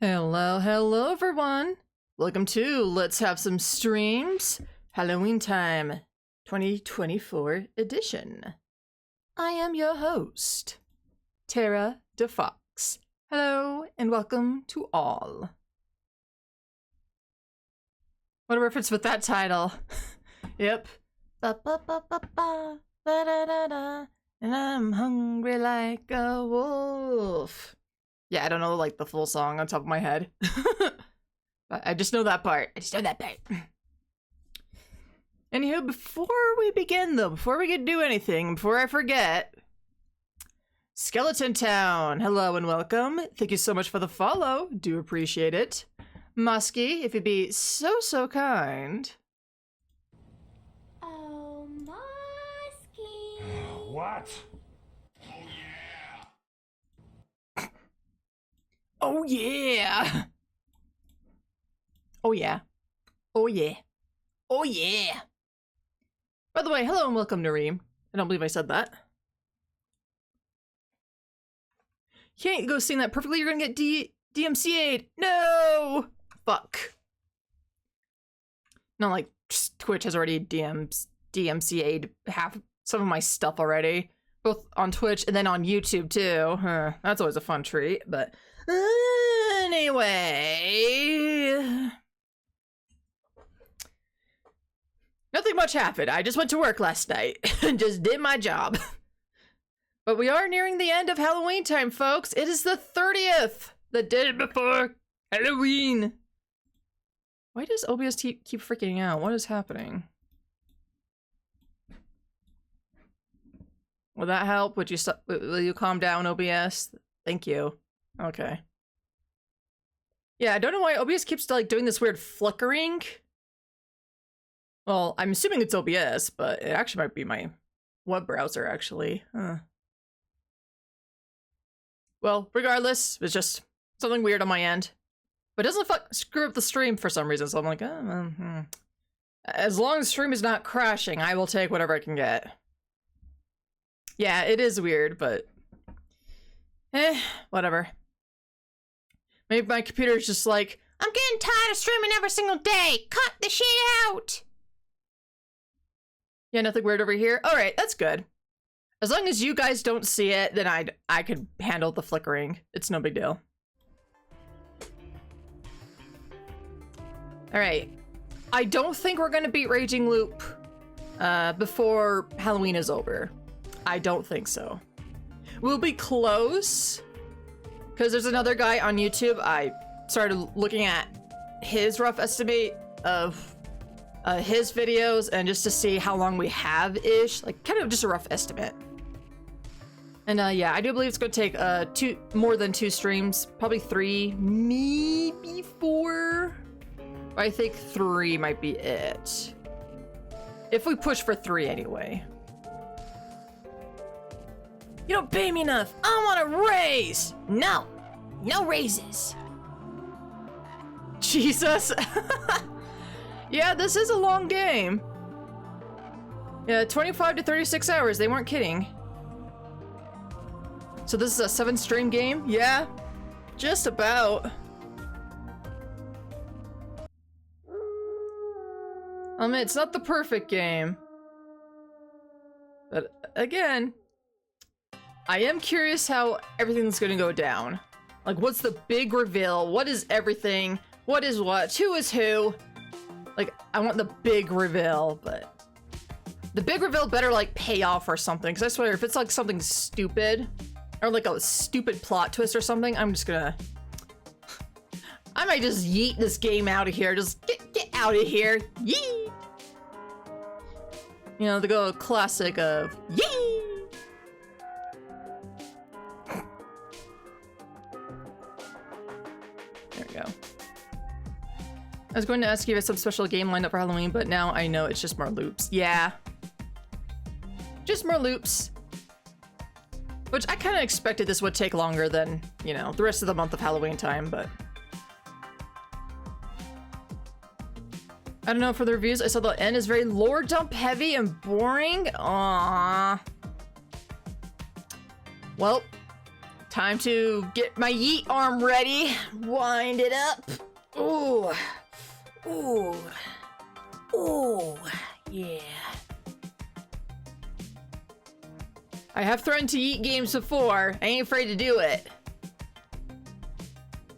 Hello everyone! Welcome to Let's Have Some Streams Halloween Time 2024 edition. I am your host, Tara DeFox. Hello and welcome to all. What a reference with that title. Yep. Ba ba ba ba ba ba da da da, and I'm hungry like a wolf. Yeah, I don't know like the full song on top of my head. But I just know that part. Anywho, before we begin though, before we do anything, before I forget, Skeleton Town, hello and welcome. Thank you so much for the follow. Do appreciate it. Muskie, if you'd be so kind. Oh, Muskie. What? Oh yeah! Oh yeah. Oh yeah. Oh yeah! By the way, hello and welcome, Nareem. I don't believe I said that. You can't go sing that perfectly, you're gonna get DMCA'd! No! Fuck. Not like Twitch has already DMCA'd half some of my stuff already. Both on Twitch and then on YouTube too. That's always a fun treat, but anyway. Nothing much happened. I just went to work last night and just did my job. But we are nearing the end of Halloween time, folks. It is the 30th, the day before Halloween. Why does OBS keep freaking out? What is happening? Will that help? Would you will you calm down, OBS? Thank you. Okay. Yeah, I don't know why OBS keeps like doing this weird flickering. Well, I'm assuming it's OBS, but it actually might be my web browser, actually. Well, regardless, it's just something weird on my end. But it doesn't screw up the stream for some reason, so I'm like, as long as the stream is not crashing, I will take whatever I can get. Yeah, it is weird, but whatever. Maybe my computer's just like, I'm getting tired of streaming every single day. Cut the shit out. Yeah, nothing weird over here. All right, that's good. As long as you guys don't see it, then I could handle the flickering. It's no big deal. All right. I don't think we're gonna beat Raging Loop before Halloween is over. I don't think so. We'll be close, because there's another guy on YouTube. I started looking at his rough estimate of his videos, and just to see how long we have-ish, like kind of just a rough estimate. And yeah, I do believe it's going to take more than 2 streams, probably 3, maybe 4. I think 3 might be it. If we push for 3 anyway. You don't pay me enough. I want a raise. No raises. Jesus. Yeah, this is a long game. Yeah, 25 to 36 hours. They weren't kidding. So this is a 7-stream game? Yeah, just about. I mean, it's not the perfect game. But again, I am curious how everything's gonna go down. Like, what's the big reveal? What is everything? What is what? Who is who? Like, I want the big reveal, but the big reveal better like pay off or something. Because I swear, if it's like something stupid or like a stupid plot twist or something, I'm just gonna. I might just yeet this game out of here. Just get out of here. Yee. You know, the go classic of yee. There we go. I was going to ask you if it's some special game lined up for Halloween, but now I know it's just more loops. Yeah. Just more loops. Which I kind of expected this would take longer than, you know, the rest of the month of Halloween time, but... I don't know, for the reviews, I saw the end is very lore dump heavy and boring. Aww. Well, Time to get my yeet arm ready. Wind it up. Ooh. Ooh. Ooh. Yeah. I have threatened to yeet games before. I ain't afraid to do it.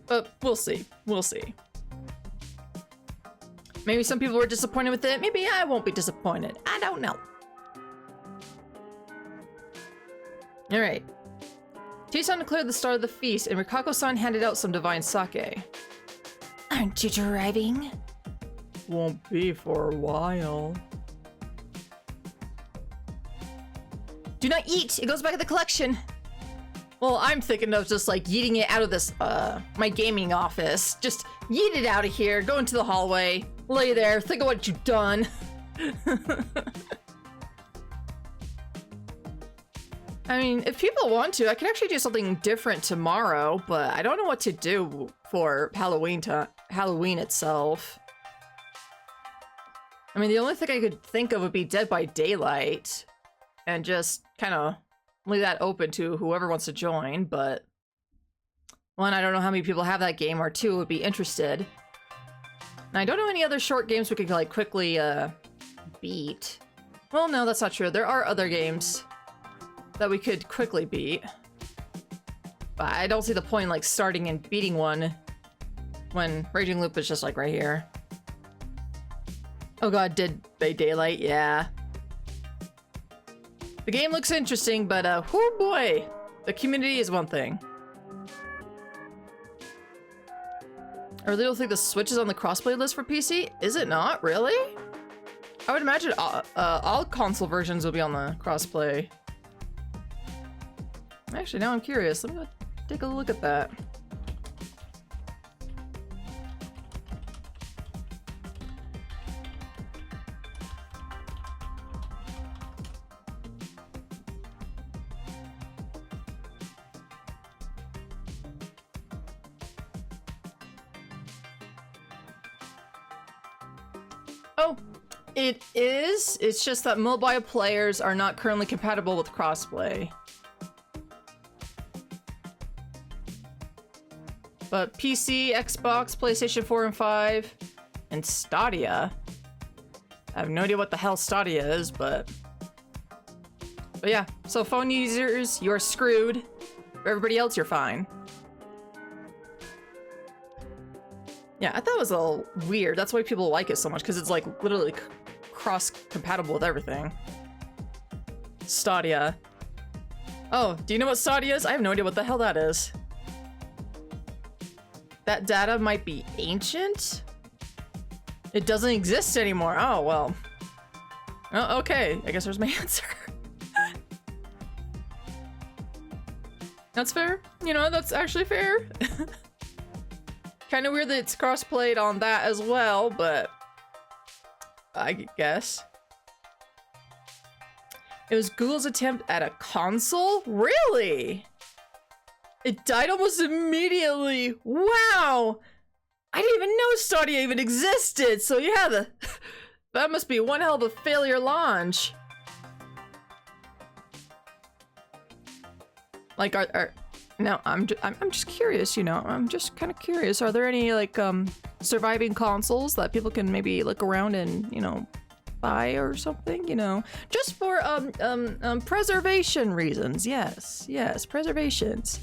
But we'll see. We'll see. Maybe some people were disappointed with it. Maybe I won't be disappointed. I don't know. Alright. T-san declared the start of the feast, and Rikako-san handed out some divine sake. Aren't you driving? Won't be for a while. Do not eat. It goes back in the collection. Well, I'm thinking of just like yeeting it out of this, my gaming office. Just yeet it out of here, go into the hallway, lay there, think of what you've done. I mean, if people want to, I could actually do something different tomorrow, but I don't know what to do for Halloween itself. I mean, the only thing I could think of would be Dead by Daylight, and just kind of leave that open to whoever wants to join, but one, I don't know how many people have that game, or two, would be interested. And I don't know any other short games we could like quickly beat. Well, no, that's not true. There are other games that we could quickly beat, but I don't see the point in like starting and beating one when Raging Loop is just like right here. Oh god, Dead by Daylight, yeah. The game looks interesting, but oh boy, the community is one thing. I really don't think the Switch is on the crossplay list for PC. Is it not? Really? I would imagine all console versions will be on the crossplay. Actually, now I'm curious. Let me take a look at that. Oh, it is. It's just that mobile players are not currently compatible with crossplay. But PC, Xbox, PlayStation 4 and 5, and Stadia. I have no idea what the hell Stadia is, but yeah. So phone users, you're screwed. For everybody else, you're fine. Yeah, I thought it was a little weird. That's why people like it so much, because it's like literally cross-compatible with everything. Stadia. Oh, do you know what Stadia is? I have no idea what the hell that is. That data might be ancient? It doesn't exist anymore. Oh, well. Oh, okay. I guess there's my answer. That's fair. You know, that's actually fair. Kind of weird that it's cross-played on that as well, but I guess. It was Google's attempt at a console? Really? It died almost immediately. Wow! I didn't even know Stadia even existed, so yeah, that must be one hell of a failure launch. Like, no, I'm just curious, you know. I'm just kind of curious. Are there any like surviving consoles that people can maybe look around and, you know, buy or something, you know, just for preservation reasons? Yes, preservations.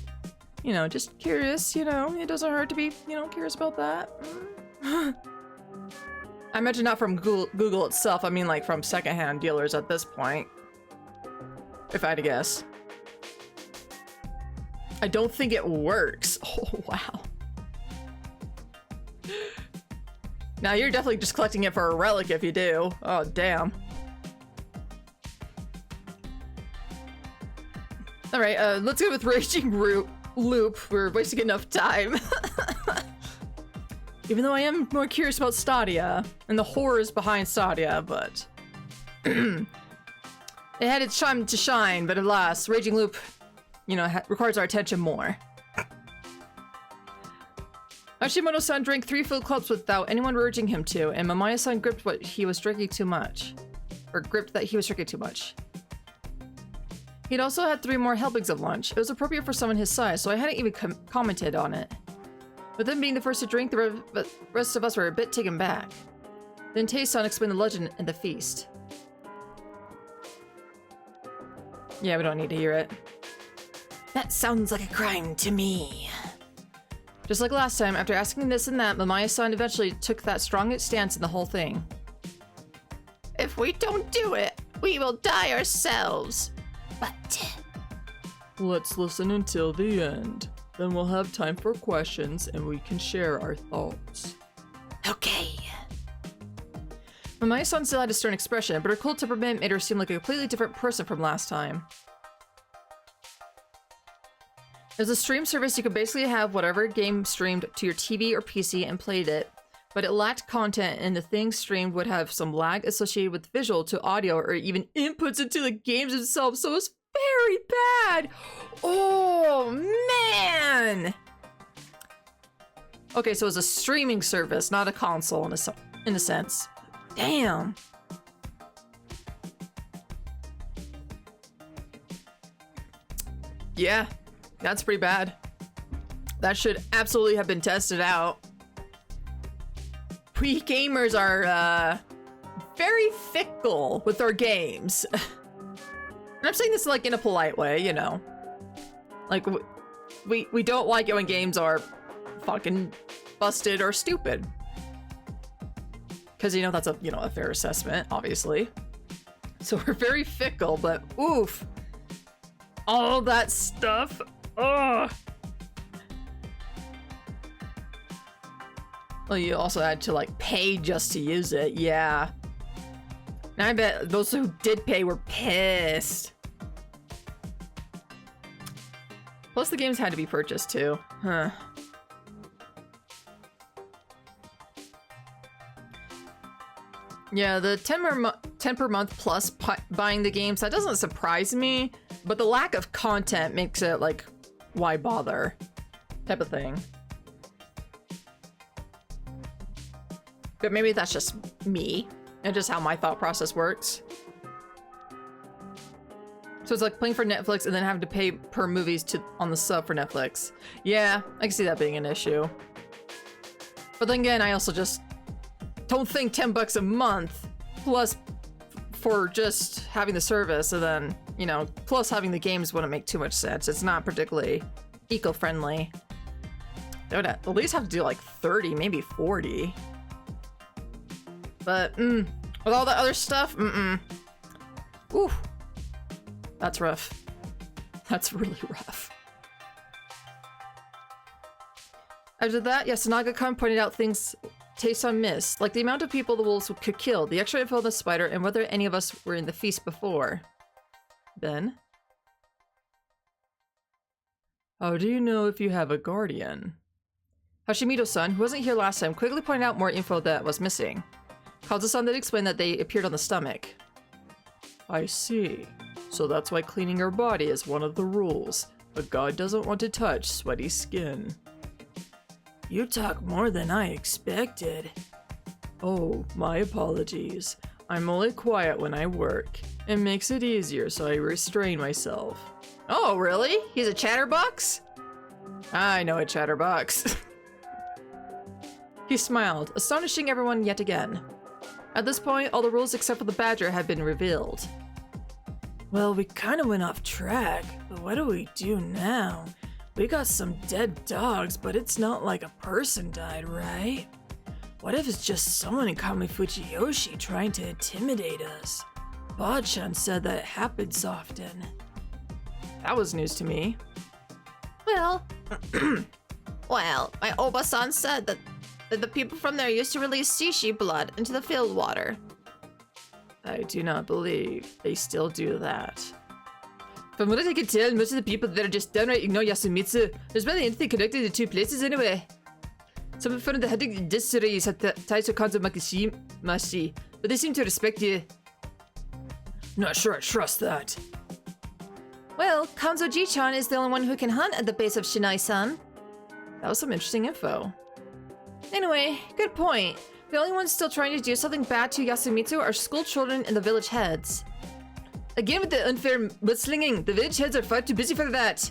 You know, just curious, you know, it doesn't hurt to be, you know, curious about that. I imagine not from Google itself, I mean like from secondhand dealers at this point, if I had to guess. I don't think it works. Oh, wow. Now you're definitely just collecting it for a relic if you do. Oh, damn. All right, let's go with Raging Loop. We're wasting enough time. Even though I am more curious about Stadia and the horrors behind Stadia, but it had its time to shine, but alas, Raging Loop, you know, requires our attention more. Hashimoto-san drank 3 full cups without anyone urging him to, and Mamaya-san gripped what he was drinking too much. Or gripped that he was drinking too much. He'd also had 3 more helpings of lunch. It was appropriate for someone his size, so I hadn't even commented on it. With him being the first to drink, the rest of us were a bit taken back. Then Tae-san explained the legend and the feast. Yeah, we don't need to hear it. That sounds like a crime to me. Just like last time, after asking this and that, Mamae-san eventually took that strong stance in the whole thing. If we don't do it, we will die ourselves. But... Let's listen until the end. Then we'll have time for questions and we can share our thoughts. Okay. Mamae-san still had a stern expression, but her cool temperament made her seem like a completely different person from last time. As a stream service, you could basically have whatever game streamed to your TV or PC and played it, but it lacked content and the thing streamed would have some lag associated with visual to audio or even inputs into the games themselves, so it's very bad! Oh, man! Okay, so it's a streaming service, not a console in a sense. Damn! Yeah. That's pretty bad. That should absolutely have been tested out. We gamers are very fickle with our games. And I'm saying this like in a polite way, you know. Like we don't like it when games are fucking busted or stupid. Cause you know that's a fair assessment, obviously. So we're very fickle, but oof. All that stuff. Ugh. Well, you also had to like pay just to use it, yeah. Now I bet those who did pay were pissed. Plus the games had to be purchased too, huh. Yeah, the 10 per month plus buying the games, that doesn't surprise me, but the lack of content makes it like, why bother? Type of thing. But maybe that's just me and just how my thought process works. So it's like playing for Netflix and then having to pay per movies on the sub for Netflix. Yeah, I can see that being an issue. But then again, I also just don't think $10 a month plus for just having the service and then, you know, plus having the games wouldn't make too much sense. It's not particularly eco-friendly. They would at least have to do like 30, maybe 40. But, with all the other stuff, Ooh. That's rough. That's really rough. After that, Yasunaga-kun pointed out things Tae-san missed, like the amount of people the wolves could kill, the extra info on the spider, and whether any of us were in the feast before. Then? How do you know if you have a guardian? Hashimoto-san, who wasn't here last time, quickly pointed out more info that was missing. Kazu-san then explained that they appeared on the stomach. I see. So that's why cleaning your body is one of the rules. But God doesn't want to touch sweaty skin. You talk more than I expected. Oh, my apologies. I'm only quiet when I work. It makes it easier, so I restrain myself. Oh, really? He's a chatterbox? I know a chatterbox. He smiled, astonishing everyone yet again. At this point, all the rules except for the badger had been revealed. Well, we kind of went off track, but what do we do now? We got some dead dogs, but it's not like a person died, right? What if it's just someone in Kamifujiyoshi trying to intimidate us? Ba-chan said that it happens often. That was news to me. Well, my Oba-san said that the people from there used to release sushi blood into the field water. I do not believe they still do that. From what I can tell, most of the people there just downright ignore Yasumitsu. There's barely anything connected to the two places anyway. Some of the heading distilleries had ties to Kanzo Makishimashi, but they seem to respect you. Not sure I trust that. Well, Kanzo Ji-chan is the only one who can hunt at the base of Shinai-san. That was some interesting info. Anyway, good point. The only ones still trying to do something bad to Yasumitsu are school children and the village heads. Again with the unfair mudslinging. The village heads are far too busy for that.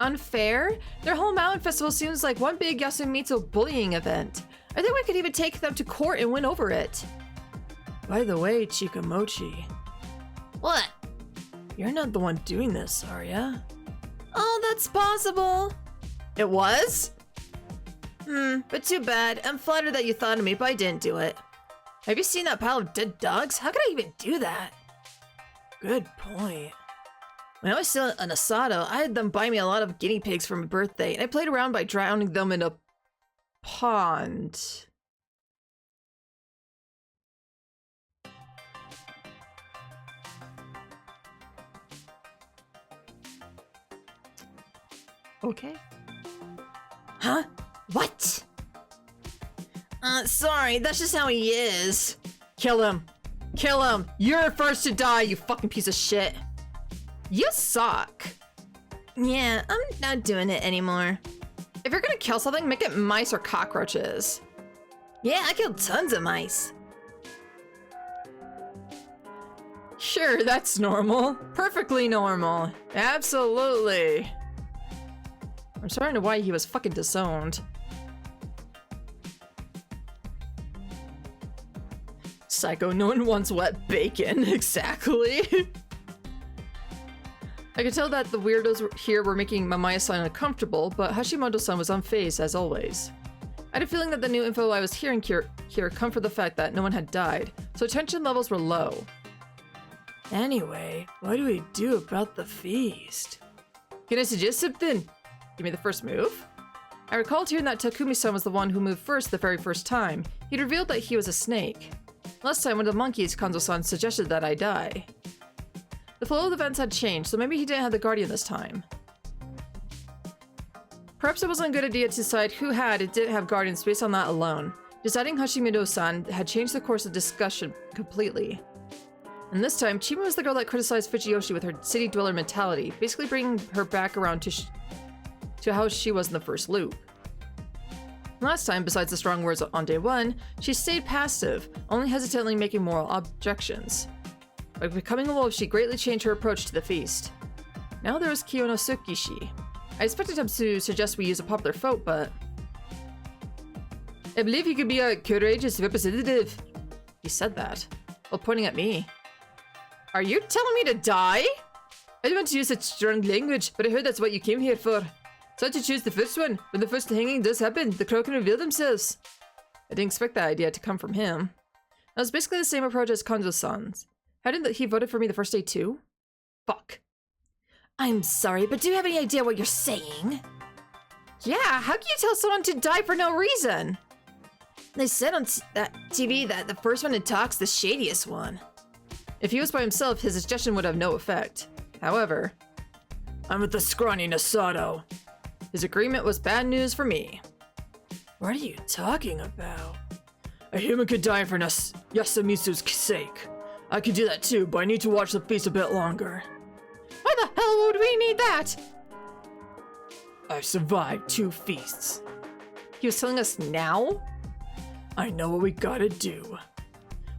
Unfair? Their whole mountain festival seems like one big Yasumitsu bullying event. I think we could even take them to court and win over it. By the way, Chikamochi. What? You're not the one doing this, are ya? Oh, that's possible. It was? But too bad. I'm flattered that you thought of me, but I didn't do it. Have you seen that pile of dead dogs? How could I even do that? Good point. When I was still an Asado, I had them buy me a lot of guinea pigs for my birthday, and I played around by drowning them in a pond. Okay. Huh? What? Sorry, that's just how he is. Kill him. Kill him. You're first to die, you fucking piece of shit. You suck. Yeah, I'm not doing it anymore. If you're gonna kill something, make it mice or cockroaches. Yeah, I killed tons of mice. Sure, that's normal. Perfectly normal. Absolutely. I'm starting to why he was fucking disowned. Psycho, no one wants wet bacon. Exactly. I could tell that the weirdos here were making Mamaya-san uncomfortable, but Hashimoto-san was unfazed as always. I had a feeling that the new info I was hearing here come from the fact that no one had died, so tension levels were low. Anyway, what do we do about the feast? Can I suggest something? Give me the first move? I recalled hearing that Takumi-san was the one who moved first the very first time. He'd revealed that he was a snake. Last time, one of the monkeys, Kanzo-san, suggested that I die. The flow of the events had changed, so maybe he didn't have the Guardian this time. Perhaps it wasn't a good idea to decide who had and didn't have Guardians based on that alone. Deciding Hashimoto-san had changed the course of discussion completely. And this time, Chima was the girl that criticized Fujiyoshi with her city dweller mentality, basically bringing her back around to how she was in the first loop. Last time, besides the strong words on day one, she stayed passive, only hesitantly making moral objections. By becoming a wolf, she greatly changed her approach to the feast. Now there was Kiyonosuke-shi. I expected him to suggest we use a popular vote, but... I believe he could be a courageous representative. He said that, while pointing at me. Are you telling me to die? I don't want to use such strong language, but I heard that's what you came here for. So I had to choose the first one. When the first hanging does happen, the crow can reveal themselves. I didn't expect that idea to come from him. That was basically the same approach as Kanzo-san's. Hadn't he voted for me the first day too? Fuck. I'm sorry, but do you have any idea what you're saying? Yeah, how can you tell someone to die for no reason? They said on TV that the first one to talk's the shadiest one. If he was by himself, his suggestion would have no effect. However, I'm with the scrawny Nasato. His agreement was bad news for me. What are you talking about? A human could die for Yasumitsu's sake. I could do that too, but I need to watch the feast a bit longer. Why the hell would we need that? I've survived 2 feasts. He was telling us now? I know what we gotta do.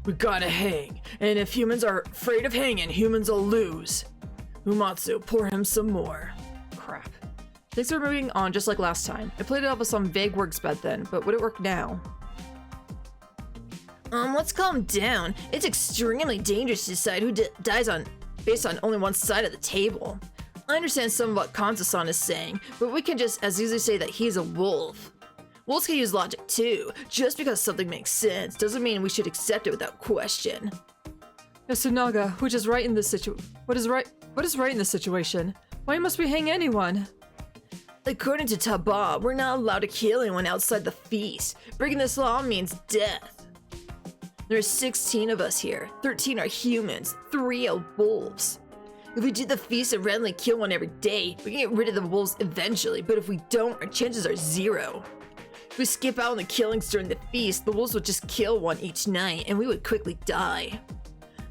We gotta hang, and if humans are afraid of hanging, humans will lose. Umatsu, pour him some more. Crap. Things were moving on just like last time. I played it off with some vague works bet then, but would it work now? Let's calm down. It's extremely dangerous to decide who dies based on only one side of the table. I understand some of what Kanzo-san is saying, but we can just as easily say that he's a wolf. Wolves can use logic too. Just because something makes sense doesn't mean we should accept it without question. Yasunaga, which is right in this What is right in this situation? Why must we hang anyone? According to Taba, we're not allowed to kill anyone outside the feast. Breaking this law means death. There's 16 of us here. 13 are humans, 3 are wolves. If we do the feast and randomly kill one every day, we can get rid of the wolves eventually, but if we don't, our chances are 0. If we skip out on the killings during the feast, the wolves would just kill one each night, and we would quickly die.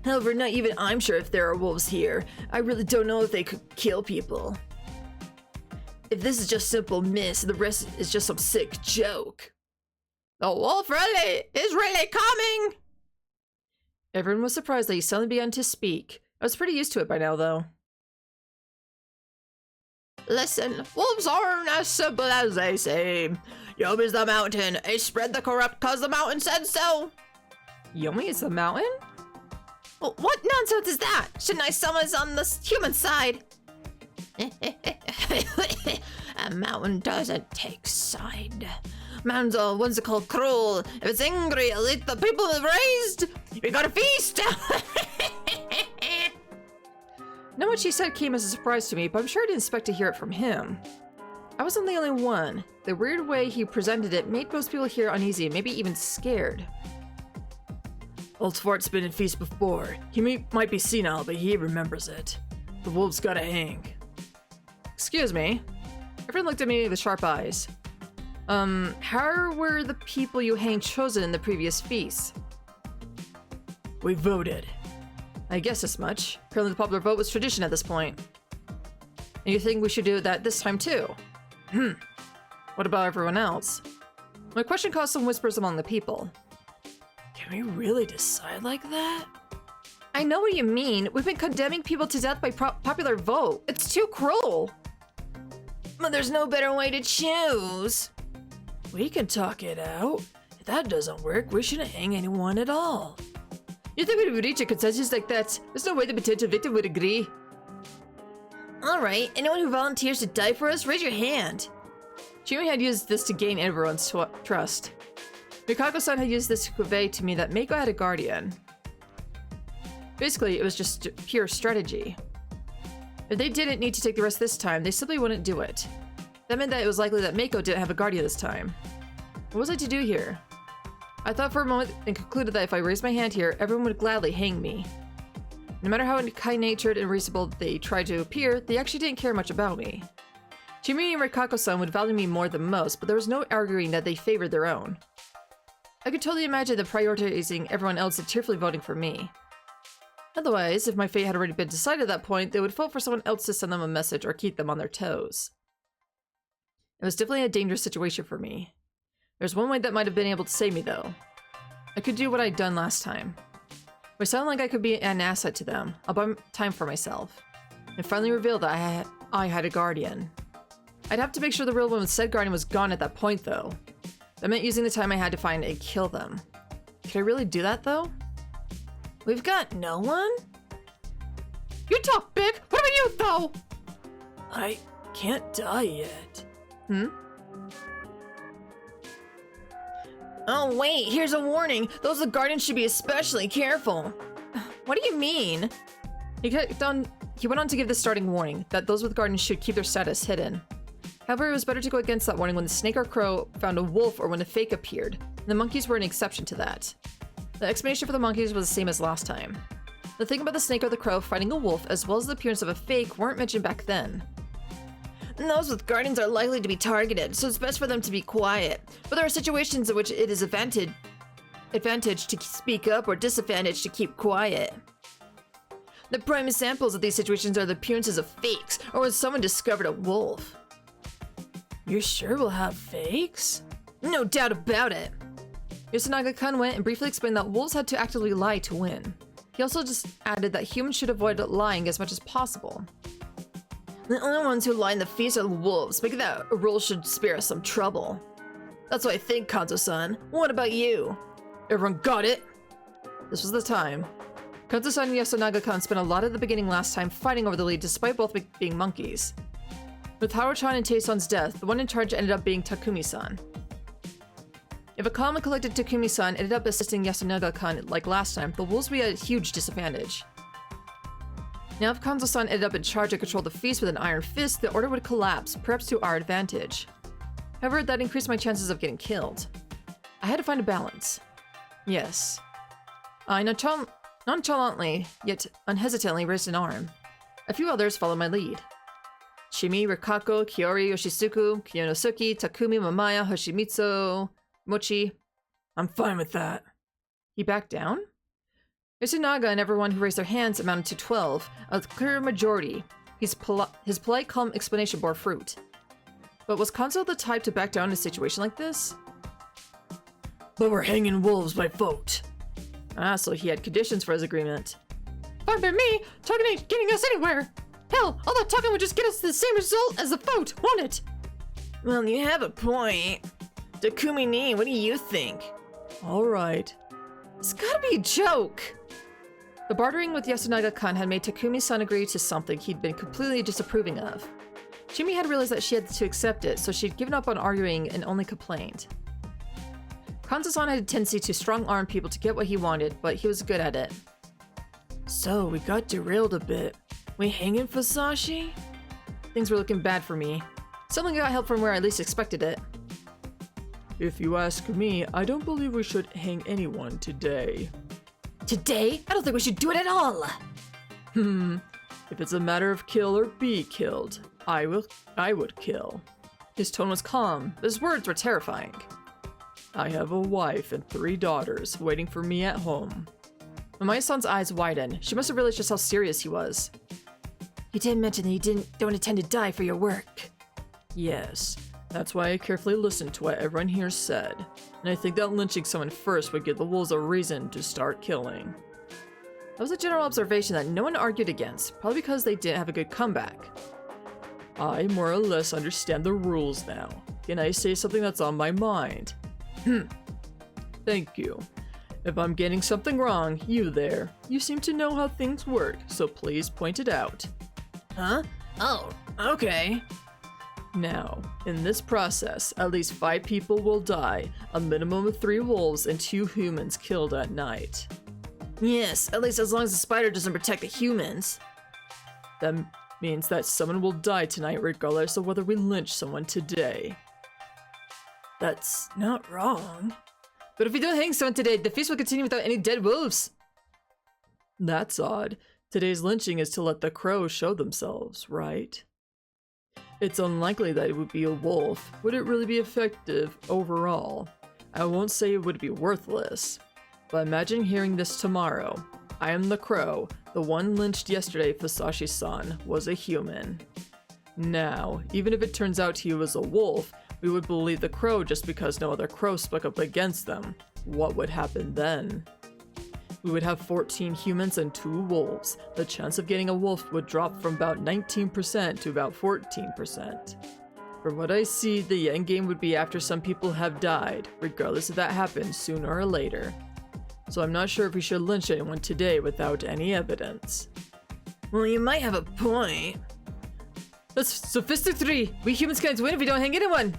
However, not even I'm sure if there are wolves here. I really don't know if they could kill people. If this is just simple miss, the rest is just some sick joke. The wolf is really coming! Everyone was surprised that he suddenly began to speak. I was pretty used to it by now, though. Listen, wolves aren't as simple as they seem. Yomi is the mountain. I spread the corrupt cause the mountain said so. Yomi is the mountain? Well, what nonsense is that? Shouldn't I summons on the human side? A mountain doesn't take side. Mountains are what's it called cruel. If it's angry, it'll eat the people it raised. We got a feast. Know what she said came as a surprise to me, but I'm sure I didn't expect to hear it from him. I wasn't the only one. The weird way he presented it made most people here uneasy, maybe even scared. Old Fart's been in feast before. He might be senile, but he remembers it. The wolves gotta hang. Excuse me. Everyone looked at me with sharp eyes. How were the people you hanged chosen in the previous feast? We voted. I guess as much. Apparently the popular vote was tradition at this point. And you think we should do that this time too? What about everyone else? My question caused some whispers among the people. Can we really decide like that? I know what you mean. We've been condemning people to death by popular vote. It's too cruel. But there's no better way to choose. We can talk it out. If that doesn't work, we shouldn't hang anyone at all. You think we would reach a consensus like that? There's no way the potential victim would agree. Alright, anyone who volunteers to die for us, raise your hand. Chimi had used this to gain everyone's trust. Mikako-san had used this to convey to me that Mako had a guardian. Basically, it was just pure strategy. If they didn't need to take the risk this time, they simply wouldn't do it. That meant that it was likely that Mako didn't have a guardian this time. What was I to do here? I thought for a moment and concluded that if I raised my hand here, everyone would gladly hang me. No matter how kind-natured and reasonable they tried to appear, they actually didn't care much about me. Chimi and Rikako-san would value me more than most, but there was no arguing that they favored their own. I could totally imagine them prioritizing everyone else and tearfully voting for me. Otherwise, if my fate had already been decided at that point, they would vote for someone else to send them a message or keep them on their toes. It was definitely a dangerous situation for me. There's one way that might have been able to save me, though. I could do what I'd done last time. If I sound like I could be an asset to them, I'll buy time for myself, and finally reveal that I had a guardian. I'd have to make sure the real one with said guardian was gone at that point, though. That meant using the time I had to find and kill them. Could I really do that, though? We've got no one? You talk big! What about you, though? I can't die yet. Oh wait, here's a warning. Those with guardians should be especially careful. What do you mean? He went on to give the starting warning, that those with guardians should keep their status hidden. However, it was better to go against that warning when the snake or crow found a wolf or when a fake appeared. The monkeys were an exception to that. The explanation for the monkeys was the same as last time. The thing about the snake or the crow fighting a wolf, as well as the appearance of a fake, weren't mentioned back then. Those with guardians are likely to be targeted, so it's best for them to be quiet. But there are situations in which it is advantage to speak up or disadvantage to keep quiet. The prime examples of these situations are the appearances of fakes, or when someone discovered a wolf. You're sure we'll have fakes? No doubt about it. Yasunaga-kun went and briefly explained that wolves had to actively lie to win. He also just added that humans should avoid lying as much as possible. The only ones who lie in the feast are the wolves, making that a rule should spare us some trouble. That's what I think, Kanzo-san. What about you? Everyone got it? This was the time. Kanzo-san and Yasunaga-kun spent a lot of the beginning last time fighting over the lead despite both being monkeys. With Haru-chan and Tae-san's death, the one in charge ended up being Takumi-san. If a calm and collected Takumi-san ended up assisting Yasunaga-kun like last time, the wolves would be at a huge disadvantage. Now if Kanzo-san ended up in charge and controlled the feast with an iron fist, the order would collapse, perhaps to our advantage. However, that increased my chances of getting killed. I had to find a balance. Yes. I nonchalantly, yet unhesitantly raised an arm. A few others followed my lead. Chimi, Rikako, Kiori, Yoshisuku, Kiyonosuke, Takumi, Mamaya, Hoshimitsu, Mochi. I'm fine with that. He backed down? Yasunaga and everyone who raised their hands amounted to 12, a clear majority. His polite, calm explanation bore fruit. But was Kanzo the type to back down in a situation like this? But we're hanging wolves by vote. Ah, so he had conditions for his agreement. fine by me. Talking ain't getting us anywhere. Hell, all that talking would just get us the same result as the vote, won't it? Well, you have a point. Takumi ni, what do you think? Alright. It's gotta be a joke. The bartering with Yasunaga-kun had made Takumi-san agree to something he'd been completely disapproving of. Jimmy had realized that she had to accept it, so she'd given up on arguing and only complained. Kanza-san had a tendency to strong-arm people to get what he wanted, but he was good at it. So, we got derailed a bit. We hanging Fusashi? Things were looking bad for me. Suddenly got help from where I least expected it. If you ask me, I don't believe we should hang anyone today. Today? I don't think we should do it at all! If it's a matter of kill or be killed, I would kill. His tone was calm, but his words were terrifying. I have a wife and 3 daughters waiting for me at home. Mamae-san's eyes widened. She must have realized just how serious he was. You did mention that you don't intend to die for your work. Yes, that's why I carefully listened to what everyone here said, and I think that lynching someone first would give the wolves a reason to start killing. That was a general observation that no one argued against, probably because they didn't have a good comeback. I more or less understand the rules now. Can I say something that's on my mind? Thank you. If I'm getting something wrong, you there, you seem to know how things work, so please point it out. Huh? Oh, okay. Now, in this process, at least 5 people will die, a minimum of 3 wolves and 2 humans killed at night. Yes, at least as long as the spider doesn't protect the humans. That means that someone will die tonight regardless of whether we lynch someone today. That's not wrong. But if we don't hang someone today, the feast will continue without any dead wolves. That's odd. Today's lynching is to let the crows show themselves, right? It's unlikely that it would be a wolf. Would it really be effective overall? I won't say it would be worthless, but imagine hearing this tomorrow. I am the crow. The one lynched yesterday, Fusashi-san, was a human. Now, even if it turns out he was a wolf, we would believe the crow just because no other crow spoke up against them. What would happen then? We would have 14 humans and 2 wolves. The chance of getting a wolf would drop from about 19% to about 14%. From what I see, the endgame would be after some people have died, regardless if that happens sooner or later. So I'm not sure if we should lynch anyone today without any evidence. Well, you might have a point. That's Sophistic 3! We humans can't win if we don't hang anyone!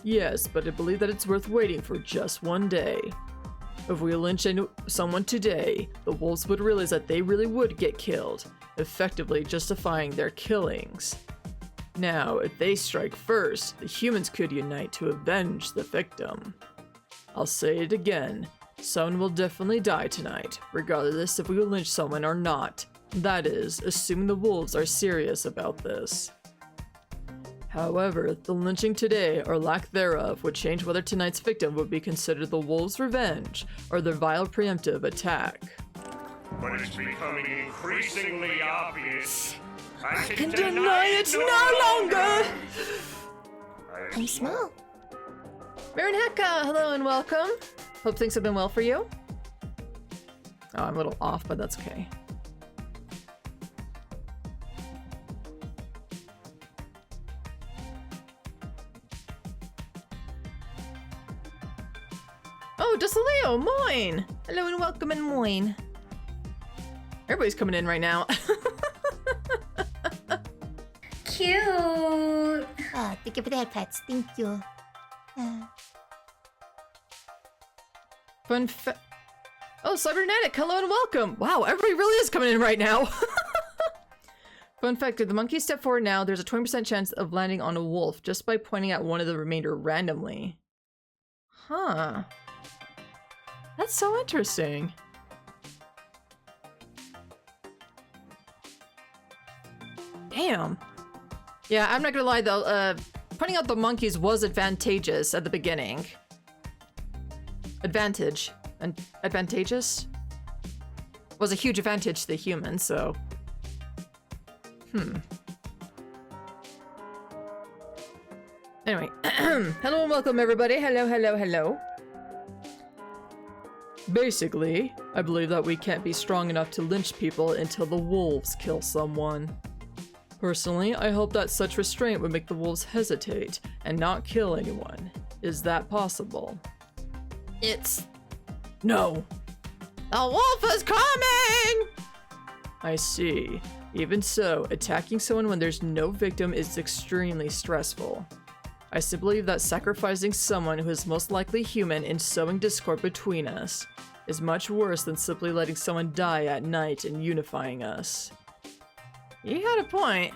Yes, but I believe that it's worth waiting for just one day. If we lynch someone today, the wolves would realize that they really would get killed, effectively justifying their killings. Now, if they strike first, the humans could unite to avenge the victim. I'll say it again, someone will definitely die tonight, regardless if we lynch someone or not. That is, assuming the wolves are serious about this. However, the lynching today, or lack thereof, would change whether tonight's victim would be considered the wolves' revenge, or their vile preemptive attack. But it's becoming increasingly obvious. I Can deny it no longer! I'm small. Marin Hecka, hello and welcome. Hope things have been well for you. Oh, I'm a little off, but that's okay. Oh, Desileo, moin! Hello and welcome and moin. Everybody's coming in right now. Cute. Thank you for that, pets. Thank you. Oh, Cybernetic, hello and welcome! Wow, everybody really is coming in right now! Fun fact, if the monkeys step forward now, there's a 20% chance of landing on a wolf just by pointing at one of the remainder randomly. Huh. That's so interesting. Damn. Yeah, I'm not gonna lie though, pointing out the monkeys was advantageous at the beginning. Advantageous? Was a huge advantage to the humans, so... Anyway, hello and welcome everybody. Hello, hello, hello. Basically, I believe that we can't be strong enough to lynch people until the wolves kill someone. Personally, I hope that such restraint would make the wolves hesitate and not kill anyone. Is that possible? It's... No. The wolf is coming! I see. Even so, attacking someone when there's no victim is extremely stressful. I still believe that sacrificing someone who is most likely human and sowing discord between us is much worse than simply letting someone die at night and unifying us. You had a point.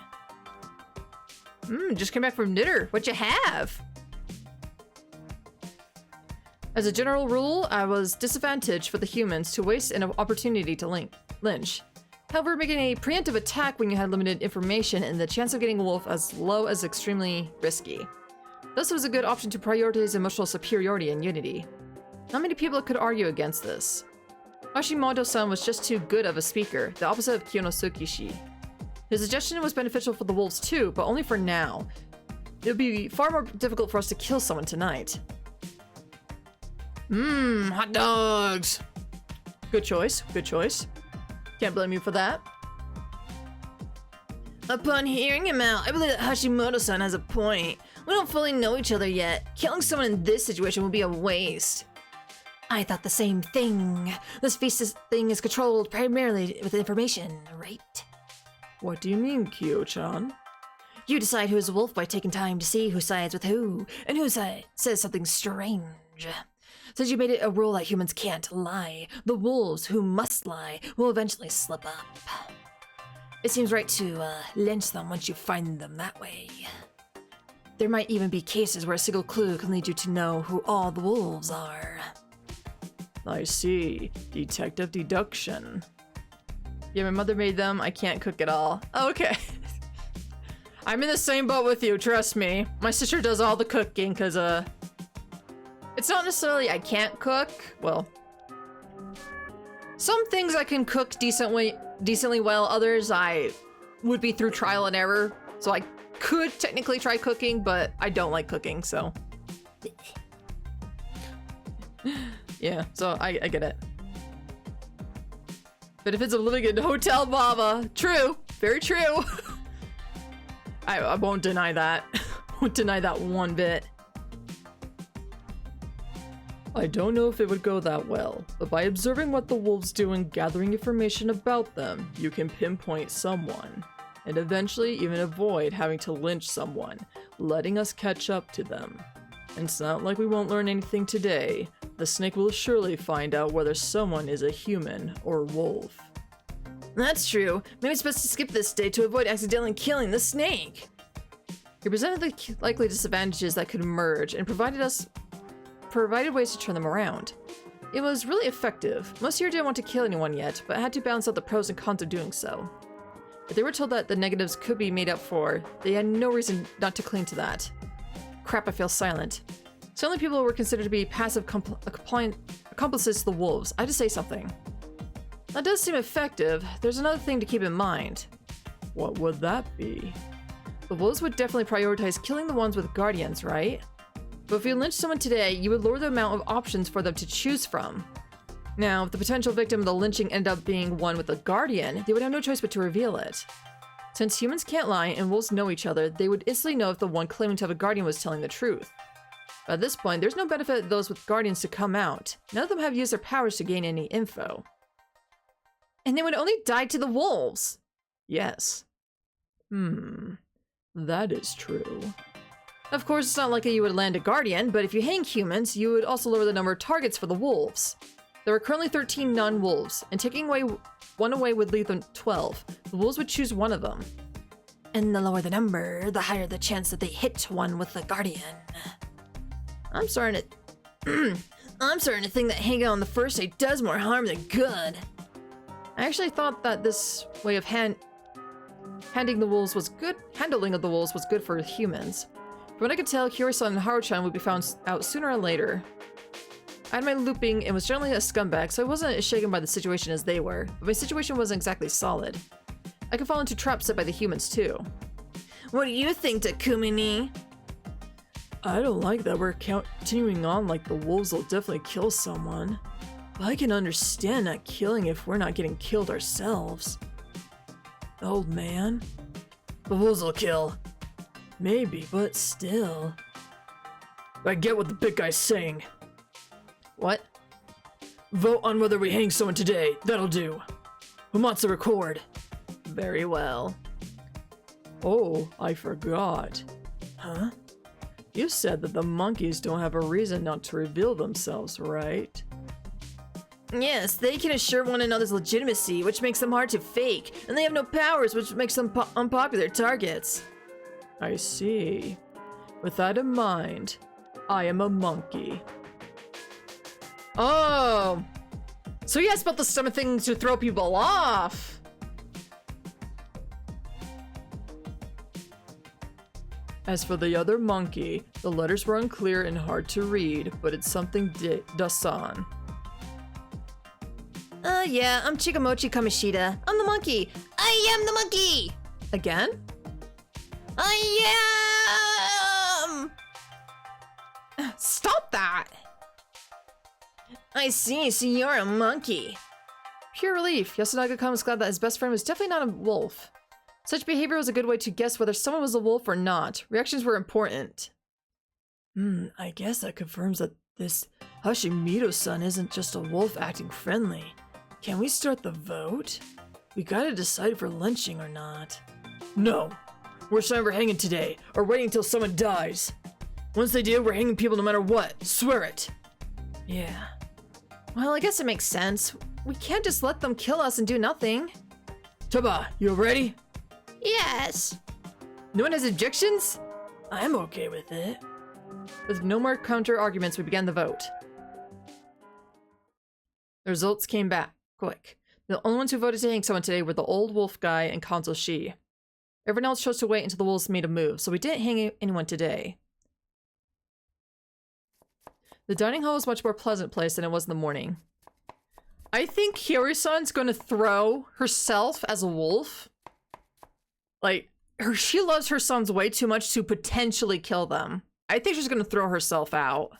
Just came back from Knitter. What you have? As a general rule, I was disadvantaged for the humans to waste an opportunity to lynch. However, making a preemptive attack when you had limited information and the chance of getting a wolf as low as extremely risky. Thus, it was a good option to prioritize emotional superiority and unity. Not many people could argue against this. Hashimoto-san was just too good of a speaker, the opposite of Kyonosuke-shi. His suggestion was beneficial for the wolves too, but only for now. It would be far more difficult for us to kill someone tonight. Hot dogs! Good choice, good choice. Can't blame you for that. Upon hearing him out, I believe that Hashimoto-san has a point. We don't fully know each other yet. Killing someone in this situation would be a waste. I thought the same thing. This feast thing is controlled primarily with information, right? What do you mean, Kyo-chan? You decide who is a wolf by taking time to see who sides with who, and who says something strange. Since you made it a rule that humans can't lie, the wolves who must lie will eventually slip up. It seems right to lynch them once you find them that way. There might even be cases where a single clue can lead you to know who all the wolves are. I see. Detective deduction. Yeah, my mother made them. I can't cook at all. Okay. I'm in the same boat with you, trust me. My sister does all the cooking because, it's not necessarily I can't cook. Well, some things I can cook decently well. Others I would be through trial and error. So I could technically try cooking, but I don't like cooking, so. Yeah, so I get it. But if it's a living in Hotel Mama, true, very true. I won't deny that. Won't deny that one bit. I don't know if it would go that well, but by observing what the wolves do and gathering information about them, you can pinpoint someone, and eventually even avoid having to lynch someone, letting us catch up to them. And it's not like we won't learn anything today. The snake will surely find out whether someone is a human or wolf. That's true. Maybe it's best to skip this day to avoid accidentally killing the snake. You presented the likely disadvantages that could emerge and provided ways to turn them around. It was really effective. Most here didn't want to kill anyone yet, but had to balance out the pros and cons of doing so. If they were told that the negatives could be made up for, they had no reason not to cling to that. Crap, I feel silent. So only people who were considered to be passive accomplices to the wolves. I had to say something. That does seem effective. There's another thing to keep in mind. What would that be? The wolves would definitely prioritize killing the ones with guardians, right? But if you lynch someone today, you would lower the amount of options for them to choose from. Now, if the potential victim of the lynching ended up being one with a guardian, they would have no choice but to reveal it. Since humans can't lie and wolves know each other, they would instantly know if the one claiming to have a guardian was telling the truth. But at this point, there's no benefit to those with guardians to come out. None of them have used their powers to gain any info. And they would only die to the wolves. Yes. That is true. Of course, it's not likely you would land a guardian, but if you hang humans, you would also lower the number of targets for the wolves. There are currently 13 non-wolves, and taking one away would leave them 12. The wolves would choose one of them. And the lower the number, the higher the chance that they hit one with the guardian. I'm starting to think that hanging on the first day does more harm than good. I actually thought that this way of handling the wolves was good for humans. From what I could tell, Kyo-san and Haru-chan would be found out sooner or later. I had my looping and was generally a scumbag, so I wasn't as shaken by the situation as they were, but my situation wasn't exactly solid. I could fall into traps set by the humans too. What do you think, Takumini? I don't like that we're continuing on like the wolves will definitely kill someone. I can understand not killing if we're not getting killed ourselves. Old man. The wolves will kill. Maybe, but still. I get what the big guy's saying. What? Vote on whether we hang someone today. That'll do. Who wants to record? Very well. Oh, I forgot. Huh? You said that the monkeys don't have a reason not to reveal themselves, right? Yes, they can assure one another's legitimacy, which makes them hard to fake, and they have no powers, which makes them unpopular targets. I see. With that in mind, I am a monkey. Oh! So yes, but the stomach thing to throw people off! As for the other monkey, the letters were unclear and hard to read, but it's something Dasan. Yeah, I'm Chikamochi Kamishita. I'm the monkey. I am the monkey! Again? I am! Stop that! I see, so you're a monkey. Pure relief. Yasunaga comes glad that his best friend was definitely not a wolf. Such behavior was a good way to guess whether someone was a wolf or not. Reactions were important. I guess that confirms that this Hashimoto-san isn't just a wolf acting friendly. Can we start the vote? We gotta decide if we're lynching or not. No! We're saying we're hanging today, or waiting until someone dies. Once they do, we're hanging people no matter what. Swear it! Yeah. Well, I guess it makes sense. We can't just let them kill us and do nothing. Taba, you ready? Yes! No one has objections? I'm okay with it. With no more counter arguments, we began the vote. The results came back quick. The only ones who voted to hang someone today were the old wolf guy and Kanzo Shi. Everyone else chose to wait until the wolves made a move, so we didn't hang anyone today. The dining hall was a much more pleasant place than it was in the morning. I think Hiyori-san's gonna throw herself as a wolf. Like, she loves her sons way too much to potentially kill them. I think she's gonna throw herself out.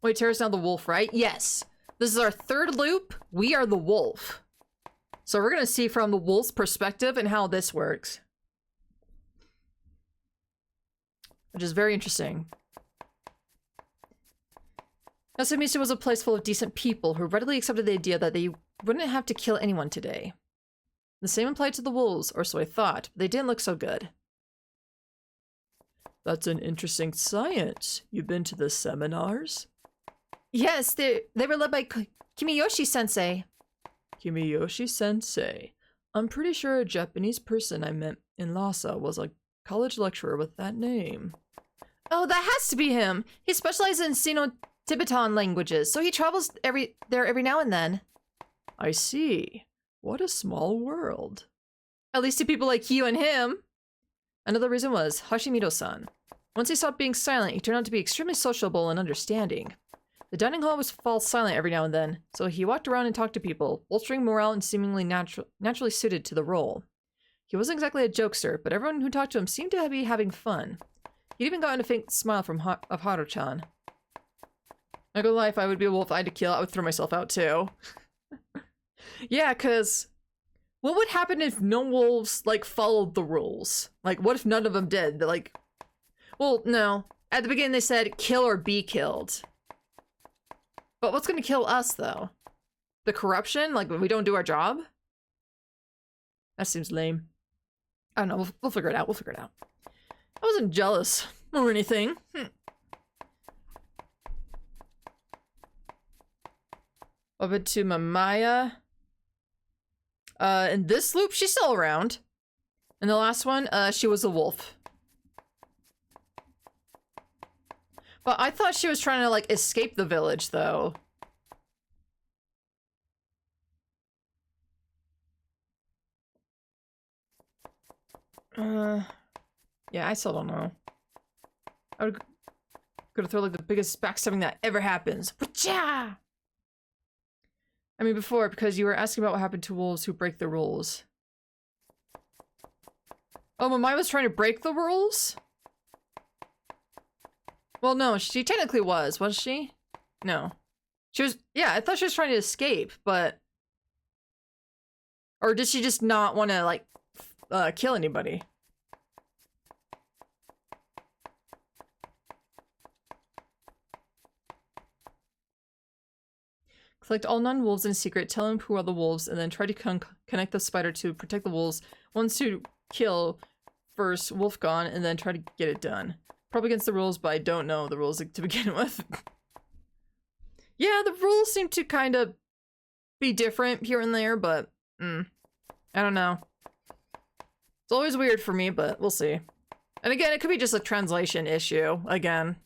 Wait, Tara's now the wolf, right? Yes. This is our third loop. We are the wolf. So we're gonna see from the wolf's perspective and how this works. Which is very interesting. Yasumisa was a place full of decent people who readily accepted the idea that they wouldn't have to kill anyone today. The same applied to the wolves, or so I thought, but they didn't look so good. That's an interesting science. You've been to the seminars? Yes, they were led by Kimiyoshi-sensei. Kimiyoshi-sensei. I'm pretty sure a Japanese person I met in Lhasa was a college lecturer with that name. Oh, that has to be him. He specializes in Sino-Tibetan languages, so he travels there every now and then. I see. What a small world. At least to people like you and him. Another reason was Hashimoto-san. Once he stopped being silent, he turned out to be extremely sociable and understanding. The dining hall was fall silent every now and then, so he walked around and talked to people, bolstering morale and seemingly naturally suited to the role. He wasn't exactly a jokester, but everyone who talked to him seemed to be having fun. He'd even gotten a faint smile of Haru-chan. I go lie, if I would be a wolf I had to kill, I would throw myself out too. Yeah, cause what would happen if no wolves, like, followed the rules? Like, what if none of them did? Like, well, no. At the beginning they said, kill or be killed. But what's gonna kill us, though? The corruption? Like, when we don't do our job? That seems lame. I don't know, we'll figure it out, I wasn't jealous or anything. Over to Mamaya. In this loop, she's still around. In the last one, she was a wolf. But I thought she was trying to, like, escape the village, though. Yeah, I still don't know. I would gonna throw, like, the biggest backstabbing that ever happens. Wachah! I mean, before, because you were asking about what happened to wolves who break the rules. Oh, Mamai was trying to break the rules? Well, no, she technically wasn't she? No. She was, yeah, I thought she was trying to escape, but... Or did she just not want to, like, kill anybody? Collect all non-wolves in secret, tell them who are the wolves, and then try to connect the spider to protect the wolves. Once to kill first, wolf gone, and then try to get it done. Probably against the rules, but I don't know the rules to begin with. Yeah, the rules seem to kind of be different here and there, but I don't know. It's always weird for me, but we'll see. And again, it could be just a translation issue, again.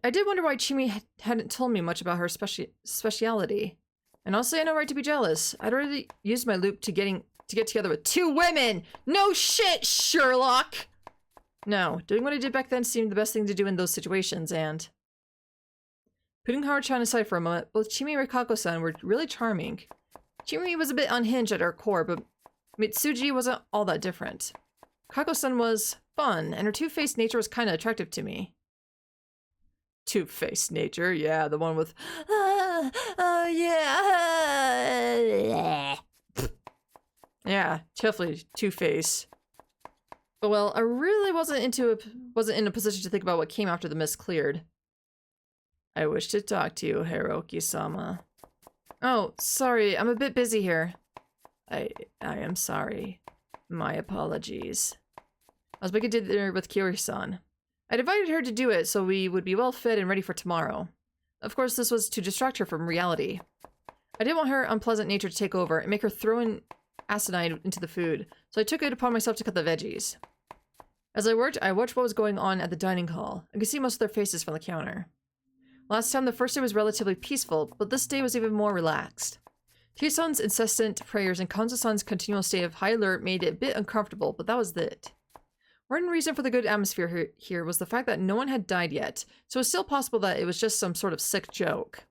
I did wonder why Chimi hadn't told me much about her speciality. And honestly, I had no right to be jealous. I'd already used my loop to get together with 2 women! No shit, Sherlock! No, doing what I did back then seemed the best thing to do in those situations, and... Putting Haru-chan aside for a moment, both Chimi and Rikako-san were really charming. Chimi was a bit unhinged at her core, but Mitsuji wasn't all that different. Rikako-san was fun, and her two-faced nature was kinda attractive to me. Two-faced nature, yeah, the one with... yeah. Yeah, definitely two-face. But well, I really wasn't in a position to think about what came after the mist cleared. I wish to talk to you, Hiroki-sama. Oh, sorry, I'm a bit busy here. I am sorry. My apologies. I was making dinner with Kiori-san. I'd invited her to do it so we would be well fed and ready for tomorrow. Of course, this was to distract her from reality. I didn't want her unpleasant nature to take over and make her throw in asinine into the food, so I took it upon myself to cut the veggies. As I watched what was going on at the dining hall. I could see most of their faces from the counter. Last time, the first day was relatively peaceful, but this day was even more relaxed. Taeson's incessant prayers and Kanzo-san's continual state of high alert made it a bit uncomfortable, but that was it. One reason for the good atmosphere here was the fact that no one had died yet, so it was still possible that it was just some sort of sick joke.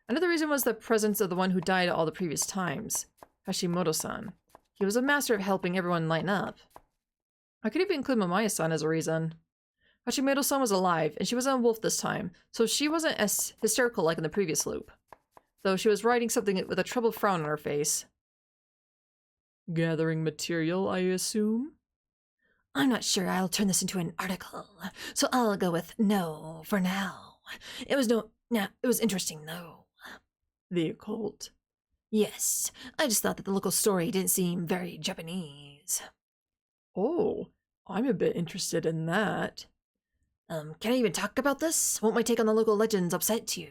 Another reason was the presence of the one who died all the previous times, Hashimoto-san. He was a master of helping everyone lighten up. I could even include Mamaya-san as a reason. Hashimoto-san was alive, and she wasn't a wolf this time, so she wasn't as hysterical like in the previous loop. Though she was writing something with a troubled frown on her face. Gathering material, I assume? I'm not sure I'll turn this into an article, so I'll go with no for now. It was interesting though. The occult? Yes, I just thought that the local story didn't seem very Japanese. Oh, I'm a bit interested in that. Can I even talk about this? Won't my take on the local legends upset you?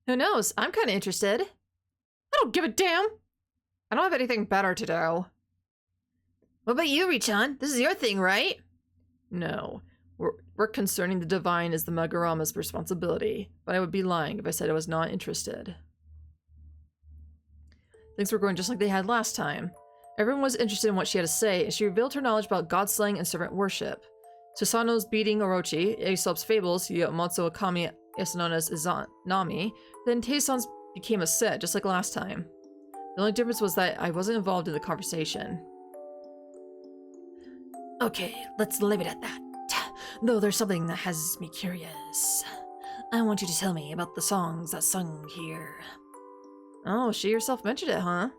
Who knows? I'm kind of interested. I don't give a damn. I don't have anything better to do. What about you, Richan? This is your thing, right? No. Work concerning the divine is the Magurama's responsibility, but I would be lying if I said I was not interested. Things were going just like they had last time. Everyone was interested in what she had to say, and she revealed her knowledge about god-slaying and servant worship. Susanoo's beating Orochi, Aesop's fables, Yamatsu Okami, also known as Izanami, then Taeson's became a set, just like last time. The only difference was that I wasn't involved in the conversation. Okay, let's leave it at that. Though there's something that has me curious. I want you to tell me about the songs that's sung here. Oh, she herself mentioned it, huh?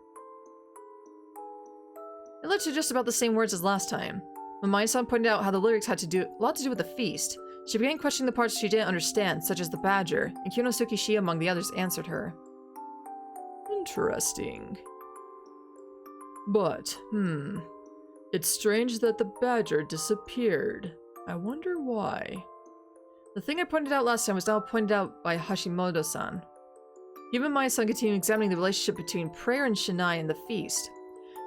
It led to just about the same words as last time. When Mamaya-san pointed out how the lyrics had a lot to do with the feast, she began questioning the parts she didn't understand, such as the badger, and Kinosuke Shia among the others answered her. Interesting. But, it's strange that the badger disappeared. I wonder why. The thing I pointed out last time was now pointed out by Hashimoto-san. Even Mamaya-san continued examining the relationship between prayer and Shinai and the feast.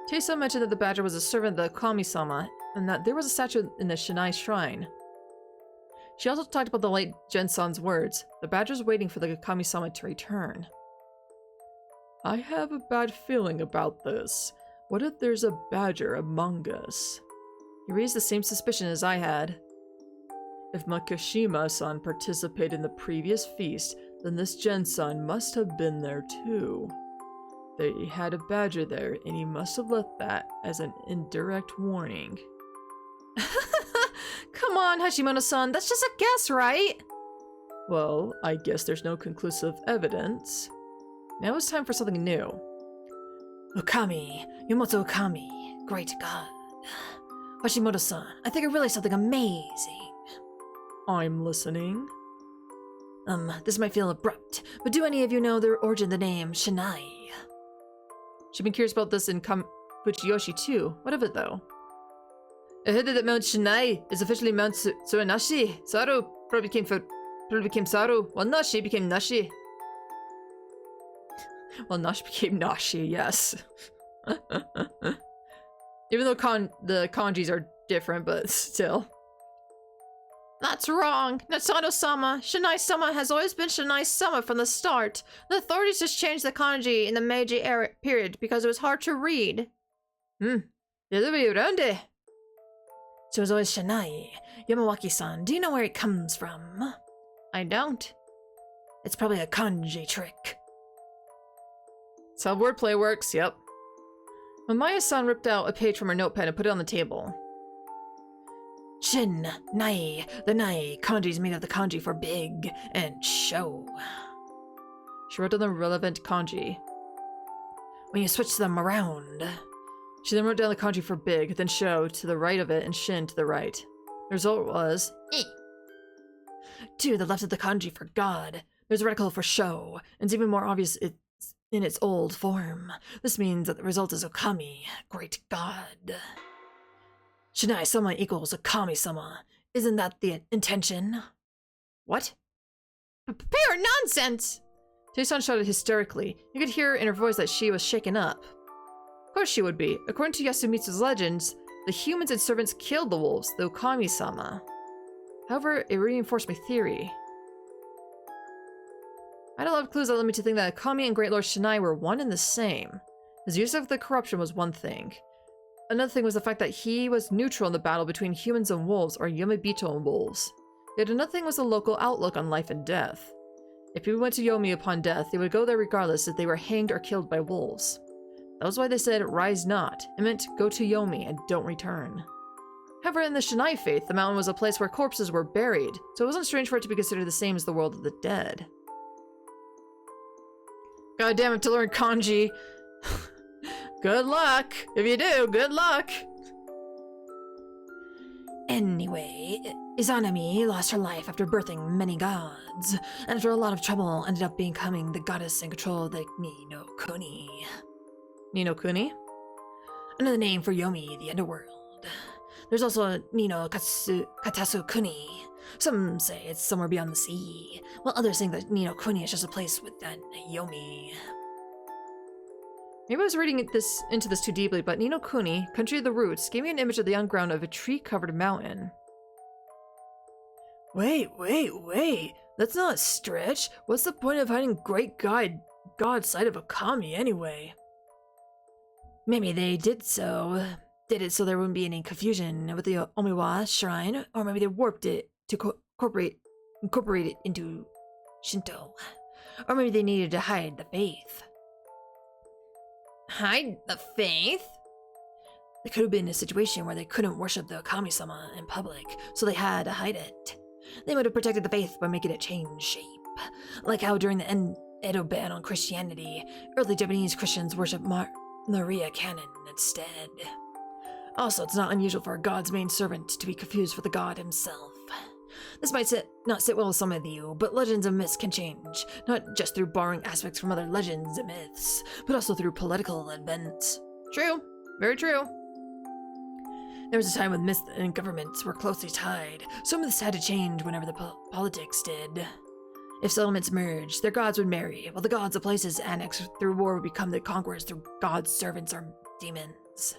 Taeson mentioned that the badger was a servant of the Kami-sama, and that there was a statue in the Shinai shrine. She also talked about the late Gensan's words, the badger's waiting for the Kami-sama to return. I have a bad feeling about this. What if there's a badger among us? He raised the same suspicion as I had. If Makishima-san participated in the previous feast, then this Gensan must have been there too. They had a badger there, and he must have left that as an indirect warning. Come on, Hashimoto-san, that's just a guess, right? Well, I guess there's no conclusive evidence. Now it's time for something new. Okami, Yomotsu Okami, great god. Hashimoto-san, I think I realized something amazing. I'm listening. This might feel abrupt, but do any of you know the origin of the name Shinai? She's been curious about this in Fujiyoshi too. What of it though? I heard that Mount Shinai is officially Mount Tsuranashi. Saru probably became Saru, while Nashi became Nashi. Well, Nashi became Nashi, yes. Even though the kanjis are different, but still. That's wrong. Natsuno-sama. Shinai-sama has always been Shinai-sama from the start. The authorities just changed the kanji in the Meiji era period because it was hard to read. The other way around it. So it was always Shinai. Yamawaki-san, do you know where it comes from? I don't. It's probably a kanji trick. That's how wordplay works, yep. When Maya-san ripped out a page from her notepad and put it on the table. Shin, Nai, the Nai kanji is made of the kanji for big and show. She wrote down the relevant kanji. When you switch them around. She then wrote down the kanji for big, then show to the right of it and shin to the right. The result was To the left of the kanji for god, there's a radical for show, and it's even more obvious it's in its old form. This means that the result is Okami, great god. Shinai-sama equals Okami-sama. Isn't that the intention? what? Pure nonsense! Tae-san shouted hysterically. You could hear in her voice that she was shaken up. Of course she would be. According to Yasumitsu's legends, the humans and servants killed the wolves, the Okami-sama. However, it reinforced my theory. I had a lot of clues that led me to think that Okami and Great Lord Shinai were one and the same. His use of the corruption was one thing. Another thing was the fact that he was neutral in the battle between humans and wolves, or Yomibito and wolves. Yet another thing was the local outlook on life and death. If people went to Yomi upon death, they would go there regardless if they were hanged or killed by wolves. That was why they said, rise not. It meant go to Yomi and don't return. However, in the Shinai faith, the mountain was a place where corpses were buried, so it wasn't strange for it to be considered the same as the world of the dead. God damn it, to learn kanji. Good luck! If you do, good luck! Anyway, Izanami lost her life after birthing many gods, and after a lot of trouble ended up becoming the goddess in control of the Ni no Kuni. Ni no Kuni? Another name for Yomi, the underworld. There's also a Ni no Katasu Kuni. Some say it's somewhere beyond the sea, while others think that Ni no Kuni is just a place with that Yomi. Maybe I was reading into this too deeply, but Ni no Kuni, Country of the Roots, gave me an image of the underground of a tree-covered mountain. Wait. Let's not stretch. What's the point of hiding great god sight of Okami anyway? Maybe they did it so there wouldn't be any confusion with the Omiwa shrine, or maybe they warped it to incorporate it into Shinto. Or maybe they needed to hide the faith. Hide the faith? They could have been in a situation where they couldn't worship the Okami-sama in public, so they had to hide it. They would have protected the faith by making it change shape. Like how during the Edo ban on Christianity, early Japanese Christians worshipped Maria Cannon instead. Also, it's not unusual for a god's main servant to be confused with the god himself. This might not sit well with some of you, but legends and myths can change, not just through borrowing aspects from other legends and myths, but also through political events. True. Very true. There was a time when myths and governments were closely tied, so myths had to change whenever the politics did. If settlements merged, their gods would marry, while the gods of places annexed through war would become the conquerors through gods' servants or demons.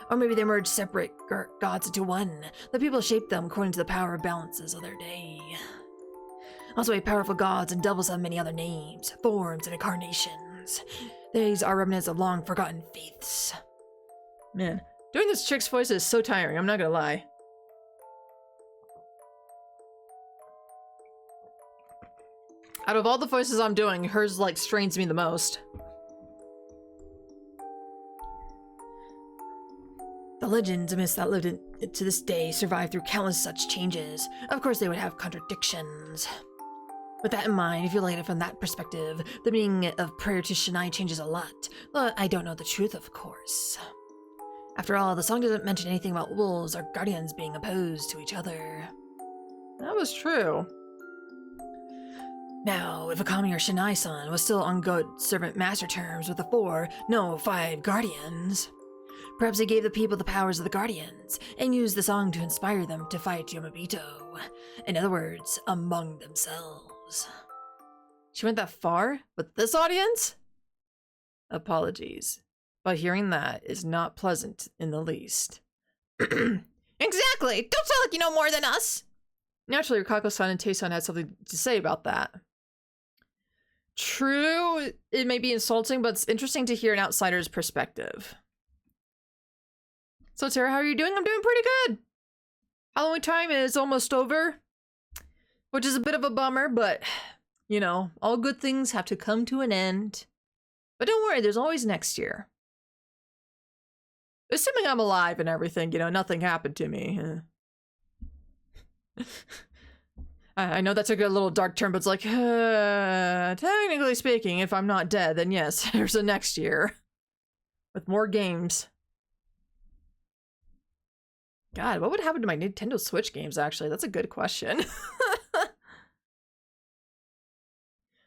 Or maybe they merged separate gods into one. The people shaped them according to the power balances of their day. Also, powerful gods and devils have many other names, forms, and incarnations. These are remnants of long-forgotten faiths. Man, doing this chick's voice is so tiring, I'm not gonna lie. Out of all the voices I'm doing, hers, like, strains me the most. The legends amidst that lived to this day survive through countless such changes. Of course, they would have contradictions. With that in mind, if you look at it from that perspective, the meaning of prayer to Shania changes a lot. But I don't know the truth, of course. After all, the song doesn't mention anything about wolves or guardians being opposed to each other. That was true. Now, if Akami or Shinai-san was still on good servant-master terms with the 5 guardians, perhaps they gave the people the powers of the guardians and used the song to inspire them to fight Yomabito. In other words, among themselves. She went that far? With this audience? Apologies. But hearing that is not pleasant in the least. Exactly! Don't sound like you know more than us! Naturally, Rikako-san and Tei-san had something to say about that. True, it may be insulting, but it's interesting to hear an outsider's perspective. So Tara, how are you doing? I'm doing pretty good. Halloween time is almost over, which is a bit of a bummer, but, you know, all good things have to come to an end. But don't worry, there's always next year. Assuming I'm alive and everything, you know, nothing happened to me. I know that took a little dark turn, but it's like, technically speaking, if I'm not dead, then yes, there's a next year. With more games. God, what would happen to my Nintendo Switch games, actually? That's a good question.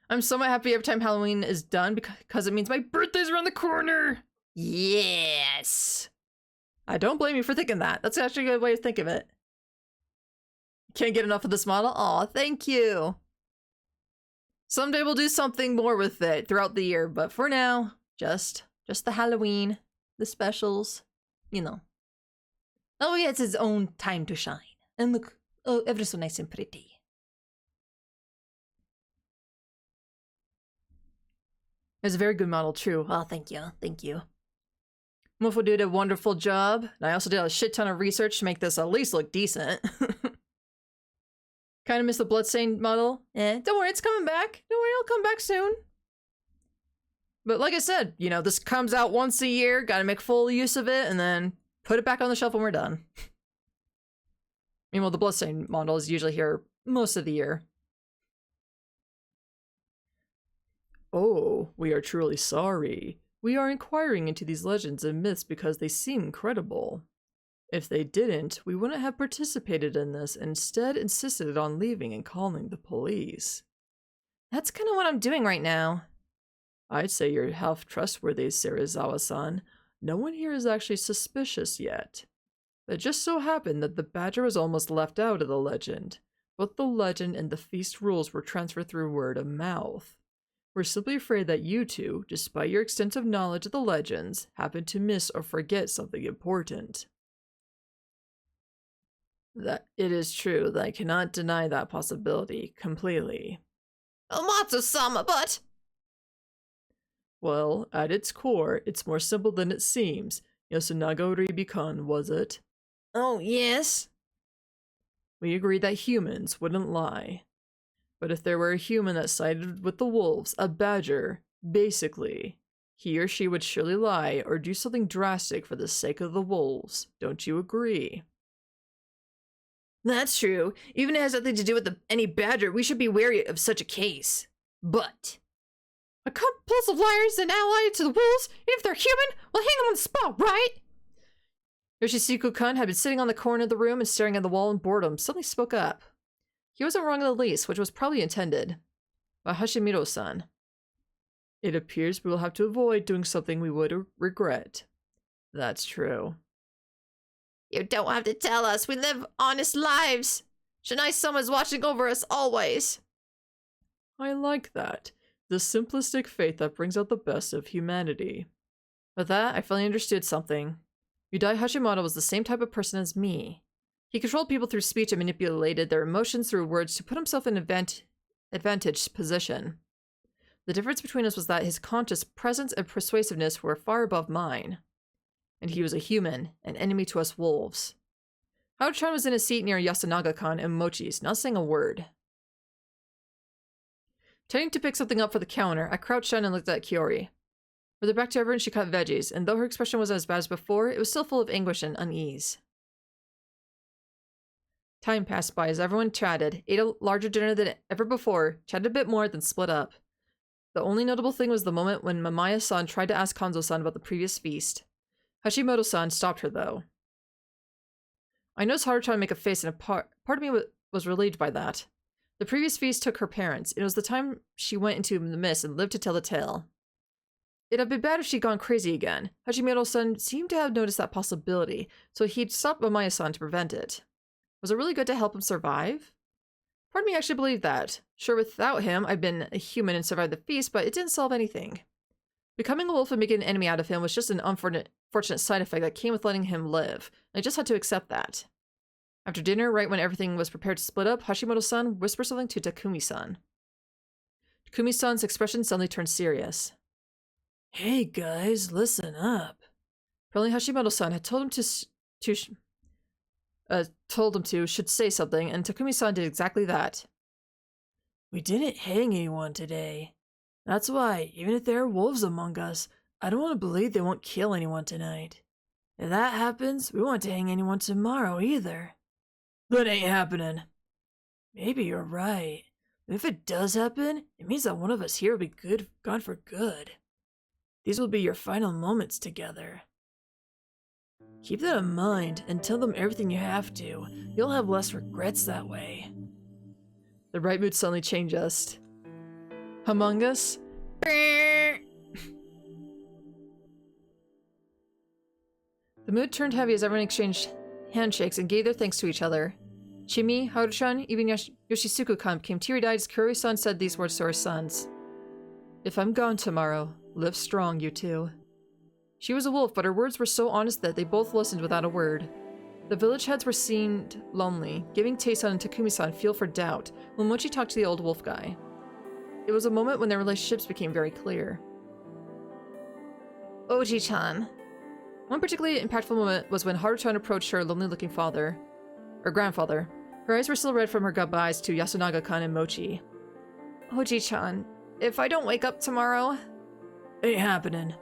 I'm so happy every time Halloween is done because it means my birthday's around the corner! Yes! I don't blame you for thinking that. That's actually a good way to think of it. Can't get enough of this model? Aw, thank you! Someday we'll do something more with it throughout the year, but for now, just the Halloween, the specials, you know. Oh, yeah, it's its own time to shine. And look, oh, ever so nice and pretty. It's a very good model, true. Oh, thank you, thank you. Mofo did a wonderful job, and I also did a shit ton of research to make this at least look decent. Kind of miss the bloodstained model. Don't worry, it's coming back. Don't worry, it'll come back soon. But like I said, you know, this comes out once a year, gotta make full use of it, and then put it back on the shelf when we're done. Meanwhile, the bloodstained model is usually here most of the year. Oh, we are truly sorry. We are inquiring into these legends and myths because they seem credible. If they didn't, we wouldn't have participated in this and instead insisted on leaving and calling the police. That's kind of what I'm doing right now. I'd say you're half trustworthy, Serizawa-san. No one here is actually suspicious yet. It just so happened that the badger was almost left out of the legend. Both the legend and the feast rules were transferred through word of mouth. We're simply afraid that you two, despite your extensive knowledge of the legends, happen to miss or forget something important. That it is true that I cannot deny that possibility completely. Matsu-sama, but... Well, at its core, it's more simple than it seems. Yasunaga Ribikon, was it? Oh, yes? We agreed that humans wouldn't lie. But if there were a human that sided with the wolves, a badger, basically, he or she would surely lie or do something drastic for the sake of the wolves. Don't you agree? That's true. Even if it has nothing to do with any badger, we should be wary of such a case. But... a compulsive liar is an ally to the wolves. If they're human, we'll hang them on the spot, right? Yoshisiku-kun had been sitting on the corner of the room and staring at the wall in boredom, suddenly spoke up. He wasn't wrong in the least, which was probably intended. By Hashimiro-san. It appears we will have to avoid doing something we would regret. That's true. You don't have to tell us. We live honest lives. Shinai-sama's watching over us always. I like that. The simplistic faith that brings out the best of humanity. With that, I finally understood something. Yudai Hashimoto was the same type of person as me. He controlled people through speech and manipulated their emotions through words to put himself in an advantaged position. The difference between us was that his conscious presence and persuasiveness were far above mine. And he was a human, an enemy to us wolves. Hao-chan was in a seat near Yasunaga-kan and Mochi's, not saying a word. Tending to pick something up for the counter, I crouched down and looked at Kiori. With her back to everyone, she cut veggies, and though her expression wasn't as bad as before, it was still full of anguish and unease. Time passed by as everyone chatted, ate a larger dinner than ever before, chatted a bit more, then split up. The only notable thing was the moment when Mamaya-san tried to ask Kanzo-san about the previous feast. Hashimoto-san stopped her, though. I noticed Haru-chan make a face, and a part of me was relieved by that. The previous feast took her parents. It was the time she went into the mist and lived to tell the tale. It'd have been bad if she'd gone crazy again. Hashimoto-san seemed to have noticed that possibility, so he'd stopped Mamaya-san to prevent it. Was it really good to help him survive? Part of me actually believed that. Sure, without him, I'd been a human and survived the feast, but it didn't solve anything. Becoming a wolf and making an enemy out of him was just an unfortunate side effect that came with letting him live. I just had to accept that. After dinner, right when everything was prepared to split up, Hashimoto-san whispered something to Takumi-san. Takumi-san's expression suddenly turned serious. Hey guys, listen up. Apparently Hashimoto-san had told him should say something, and Takumi-san did exactly that. We didn't hang anyone today. That's why, even if there are wolves among us, I don't want to believe they won't kill anyone tonight. If that happens, we won't hang anyone tomorrow either. That ain't happening. Maybe you're right. But if it does happen, it means that one of us here will be gone for good. These will be your final moments together. Keep that in mind and tell them everything you have to. You'll have less regrets that way. The right mood suddenly changed us. Among Us? The mood turned heavy as everyone exchanged handshakes and gave their thanks to each other. Chimi, Haru-chan, even Yoshisuku-kan became teary-eyed as Kuroi-san said these words to her sons. If I'm gone tomorrow, live strong, you two. She was a wolf, but her words were so honest that they both listened without a word. The village heads seemed lonely, giving Tei-san and Takumi-san fuel for doubt when Mochi talked to the old wolf guy. It was a moment when their relationships became very clear. Oji-chan. One particularly impactful moment was when Haru-chan approached her lonely-looking grandfather. Her eyes were still red from her goodbyes to Yasunaga-kan and Mochi. Oji-chan, if I don't wake up tomorrow... Ain't happening.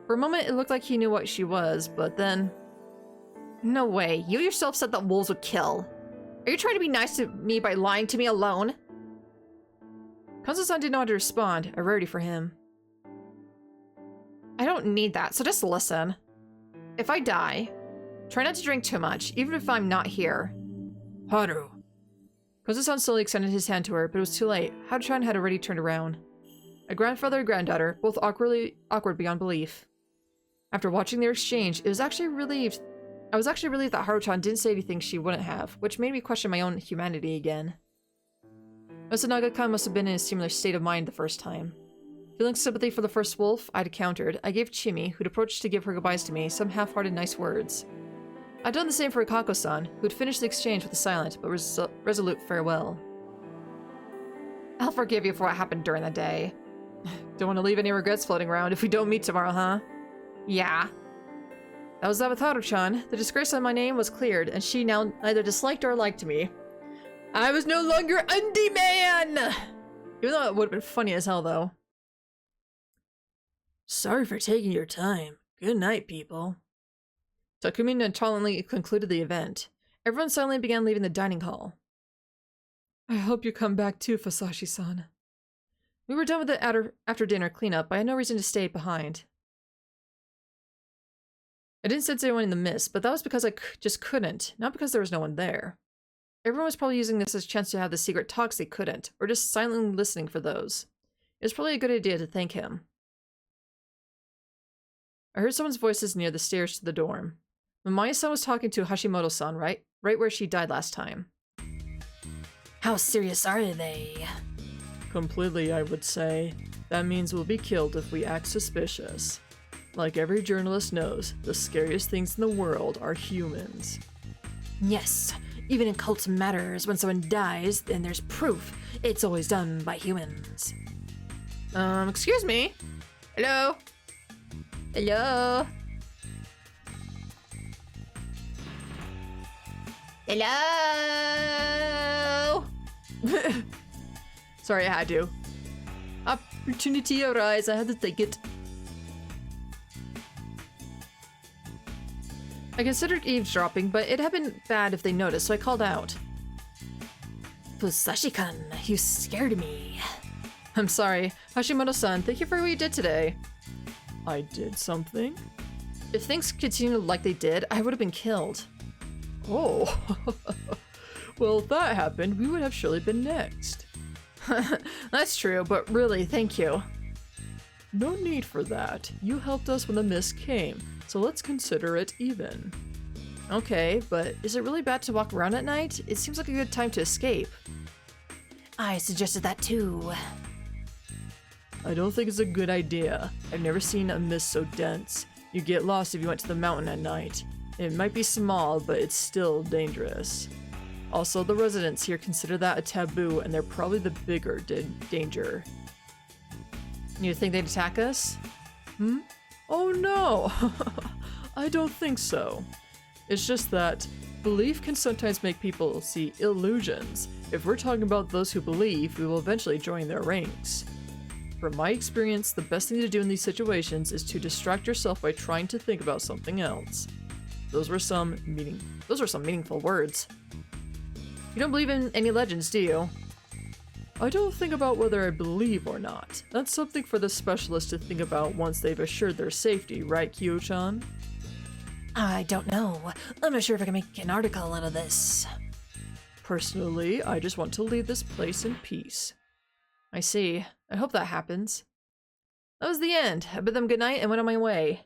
For a moment, it looked like he knew what she was, but then... No way. You yourself said that wolves would kill. Are you trying to be nice to me by lying to me alone? Kanzo-san didn't know how to respond, a rarity for him. I don't need that, so just listen. If I die, try not to drink too much, even if I'm not here. Haru. Kanzo-san slowly extended his hand to her, but it was too late. Haru-chan had already turned around. A grandfather and granddaughter, both awkward beyond belief. After watching their exchange, I was actually relieved that Haru-chan didn't say anything she wouldn't have, which made me question my own humanity again. Yasunaga-kan must have been in a similar state of mind the first time. Feeling sympathy for the first wolf I'd encountered, I gave Chimi, who'd approached to give her goodbyes to me, some half-hearted nice words. I'd done the same for Akako-san, who'd finished the exchange with a silent but resolute farewell. I'll forgive you for what happened during the day. Don't want to leave any regrets floating around if we don't meet tomorrow, huh? Yeah. That was that with Haru-chan. The disgrace on my name was cleared, and she now neither disliked or liked me. I was no longer Undie Man! Even though it would have been funny as hell, though. Sorry for taking your time. Good night, people. Takumi nonchalantly concluded the event. Everyone suddenly began leaving the dining hall. I hope you come back too, Fasashi-san. We were done with the after-dinner cleanup, but I had no reason to stay behind. I didn't sense anyone in the mist, but that was because I just couldn't, not because there was no one there. Everyone was probably using this as a chance to have the secret talks they couldn't, or just silently listening for those. It was probably a good idea to thank him. I heard someone's voices near the stairs to the dorm. Mamaya-san was talking to Hashimoto-san, right where she died last time. How serious are they? Completely, I would say. That means we'll be killed if we act suspicious. Like every journalist knows, the scariest things in the world are humans. Yes, even in cult matters, when someone dies, then there's proof. It's always done by humans. Excuse me? Hello? Hello? Hello? Sorry, I had to. Opportunity arise, I had to take it. I considered eavesdropping, but it had been bad if they noticed, so I called out. Fusashi-kun, you scared me. I'm sorry. Hashimoto-san, thank you for what you did today. I did something? If things continued like they did, I would have been killed. Oh. Well, if that happened, we would have surely been next. That's true, but really, thank you. No need for that. You helped us when the mist came, so let's consider it even. Okay, but is it really bad to walk around at night? It seems like a good time to escape. I suggested that too. I don't think it's a good idea. I've never seen a mist so dense. You get lost if you went to the mountain at night. It might be small, but it's still dangerous. Also, the residents here consider that a taboo, and they're probably the bigger danger. You think they'd attack us? Oh no! I don't think so. It's just that belief can sometimes make people see illusions. If we're talking about those who believe, we will eventually join their ranks. From my experience, the best thing to do in these situations is to distract yourself by trying to think about something else. Those are some meaningful words. You don't believe in any legends, do you? I don't think about whether I believe or not. That's something for the specialist to think about once they've assured their safety, right, Kyo-chan? I don't know. I'm not sure if I can make an article out of this. Personally, I just want to leave this place in peace. I see. I hope that happens. That was the end. I bid them good night and went on my way.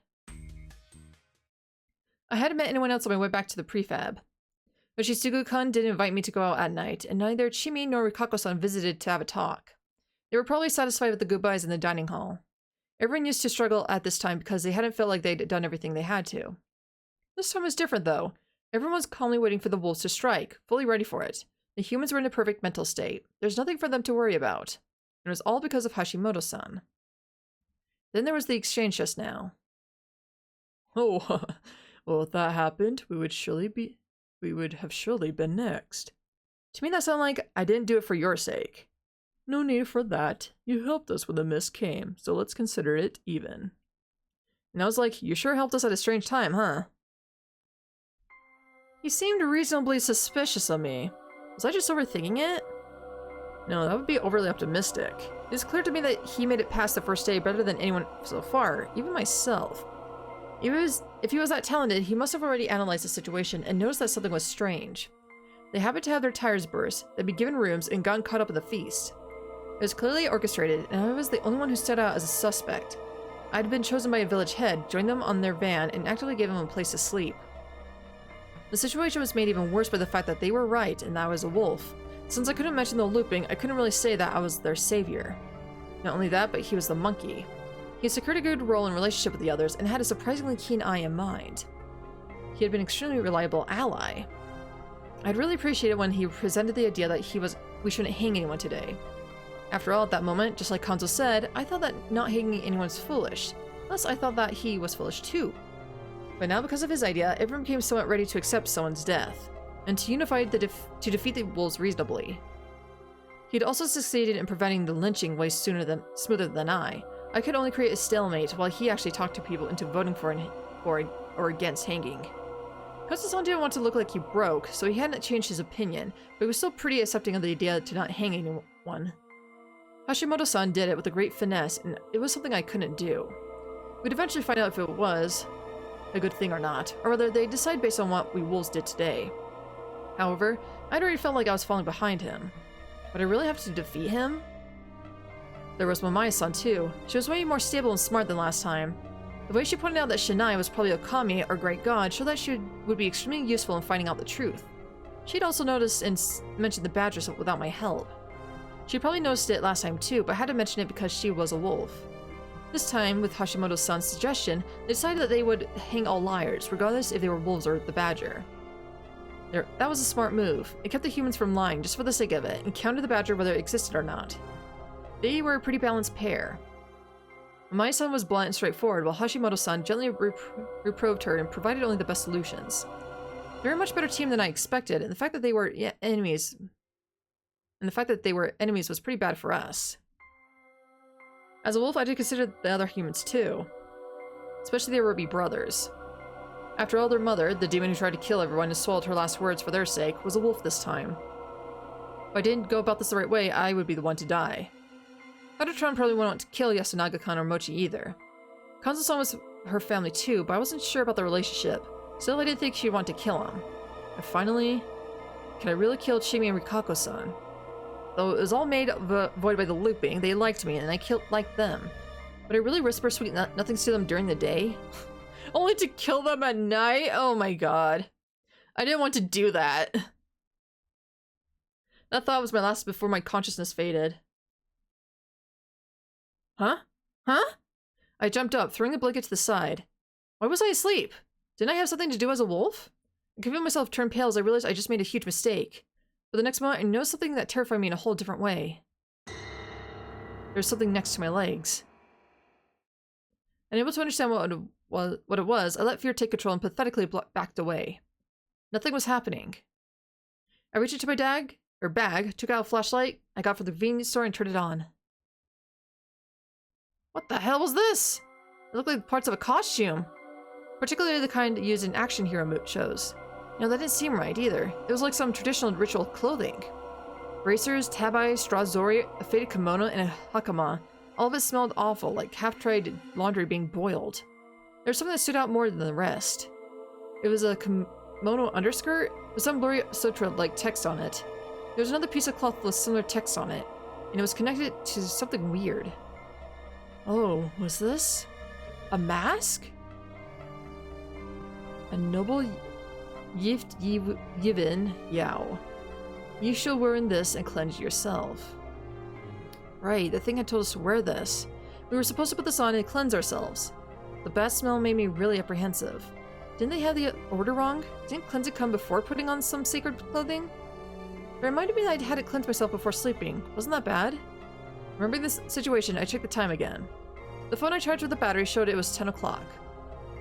I hadn't met anyone else on my way back to the prefab. Yoshitsugu-kun didn't invite me to go out at night, and neither Chimi nor Rikako-san visited to have a talk. They were probably satisfied with the goodbyes in the dining hall. Everyone used to struggle at this time because they hadn't felt like they'd done everything they had to. This time was different, though. Everyone was calmly waiting for the wolves to strike, fully ready for it. The humans were in a perfect mental state. There's nothing for them to worry about. It was all because of Hashimoto-san. Then there was the exchange just now. Oh, well, if that happened, we would have surely been next. To me, that sounded like I didn't do it for your sake. No need for that. You helped us when the mist came, so let's consider it even. And I was like, you sure helped us at a strange time, huh? He seemed reasonably suspicious of me. Was I just overthinking it? No, that would be overly optimistic. It's clear to me that he made it past the first day better than anyone so far, even myself. If he was that talented, he must have already analyzed the situation and noticed that something was strange. They happened to have their tires burst, they'd be given rooms, and gotten caught up in the feast. It was clearly orchestrated, and I was the only one who stood out as a suspect. I had been chosen by a village head, joined them on their van, and actively gave them a place to sleep. The situation was made even worse by the fact that they were right and that I was a wolf. Since I couldn't mention the looping, I couldn't really say that I was their savior. Not only that, but he was the monkey. He had secured a good role in relationship with the others and had a surprisingly keen eye in mind. He had been an extremely reliable ally. I'd really appreciated when he presented the idea that we shouldn't hang anyone today. After all, at that moment, just like Kanzo said, I thought that not hanging anyone's foolish. Thus, I thought that he was foolish too. But now, because of his idea, everyone became somewhat ready to accept someone's death, and to unify to defeat the wolves reasonably. He had also succeeded in preventing the lynching way smoother than I. I could only create a stalemate while he actually talked to people into voting for or against hanging. Kanzo-san didn't want to look like he broke, so he hadn't changed his opinion, but he was still pretty accepting of the idea to not hang anyone. Hashimoto-san did it with a great finesse, and it was something I couldn't do. We'd eventually find out if it was a good thing or not, or whether they'd decide based on what we wolves did today. However, I'd already felt like I was falling behind him. Would I really have to defeat him? There was Mamae-san too. She was way more stable and smart than last time. The way she pointed out that Shinai was probably Okami, or Great God, showed that she would be extremely useful in finding out the truth. She'd also noticed and mentioned the badgers without my help. She'd probably noticed it last time too, but had to mention it because she was a wolf. This time, with Hashimoto-san's suggestion, they decided that they would hang all liars, regardless if they were wolves or the badger. That was a smart move. It kept the humans from lying just for the sake of it, and counted the badger whether it existed or not. They were a pretty balanced pair. Mamae-san was blunt and straightforward, while Hashimoto-san gently reproved her and provided only the best solutions. They were a much better team than I expected, and the fact that they were enemies was pretty bad for us. As a wolf, I did consider the other humans too. Especially their Ruby brothers. After all, their mother, the demon who tried to kill everyone and swallowed her last words for their sake, was a wolf this time. If I didn't go about this the right way, I would be the one to die. Hatatron probably wouldn't want to kill Yasunaga-kan or Mochi either. Kanzo-san was her family too, but I wasn't sure about their relationship. Still, I didn't think she'd want to kill him. And finally, can I really kill Chimi and Rikako-san? Though it was all made void by the looping, they liked me and I liked them. But I really whisper sweet nothings to them during the day? Only to kill them at night? Oh my god. I didn't want to do that. That thought was my last before my consciousness faded. Huh? Huh? I jumped up, throwing the blanket to the side. Why was I asleep? Didn't I have something to do as a wolf? I could feel myself turn pale as I realized I just made a huge mistake. But the next moment, I noticed something that terrified me in a whole different way. There was something next to my legs. Unable to understand what it was, I let fear take control and pathetically backed away. Nothing was happening. I reached into my bag, took out a flashlight I got from the convenience store and turned it on. What the hell was this? It looked like parts of a costume. Particularly the kind used in action hero shows. You know, that didn't seem right either. It was like some traditional ritual clothing. Bracers, tabai, straw zori, a faded kimono, and a hakama. All of it smelled awful, like half-dried laundry being boiled. There was something that stood out more than the rest. It was a kimono underskirt with some blurry sutra-like text on it. There was another piece of cloth with similar text on it, and it was connected to something weird. Oh, was this a mask? A noble Yift Yivin Yao. You shall wear in this and cleanse yourself. Right, the thing had told us to wear this. We were supposed to put this on and cleanse ourselves. The bad smell made me really apprehensive. Didn't they have the order wrong? Didn't cleansing come before putting on some sacred clothing? It reminded me that I'd had to cleanse myself before sleeping. Wasn't that bad? Remembering this situation, I checked the time again. The phone I charged with the battery showed it was 10 o'clock.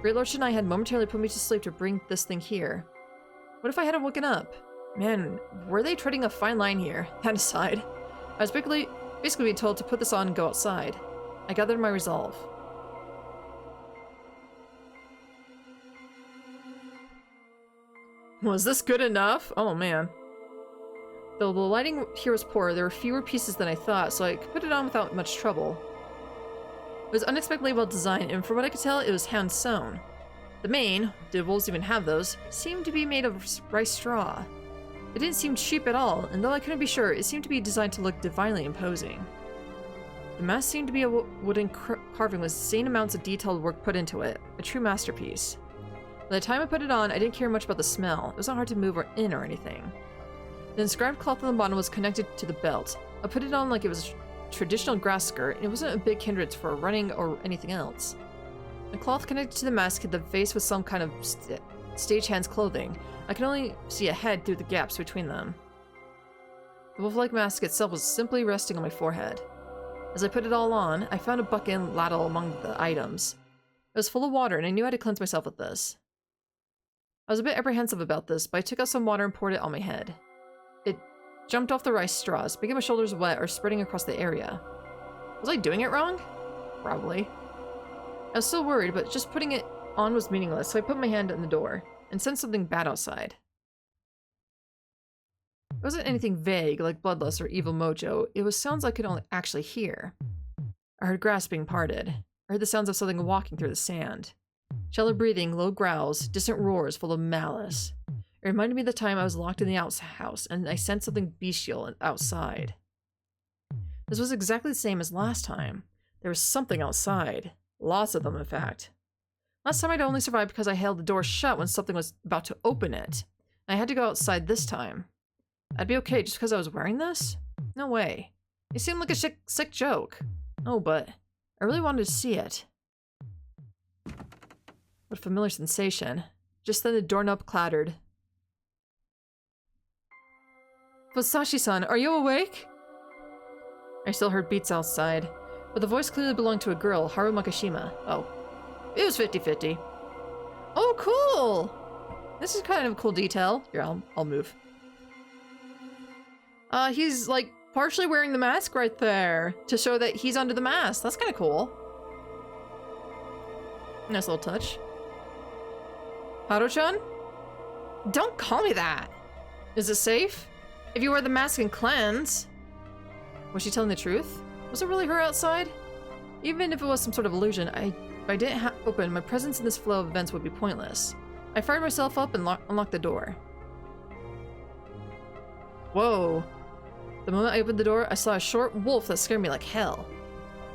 Great Lord Shinai had momentarily put me to sleep to bring this thing here. What if I hadn't woken up? Man, were they treading a fine line here? That aside, I was basically being told to put this on and go outside. I gathered my resolve. Was this good enough? Oh man. Though the lighting here was poor, there were fewer pieces than I thought, so I could put it on without much trouble. It was unexpectedly well designed, and from what I could tell, it was hand-sewn. The mane, did wolves even have those, seemed to be made of rice straw. It didn't seem cheap at all, and though I couldn't be sure, it seemed to be designed to look divinely imposing. The mask seemed to be a wooden carving with insane amounts of detailed work put into it, a true masterpiece. By the time I put it on, I didn't care much about the smell. It wasn't hard to move or in or anything. The inscribed cloth on the bottom was connected to the belt. I put it on like it was a traditional grass skirt, and it wasn't a big hindrance for running or anything else. The cloth connected to the mask hid the face with some kind of stagehand's clothing. I could only see a head through the gaps between them. The wolf-like mask itself was simply resting on my forehead. As I put it all on, I found a bucket and ladle among the items. It was full of water, and I knew I had to cleanse myself with this. I was a bit apprehensive about this, but I took out some water and poured it on my head. It jumped off the rice straws, making my shoulders wet or spreading across the area. Was I doing it wrong? Probably. I was still worried, but just putting it on was meaningless, so I put my hand in the door and sensed something bad outside. It wasn't anything vague, like bloodlust or evil mojo. It was sounds I could only actually hear. I heard grass being parted. I heard the sounds of something walking through the sand. Shallow breathing, low growls, distant roars full of malice. It reminded me of the time I was locked in the outhouse, and I sensed something bestial outside. This was exactly the same as last time. There was something outside. Lots of them, in fact. Last time I'd only survived because I held the door shut when something was about to open it. I had to go outside this time. I'd be okay just because I was wearing this? No way. It seemed like a sick joke. Oh, but I really wanted to see it. What a familiar sensation. Just then the doorknob clattered. Fusashi-san, are you awake? I still heard beats outside, but the voice clearly belonged to a girl, Haru Makishima. Oh. It was 50-50. Oh, cool! This is kind of a cool detail. Here, I'll move. He's, like, partially wearing the mask right there to show that he's under the mask. That's kind of cool. Nice little touch. Haru-chan? Don't call me that. Is it safe? If you wear the mask and cleanse... Was she telling the truth? Was it really her outside? Even if it was some sort of illusion, if I didn't open, my presence in this flow of events would be pointless. I fired myself up and unlocked the door. Whoa. The moment I opened the door, I saw a short wolf that scared me like hell.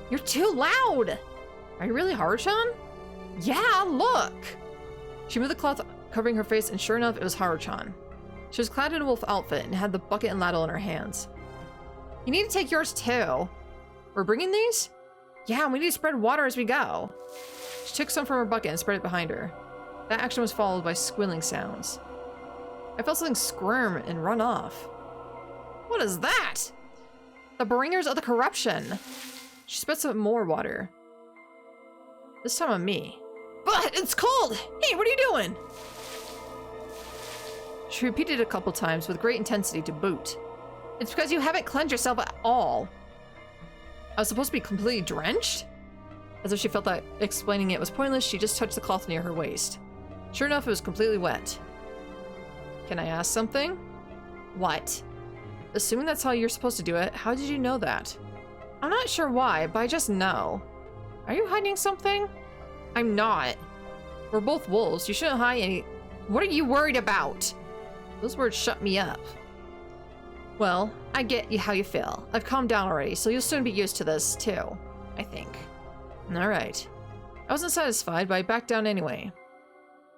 You're too loud! Are you really Haru-chan? Yeah, look! She moved the cloth covering her face, and sure enough, it was Haru-chan. She was clad in a wolf outfit and had the bucket and ladle in her hands. You need to take yours too. We're bringing these? Yeah, we need to spread water as we go. She took some from her bucket and spread it behind her. That action was followed by squealing sounds. I felt something squirm and run off. What is that? The bringers of the corruption. She spread some more water. This time on me. But it's cold! Hey, what are you doing? She repeated it a couple times with great intensity to boot. It's because you haven't cleansed yourself at all. I was supposed to be completely drenched? As if she felt that explaining it was pointless, she just touched the cloth near her waist. Sure enough, it was completely wet. Can I ask something? What? Assuming that's how you're supposed to do it, how did you know that? I'm not sure why, but I just know. Are you hiding something? I'm not. We're both wolves. You shouldn't hide any... What are you worried about? Those words shut me up. Well, I get you how you feel. I've calmed down already, so you'll soon be used to this, too. I think. Alright. I wasn't satisfied, but I backed down anyway.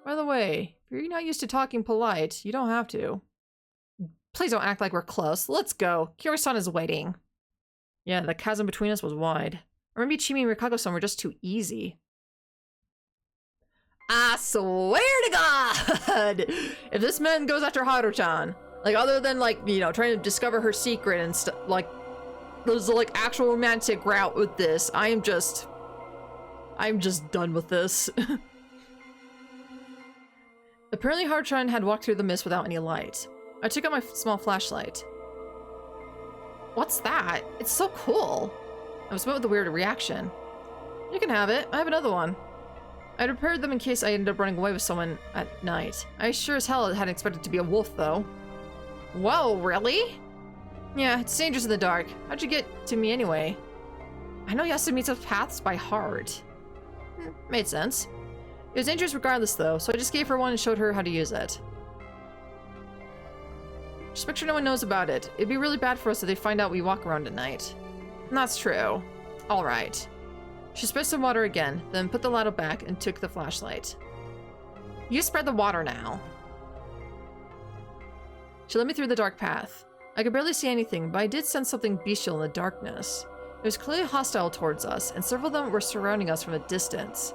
By the way, if you're not used to talking polite, you don't have to. Please don't act like we're close. Let's go. Kiori-san is waiting. Yeah, the chasm between us was wide. Or maybe Chimi and Rikago-san were just too easy. I swear to God! If this man goes after Haru-chan, like, other than, like, you know, trying to discover her secret and stuff, like, there's, like, actual romantic route with this, I'm just done with this. Apparently Haru-chan had walked through the mist without any light. I took out my small flashlight. What's that? It's so cool. I was met with a weird reaction. You can have it. I have another one. I prepared them in case I ended up running away with someone at night. I sure as hell hadn't expected to be a wolf, though. Whoa, really? Yeah, it's dangerous in the dark. How'd you get to me anyway? I know Yasumitsu's paths by heart. Made sense. It was dangerous regardless, though, so I just gave her one and showed her how to use it. Just make sure no one knows about it. It'd be really bad for us if they find out we walk around at night. That's true. Alright. She spread some water again, then put the ladle back and took the flashlight. You spread the water now. She led me through the dark path. I could barely see anything, but I did sense something bestial in the darkness. It was clearly hostile towards us, and several of them were surrounding us from a distance.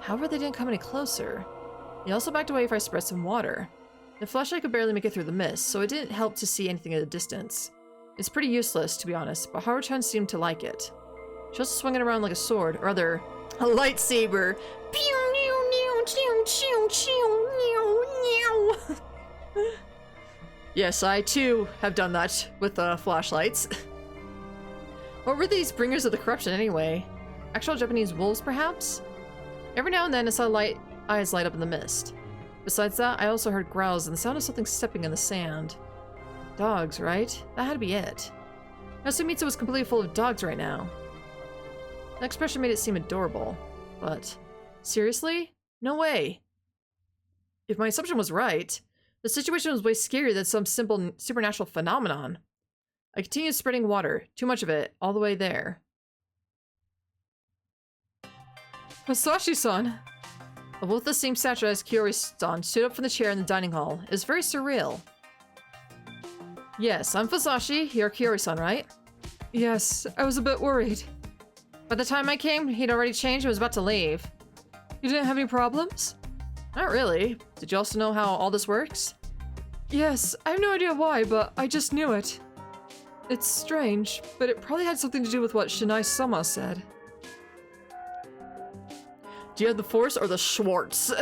However, they didn't come any closer. They also backed away if I spread some water. The flashlight could barely make it through the mist, so it didn't help to see anything at a distance. It's pretty useless, to be honest, but Haru-chan seemed to like it. She also swung it around like a sword, or rather, a lightsaber. Yes, I too have done that with flashlights. What were these bringers of the corruption anyway? Actual Japanese wolves, perhaps? Every now and then I saw eyes light up in the mist. Besides that, I also heard growls and the sound of something stepping in the sand. Dogs, right? That had to be it. Yasumitsu was completely full of dogs right now. The expression made it seem adorable, but seriously? No way. If my assumption was right, the situation was way scarier than some simple supernatural phenomenon. I continued spreading water, too much of it, all the way there. Masashi-san! A wolf the same stature as Kiori-san stood up from the chair in the dining hall. It was very surreal. Yes, I'm Fusashi. You're Kiori-san, right? Yes, I was a bit worried. By the time I came, he'd already changed and was about to leave. You didn't have any problems? Not really. Did you also know how all this works? Yes, I have no idea why, but I just knew it. It's strange, but it probably had something to do with what Shinai-sama said. Do you have the Force or the Schwartz?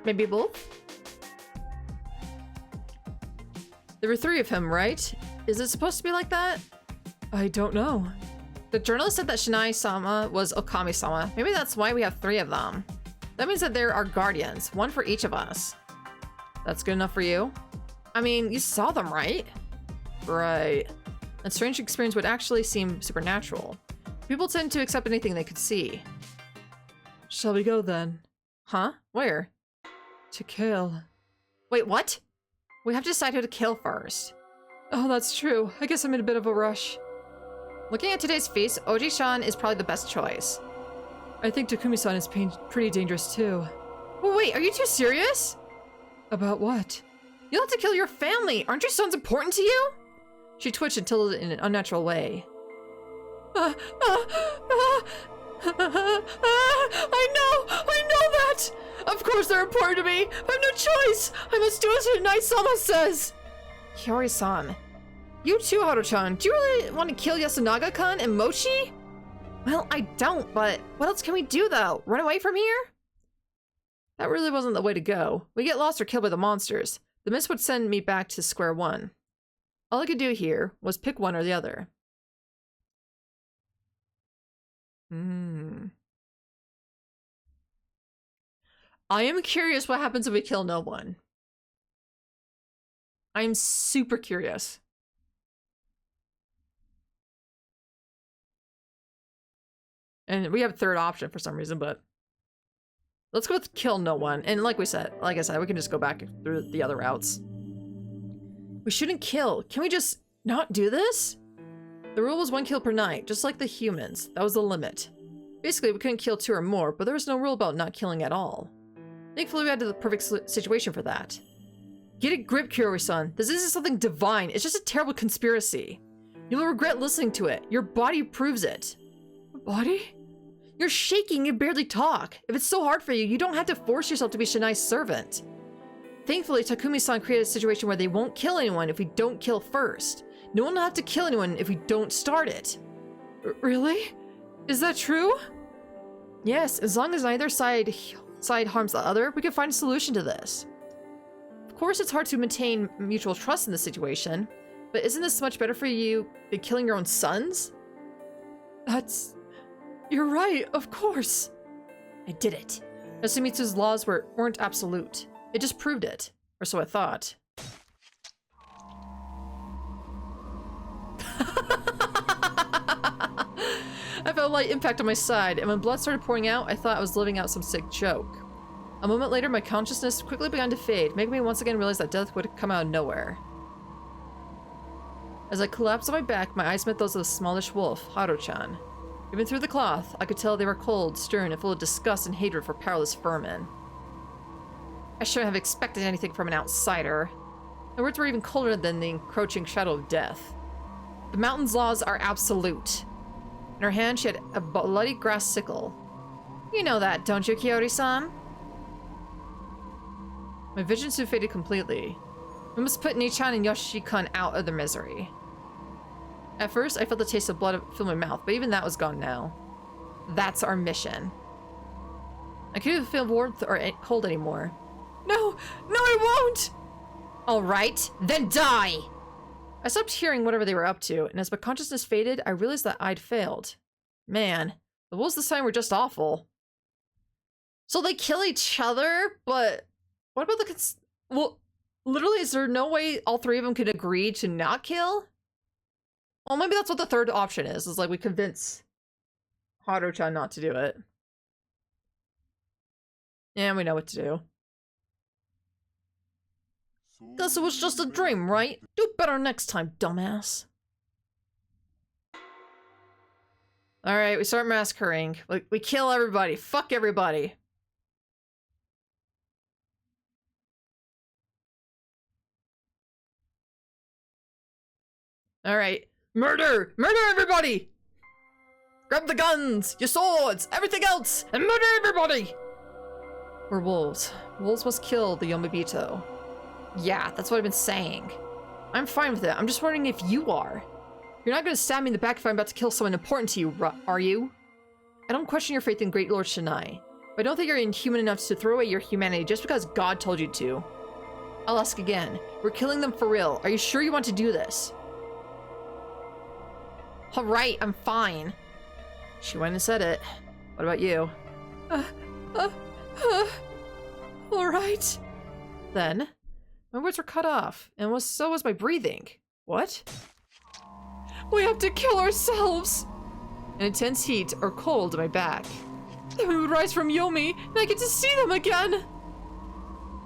Maybe both? There were 3 of him, right? Is it supposed to be like that? I don't know. The journalist said that Shinai-sama was Okami-sama. Maybe that's why we have 3 of them. That means that there are guardians, one for each of us. That's good enough for you? I mean, you saw them, right? Right. A strange experience would actually seem supernatural. People tend to accept anything they could see. Shall we go then? Huh? Where? To kill. Wait, what? We have to decide who to kill first. Oh, that's true. I guess I'm in a bit of a rush. Looking at today's feast, Oji-san is probably the best choice. I think Takumi-san is pretty dangerous too. Wait, are you too serious? About what? You'll have to kill your family. Aren't your sons important to you? She twitched and tilted in an unnatural way. I know that! Of course they're important to me! I have no choice! I must do as Hinai-sama says! Hiyori-san. You too, Haru-chan. Do you really want to kill Yasunaga-kun and Mochi? Well, I don't, but what else can we do, though? Run away from here? That really wasn't the way to go. We get lost or killed by the monsters. The mist would send me back to square one. All I could do here was pick one or the other. I am curious what happens if we kill no one. I'm super curious. And we have a third option for some reason, but let's go with kill no one. And like I said, we can just go back through the other routes. We shouldn't kill. Can we just not do this? The rule was 1 kill per night, just like the humans. That was the limit. Basically, we couldn't kill 2 or more, but there was no rule about not killing at all. Thankfully, we had the perfect situation for that. Get a grip, Kiyori-san. This isn't something divine. It's just a terrible conspiracy. You will regret listening to it. Your body proves it. Body? You're shaking. You barely talk. If it's so hard for you, you don't have to force yourself to be Shinai's servant. Thankfully, Takumi-san created a situation where they won't kill anyone if we don't kill first. No one will have to kill anyone if we don't start it. Really? Is that true? Yes, as long as neither side harms the other, we can find a solution to this. Of course, it's hard to maintain mutual trust in this situation, but isn't this much better for you than killing your own sons? You're right, of course. I did it. Yasumitsu's laws weren't absolute. It just proved it. Or so I thought. I felt a light impact on my side, and when blood started pouring out, I thought I was living out some sick joke. A moment later, my consciousness quickly began to fade, making me once again realize that death would come out of nowhere. As I collapsed on my back, my eyes met those of the smallish wolf, Haru-chan. Even through the cloth, I could tell they were cold, stern, and full of disgust and hatred for powerless vermin. I shouldn't have expected anything from an outsider. The words were even colder than the encroaching shadow of death. The mountain's laws are absolute. In her hand, she had a bloody grass sickle. You know that, don't you, Kiyori-san? My vision soon faded completely. We must put Nichan and Yoshi-kun out of their misery. At first, I felt the taste of blood fill my mouth, but even that was gone now. That's our mission. I couldn't feel warmth or cold anymore. No, I won't! Alright, then die! I stopped hearing whatever they were up to, and as my consciousness faded, I realized that I'd failed. Man, the wolves this time were just awful. So they kill each other, but what about the well, literally, is there no way all 3 of them could agree to not kill? Well, maybe that's what the third option is like we convince Haru-chan not to do it. Yeah, we know what to do. Guess it was just a dream, right? Do better next time, dumbass. Alright, we start massacring. We kill everybody. Fuck everybody. Alright. Murder! Murder everybody! Grab the guns, your swords, everything else, and murder everybody! We're wolves. Wolves must kill the Yomobito. Yeah, that's what I've been saying. I'm fine with it. I'm just wondering if you are. You're not gonna stab me in the back if I'm about to kill someone important to you, are you? I don't question your faith in Great Lord Shinai, but I don't think you're inhuman enough to throw away your humanity just because God told you to. I'll ask again. We're killing them for real. Are you sure you want to do this? Alright, I'm fine. She went and said it. What about you? Alright. Then, my words were cut off, and so was my breathing. What? We have to kill ourselves! An intense heat or cold in my back. Then we would rise from Yomi, and I get to see them again!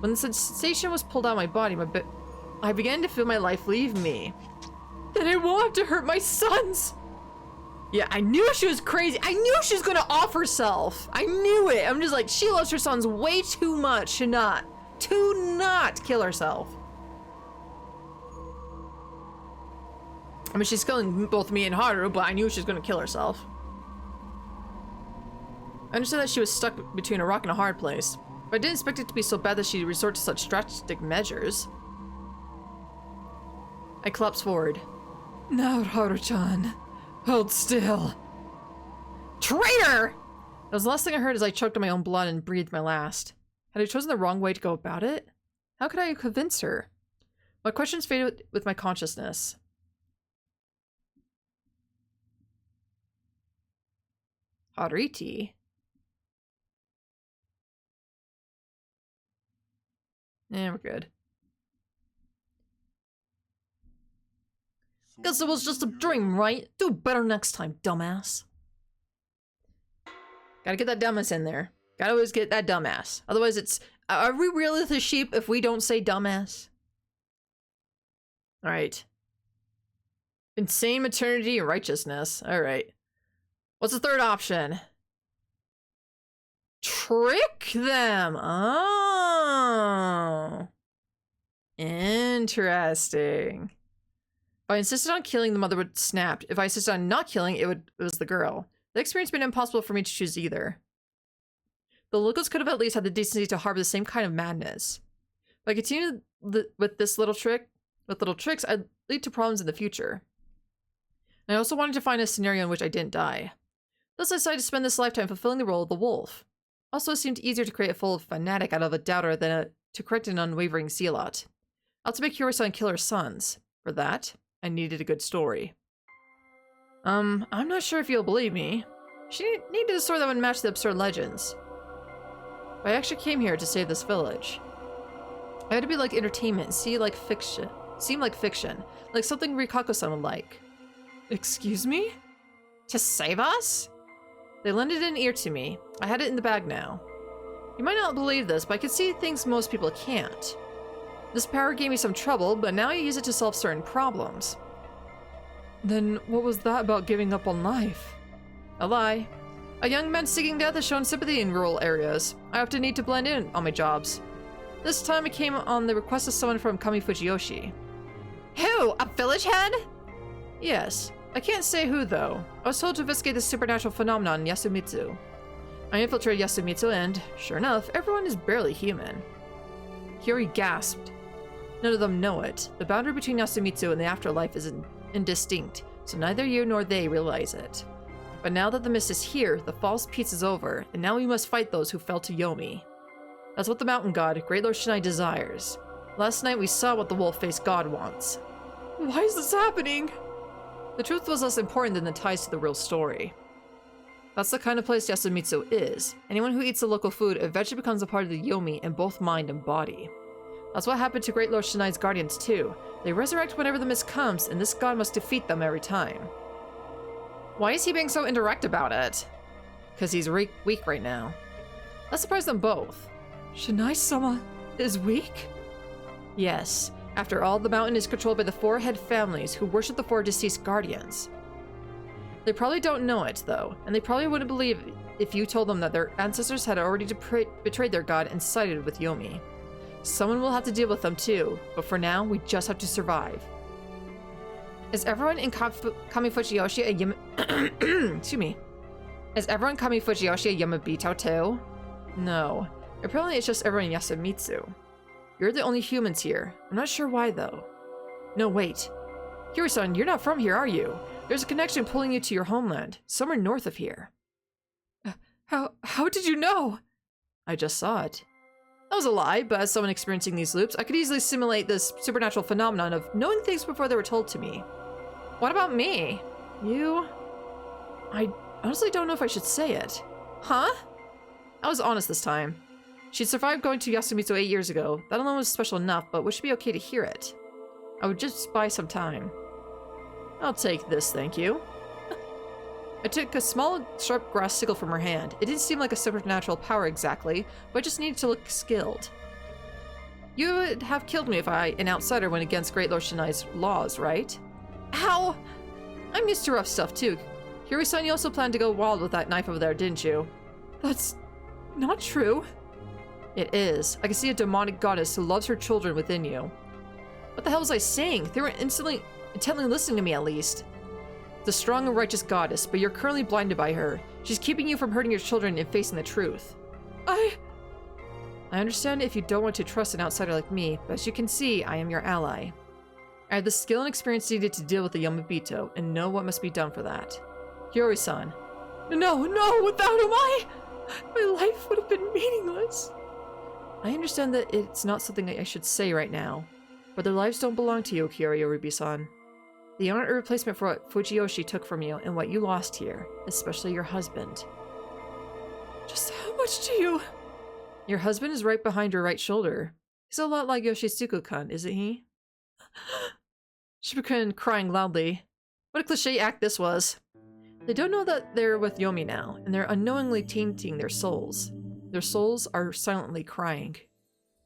When the sensation was pulled out of my body, I began to feel my life leave me. Then I won't have to hurt my sons! Yeah, I knew she was crazy. I knew she was gonna off herself. I knew it. I'm just like, she loves her sons way too much to not kill herself. I mean, she's killing both me and Haru, but I knew she was gonna kill herself. I understood that she was stuck between a rock and a hard place, but I didn't expect it to be so bad that she'd resort to such drastic measures. I collapsed forward. Now, Haru-chan, hold still. Traitor! That was the last thing I heard as I choked on my own blood and breathed my last. Had I chosen the wrong way to go about it? How could I convince her? My questions faded with my consciousness. Hariti? Eh, we're good. Guess it was just a dream, right? Do better next time, dumbass. Gotta get that dumbass in there. Gotta always get that dumbass. Otherwise it's... Are we really the sheep if we don't say dumbass? Alright. Insane maternity and righteousness. Alright. What's the third option? Trick them! Oh. Interesting. If I insisted on killing, the mother would snap. If I insisted on not killing, it was the girl. The experience made it impossible for me to choose either. The locals could have at least had the decency to harbor the same kind of madness. If I continued with little tricks, I'd lead to problems in the future. And I also wanted to find a scenario in which I didn't die. Thus I decided to spend this lifetime fulfilling the role of the wolf. Also, it seemed easier to create a full fanatic out of a doubter than to correct an unwavering zealot. I'll to make Hiro-san kill her sons. For that, I needed a good story. I'm not sure if you'll believe me. She needed a story that would match the absurd legends. But I actually came here to save this village. I had to be like entertainment and seem like fiction, like something Rikako-san would like. Excuse me? To save us? They lended an ear to me. I had it in the bag now. You might not believe this, but I can see things most people can't. This power gave me some trouble, but now I use it to solve certain problems. Then what was that about giving up on life? A lie. A young man seeking death has shown sympathy in rural areas. I often need to blend in on my jobs. This time I came on the request of someone from Kami Fujiyoshi. Who? A village head? Yes. I can't say who, though. I was told to investigate this supernatural phenomenon in Yasumitsu. I infiltrated Yasumitsu and, sure enough, everyone is barely human. Hiyori gasped. None of them know it. The boundary between Yasumitsu and the afterlife is indistinct, so neither you nor they realize it. But now that the mist is here, the false peace is over, and now we must fight those who fell to Yomi. That's what the mountain god, Great Lord Shinai, desires. Last night we saw what the wolf-faced god wants. Why is this happening? The truth was less important than the ties to the real story. That's the kind of place Yasumitsu is. Anyone who eats the local food eventually becomes a part of the Yomi in both mind and body. That's what happened to Great Lord Shinai's guardians too. They resurrect whenever the mist comes, and this god must defeat them every time. Why is he being so indirect about it? Because he's weak right now. That surprised them both. Shinai-sama is weak? Yes. After all, the mountain is controlled by the four head families who worship the four deceased guardians. They probably don't know it, though, and they probably wouldn't believe if you told them that their ancestors had already betrayed their god and sided with Yomi. Someone will have to deal with them too, but for now, we just have to survive. Is everyone in Kami Fujiyoshi a excuse me. Is everyone Kami Fujiyoshi a Yamabito too? No. Apparently it's just everyone in Yasumitsu. You're the only humans here. I'm not sure why though. No, wait. Hiro-san, you're not from here, are you? There's a connection pulling you to your homeland, somewhere north of here. How did you know? I just saw it. That was a lie, but as someone experiencing these loops, I could easily simulate this supernatural phenomenon of knowing things before they were told to me. What about me? You? I honestly don't know if I should say it. Huh? I was honest this time. She survived going to Yasumitsu 8 years ago. That alone was special enough, but would she be okay to hear it? I would just buy some time. I'll take this, thank you. I took a small, sharp grass sickle from her hand. It didn't seem like a supernatural power exactly, but I just needed to look skilled. You would have killed me if an outsider went against Great Lord Shinai's laws, right? How? I'm used to rough stuff too. Hiri-san, you also planned to go wild with that knife over there, didn't you? That's not true. It is. I can see a demonic goddess who loves her children within you. What the hell was I saying? They were intently listening to me at least. The strong and righteous goddess, but you're currently blinded by her. She's keeping you from hurting your children and facing the truth. I understand if you don't want to trust an outsider like me, but as you can see, I am your ally. I have the skill and experience needed to deal with the Yamabito, and know what must be done for that. Hiyori-san. No, without him my life would have been meaningless. I understand that it's not something I should say right now, but their lives don't belong to you, Kyoryu-san. They aren't a replacement for what Fujiyoshi took from you and what you lost here, especially your husband. Just how much do you... Your husband is right behind your right shoulder. He's a lot like Yoshitsugu-kun, isn't he? She began crying loudly. What a cliche act this was. They don't know that they're with Yomi now, and they're unknowingly tainting their souls. Their souls are silently crying.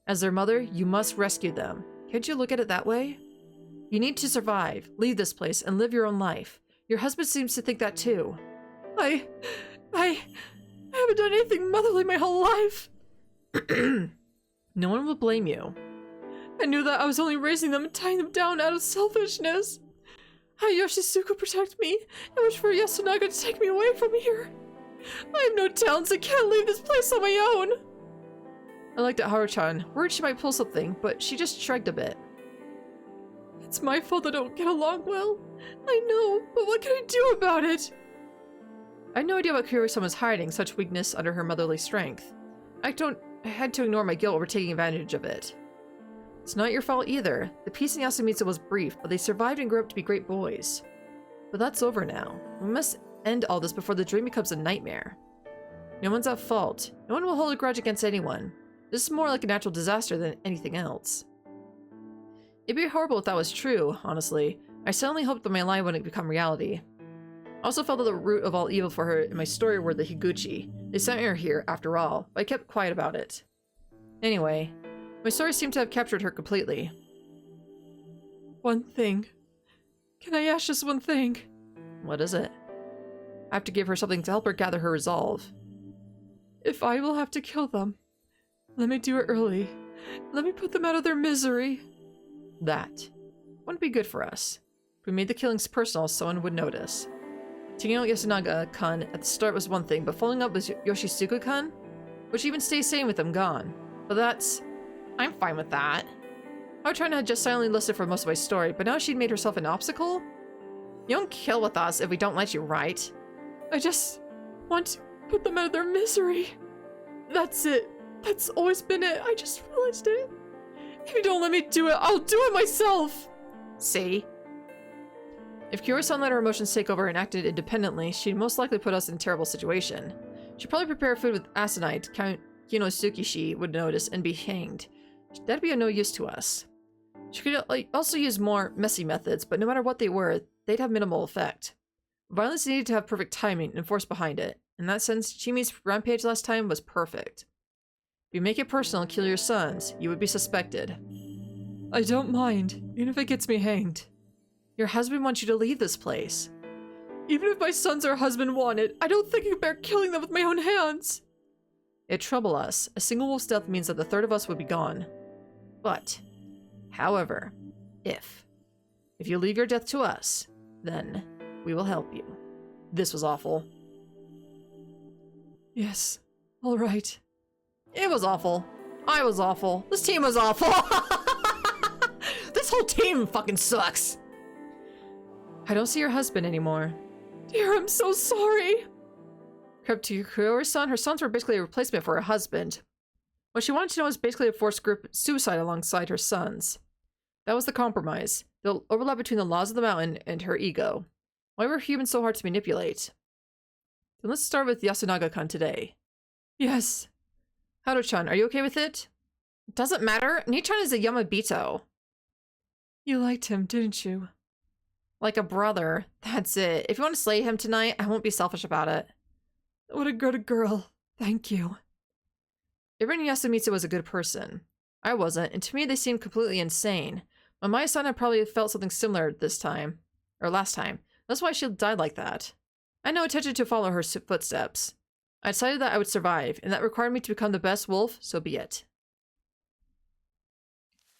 As their mother, you must rescue them. Can't you look at it that way? You need to survive, leave this place, and live your own life. Your husband seems to think that too. I haven't done anything motherly my whole life. No one will blame you. I knew that I was only raising them and tying them down out of selfishness. How Yoshitsugu protect me, and wish for Yasunaga to take me away from here. I have no talents and can't leave this place on my own. I looked at Haru-chan, worried she might pull something, but she just shrugged a bit. It's my fault I don't get along well. I know, but what can I do about it? I had no idea what Kyoryu-san was hiding, such weakness under her motherly strength. I had to ignore my guilt over taking advantage of it. It's not your fault either. The peace in Yasumitsu was brief, but they survived and grew up to be great boys. But that's over now. We must end all this before the dream becomes a nightmare. No one's at fault. No one will hold a grudge against anyone. This is more like a natural disaster than anything else. It'd be horrible if that was true, honestly. I suddenly hoped that my lie wouldn't become reality. I also felt that the root of all evil for her in my story were the Higuchi. They sent her here, after all, but I kept quiet about it. Anyway, my story seemed to have captured her completely. One thing. Can I ask just one thing? What is it? I have to give her something to help her gather her resolve. If I will have to kill them, let me do it early. Let me put them out of their misery. That wouldn't be good for us. If we made the killings personal, someone would notice. Taking out Yasunaga-kun at the start was one thing, but following up with Yoshitsugu-kun? Would she even stay sane with them gone? But that's... I'm fine with that. Haru-chan had just silently listened for most of my story, but now she'd made herself an obstacle? You don't kill with us if we don't let you, right? I just want to put them out of their misery. That's it. That's always been it. I just realized it. If you don't let me do it, I'll do it myself! See? If Kyoryu-san let her emotions take over and acted independently, she'd most likely put us in a terrible situation. She'd probably prepare food with aconite, Count Kinosukishi would notice, and be hanged. That'd be of no use to us. She could also use more messy methods, but no matter what they were, they'd have minimal effect. Violence needed to have perfect timing and force behind it. In that sense, Chimi's rampage last time was perfect. If you make it personal and kill your sons, you would be suspected. I don't mind, even if it gets me hanged. Your husband wants you to leave this place. Even if my sons or husband want it, I don't think I can bear killing them with my own hands. It'd trouble us. A single wolf's death means that the third of us would be gone. But, however, if you leave your death to us, then we will help you. This was awful. Yes, all right. It was awful. I was awful. This team was awful. This whole team fucking sucks. I don't see your husband anymore. Dear, I'm so sorry. Crept to Kyoryu-san, her sons were basically a replacement for her husband. What she wanted to know was basically a forced group suicide alongside her sons. That was the compromise. The overlap between the laws of the mountain and her ego. Why were humans so hard to manipulate? Then let's start with Yasunaga-kun today. Yes. Haru-chan, are you okay with it? Doesn't matter. Nii-chan is a Yamabito. You liked him, didn't you? Like a brother. That's it. If you want to slay him tonight, I won't be selfish about it. What a good girl. Thank you. Everyone in Yasumitsu was a good person. I wasn't, and to me they seemed completely insane. Mamae-san had probably felt something similar this time. Or last time. That's why she died like that. I had no intention to follow her footsteps. I decided that I would survive, and that required me to become the best wolf, so be it.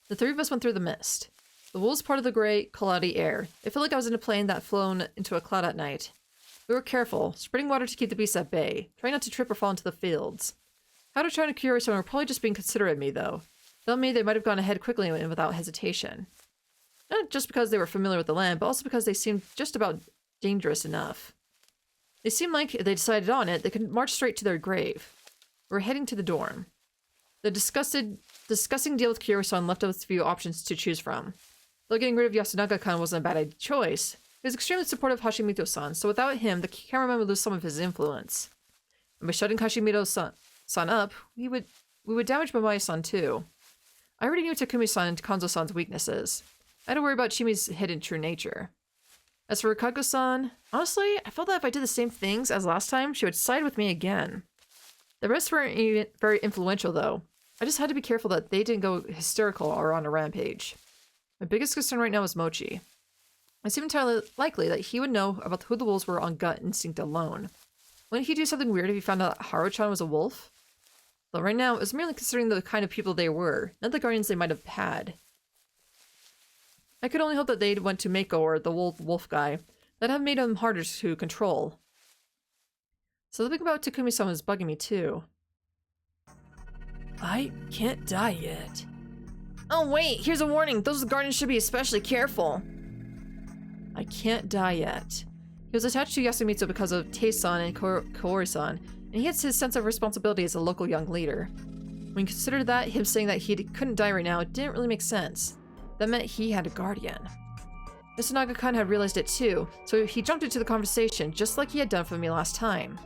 The three of us went through the mist. The wolves parted the gray, cloudy air. It felt like I was in a plane that had flown into a cloud at night. We were careful, spreading water to keep the beasts at bay, trying not to trip or fall into the fields. Haru-chan and Kiyori-san were probably just being considerate of me, though. Telling me they might have gone ahead quickly and without hesitation. Not just because they were familiar with the land, but also because they seemed just about dangerous enough. They seemed like if they decided on it, they could march straight to their grave. We were heading to the dorm. The disgusting deal with Kiyori-san left us a few options to choose from. Though getting rid of Yasunaga-kan wasn't a bad choice, he was extremely supportive of Hashimoto-san, so without him, the cameraman would lose some of his influence. And by shutting Hashimoto-san up, we would damage Mamae-san too. I already knew Takumi-san and Kanzo-san's weaknesses. I had to worry about Chimi's hidden true nature. As for Kago-san, honestly, I felt that if I did the same things as last time, she would side with me again. The rest weren't even very influential, though. I just had to be careful that they didn't go hysterical or on a rampage. My biggest concern right now is Mochi. It seemed entirely likely that he would know about who the wolves were on gut instinct alone. Wouldn't he do something weird if he found out that Haru-chan was a wolf? Though right now, it was merely considering the kind of people they were, not the guardians they might have had. I could only hope that they went to Mako or the wolf guy. That'd have made him harder to control. So the thing about Takumi-san was bugging me too. I can't die yet. Oh wait, here's a warning. Those guardians should be especially careful. I can't die yet. He was attached to Yasumitsu because of Tei-san and Kaori-san, and he has his sense of responsibility as a local young leader. When you consider that, him saying that he couldn't die right now, it didn't really make sense. That meant he had a guardian. Yasunaga-kan had realized it too, so he jumped into the conversation just like he had done for me last time.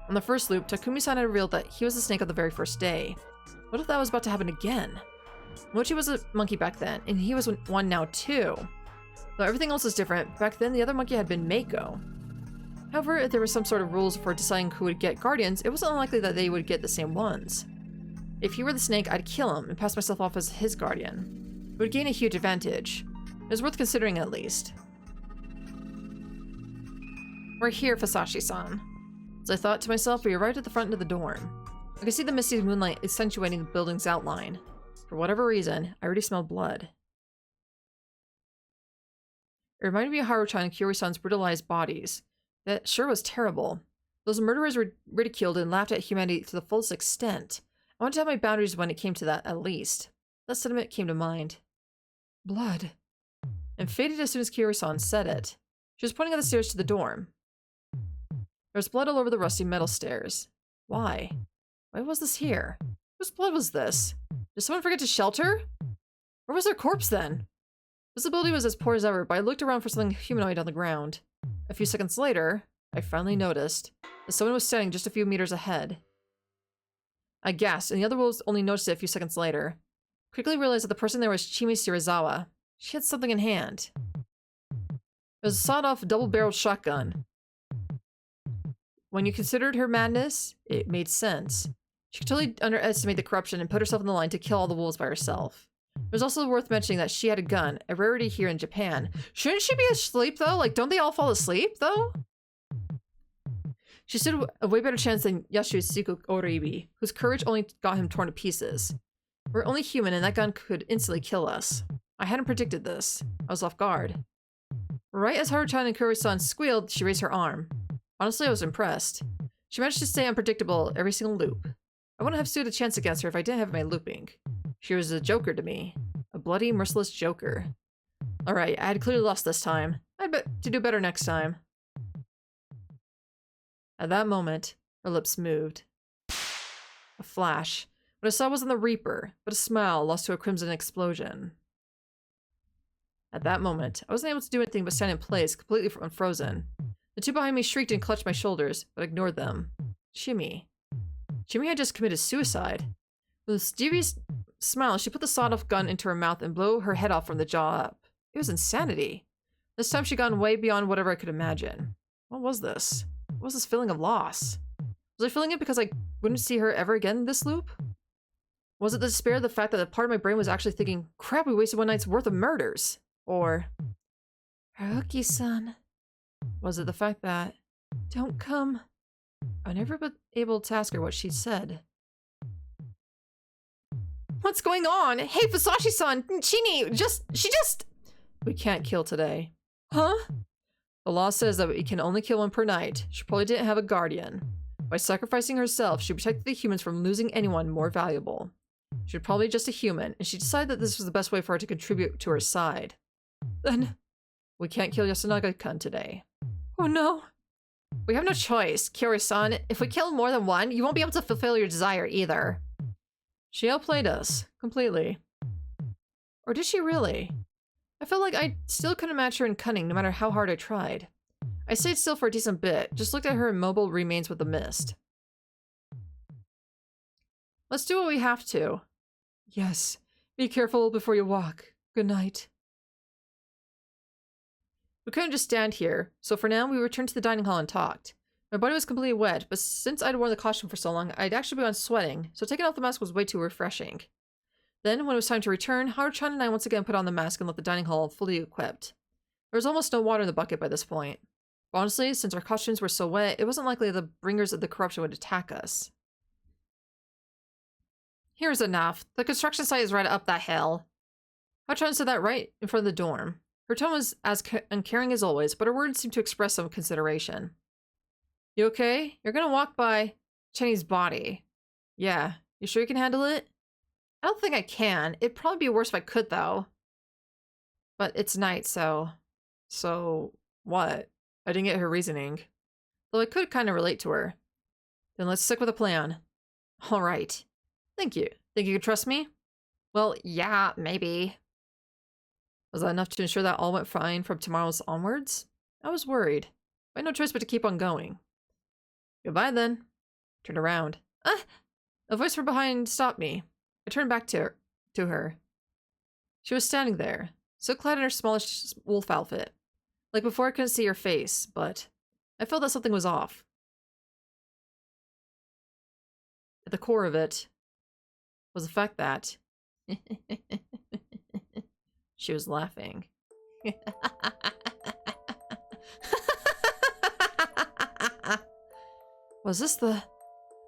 On the first loop, Takumi-san had revealed that he was the snake on the very first day. What if that was about to happen again? Mochi was a monkey back then, and he was one now too. Though everything else is different, back then the other monkey had been Mako. However, if there was some sort of rules for deciding who would get guardians, it wasn't unlikely that they would get the same ones. If he were the snake, I'd kill him and pass myself off as his guardian. It would gain a huge advantage. It was worth considering at least. We're here, Fasashi-san. As I thought to myself, we arrived at the front of the dorm. I could see the misty moonlight accentuating the building's outline. For whatever reason, I already smelled blood. It reminded me of Haru-chan and Kiyori-san's brutalized bodies. That sure was terrible. Those murderers were ridiculed and laughed at humanity to the fullest extent. I wanted to have my boundaries when it came to that, at least. That sentiment came to mind. Blood. And faded as soon as Kiyori-san said it. She was pointing at the stairs to the dorm. There was blood all over the rusty metal stairs. Why? Why was this here? Whose blood was this? Did someone forget to shelter? Where was their corpse then? Visibility was as poor as ever, but I looked around for something humanoid on the ground. A few seconds later, I finally noticed that someone was standing just a few meters ahead. I gasped, and the other wolves only noticed it a few seconds later. Quickly realized that the person there was Chimi Shirazawa. She had something in hand. It was a sawed-off, double-barreled shotgun. When you considered her madness, it made sense. She could totally underestimate the corruption and put herself on the line to kill all the wolves by herself. It was also worth mentioning that she had a gun, a rarity here in Japan. Shouldn't she be asleep, though? Like, don't they all fall asleep, though? She stood a way better chance than Yasuhiko Oribi, whose courage only got him torn to pieces. We're only human, and that gun could instantly kill us. I hadn't predicted this. I was off guard. Right as Haru-chan and Kuri-san squealed, she raised her arm. Honestly, I was impressed. She managed to stay unpredictable every single loop. I wouldn't have stood a chance against her if I didn't have my looping. She was a joker to me. A bloody, merciless joker. Alright, I had clearly lost this time. I'd bet to do better next time. At that moment, her lips moved. A flash. What I saw wasn't the Reaper, but a smile lost to a crimson explosion. At that moment, I wasn't able to do anything but stand in place, completely unfrozen. The two behind me shrieked and clutched my shoulders, but ignored them. Chimi Jimmy had just committed suicide. With a mischievous smile, she put the sawed-off gun into her mouth and blew her head off from the jaw up. It was insanity. This time she'd gone way beyond whatever I could imagine. What was this? What was this feeling of loss? Was I feeling it because I wouldn't see her ever again in this loop? Was it the despair of the fact that a part of my brain was actually thinking, crap, we wasted one night's worth of murders? Or, Haruki-san. Was it the fact that, don't come? I never been able to ask her what she said. What's going on? Hey, Fusashi-san! Chini! She just... We can't kill today. Huh? The law says that we can only kill one per night. She probably didn't have a guardian. By sacrificing herself, she protected the humans from losing anyone more valuable. She was probably just a human, and she decided that this was the best way for her to contribute to her side. Then, we can't kill Yasunaga-kun today. Oh no. We have no choice, Kiori-san. If we kill more than one, you won't be able to fulfill your desire either. She outplayed us, completely. Or did she really? I felt like I still couldn't match her in cunning no matter how hard I tried. I stayed still for a decent bit, just looked at her immobile remains with the mist. Let's do what we have to. Yes. Be careful before you walk. Good night. We couldn't just stand here, so for now we returned to the dining hall and talked. My body was completely wet, but since I'd worn the costume for so long, I'd actually begun sweating, so taking off the mask was way too refreshing. Then, when it was time to return, Haru-chan and I once again put on the mask and left the dining hall fully equipped. There was almost no water in the bucket by this point. But honestly, since our costumes were so wet, it wasn't likely the bringers of the corruption would attack us. Here's enough. The construction site is right up that hill. Haru-chan said that right in front of the dorm. Her tone was as uncaring as always, but her words seemed to express some consideration. You okay? You're gonna walk by Chenny's body. Yeah. You sure you can handle it? I don't think I can. It'd probably be worse if I could, though. But it's night, so... So... what? I didn't get her reasoning. Though I could kind of relate to her. Then let's stick with a plan. Alright. Thank you. Think you could trust me? Well, yeah, maybe. Was that enough to ensure that all went fine from tomorrow's onwards? I was worried. I had no choice but to keep on going. Goodbye, then. Turned around. Ah! A voice from behind stopped me. I turned back to her. She was standing there, so clad in her smallish wolf outfit. Like before, I couldn't see her face, but I felt that something was off. At the core of it was the fact that she was laughing. Was this the...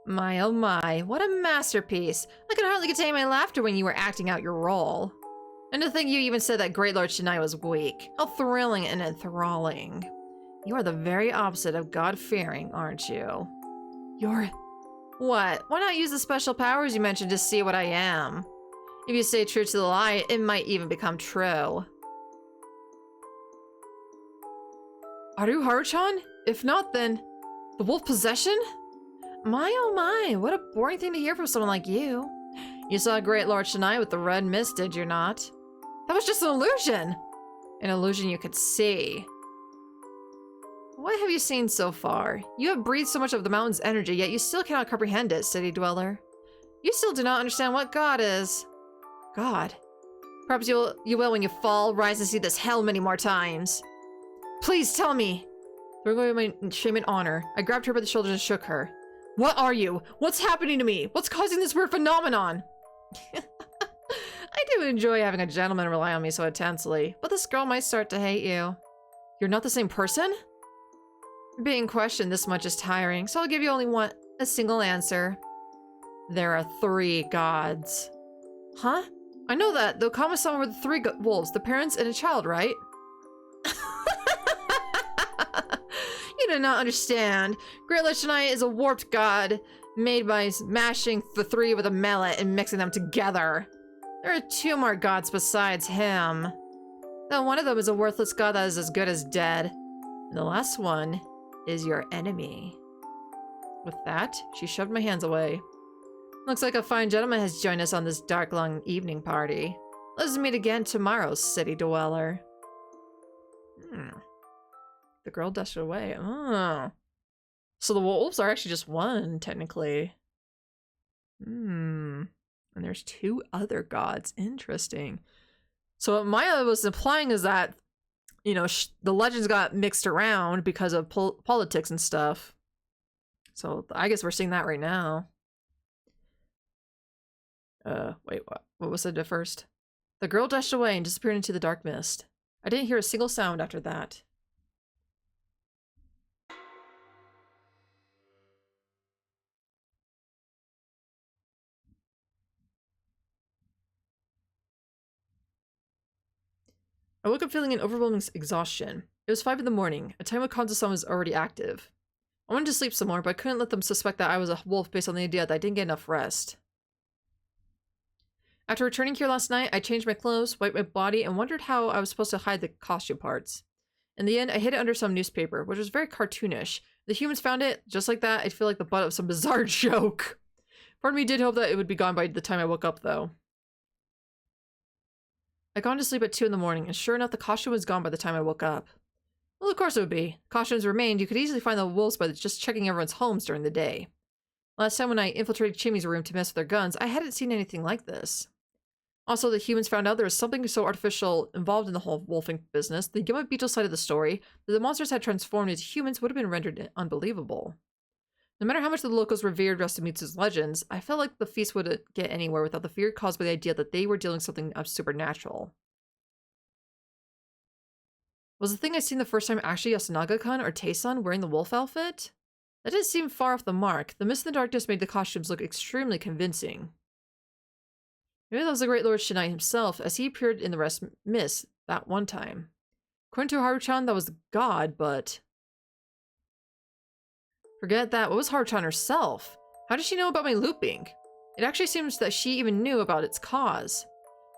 My oh my, what a masterpiece. I could hardly contain my laughter when you were acting out your role. And to think you even said that Great Lord Shinai was weak. How thrilling and enthralling. You are the very opposite of God-fearing, aren't you? You're... What? Why not use the special powers you mentioned to see what I am? If you stay true to the lie, it might even become true. Are you Haru-chan? If not, then... The wolf possession? My oh my, what a boring thing to hear from someone like you. You saw Great Lord Shinai with the red mist, did you not? That was just an illusion! An illusion you could see. What have you seen so far? You have breathed so much of the mountain's energy, yet you still cannot comprehend it, city dweller. You still do not understand what God is. God? Perhaps you will when you fall, rise and see this hell many more times. Please tell me! Throwing away my shame and honor, I grabbed her by the shoulders and shook her. What are you? What's happening to me? What's causing this weird phenomenon? I do enjoy having a gentleman rely on me so intensely, but this girl might start to hate you. You're not the same person? Being questioned this much is tiring, so I'll give you only a single answer. There are 3 gods. Huh? I know that. The Kami-sama were the 3 wolves, the parents and a child, right? You do not understand. Great Lord Shinai is a warped god made by smashing the 3 with a mallet and mixing them together. There are 2 more gods besides him. Though one of them is a worthless god that is as good as dead. And the last one is your enemy. With that, she shoved my hands away. Looks like a fine gentleman has joined us on this dark, long evening party. Let's meet again tomorrow, city dweller. The girl dashed away. Oh. So the wolves are actually just 1, technically. And there's 2 other gods. Interesting. So what Maya was implying is that, you know, the legends got mixed around because of politics and stuff. So I guess we're seeing that right now. Wait, what was it at first? The girl dashed away and disappeared into the dark mist. I didn't hear a single sound after that. I woke up feeling an overwhelming exhaustion. It was 5 in the morning, a time when Kanzo-san was already active. I wanted to sleep some more, but I couldn't let them suspect that I was a wolf based on the idea that I didn't get enough rest. After returning here last night, I changed my clothes, wiped my body, and wondered how I was supposed to hide the costume parts. In the end, I hid it under some newspaper, which was very cartoonish. The humans found it, just like that. I'd feel like the butt of some bizarre joke. Part of me did hope that it would be gone by the time I woke up, though. I'd gone to sleep at 2 in the morning, and sure enough, the costume was gone by the time I woke up. Well, of course it would be. Costumes remained. You could easily find the wolves by just checking everyone's homes during the day. Last time when I infiltrated Chimmy's room to mess with their guns, I hadn't seen anything like this. Also, the humans found out there was something so artificial involved in the whole wolfing business. The Yama Beetle side of the story, that the monsters had transformed into humans, would have been rendered unbelievable. No matter how much the locals revered Rastamitsu's legends, I felt like the feast wouldn't get anywhere without the fear caused by the idea that they were dealing with something supernatural. Was the thing I seen the first time actually Yasunaga-kun or Tae-san wearing the wolf outfit? That didn't seem far off the mark. The mist and darkness made the costumes look extremely convincing. Maybe that was the Great Lord Shinai himself, as he appeared in the rest mist that one time. According to Haru-chan, that was the god, but... Forget that. What was Haru-chan herself? How did she know about my looping? It actually seems that she even knew about its cause.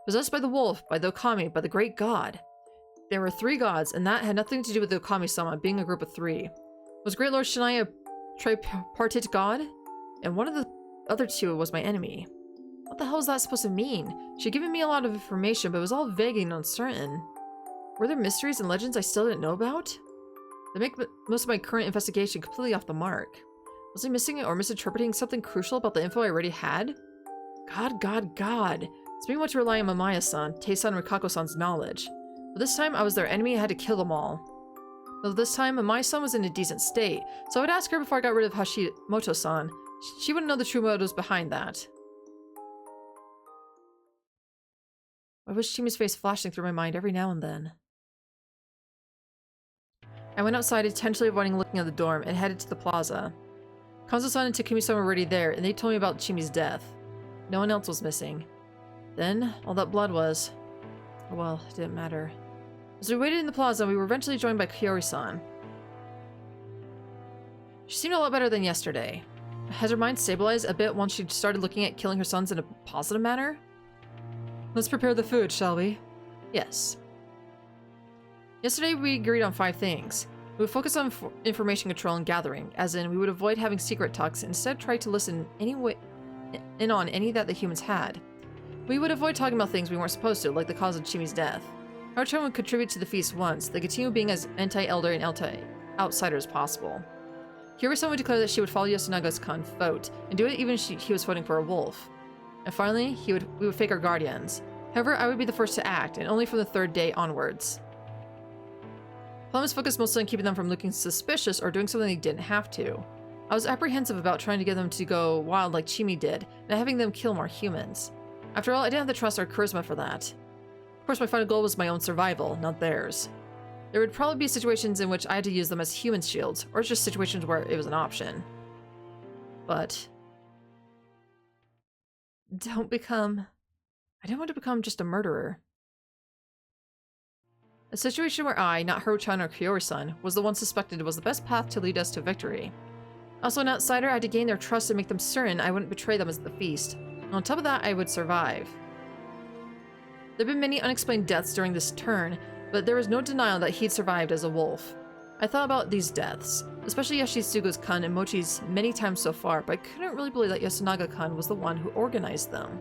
Possessed by the wolf, by the Okami, by the great god. There were 3 gods, and that had nothing to do with the Okami-sama being a group of 3. Was Great Lord Shinai a tripartite god? And one of the other 2 was my enemy. What the hell is that supposed to mean? She'd given me a lot of information, but it was all vague and uncertain. Were there mysteries and legends I still didn't know about? They make most of my current investigation completely off the mark. Was I missing it or misinterpreting something crucial about the info I already had? God. It's being much to rely on Mamaya-san, Tae-san, and Rikako-san's knowledge. But this time I was their enemy and I had to kill them all. Though this time Mamaya-san was in a decent state, so I would ask her before I got rid of Hashimoto-san. She wouldn't know the true motives behind that. I wish Chimi's face flashing through my mind every now and then. I went outside, intentionally avoiding looking at the dorm, and headed to the plaza. Kanzo-san and Takumi-san were already there, and they told me about Chimi's death. No one else was missing. Then, all that blood was... well, it didn't matter. As we waited in the plaza, we were eventually joined by Kiyori-san. She seemed a lot better than yesterday. Has her mind stabilized a bit once she started looking at killing her sons in a positive manner? Let's prepare the food, shall we? Yes. Yesterday we agreed on 5 things. We would focus on information control and gathering, as in we would avoid having secret talks and instead try to listen in on any that the humans had. We would avoid talking about things we weren't supposed to, like the cause of Chimi's death. Haru-chan would contribute to the feast once, they continue being as anti-elder and anti-outsider as possible. Kiyori-san would declare that she would follow Yasunaga's-kun vote, and do it even if he was voting for a wolf. And finally, we would fake our guardians. However, I would be the first to act, and only from the 3rd day onwards. Plan was focused mostly on keeping them from looking suspicious or doing something they didn't have to. I was apprehensive about trying to get them to go wild like Chimi did, and having them kill more humans. After all, I didn't have the trust or charisma for that. Of course, my final goal was my own survival, not theirs. There would probably be situations in which I had to use them as human shields, or just situations where it was an option. But... I didn't want to become just a murderer. A situation where I, not Haru-chan or Kiyori-san, was the one suspected was the best path to lead us to victory. Also an outsider, I had to gain their trust and make them certain I wouldn't betray them at the feast. And on top of that, I would survive. There have been many unexplained deaths during this turn, but there was no denial that he'd survived as a wolf. I thought about these deaths, especially Yashitsugu's-kun and Mochi's many times so far, but I couldn't really believe that Yasunaga-kun was the one who organized them.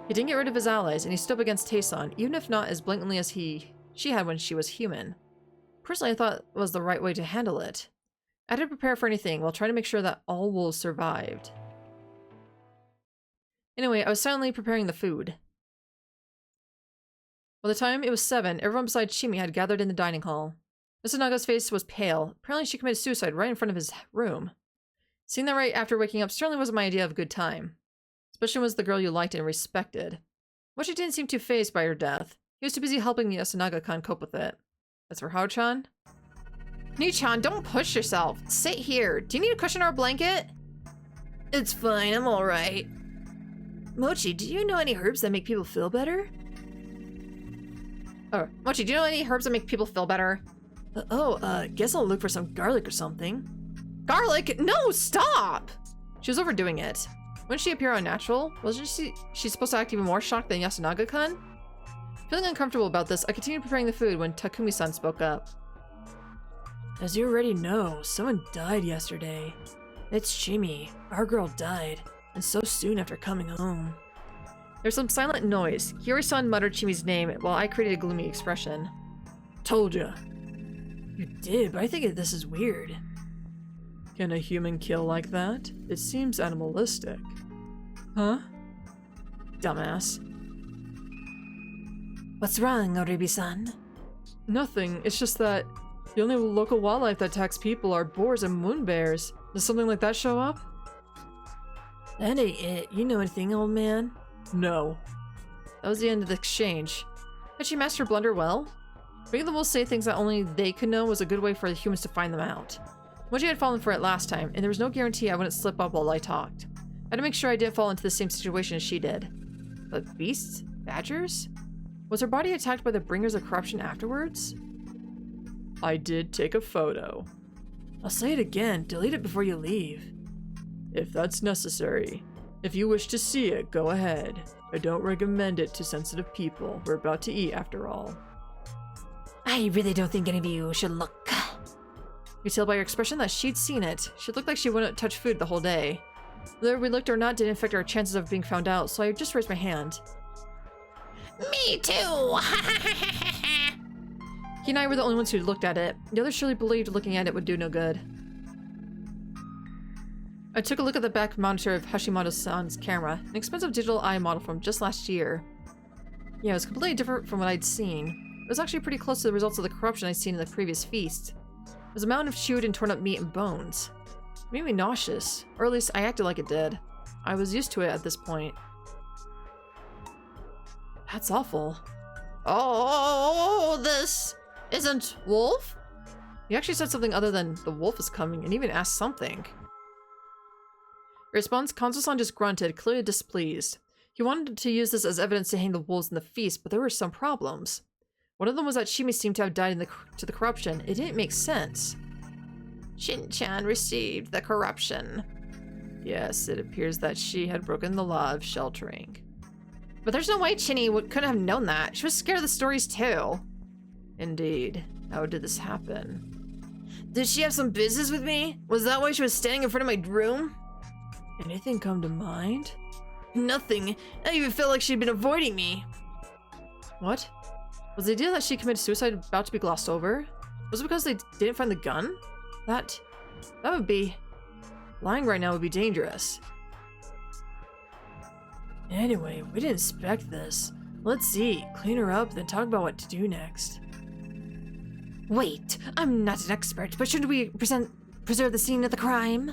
He didn't get rid of his allies, and he stood up against Tae-san, even if not as blatantly as she had when she was human. Personally, I thought it was the right way to handle it. I had to prepare for anything while trying to make sure that all wolves survived. Anyway, I was silently preparing the food. By the time it was 7, everyone besides Shimi had gathered in the dining hall. Yasunaga's face was pale. Apparently she committed suicide right in front of his room. Seeing that right after waking up certainly wasn't my idea of a good time. Especially when it was the girl you liked and respected. Mochi didn't seem too fazed by her death. He was too busy helping Yasunaga-kan cope with it. As for Hao-chan? Nii-chan, don't push yourself. Sit here. Do you need a cushion or a blanket? It's fine, I'm alright. Mochi, do you know any herbs that make people feel better? Oh, Mochi, do you know any herbs that make people feel better? Guess I'll look for some garlic or something. Garlic? No, stop! She was overdoing it. Wouldn't she appear unnatural? Wasn't she supposed to act even more shocked than Yasunaga-kan? Feeling uncomfortable about this, I continued preparing the food when Takumi-san spoke up. As you already know, someone died yesterday. It's Shimi. Our girl died, and so soon after coming home. There was some silent noise. Hiyori-san muttered Shimi's name while I created a gloomy expression. Told ya. You did, but I think this is weird. Can a human kill like that? It seems animalistic. Huh? Dumbass. What's wrong, Oribi-san? Nothing. It's just that the only local wildlife that attacks people are boars and moon bears. Does something like that show up? That ain't it. You know anything, old man? No. That was the end of the exchange. Had she mastered blunder well? Making the wolves say things that only they could know was a good way for the humans to find them out. Mochi had fallen for it last time, and there was no guarantee I wouldn't slip up while I talked. I had to make sure I didn't fall into the same situation as she did. But beasts? Badgers? Was her body attacked by the bringers of corruption afterwards? I did take a photo. I'll say it again, delete it before you leave. If that's necessary. If you wish to see it, go ahead. I don't recommend it to sensitive people. We're about to eat after all. I really don't think any of you should look. You could tell by her expression that she'd seen it. She looked like she wouldn't touch food the whole day. Whether we looked or not didn't affect our chances of being found out, so I just raised my hand. Me too! He and I were the only ones who looked at it. The others surely believed looking at it would do no good. I took a look at the back monitor of Hashimoto-san's camera, an expensive digital eye model from just last year. Yeah, it was completely different from what I'd seen. It was actually pretty close to the results of the corruption I'd seen in the previous feast. It was a mountain of chewed and torn up meat and bones. It made me nauseous, or at least I acted like it did. I was used to it at this point. That's awful. Oh, this isn't Wolf? He actually said something other than the wolf is coming and even asked something. In response, Kanzo-san just grunted, clearly displeased. He wanted to use this as evidence to hang the wolves in the feast, but there were some problems. One of them was that Shimi seemed to have died to the corruption. It didn't make sense. Shin-chan received the corruption. Yes, it appears that she had broken the law of sheltering. But there's no way Chinny couldn't have known that. She was scared of the stories too. Indeed. How did this happen? Did she have some business with me? Was that why she was standing in front of my room? Anything come to mind? Nothing. I even felt like she'd been avoiding me. What? Was the idea that she committed suicide about to be glossed over? Was it because they didn't find the gun? That would be... Lying right now would be dangerous. Anyway, we didn't expect this. Let's eat, clean her up, then talk about what to do next. Wait, I'm not an expert, but shouldn't we preserve the scene of the crime?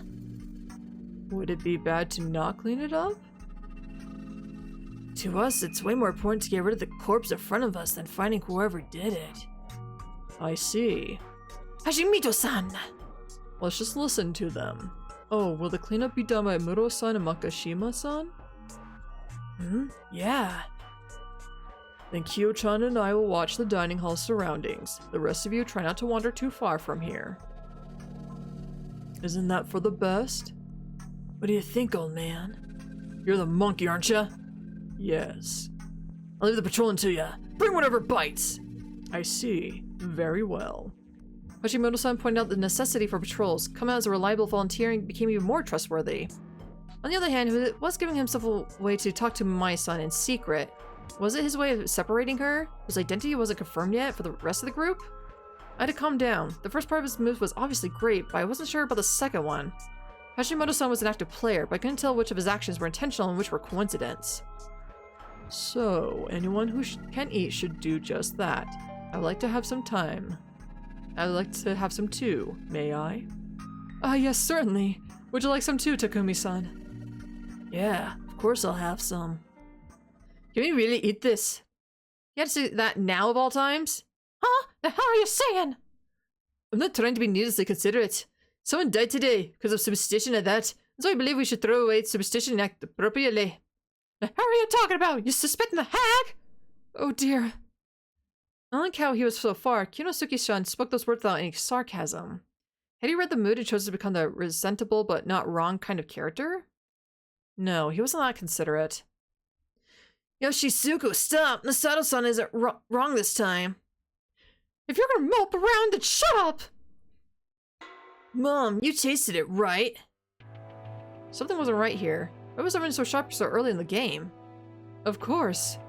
Would it be bad to not clean it up? To us, it's way more important to get rid of the corpse in front of us than finding whoever did it. I see. Hashimoto-san! Let's just listen to them. Oh, will the cleanup be done by Muro-san and Makashima-san? Yeah. Then Kyo-chan and I will watch the dining hall surroundings. The rest of you try not to wander too far from here. Isn't that for the best? What do you think, old man? You're the monkey, aren't you? Yes. I'll leave the patrolling to ya. Bring whatever bites! I see. Very well. Hashimoto-san pointed out the necessity for patrols. Come out as a reliable volunteer and became even more trustworthy. On the other hand, he was giving himself a way to talk to Mai-san in secret. Was it his way of separating her? His identity wasn't confirmed yet for the rest of the group? I had to calm down. The first part of his move was obviously great, but I wasn't sure about the second one. Hashimoto-san was an active player, but I couldn't tell which of his actions were intentional and which were coincidence. So, anyone who can eat should do just that. I would like to have some time. I would like to have some too, may I? Ah, yes, certainly. Would you like some too, Takumi-san? Yeah, of course I'll have some. Can we really eat this? You had to say that now of all times? Huh? The hell are you saying? I'm not trying to be needlessly considerate. Someone died today because of superstition at that, so I believe we should throw away superstition and act appropriately. The hell are you talking about? You suspecting the hag? Oh dear. I like how he was so far. Kinosuke-san spoke those words without any sarcasm. Had he read the mood and chosen to become the resentable but not wrong kind of character? No, he wasn't that considerate. Yoshisuku, stop! Masato-san isn't wrong this time. If you're gonna mope around, then shut up! Mom, you tasted it, right? Something wasn't right here. Why was everyone so sharp so early in the game? Of course.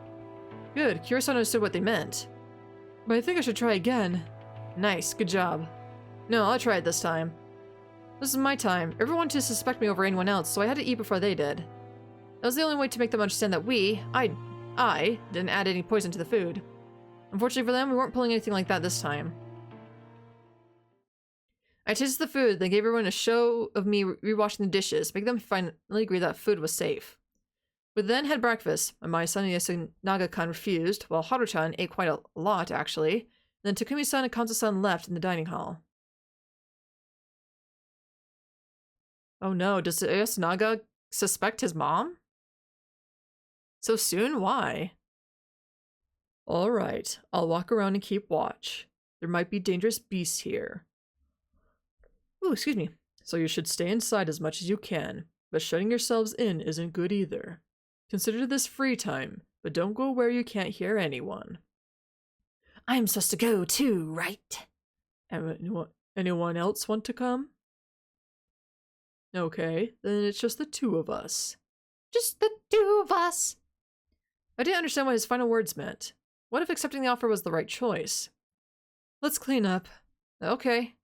Good, Kira-san understood what they meant. But I think I should try again. Nice, good job. No, I'll try it this time. This is my time. Everyone wanted to suspect me over anyone else, so I had to eat before they did. That was the only way to make them understand that I didn't add any poison to the food. Unfortunately for them, we weren't pulling anything like that this time. I tasted the food, then gave everyone a show of me rewashing the dishes, making them finally agree that food was safe. We then had breakfast. My son and Yasunaga-kan refused, while Haru-chan ate quite a lot, actually. Then Takumi-san and Kanzo-san left in the dining hall. Oh no, does Yasunaga suspect his mom? So soon? Why? Alright, I'll walk around and keep watch. There might be dangerous beasts here. Ooh, excuse me. So you should stay inside as much as you can, but shutting yourselves in isn't good either. Consider this free time, but don't go where you can't hear anyone. I'm supposed to go too, right? Anyone else want to come? Okay, then it's just the two of us. Just the two of us. I didn't understand what his final words meant. What if accepting the offer was the right choice? Let's clean up. Okay.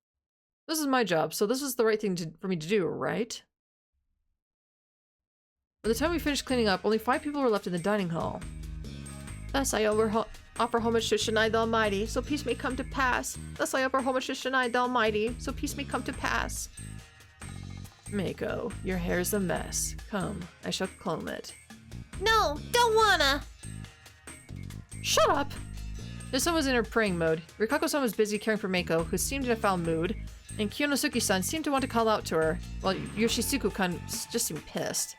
This is my job, so this was the right thing for me to do, right? By the time we finished cleaning up, only 5 people were left in the dining hall. Thus I offer homage to Shinai the Almighty, so peace may come to pass. Thus I offer homage to Shinai the Almighty, so peace may come to pass. Mako, your hair's a mess. Come, I shall comb it. No, don't wanna! Shut up! This-san was in her praying mode. Rikako-san was busy caring for Mako, who seemed in a foul mood, and Kyonosuke-san seemed to want to call out to her, while Yoshisuku-kan just seemed pissed.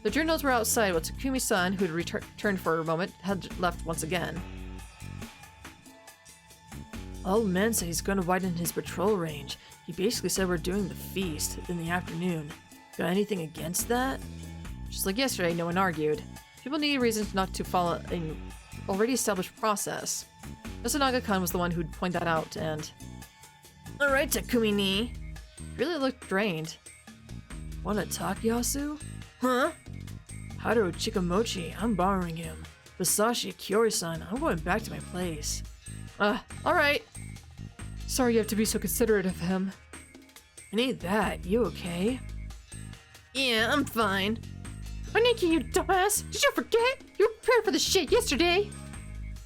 The journals were outside, while Takumi-san, who had returned for a moment, had left once again. Old man said he's gonna widen his patrol range. He basically said we're doing the feast in the afternoon. Got anything against that? Just like yesterday, no one argued. People needed reasons not to follow an already established process. Yasunaga-kan was the one who'd point that out, and... Alright, Takumi-ni. Really looked drained. Wanna talk, Yasu? Huh? Haru Chikamochi, I'm borrowing him. Masashi Kiori-san, I'm going back to my place. Alright. Sorry you have to be so considerate of him. It ain't that, you okay? Yeah, I'm fine. Aniki, you dumbass! Did you forget? You were prepared for this shit yesterday!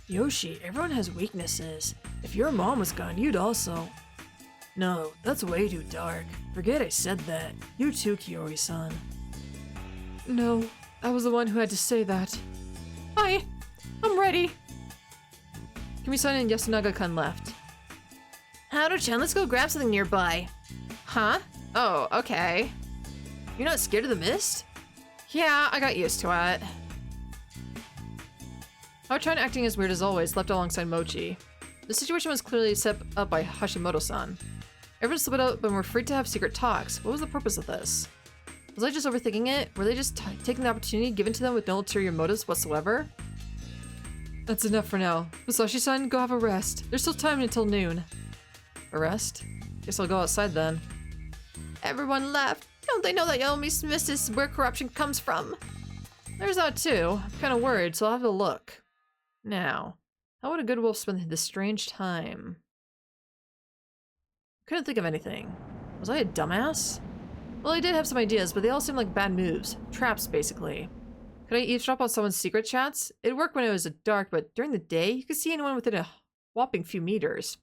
Yoshi, everyone has weaknesses. If your mom was gone, you'd also... No, that's way too dark. Forget I said that. You too, Kiori-san. No, I was the one who had to say that. Hi, I'm ready. Kumi-san and Yasunaga-kan left. Haru-chan, let's go grab something nearby. Huh? Oh, okay. You're not scared of the mist? Yeah, I got used to it. Haru-chan, acting as weird as always, left alongside Mochi. The situation was clearly set up by Hashimoto-san. Everyone split up and were free to have secret talks. What was the purpose of this? Was I just overthinking it? Were they just taking the opportunity given to them with no ulterior motives whatsoever? That's enough for now. Musashi-san, go have a rest. There's still time until noon. A rest? Guess I'll go outside then. Everyone left. Don't they know that Yomi's Mist is where corruption comes from? There's that too. I'm kind of worried, so I'll have a look. Now, how would a good wolf spend this strange time? Couldn't think of anything. Was I a dumbass? Well, I did have some ideas, but they all seemed like bad moves. Traps, basically. Could I eavesdrop on someone's secret chats? It'd work when it was dark, but during the day, you could see anyone within a whopping few meters.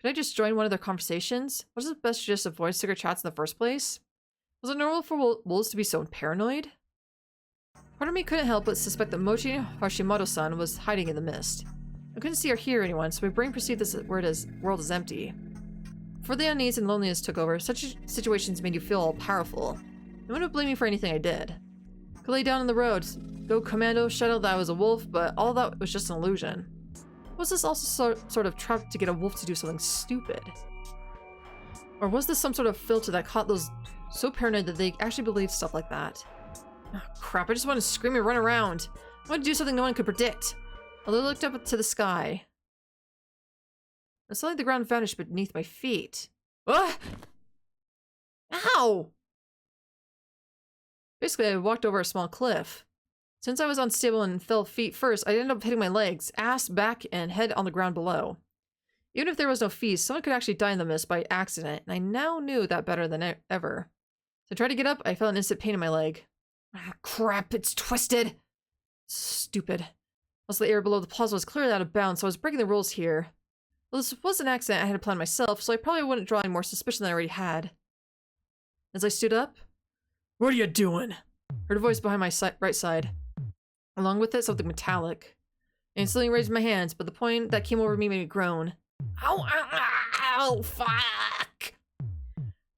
Could I just join one of their conversations? Was it best to just avoid secret chats in the first place? Was it normal for wolves to be so paranoid? Part of me couldn't help but suspect that Mochi Hashimoto-san was hiding in the mist. I couldn't see or hear anyone, so my brain perceived this world as empty. Before the unease and loneliness took over, such situations made you feel all powerful. No one would blame me for anything I did. Could lay down on the road, go commando, shout out that I was a wolf, but all that was just an illusion. Was this also sort of trap to get a wolf to do something stupid? Or was this some sort of filter that caught those so paranoid that they actually believed stuff like that? Oh, crap, I just want to scream and run around. I want to do something no one could predict. I looked up to the sky. And suddenly the ground vanished beneath my feet. Ah! Ow! Basically, I walked over a small cliff. Since I was unstable and fell feet first, I ended up hitting my legs, ass, back, and head on the ground below. Even if there was no fees, someone could actually die in the mist by accident, and I now knew that better than ever. So I tried to get up, I felt an instant pain in my leg. Ah, crap, it's twisted! Stupid. Also, the air below the plaza was clearly out of bounds, so I was breaking the rules here. Well, this was an accident I had planned myself, so I probably wouldn't draw any more suspicion than I already had. As I stood up, "What are you doing?" Heard a voice behind my right side. Along with it, something metallic. I instantly raised my hands, but the point that came over me made me groan. Ow, ow, ow, fuck!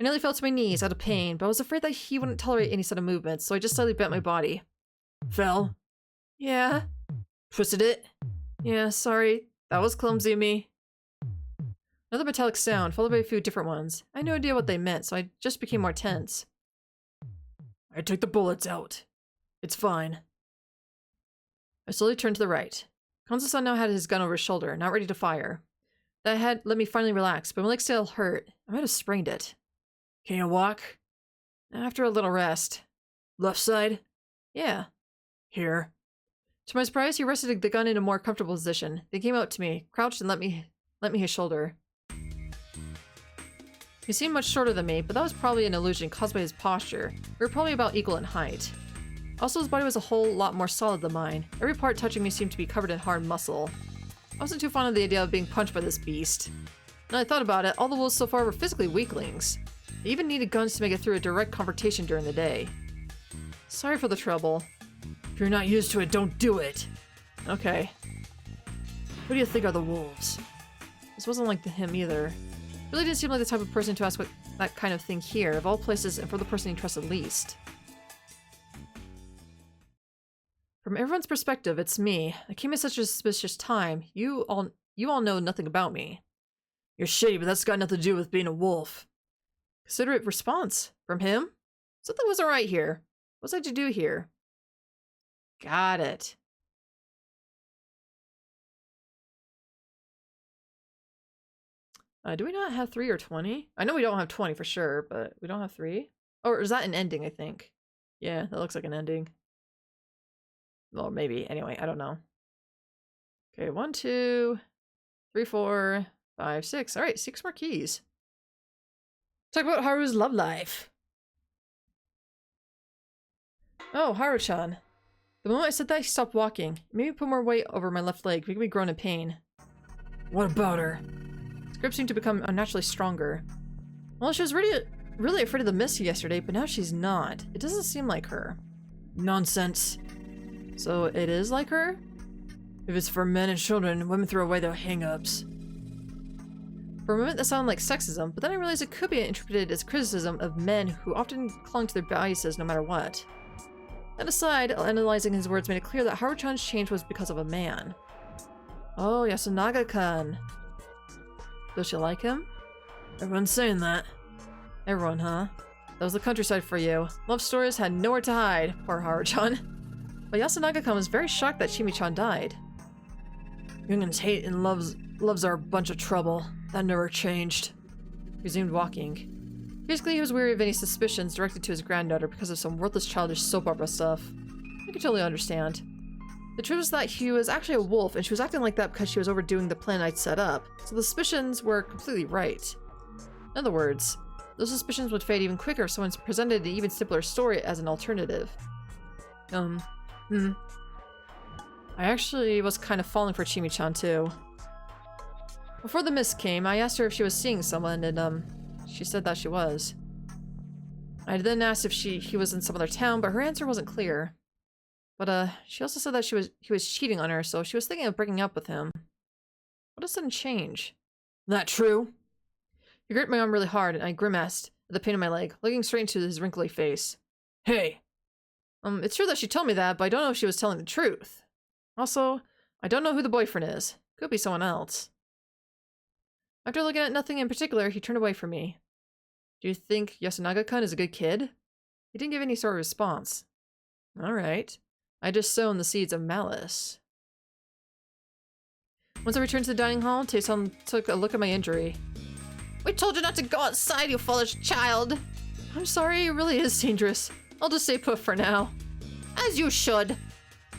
I nearly fell to my knees out of pain, but I was afraid that he wouldn't tolerate any sudden movements, so I just slightly bent my body. Fell? Yeah. Twisted it? Yeah, sorry. That was clumsy of me. Another metallic sound, followed by a few different ones. I had no idea what they meant, so I just became more tense. I took the bullets out. It's fine. I slowly turned to the right. Kanzo-san now had his gun over his shoulder, not ready to fire. That had let me finally relax, but my leg still hurt. I might have sprained it. Can you walk? After a little rest. Left side? Yeah. Here. To my surprise, he rested the gun in a more comfortable position. They came out to me, crouched and let me his shoulder. He seemed much shorter than me, but that was probably an illusion caused by his posture. We were probably about equal in height. Also, his body was a whole lot more solid than mine. Every part touching me seemed to be covered in hard muscle. I wasn't too fond of the idea of being punched by this beast. Now I thought about it, all the wolves so far were physically weaklings. They even needed guns to make it through a direct confrontation during the day. Sorry for the trouble. If you're not used to it, don't do it. Okay. What do you think are the wolves? This wasn't like him either. Really didn't seem like the type of person to ask what that kind of thing here, of all places, and for the person he trusted least. From everyone's perspective, it's me. I came at such a suspicious time. You all know nothing about me. You're shitty, but that's got nothing to do with being a wolf. Considerate response. From him? Something wasn't right here. What was I to do here? Got it. Do we not have 3 or 20? I know we don't have 20 for sure, but we don't have 3? Or is that an ending, I think? Yeah, that looks like an ending. Well, maybe. Anyway, I don't know. Okay, 1, 2, 3, 4, 5, 6. Alright, 6 more keys. Talk about Haru's love life. Oh, Haru-chan. The moment I said that, he stopped walking. It made me put more weight over my left leg, making me groan in pain. What about her? His grip seemed to become unnaturally stronger. Well, she was really afraid of the mist yesterday, but now she's not. It doesn't seem like her. Nonsense. So it is like her? If it's for men and children, women throw away their hang-ups. For a moment that sounded like sexism, but then I realized it could be interpreted as criticism of men who often clung to their biases no matter what. That aside, analyzing his words made it clear that Haru-chan's change was because of a man. Oh, Yasunaga-kun. Does she like him? Everyone's saying that. Everyone, huh? That was the countryside for you. Love stories had nowhere to hide, poor Haru-chan. But Yasunaga-kun was very shocked that Shimi-chan died. Youngins hate and loves are a bunch of trouble. That never changed. He resumed walking. Basically, he was weary of any suspicions directed to his granddaughter because of some worthless childish soap opera stuff. I can totally understand. The truth was that he was actually a wolf, and she was acting like that because she was overdoing the plan I'd set up, so the suspicions were completely right. In other words, those suspicions would fade even quicker if someone presented an even simpler story as an alternative. I actually was kind of falling for Chimi-chan too. Before the mist came, I asked her if she was seeing someone, and she said that she was. I then asked if he was in some other town, but her answer wasn't clear. But she also said that he was cheating on her, so she was thinking of breaking up with him. What a sudden change. That true? He gripped my arm really hard, and I grimaced at the pain in my leg, looking straight into his wrinkly face. Hey! It's true that she told me that, but I don't know if she was telling the truth. Also, I don't know who the boyfriend is. Could be someone else. After looking at nothing in particular, he turned away from me. Do you think Yasunaga-kun is a good kid? He didn't give any sort of response. Alright. I just sown the seeds of malice. Once I returned to the dining hall, Tae-san took a look at my injury. We told you not to go outside, you foolish child! I'm sorry, it really is dangerous. I'll just stay put for now. As you should.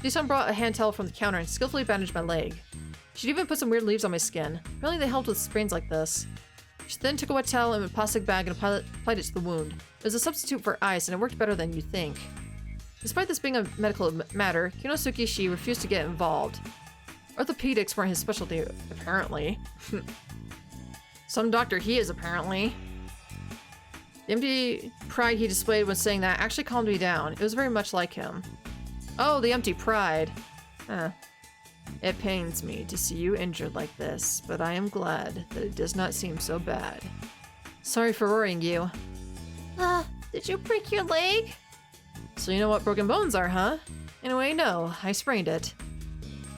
Tae-san brought a hand towel from the counter and skillfully bandaged my leg. She'd even put some weird leaves on my skin. Apparently they helped with sprains like this. She then took a wet towel and a plastic bag and applied it to the wound. It was a substitute for ice and it worked better than you'd think. Despite this being a medical matter, Kinosuke Ishii refused to get involved. Orthopedics weren't his specialty, apparently. Some doctor he is, apparently. The empty pride he displayed when saying that actually calmed me down. It was very much like him. Oh, the empty pride. Huh. It pains me to see you injured like this, but I am glad that it does not seem so bad. Sorry for worrying you. Did you break your leg? So you know what broken bones are, huh? Anyway, no, I sprained it.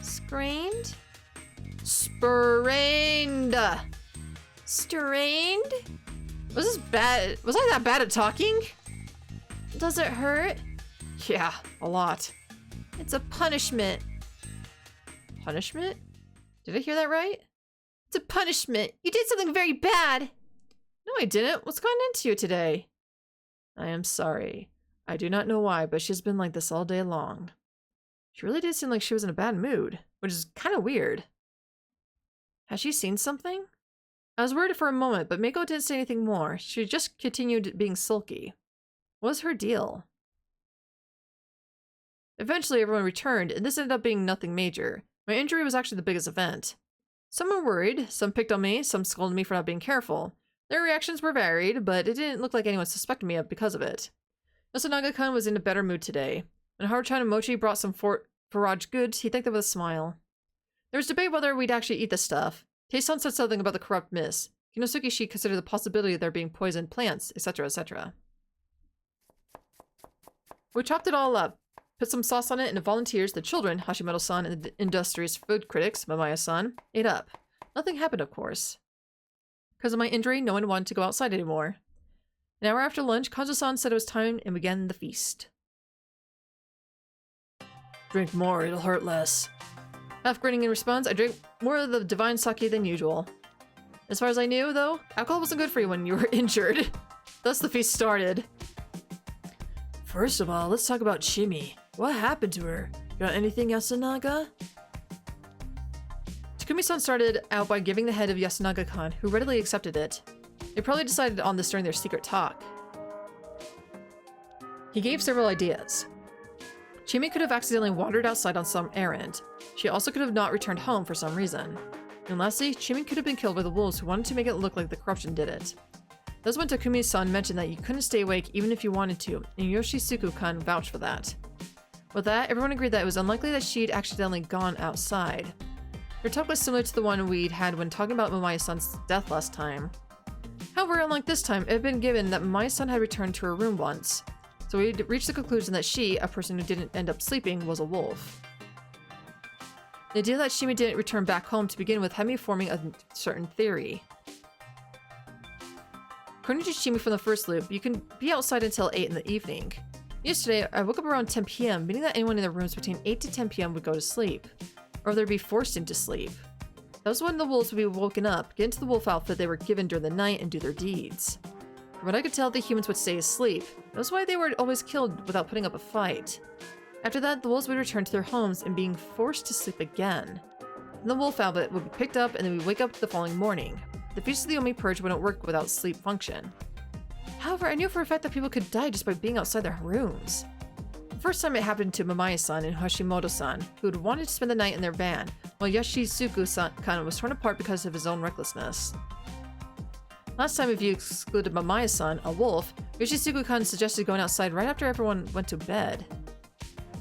Sprained? Sprained! Strained? Was this bad? Was I that bad at talking? Does it hurt? Yeah, a lot. It's a punishment. Punishment? Did I hear that right? It's a punishment. You did something very bad. No, I didn't. What's gotten into you today? I am sorry. I do not know why, but she's been like this all day long. She really did seem like she was in a bad mood, which is kind of weird. Has she seen something? I was worried for a moment, but Mako didn't say anything more. She just continued being sulky. What was her deal? Eventually, everyone returned, and this ended up being nothing major. My injury was actually the biggest event. Some were worried, some picked on me, some scolded me for not being careful. Their reactions were varied, but it didn't look like anyone suspected me because of it. Yasunaga-kun was in a better mood today. When Haruchan and Mochi brought some forage goods, he thanked them with a smile. There was debate whether we'd actually eat the stuff. Tae-san said something about the corrupt mist. Kinosuke Ishii considered the possibility of there being poisoned plants, etc., etc. We chopped it all up, put some sauce on it, and the volunteers, the children, Hashimoto-san, and the industrious food critics, Mamaya-san, ate up. Nothing happened, of course. Because of my injury, no one wanted to go outside anymore. An hour after lunch, Kanzo-san said it was time and began the feast. Drink more, it'll hurt less. Half grinning in response, I drank more of the divine sake than usual. As far as I knew, though, alcohol wasn't good for you when you were injured. Thus the feast started. First of all, let's talk about Chimi. What happened to her? Got anything, Yasunaga? Takumi-san started out by giving the head of Yasunaga-kun, who readily accepted it. They probably decided on this during their secret talk. He gave several ideas. Chimi could have accidentally wandered outside on some errand. She also could have not returned home for some reason. And lastly, Chimi could have been killed by the wolves who wanted to make it look like the corruption did it. That's when Takumi-san mentioned that you couldn't stay awake even if you wanted to, and Yoshisuku-kun vouched for that. With that, everyone agreed that it was unlikely that she'd accidentally gone outside. Their talk was similar to the one we'd had when talking about Mamaya-san's death last time. However, unlike this time, it had been given that Mamaya-san had returned to her room once, so we'd reached the conclusion that she, a person who didn't end up sleeping, was a wolf. The idea that Chimi didn't return back home to begin with had me forming a certain theory. According to Chimi from the first loop, you can be outside until 8 in the evening. Yesterday, I woke up around 10 p.m., meaning that anyone in their rooms between 8 to 10 p.m. would go to sleep, or they'd be forced into sleep. That was when the wolves would be woken up, get into the wolf outfit they were given during the night, and do their deeds. From what I could tell, the humans would stay asleep. That was why they were always killed without putting up a fight. After that, the wolves would return to their homes and being forced to sleep again. Then the wolf outfit would be picked up and then we'd wake up the following morning. The Feast of the Omi Purge wouldn't work without sleep function. However, I knew for a fact that people could die just by being outside their rooms. The first time it happened to Mamaya-san and Hashimoto-san, who had wanted to spend the night in their van, while Yoshizuku-kan was torn apart because of his own recklessness. Last time, if you excluded Mamaya-san, a wolf, Yoshizuku-kan suggested going outside right after everyone went to bed.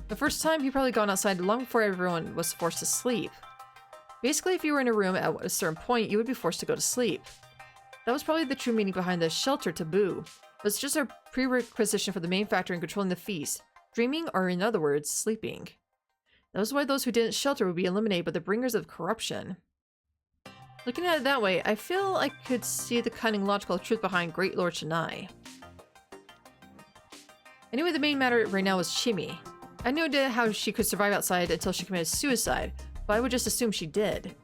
The first time, he'd probably gone outside long before everyone was forced to sleep. Basically, if you were in a room at a certain point, you would be forced to go to sleep. That was probably the true meaning behind the shelter taboo. It's just a prerequisition for the main factor in controlling the feast, dreaming, or in other words, sleeping. That was why those who didn't shelter would be eliminated by the bringers of corruption. Looking at it that way, I feel I could see the cunning logical truth behind Great Lord Shinai. Anyway, the main matter right now was Chimi. I had no idea how she could survive outside until she committed suicide, but I would just assume she did.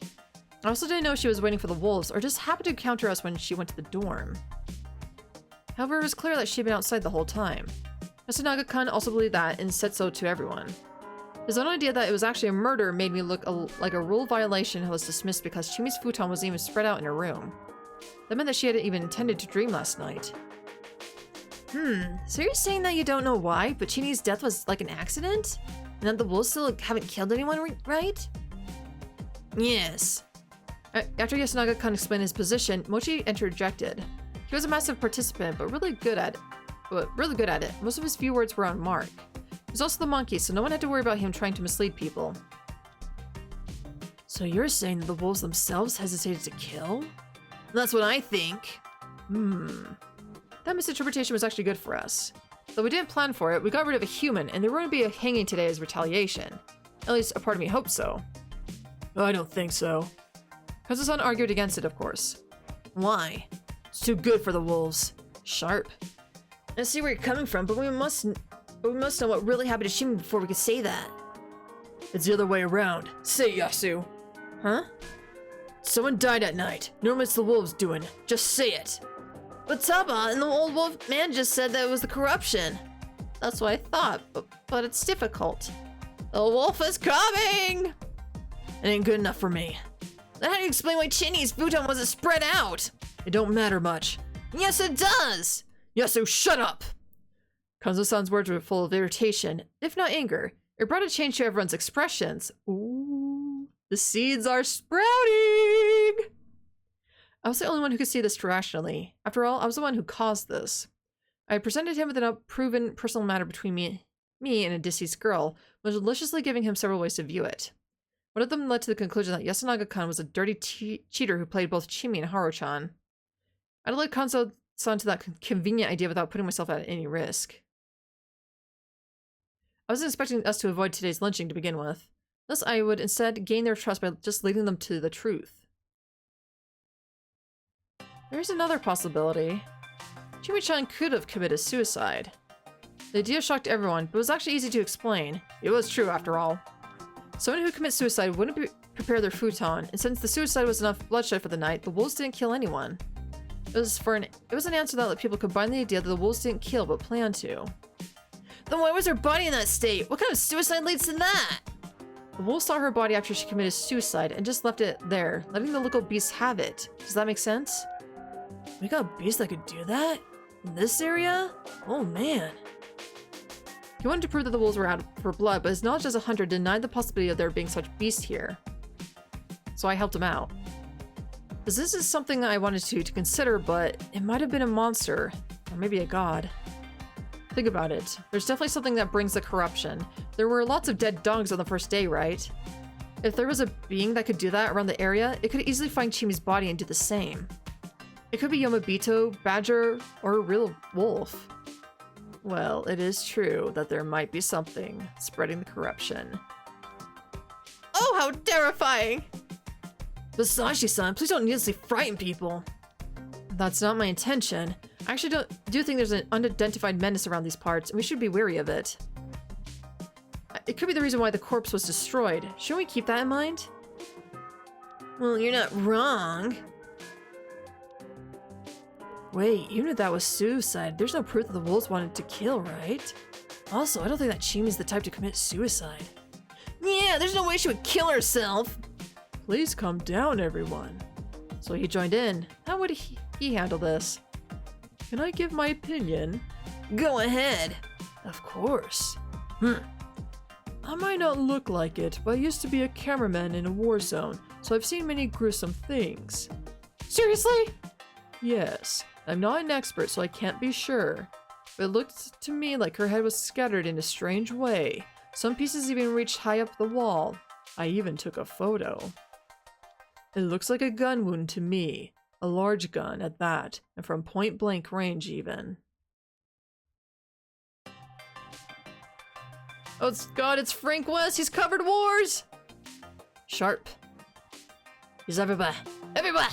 I also didn't know she was waiting for the wolves, or just happened to encounter us when she went to the dorm. However, it was clear that she had been outside the whole time. Yasunaga-kun also believed that and said so to everyone. His own idea that it was actually a murder made me look like a rule violation that was dismissed because Chimi's futon wasn't even spread out in her room. That meant that she hadn't even intended to dream last night. So you're saying that you don't know why, but Chini's death was like an accident? And that the wolves still haven't killed anyone, right? Yes. After Yasunaga-kun explained his position, Mochi interjected. He was a massive participant, but really good at it. Most of his few words were on mark. He was also the monkey, so no one had to worry about him trying to mislead people. So you're saying that the wolves themselves hesitated to kill? That's what I think. That misinterpretation was actually good for us. Though we didn't plan for it, we got rid of a human, and there wouldn't be a hanging today as retaliation. At least, a part of me hoped so. I don't think so. Kazu-san argued against it, of course. Why? It's too good for the wolves. Sharp. I see where you're coming from, but we must know what really happened to Shimi before we could say that. It's the other way around. Say, Yasu. Huh? Someone died at night. Normally it's the wolves doing it. Just say it. But Taba and the old wolf man just said that it was the corruption. That's what I thought, but it's difficult. The wolf is coming! It ain't good enough for me. Then how do you explain why Chini's futon wasn't spread out? It don't matter much. Yes, it does! Yasu, shut up! Kanzo-san's words were full of irritation, if not anger. It brought a change to everyone's expressions. Ooh, the seeds are sprouting! I was the only one who could see this rationally. After all, I was the one who caused this. I presented him with an unproven personal matter between me and a deceased girl, maliciously giving him several ways to view it. One of them led to the conclusion that Yasunaga-kun was a dirty cheater who played both Chimi and Haro-chan. I'd led Kanzo-san to that convenient idea without putting myself at any risk. I wasn't expecting us to avoid today's lynching to begin with. Thus, I would instead gain their trust by just leading them to the truth. There's another possibility. Chimi-chan could have committed suicide. The idea shocked everyone, but it was actually easy to explain. It was true, after all. Someone who commits suicide wouldn't prepare their futon, and since the suicide was enough bloodshed for the night, the wolves didn't kill anyone. It was an answer that let people combine the idea that the wolves didn't kill, but plan to. Then why was her body in that state? What kind of suicide leads to that? The wolves saw her body after she committed suicide and just left it there, letting the local beasts have it. Does that make sense? We got beasts that could do that? In this area? Oh man. He wanted to prove that the wolves were out for blood, but his knowledge as a hunter denied the possibility of there being such beasts here. So I helped him out. This is something I wanted to consider, but it might have been a monster, or maybe a god. Think about it. There's definitely something that brings the corruption. There were lots of dead dogs on the first day, right? If there was a being that could do that around the area, it could easily find Chimi's body and do the same. It could be Yomabito, Badger, or a real wolf. Well, it is true that there might be something spreading the corruption. Oh, how terrifying! Masashi-san, please don't needlessly frighten people. That's not my intention. I actually do think there's an unidentified menace around these parts, and we should be wary of it. It could be the reason why the corpse was destroyed. Shouldn't we keep that in mind? Well, you're not wrong. Wait, even if that was suicide, there's no proof that the wolves wanted to kill, right? Also, I don't think that Chimi's the type to commit suicide. Yeah, there's no way she would kill herself. Please calm down, everyone. So he joined in. How would he handle this? Can I give my opinion? Go ahead. Of course. I might not look like it, but I used to be a cameraman in a war zone, so I've seen many gruesome things. Seriously? Yes. I'm not an expert, so I can't be sure. But it looked to me like her head was scattered in a strange way. Some pieces even reached high up the wall. I even took a photo. It looks like a gun wound to me. A large gun at that, and from point blank range even. Oh God, it's Frank West! He's covered wars! Sharp. He's everywhere. Everywhere!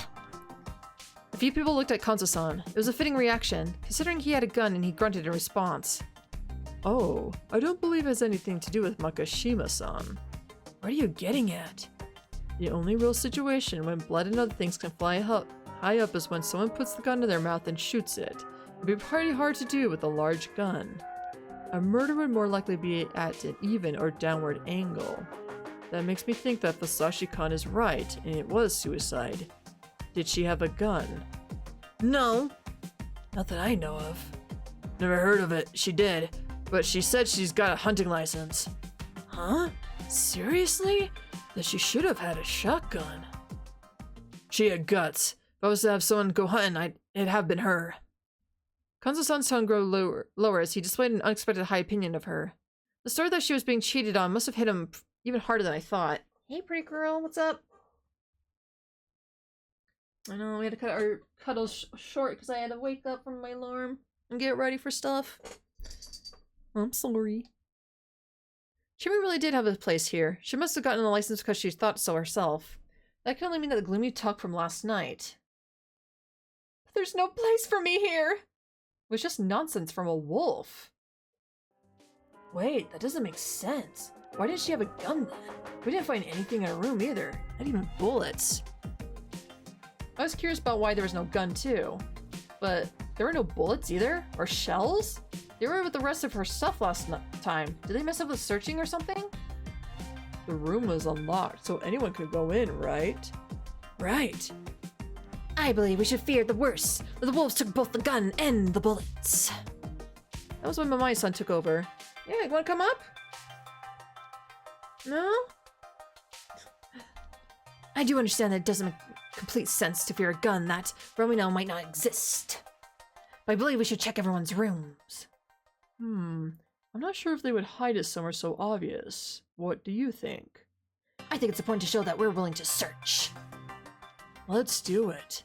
A few people looked at Kanzo-san. It was a fitting reaction, considering he had a gun and he grunted in response. Oh, I don't believe it has anything to do with Makishima-san. What are you getting at? The only real situation when blood and other things can fly high up is when someone puts the gun to their mouth and shoots it. It'd be pretty hard to do with a large gun. A murder would more likely be at an even or downward angle. That makes me think that Fasashi-kan is right, and it was suicide. Did she have a gun? No. Not that I know of. Never heard of it. She did. But she said she's got a hunting license. Huh? Seriously? That she should have had a shotgun. She had guts. If I was to have someone go hunting, it'd have been her. Kanzo-san's tone grew lower as he displayed an unexpected high opinion of her. The story that she was being cheated on must have hit him even harder than I thought. Hey, pretty girl, what's up? I know, we had to cut our cuddles short because I had to wake up from my alarm and get ready for stuff. I'm sorry. Chimi really did have a place here. She must have gotten a license because she thought so herself. That can only mean that the gloomy talk from last night. But there's no place for me here! It was just nonsense from a wolf. Wait, that doesn't make sense. Why didn't she have a gun then? We didn't find anything in her room either. Not even bullets. I was curious about why there was no gun too. But there were no bullets either? Or shells? They were with the rest of her stuff last time. Did they mess up with searching or something? The room was unlocked, so anyone could go in, right? Right. I believe we should fear the worst. The wolves took both the gun and the bullets. That was when Mamai-san took over. Yeah, you wanna come up? No? I do understand that it doesn't make complete sense to fear a gun that, for all we know, might not exist. But I believe we should check everyone's rooms. I'm not sure if they would hide it somewhere so obvious. What do you think? I think it's a point to show that we're willing to search. Let's do it.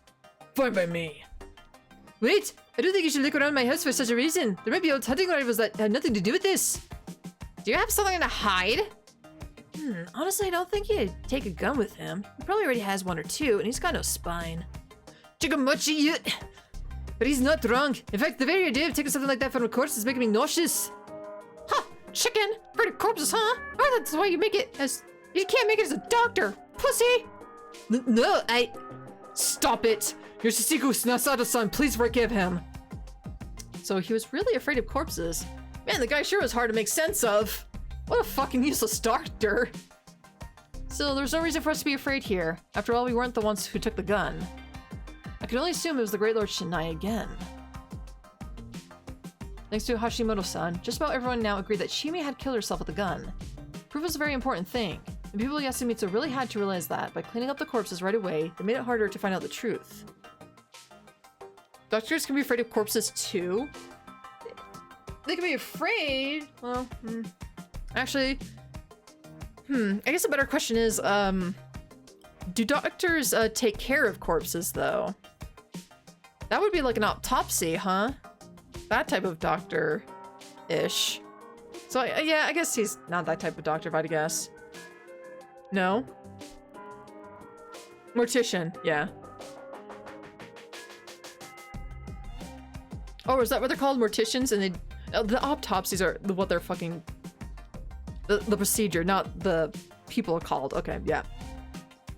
Fine by me. Wait! I don't think you should look around my house for such a reason. There might be old hunting rifles that have nothing to do with this. Do you have something to hide? Honestly, I don't think he'd take a gun with him. He probably already has one or two, and he's got no spine. Chikamochi, you... But he's not wrong. In fact, the very idea of taking something like that from a corpse is making me nauseous. Huh, chicken? Afraid of corpses, huh? Oh, that's why you make it as... You can't make it as a doctor, pussy! No, I... Stop it! Yoshihiko Nasada-san, please forgive him. So he was really afraid of corpses. Man, the guy sure was hard to make sense of. What a fucking useless doctor. Still, there's no reason for us to be afraid here. After all, we weren't the ones who took the gun. I can only assume it was the Great Lord Shinai again. Thanks to Hashimoto-san, just about everyone now agreed that Chimi had killed herself with a gun. Proof is a very important thing, and people Yasumitsu really had to realize that by cleaning up the corpses right away, they made it harder to find out the truth. Doctors can be afraid of corpses too? They can be afraid? Well, Actually, I guess a better question is, do doctors take care of corpses though? That would be like an autopsy, huh? That type of doctor-ish. So yeah, I guess he's not that type of doctor, if I had to guess. No? Mortician, yeah. Oh, is that what they're called? Morticians? And they... the autopsies are what they're fucking... The procedure, not the people are called. Okay, yeah.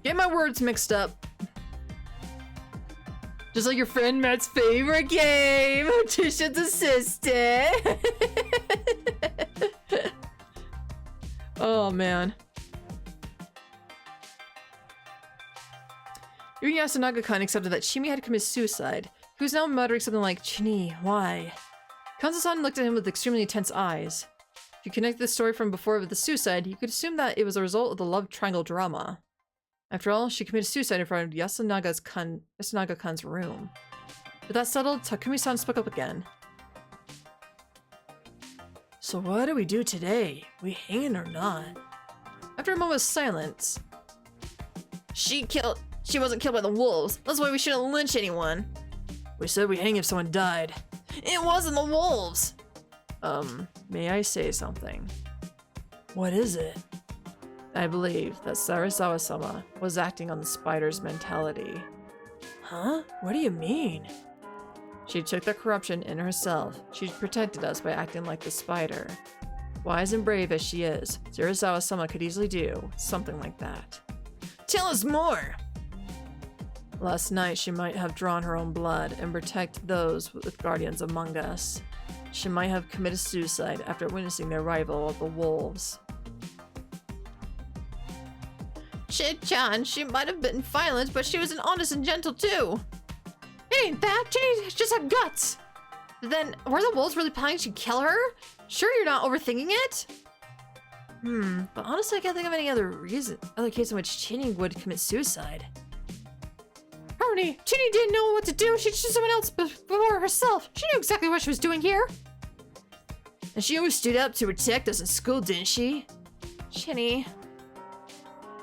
Get my words mixed up. Just like your friend Matt's favorite game, Mortician's Assistant. Oh, man. Even Yasunaga-kun accepted that Chimi had committed suicide. He was now muttering something like, Chini, why? Kanzo-san looked at him with extremely tense eyes. If you connect the story from before with the suicide, you could assume that it was a result of the love triangle drama. After all, she committed suicide in front of Yasunaga-kun's room. With that settled, Takumi-san spoke up again. So what do we do today? We hanging or not? After a moment of silence, She wasn't killed by the wolves. That's why we shouldn't lynch anyone. we said we hang if someone died. It wasn't the wolves. May I say something? What is it? I believe that Sarasawa-sama was acting on the spider's mentality. Huh? What do you mean? She took the corruption in herself. She protected us by acting like the spider. Wise and brave as she is, Sarasawa-sama could easily do something like that. Tell us more. Last night, she might have drawn her own blood and protect those with guardians among us. She might have committed suicide after witnessing the arrival of the wolves. Chid-chan, she might have been violent, but she was an honest and gentle too. It ain't that. She just had guts. Then, were the wolves really planning to kill her? Sure you're not overthinking it? But honestly, I can't think of any other case in which Chini would commit suicide. Harmony, Chini didn't know what to do. She chose someone else before herself. She knew exactly what she was doing here. And she always stood up to protect us in school, didn't she? Chini.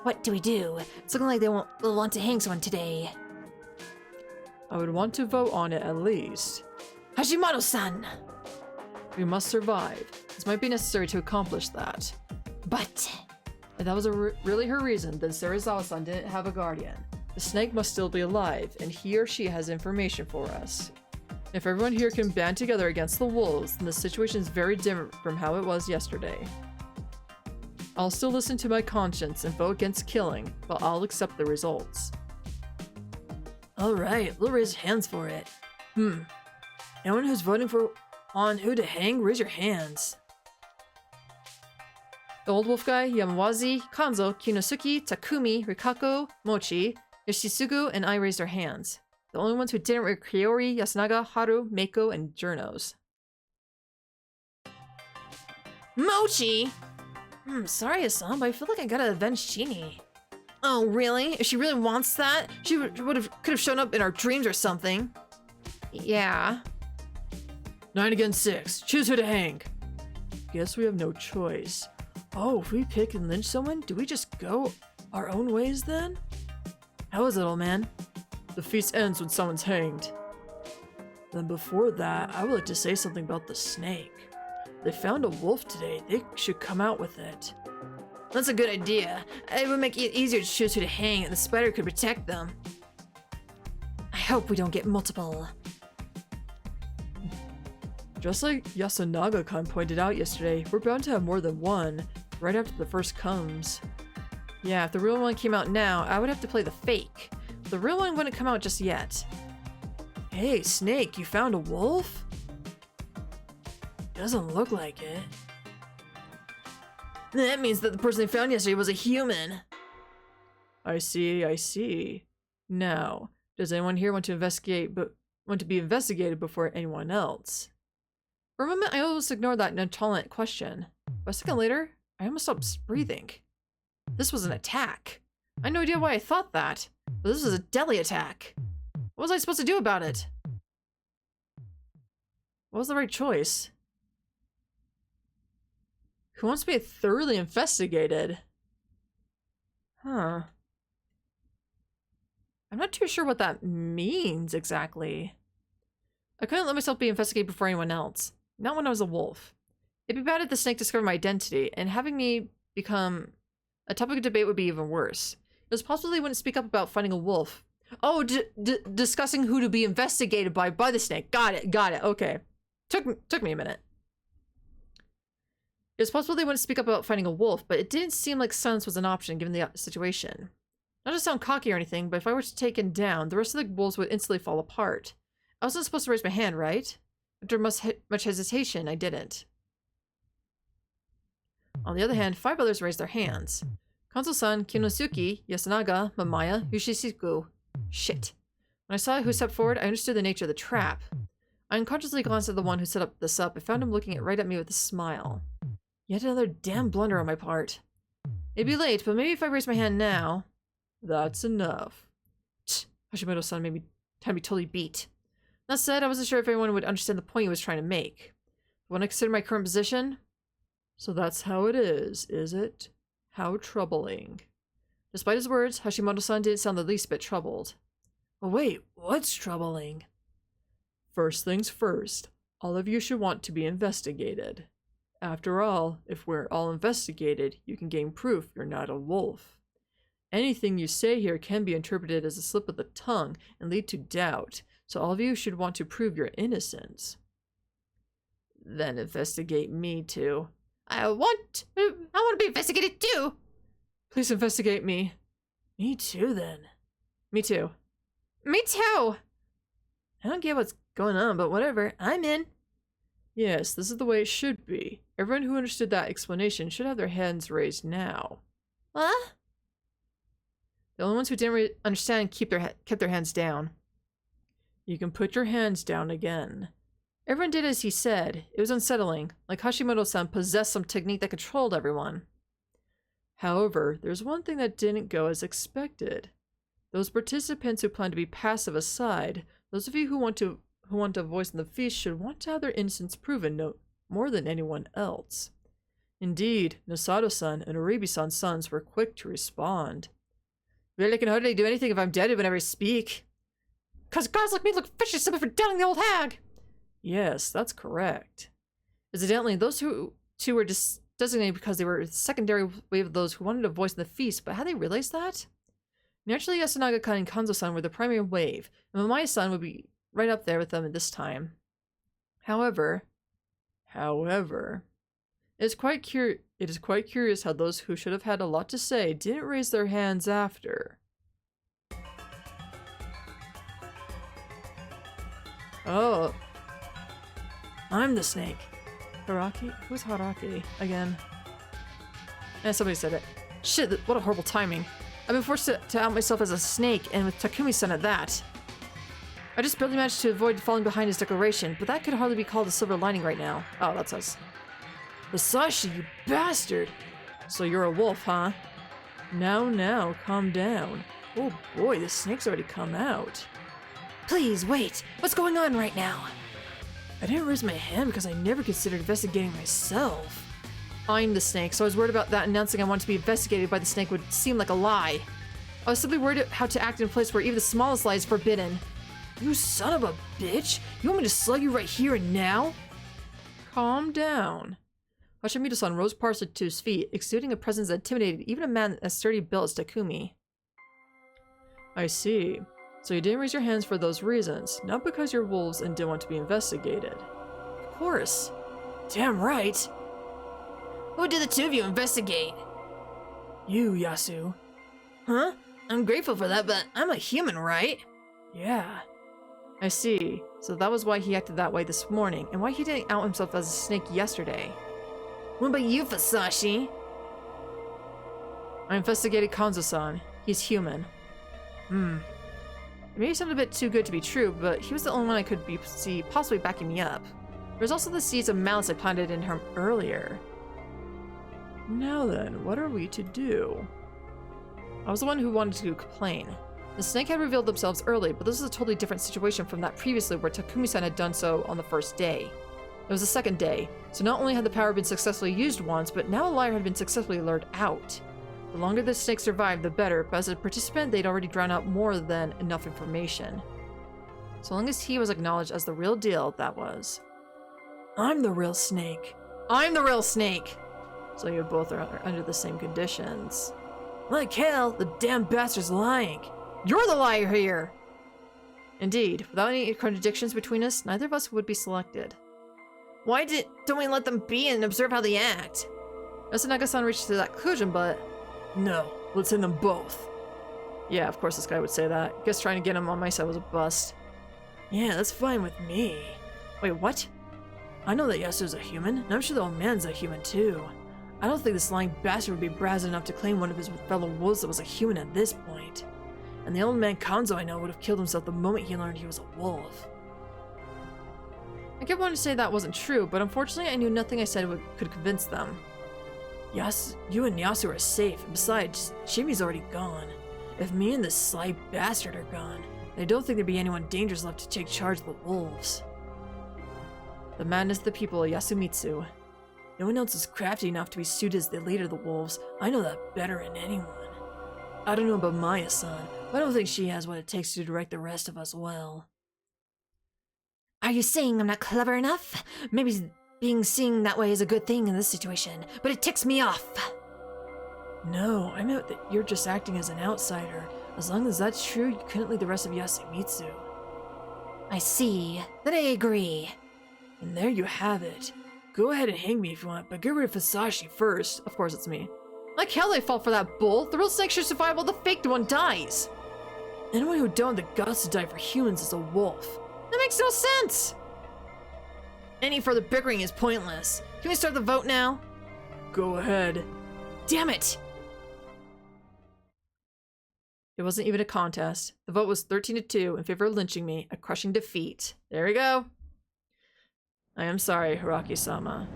What do we do? It's looking like they'll want to hang someone today. I would want to vote on it at least. Hashimoto-san! We must survive. This might be necessary to accomplish that. But... If that was really her reason, then Sarasawa-san didn't have a guardian. The snake must still be alive, and he or she has information for us. If everyone here can band together against the wolves, then the situation is very different from how it was yesterday. I'll still listen to my conscience and vote against killing, but I'll accept the results. Alright, we'll raise hands for it. Anyone who's voting on who to hang, raise your hands. The old wolf guy, Yamawazi, Kanzo, Kinosuke, Takumi, Rikako, Mochi, Yoshisugu, and I raised our hands. The only ones who didn't were Kaori, Yasunaga, Haru, Meiko, and Journos. Mochi! Sorry, Asan, but I feel like I gotta avenge Chini. Oh, really? If she really wants that, she could have shown up in our dreams or something. Yeah. 9 against 6. Choose who to hang. Guess we have no choice. Oh, if we pick and lynch someone, do we just go our own ways then? How is it, old man? The feast ends when someone's hanged. Then before that, I would like to say something about the snake. They found a wolf today. They should come out with it. That's a good idea. It would make it easier to choose who to hang, and the spider could protect them. I hope we don't get multiple. Just like Yasunaga-kun pointed out yesterday, we're bound to have more than one, right after the first comes. Yeah, if the real one came out now, I would have to play the fake. The real one wouldn't come out just yet. Hey, Snake, you found a wolf? Doesn't look like it. That means that the person they found yesterday was a human. I see, I see. Now, does anyone here want to be investigated before anyone else? For a moment, I almost ignored that nonchalant question. But a second later, I almost stopped breathing. This was an attack. I had no idea why I thought that, but this was a deadly attack. What was I supposed to do about it? What was the right choice? Who wants to be thoroughly investigated? Huh. I'm not too sure what that means exactly. I couldn't let myself be investigated before anyone else. Not when I was a wolf. It'd be bad if the snake discovered my identity, and having me become a topic of debate would be even worse. It was possible they wouldn't speak up about finding a wolf. Oh, discussing who to be investigated by the snake. Got it, okay. Took me a minute. It was possible they wouldn't speak up about finding a wolf, but it didn't seem like silence was an option given the situation. Not to sound cocky or anything, but if I were taken down, the rest of the wolves would instantly fall apart. I wasn't supposed to raise my hand, right? After much hesitation, I didn't. On the other hand, 5 others raised their hands. Kanzo-san, Kinosuke, Yasunaga, Mamaya, Yoshisugu. Shit. When I saw who stepped forward, I understood the nature of the trap. I unconsciously glanced at the one who set this up and found him looking right at me with a smile. Yet another damn blunder on my part. It'd be late, but maybe if I raise my hand now... That's enough. Hashimoto-san made me had me totally beat. That said, I wasn't sure if anyone would understand the point he was trying to make. But when I consider my current position... So that's how it is it? How troubling. Despite his words, Hashimoto-san didn't sound the least bit troubled. But wait, what's troubling? First things first, all of you should want to be investigated. After all, if we're all investigated, you can gain proof you're not a wolf. Anything you say here can be interpreted as a slip of the tongue and lead to doubt, so all of you should want to prove your innocence. Then investigate me too. I want to be investigated too! Please investigate me. Me too, then. Me too. Me too! I don't get what's going on, but whatever. I'm in. Yes, this is the way it should be. Everyone who understood that explanation should have their hands raised now. What? The only ones who didn't understand kept their hands down. You can put your hands down again. Everyone did as he said. It was unsettling, like Hashimoto-san possessed some technique that controlled everyone. However, there's one thing that didn't go as expected. Those participants who plan to be passive aside, those of you who want a voice in the feast should want to have their innocence proven more than anyone else. Indeed, Nosato-san and Oribi-san's sons were quick to respond. Really, I can hardly do anything if I'm deaded whenever I speak. 'Cause guys like me look fishy simply for downing the old hag! Yes, that's correct. Incidentally, those two were designated because they were a secondary wave of those who wanted a voice in the feast, but had they realized that? Naturally, Yasunaga-kan and Kanzo-san were the primary wave, and Mamaya-san would be right up there with them at this time. However, it is quite curious how those who should have had a lot to say didn't raise their hands after. Oh. I'm the snake. Haraki? Who's Haraki? Again. Somebody said it. Shit, what a horrible timing. I've been forced to out myself as a snake, and with Takumi-san at that. I just barely managed to avoid falling behind his declaration, but that could hardly be called a silver lining right now. Oh, that's us. Masashi, you bastard! So you're a wolf, huh? Now, calm down. Oh boy, the snake's already come out. Please, wait. What's going on right now? I didn't raise my hand because I never considered investigating myself. I'm the snake, so I was worried about that announcing I wanted to be investigated by the snake would seem like a lie. I was simply worried how to act in a place where even the smallest lie is forbidden. You son of a bitch! You want me to slug you right here and now? Calm down. Hashimoto-san rose partially to his feet, exuding a presence that intimidated even a man as sturdy built as Takumi. I see. So you didn't raise your hands for those reasons, not because you're wolves and didn't want to be investigated. Of course. Damn right. Who did the two of you investigate? You, Yasu. Huh? I'm grateful for that, but I'm a human, right? Yeah. I see. So that was why he acted that way this morning, and why he didn't out himself as a snake yesterday. What about you, Fasashi? I investigated Kanzo-san. He's human. It may sound a bit too good to be true, but he was the only one I could see possibly backing me up. There was also the seeds of malice I planted in him earlier. Now then, what are we to do? I was the one who wanted to complain. The snake had revealed themselves early, but this was a totally different situation from that previously where Takumi-san had done so on the first day. It was the second day, so not only had the power been successfully used once, but now a liar had been successfully lured out. The longer the snake survived, the better, but as a participant, they'd already drawn out more than enough information. So long as he was acknowledged as the real deal, that was. I'm the real snake. I'm the real snake! So you both are under the same conditions. Like hell, the damn bastard's lying. You're the liar here! Indeed, without any contradictions between us, neither of us would be selected. Why don't we let them be and observe how they act? Yasunaga-san reached to that conclusion, but... No, let's send them both. Yeah, of course this guy would say that. Guess trying to get him on my side was a bust. Yeah, that's fine with me. Wait, what? I know that Yasu's a human, and I'm sure the old man's a human too. I don't think this lying bastard would be brazen enough to claim one of his fellow wolves that was a human at this point. And the only man Kanzo I know would have killed himself the moment he learned he was a wolf. I kept wanting to say that wasn't true, but unfortunately I knew nothing I said could convince them. Yes, you and Yasu are safe, and besides, Shimi's already gone. If me and this sly bastard are gone, I don't think there'd be anyone dangerous left to take charge of the wolves. The madness of the people of Yasumitsu. No one else is crafty enough to be suited as the leader of the wolves. I know that better than anyone. I don't know about Maya-san, but I don't think she has what it takes to direct the rest of us well. Are you saying I'm not clever enough? Maybe being seen that way is a good thing in this situation, but it ticks me off. No, I meant that you're just acting as an outsider. As long as that's true, you couldn't lead the rest of Yasumitsu. I see. Then I agree. And there you have it. Go ahead and hang me if you want, but get rid of Fusashi first. Of course it's me. Like hell they fall for that bull. The real snake should survive while the faked one dies. Anyone who don't have the guts to die for humans is a wolf. That makes no sense. Any further bickering is pointless. Can we start the vote now? Go ahead. Damn it! It wasn't even a contest. The vote was 13-2 in favor of lynching me, a crushing defeat. There we go. I am sorry, Hiraki-sama.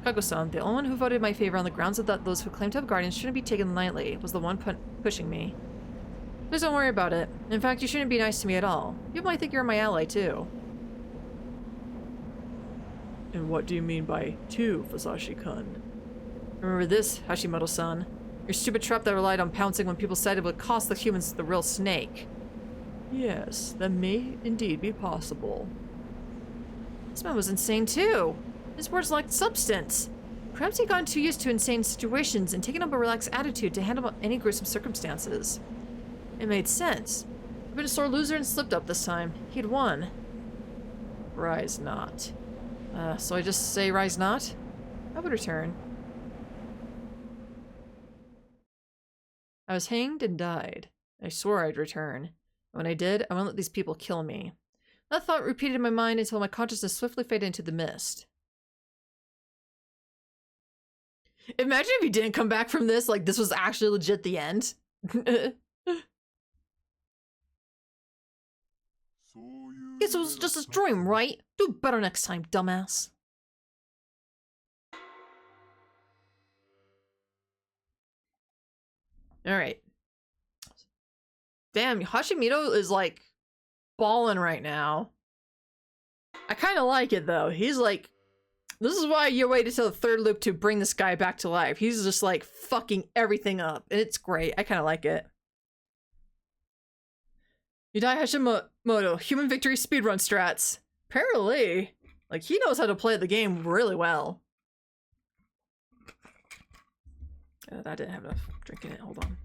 Kago-san, the only one who voted in my favor on the grounds that those who claim to have guardians shouldn't be taken lightly, was the one pushing me. Please don't worry about it. In fact, you shouldn't be nice to me at all. People might think you're my ally, too. And what do you mean by two, Fusashi-kun? Remember this, Hashimoto-san. Your stupid trap that relied on pouncing when people said it would cost the humans the real snake. Yes, that may indeed be possible. This man was insane too. His words lacked substance. Perhaps he'd gotten too used to insane situations and taken up a relaxed attitude to handle any gruesome circumstances. It made sense. I've been a sore loser and slipped up this time. He'd won. Rise not. So I just say rise not? I would return. I was hanged and died. I swore I'd return. When I did, I wouldn't let these people kill me. That thought repeated in my mind until my consciousness swiftly faded into the mist. Imagine if you didn't come back from this, like this was actually legit the end. Guess it was just a dream, right? Do better next time, dumbass. Alright. Damn, Hashimoto is like balling right now. I kind of like it though. He's like, this is why you waited till the third loop to bring this guy back to life. He's just like fucking everything up. And it's great. I kind of like it. Yudai Hashimoto, human victory speedrun strats. Apparently, like he knows how to play the game really well. I didn't have enough drink in it. Hold on.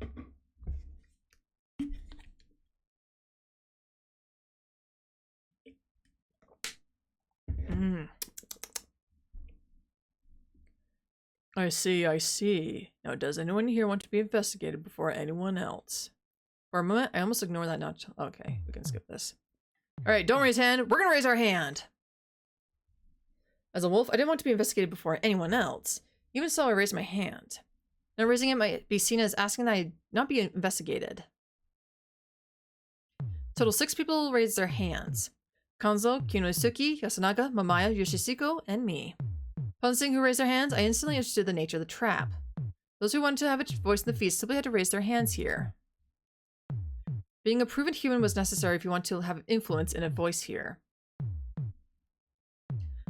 I see, I see. Now, does anyone here want to be investigated before anyone else? For a moment, I almost ignore that notch. Okay, we can skip this. Alright, don't raise hand. We're gonna raise our hand. As a wolf, I didn't want to be investigated before anyone else. Even so, I raised my hand. Now, raising it might be seen as asking that I not be investigated. Total 6 people raised their hands. Kanzo, Kinosuke, Yasunaga, Mamaya, Yoshihiko, and me. Upon seeing who raised their hands, I instantly understood the nature of the trap. Those who wanted to have a voice in the feast simply had to raise their hands here. Being a proven human was necessary if you want to have influence and a voice here.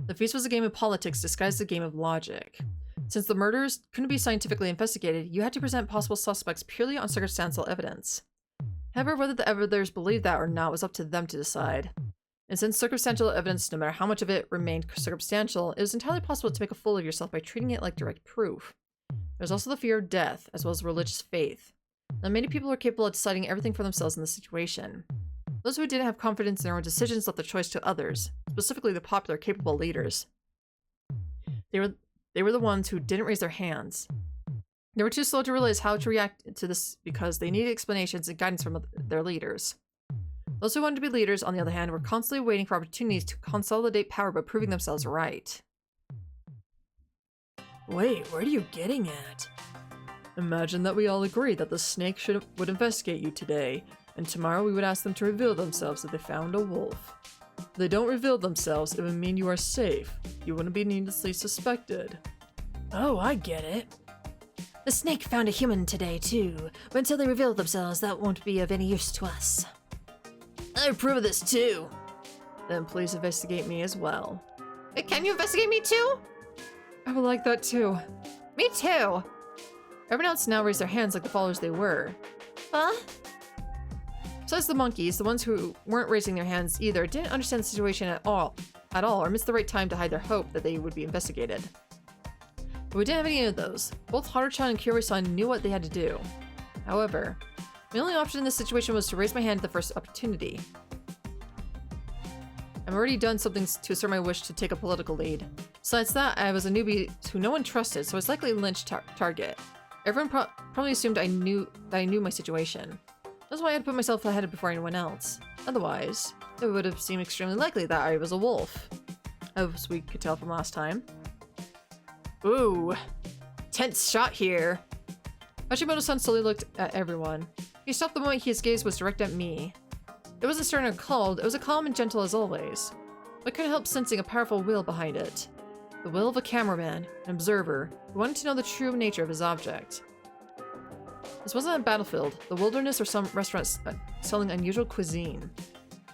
The feast was a game of politics disguised as a game of logic. Since the murders couldn't be scientifically investigated, you had to present possible suspects purely on circumstantial evidence. However, whether the others believed that or not was up to them to decide. And since circumstantial evidence, no matter how much of it remained circumstantial, it was entirely possible to make a fool of yourself by treating it like direct proof. There was also the fear of death, as well as religious faith. Now, many people are capable of deciding everything for themselves in this situation. Those who didn't have confidence in their own decisions left the choice to others, specifically the popular, capable leaders. They were the ones who didn't raise their hands. They were too slow to realize how to react to this because they needed explanations and guidance from their leaders. Those who wanted to be leaders, on the other hand, were constantly waiting for opportunities to consolidate power by proving themselves right. Wait, what are you getting at? Imagine that we all agree that the snake would investigate you today. And tomorrow we would ask them to reveal themselves if they found a wolf. If they don't reveal themselves, it would mean you are safe. You wouldn't be needlessly suspected. Oh, I get it. The snake found a human today, too. But until they reveal themselves, that won't be of any use to us. I approve of this too. Then please investigate me as well. Can you investigate me too? I would like that too. Me too. Everyone else now raised their hands like the followers they were. Huh? Besides the monkeys, the ones who weren't raising their hands either didn't understand the situation at all, or missed the right time to hide their hope that they would be investigated. But we didn't have any of those. Both Haruchan and Kyoroi-san knew what they had to do. However, my only option in this situation was to raise my hand at the first opportunity. I've already done something to assert my wish to take a political lead. Besides that, I was a newbie who no one trusted, so I was likely a lynch target. Everyone probably assumed I knew my situation. That's why I had to put myself ahead before anyone else. Otherwise, it would have seemed extremely likely that I was a wolf. As we could tell from last time. Ooh, tense shot here. Hashimoto-san slowly looked at everyone. He stopped the moment his gaze was directed at me. It wasn't stern or cold, it was calm and gentle as always. But I couldn't help sensing a powerful will behind it. The will of a cameraman, an observer, who wanted to know the true nature of his object. This wasn't a battlefield, the wilderness, or some restaurant selling unusual cuisine.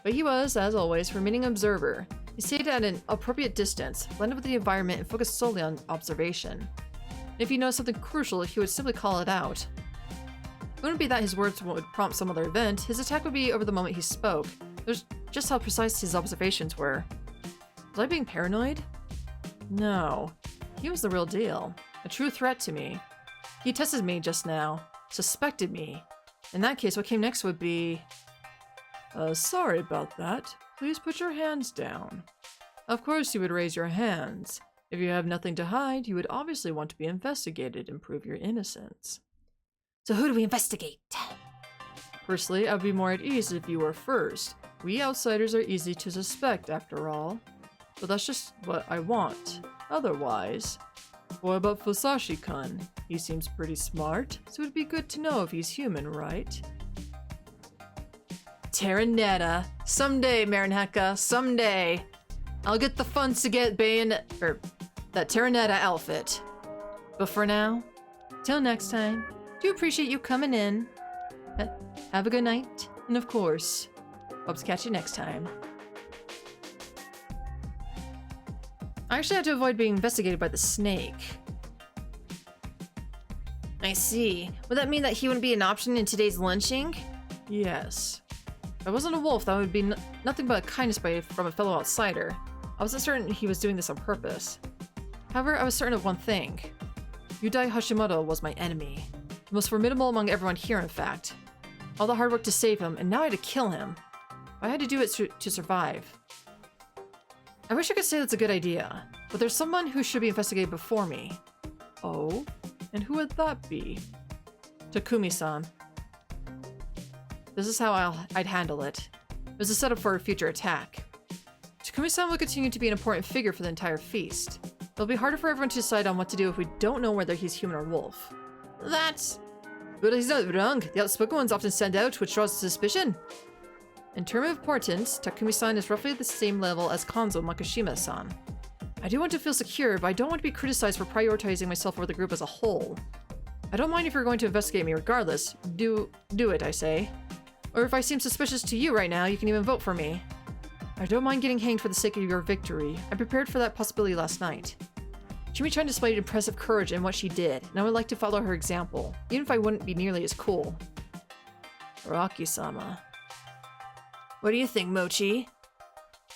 But he was, as always, remaining an observer. He stayed at an appropriate distance, blended with the environment, and focused solely on observation. And if he noticed something crucial, he would simply call it out. It wouldn't be that his words would prompt some other event, his attack would be over the moment he spoke. It was just how precise his observations were. Was I being paranoid? No. He was the real deal. A true threat to me. He tested me just now. Suspected me. In that case, what came next would be... sorry about that. Please put your hands down. Of course you would raise your hands. If you have nothing to hide, you would obviously want to be investigated and prove your innocence. So who do we investigate? Personally, I'd be more at ease if you were first. We outsiders are easy to suspect, after all. But that's just what I want. Otherwise... What about Fusashi-kun? He seems pretty smart, so it'd be good to know if he's human, right? Terranetta. Someday, Marinheka, someday. I'll get the funds to get that Terranetta outfit. But for now, till next time, do appreciate you coming in. Have a good night, and of course, hope to catch you next time. I actually had to avoid being investigated by the snake. I see. Would that mean that he wouldn't be an option in today's lynching? Yes. If I wasn't a wolf, that would be nothing but a kindness from a fellow outsider. I wasn't certain he was doing this on purpose. However, I was certain of one thing. Yudai Hashimoto was my enemy. The most formidable among everyone here, in fact. All the hard work to save him, and now I had to kill him. I had to do it to survive. I wish I could say that's a good idea, but there's someone who should be investigated before me. Oh? And who would that be? Takumi-san. This is how I'd handle it. It was a setup for a future attack. Takumi-san will continue to be an important figure for the entire feast. It'll be harder for everyone to decide on what to do if we don't know whether he's human or wolf. That's... But he's not wrong. The outspoken ones often stand out, which draws suspicion. In terms of importance, Takumi-san is roughly at the same level as Kanzo Makishima-san. I do want to feel secure, but I don't want to be criticized for prioritizing myself over the group as a whole. I don't mind if you're going to investigate me regardless. Do it, I say. Or if I seem suspicious to you right now, you can even vote for me. I don't mind getting hanged for the sake of your victory. I prepared for that possibility last night. Chimi-chan displayed impressive courage in what she did, and I would like to follow her example, even if I wouldn't be nearly as cool. Araki-sama. What do you think, Mochi?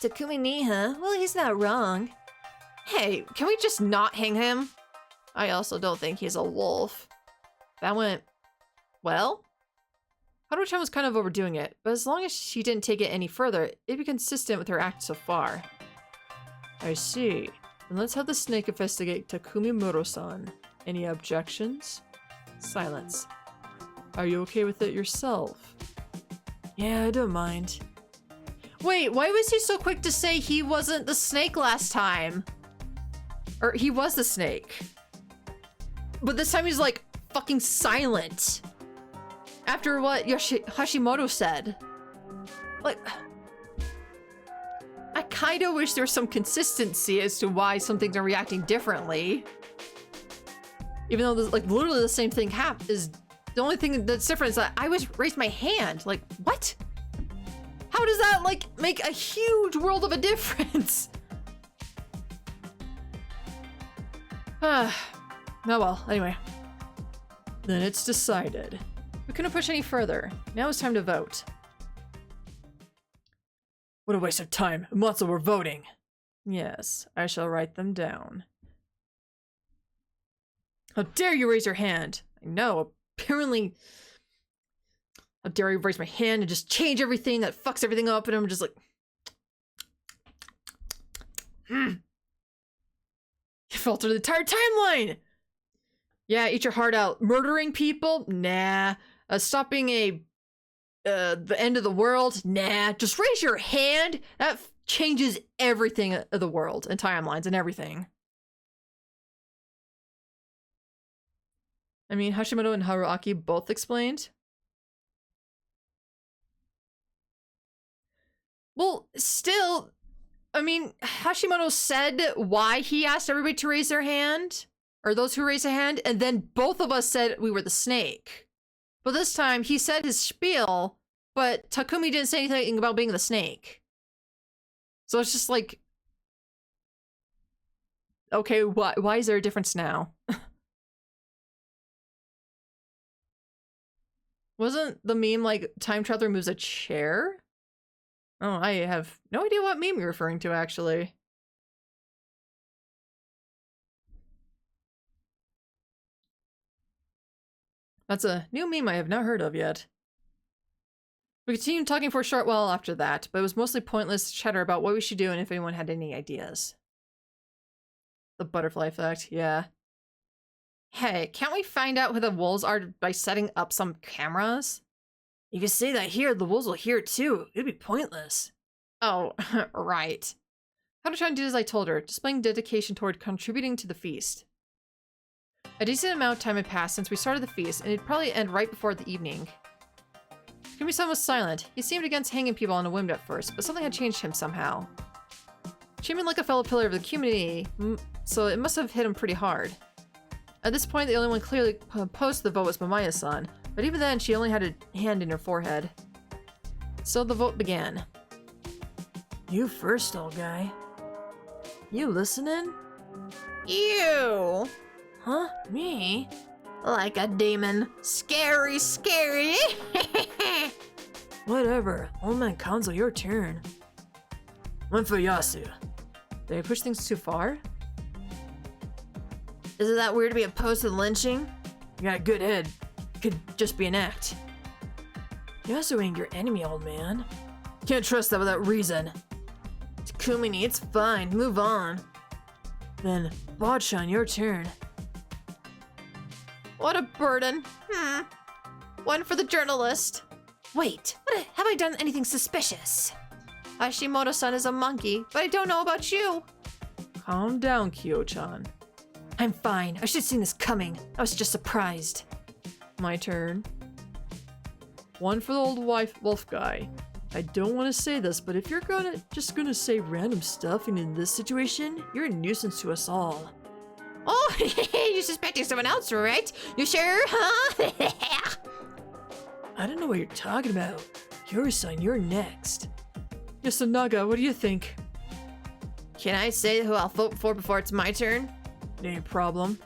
Takumi ni, huh? Well, he's not wrong. Hey, can we just not hang him? I also don't think he's a wolf. That went... well? Haruchan was kind of overdoing it, but as long as she didn't take it any further, it'd be consistent with her act so far. I see. Then let's have the snake investigate Takumi Muro-san. Any objections? Silence. Are you okay with it yourself? Yeah, I don't mind. Wait, why was he so quick to say he wasn't the snake last time? Or he was the snake. But this time he's like fucking silent. After what Hashimoto said. Like, I kind of wish there was some consistency as to why some things are reacting differently. Even though this, like, literally the same thing is the only thing that's different is that I raised my hand. Like, what? How does that, like, make a huge world of a difference? Oh well, anyway. Then it's decided. We couldn't push any further. Now it's time to vote. What a waste of time. Matsu, we're voting. Yes, I shall write them down. How dare you raise your hand? I know, apparently... How dare you raise my hand and just change everything that fucks everything up, and I'm just like... You faltered the entire timeline! Yeah, eat your heart out. Murdering people? Nah. Stopping the end of the world? Nah. Just raise your hand. That changes everything of the world and timelines and everything. I mean, Hashimoto and Haruaki both explained. Well, still, I mean, Hashimoto said why he asked everybody to raise their hand, or those who raised a hand, and then both of us said we were the snake. But this time, he said his spiel, but Takumi didn't say anything about being the snake. So it's just like, okay, why is there a difference now? Wasn't the meme like time traveler moves a chair? Oh, I have no idea what meme you're referring to, actually. That's a new meme I have not heard of yet. We continued talking for a short while after that, but it was mostly pointless chatter about what we should do and if anyone had any ideas. The butterfly effect, yeah. Hey, can't we find out who the wolves are by setting up some cameras? You can say that here, the wolves will hear it too. It'd be pointless. Oh, right. Haruchan did as I told her, displaying dedication toward contributing to the feast. A decent amount of time had passed since we started the feast, and it'd probably end right before the evening. Takumi-san was silent. He seemed against hanging people on a whim at first, but something had changed him somehow. Treatment like a fellow pillar of the community, so it must have hit him pretty hard. At this point, the only one clearly opposed to the vote was Mamaya-san, but even then, she only had a hand in her forehead. So the vote began. You first, old guy. You listening? Ew! Huh? Me? Like a demon. Scary, scary! Whatever. Old man Kanzo, your turn. One for Yasu. Did I push things too far? Is it that weird to be opposed to lynching? You got a good head. It could just be an act. Yasu ain't your enemy, old man. Can't trust that without reason. Takumini, it's fine. Move on. Then, Botchan, your turn. What a burden. One for the journalist. Wait, have I done anything suspicious? Hashimoto-san is a monkey, but I don't know about you. Calm down, Kyo-chan. I'm fine. I should have seen this coming. I was just surprised. My turn. One for the old wolf guy. I don't want to say this, but if you're just gonna say random stuff and in this situation, you're a nuisance to us all. Oh, you're suspecting someone else, right? You sure, huh? I don't know what you're talking about. Yuri-san, you're next. Yasunaga, what do you think? Can I say who I'll vote for before it's my turn? No problem.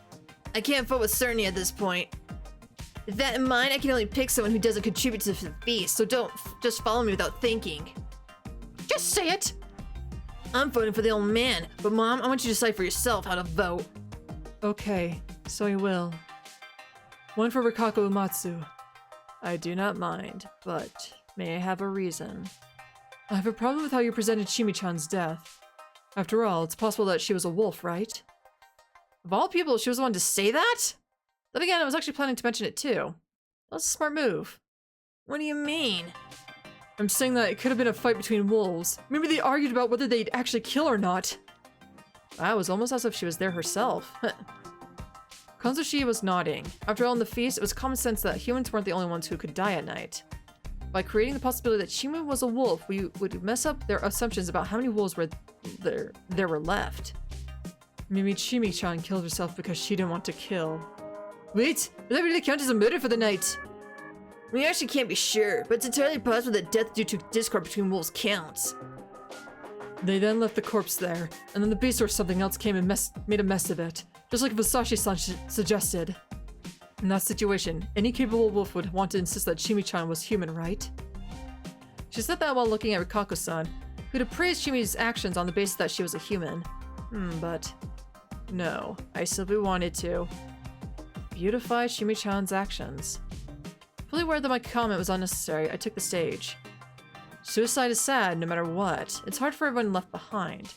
I can't vote with certainty at this point. With that in mind, I can only pick someone who doesn't contribute to the feast, so don't just follow me without thinking. Just say it! I'm voting for the old man, but Mom, I want you to decide for yourself how to vote. Okay, so I will. One for Rikako Umatsu. I do not mind, but may I have a reason? I have a problem with how you presented Shimi-chan's death. After all, it's possible that she was a wolf, right? Of all people, she was the one to say that? Then again, I was actually planning to mention it too. That's a smart move. What do you mean? I'm saying that it could have been a fight between wolves. Maybe they argued about whether they'd actually kill or not. Wow, it was almost as if she was there herself. Kanzushi was nodding. After all, in the feast, it was common sense that humans weren't the only ones who could die at night. By creating the possibility that Shima was a wolf, we would mess up their assumptions about how many wolves there were left. Maybe Chimi-chan killed herself because she didn't want to kill. Wait, does that really count as a murder for the night? We actually can't be sure, but it's entirely possible that death due to discord between wolves counts. They then left the corpse there, and then the beast or something else came and made a mess of it, just like Vasashi-san suggested. In that situation, any capable wolf would want to insist that Chimi-chan was human, right? She said that while looking at Rikako-san, who'd appraised Chimi's actions on the basis that she was a human. But no, I simply wanted to beautify Chimi-chan's actions. Fully aware that my comment was unnecessary, I took the stage. Suicide is sad no matter what. It's hard for everyone left behind.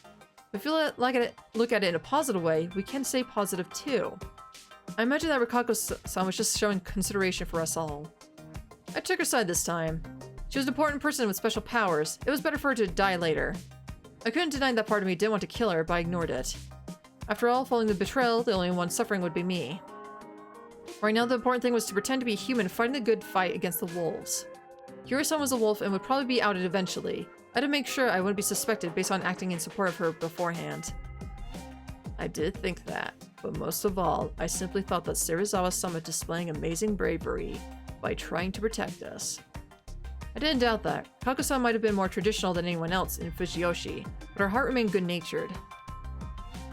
If you look at it in a positive way, we can stay positive too. I imagine that Rikako-san was just showing consideration for us all. I took her side this time. She was an important person with special powers. It was better for her to die later. I couldn't deny that part of me didn't want to kill her, but I ignored it. After all, following the betrayal, the only one suffering would be me. Right now, the important thing was to pretend to be human fighting the good fight against the wolves. Kira-san was a wolf and would probably be outed eventually. I had to make sure I wouldn't be suspected based on acting in support of her beforehand. I did think that, but most of all, I simply thought that Serizawa-sama displaying amazing bravery by trying to protect us. I didn't doubt that. Kako-san might have been more traditional than anyone else in Fujiyoshi, but her heart remained good-natured.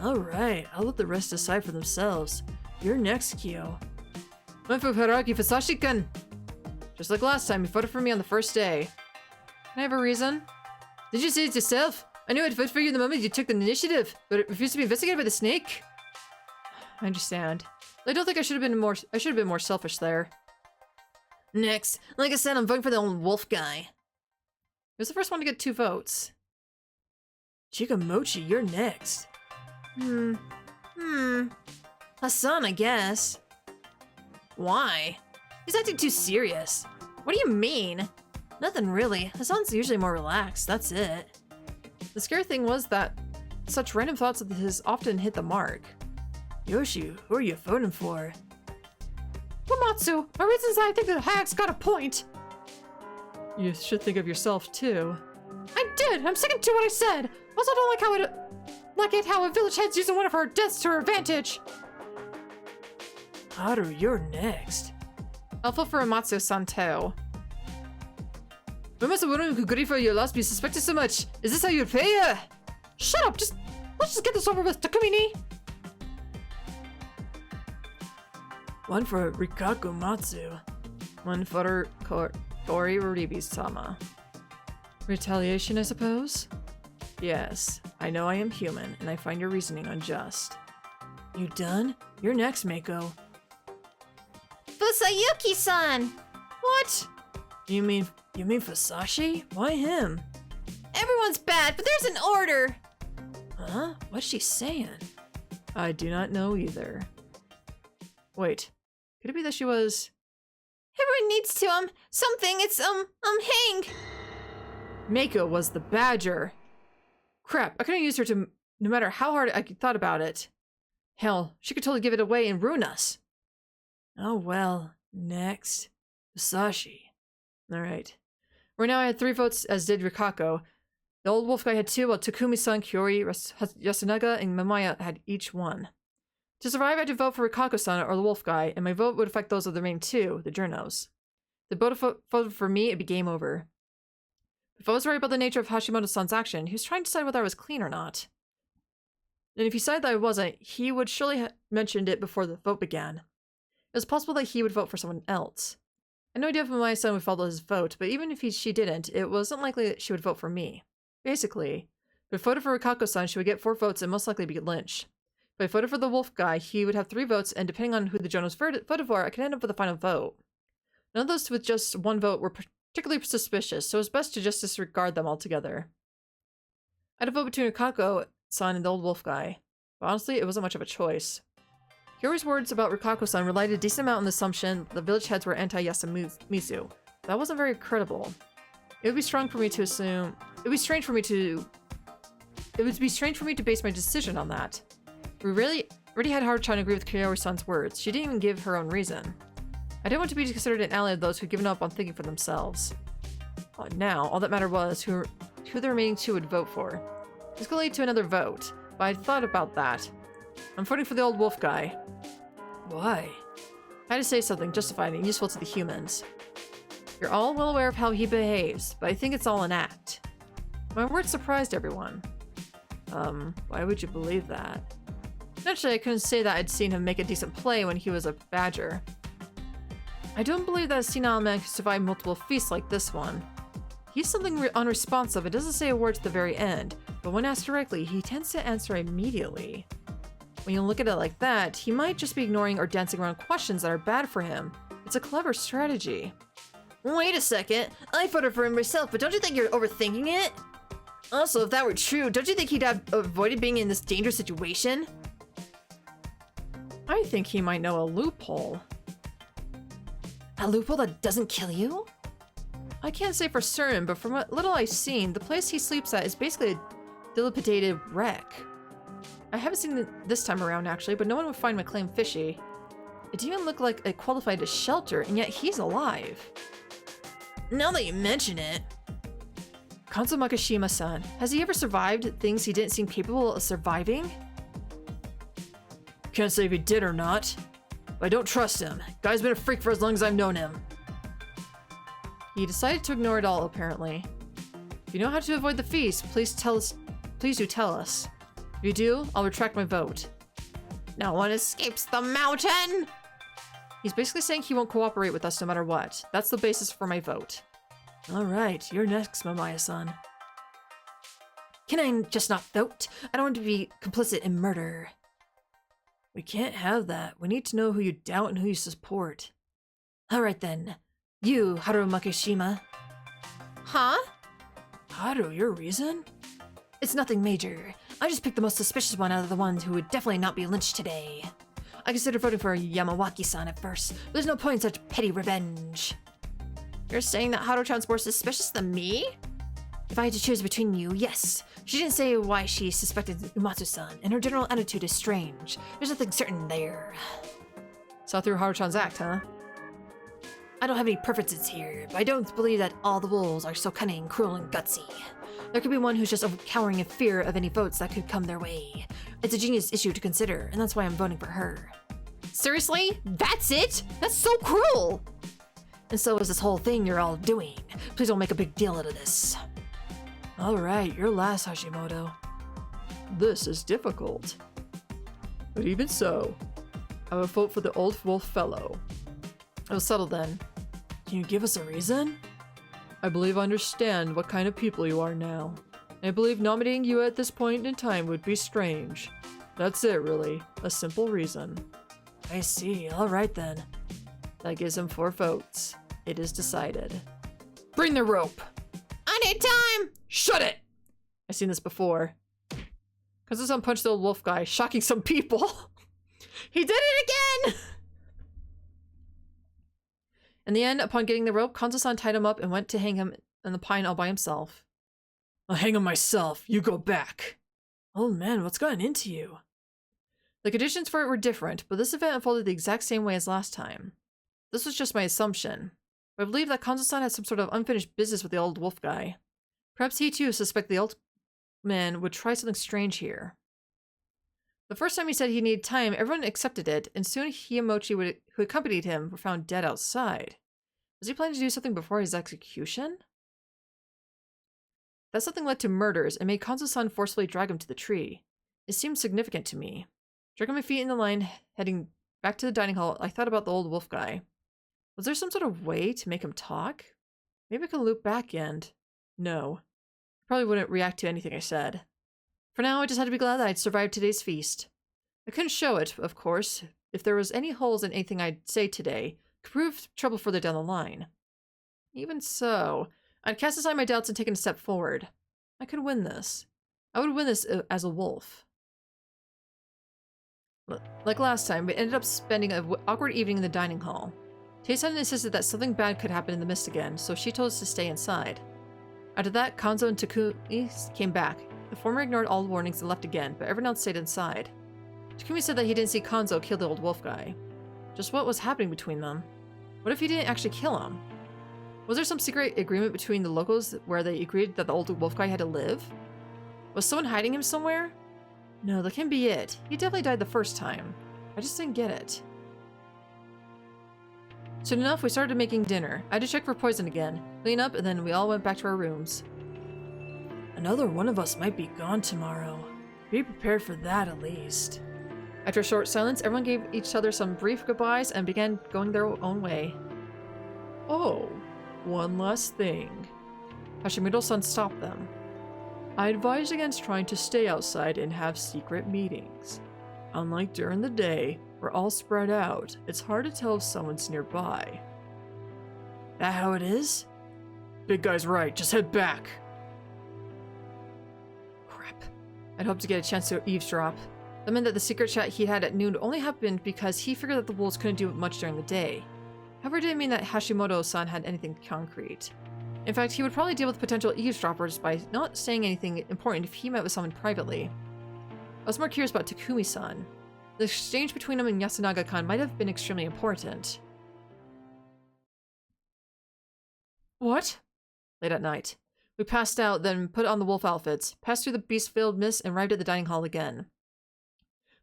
Alright, I'll let the rest decide for themselves. You're next, Kyo. Manfu Haraki Fusashi-kun! Just like last time, you voted for me on the first day. Can I have a reason? Did you say it yourself? I knew I'd vote for you the moment you took the initiative, but it refused to be investigated by the snake? I understand. I don't think I should have been more selfish there. Next, like I said, I'm voting for the old wolf guy. He was the first one to get 2 votes. Chikamochi, you're next. Hassan, I guess. Why? He's acting too serious. What do you mean? Nothing really. Hassan's usually more relaxed, that's it. The scary thing was that such random thoughts of his often hit the mark. Yoshi, who are you voting for? Wamatsu, my reasons I think the hack's got a point. You should think of yourself too. I did! I'm sticking to what I said! Also don't like how a village head's using one of her deaths to her advantage! Haru, you're next. I'll vote for Amatsu-san too. When must a woman who grieve for your loss be suspected so much? Is this how you pay her? Shut up! Let's just get this over with, Takumini! One for Rikako Matsu. One for Tori Uribi-sama. Retaliation, I suppose? Yes, I know I am human, and I find your reasoning unjust. You done? You're next, Mako. Fusayuki-san! What? You mean Fusashi? Why him? Everyone's bad, but there's an order! Huh? What's she saying? I do not know either. Wait, could it be that she was... Everyone needs to, something, it's, hang! Mako was the badger. Crap, I couldn't use her to... no matter how hard I thought about it. Hell, she could totally give it away and ruin us. Oh well, next. Fusashi. Alright. Right now I had 3 votes, as did Rikako. The old wolf guy had 2, while Takumi-san, Kyori, Yasunaga, and Mamaya had each 1. To survive, I had to vote for Rikako-san or the wolf guy, and my vote would affect those of the remaining 2, the journos. If they both voted for me, it'd be game over. If I was right about the nature of Hashimoto-san's action, he was trying to decide whether I was clean or not. And if he decided that I wasn't, he would surely have mentioned it before the vote began. It was possible that he would vote for someone else. I had no idea if Mamaya-san would follow his vote, but even if she didn't, it wasn't likely that she would vote for me. Basically, if I voted for Rikako-san, she would get 4 votes and most likely be lynched. If I voted for the wolf guy, he would have 3 votes, and depending on who the journos voted for, I could end up with a final vote. None of those with just 1 vote were particularly suspicious, so it was best to just disregard them altogether. I had a vote between Rikako-san and the old wolf guy, but honestly, it wasn't much of a choice. Kyori's words about Rikako-san relied a decent amount on the assumption the village heads were anti-Yasumizu. That wasn't very credible. It would be strange for me to base my decision on that. already had a hard time to agree with Kaori-san's words. She didn't even give her own reason. I didn't want to be considered an ally of those who'd given up on thinking for themselves. Now, all that mattered was who the remaining two would vote for. This could lead to another vote, but I thought about that. I'm voting for the old wolf guy. Why? I had to say something justified and useful to the humans. You're all well aware of how he behaves, but I think it's all an act. My words surprised everyone. Why would you believe that? Naturally, I couldn't say that I'd seen him make a decent play when he was a badger. I don't believe that a senile man could survive multiple feasts like this one. He's something unresponsive and doesn't say a word to the very end, but when asked directly, he tends to answer immediately. When you look at it like that, he might just be ignoring or dancing around questions that are bad for him. It's a clever strategy. Wait a second. I voted for him myself, but don't you think you're overthinking it? Also, if that were true, don't you think he'd have avoided being in this dangerous situation? I think he might know a loophole. A loophole that doesn't kill you? I can't say for certain, but from what little I've seen, the place he sleeps at is basically a dilapidated wreck. I haven't seen it this time around, actually, but no one would find my claim fishy. It didn't even look like it qualified as shelter, and yet he's alive. Now that you mention it. Kanzo Makishima-san, has he ever survived things he didn't seem capable of surviving? Can't say if he did or not, but I don't trust him. Guy's been a freak for as long as I've known him. He decided to ignore it all, apparently. If you know how to avoid the feast, please do tell us. If you do, I'll retract my vote. No one escapes the mountain! He's basically saying he won't cooperate with us no matter what. That's the basis for my vote. Alright, you're next, Mamaya-san. Can I just not vote? I don't want to be complicit in murder. We can't have that. We need to know who you doubt and who you support. Alright then. You, Haru Makishima. Huh? Haru, your reason? It's nothing major. I just picked the most suspicious one out of the ones who would definitely not be lynched today. I considered voting for Yamawaki-san at first, but there's no point in such petty revenge. You're saying that Haru-chan's more suspicious than me? If I had to choose between you, yes. She didn't say why she suspected Umatsu-san, and her general attitude is strange. There's nothing certain there. Saw through Haru-chan's act, huh? I don't have any preferences here, but I don't believe that all the wolves are so cunning, cruel, and gutsy. There could be one who's just cowering in fear of any votes that could come their way. It's a genius issue to consider, and that's why I'm voting for her. Seriously? That's it? That's so cruel! And so is this whole thing you're all doing. Please don't make a big deal out of this. Alright, you're last, Hashimoto. This is difficult. But even so, I will vote for the old wolf fellow. It was settled then. Can you give us a reason? I believe I understand what kind of people you are now. I believe nominating you at this point in time would be strange. That's it, really. A simple reason. I see. Alright then. That gives him 4 votes. It is decided. Bring the rope! I need time! Shut it! I've seen this before. Kanzo-san punched the old wolf guy, shocking some people. He did it again! In the end, upon getting the rope, Kanzo-san tied him up and went to hang him in the pine all by himself. I'll hang him myself. You go back. Old man, what's gotten into you? The conditions for it were different, but this event unfolded the exact same way as last time. This was just my assumption, but I believe that Kanzo-san had some sort of unfinished business with the old wolf guy. Perhaps he too suspected the old man would try something strange here. The first time he said he needed time, everyone accepted it, and soon Hiyamochi, who accompanied him, were found dead outside. Was he planning to do something before his execution? That something led to murders and made Kanzo-san forcefully drag him to the tree. It seemed significant to me. Dragging my feet in the line, heading back to the dining hall, I thought about the old wolf guy. Was there some sort of way to make him talk? Maybe I could loop back and... No. I probably wouldn't react to anything I said. For now, I just had to be glad that I'd survived today's feast. I couldn't show it, of course. If there was any holes in anything I'd say today, it could prove trouble further down the line. Even so, I'd cast aside my doubts and taken a step forward. I could win this. I would win this as a wolf. Like last time, we ended up spending an awkward evening in the dining hall. Tae-san insisted that something bad could happen in the mist again, so she told us to stay inside. After that, Kanzo and Takumi came back. The former ignored all warnings and left again, but everyone else stayed inside. Takumi said that he didn't see Kanzo kill the old wolf guy. Just what was happening between them? What if he didn't actually kill him? Was there some secret agreement between the locals where they agreed that the old wolf guy had to live? Was someone hiding him somewhere? No, that can't be it. He definitely died the first time. I just didn't get it. Soon enough, we started making dinner. I had to check for poison again, clean up, and then we all went back to our rooms. Another one of us might be gone tomorrow. Be prepared for that at least. After a short silence, everyone gave each other some brief goodbyes and began going their own way. Oh, one last thing. Hashimoto-san stopped them. I advise against trying to stay outside and have secret meetings. Unlike during the day, we're all spread out. It's hard to tell if someone's nearby. That how it is? Big guy's right. Just head back. Crap. I'd hoped to get a chance to eavesdrop. That meant that the secret chat he had at noon only happened because he figured that the wolves couldn't do much during the day. However, it didn't mean that Hashimoto-san had anything concrete. In fact, he would probably deal with potential eavesdroppers by not saying anything important if he met with someone privately. I was more curious about Takumi-san. The exchange between him and Yasunaga-kan might have been extremely important. What? Late at night. We passed out, then put on the wolf outfits, passed through the beast-filled mist, and arrived at the dining hall again.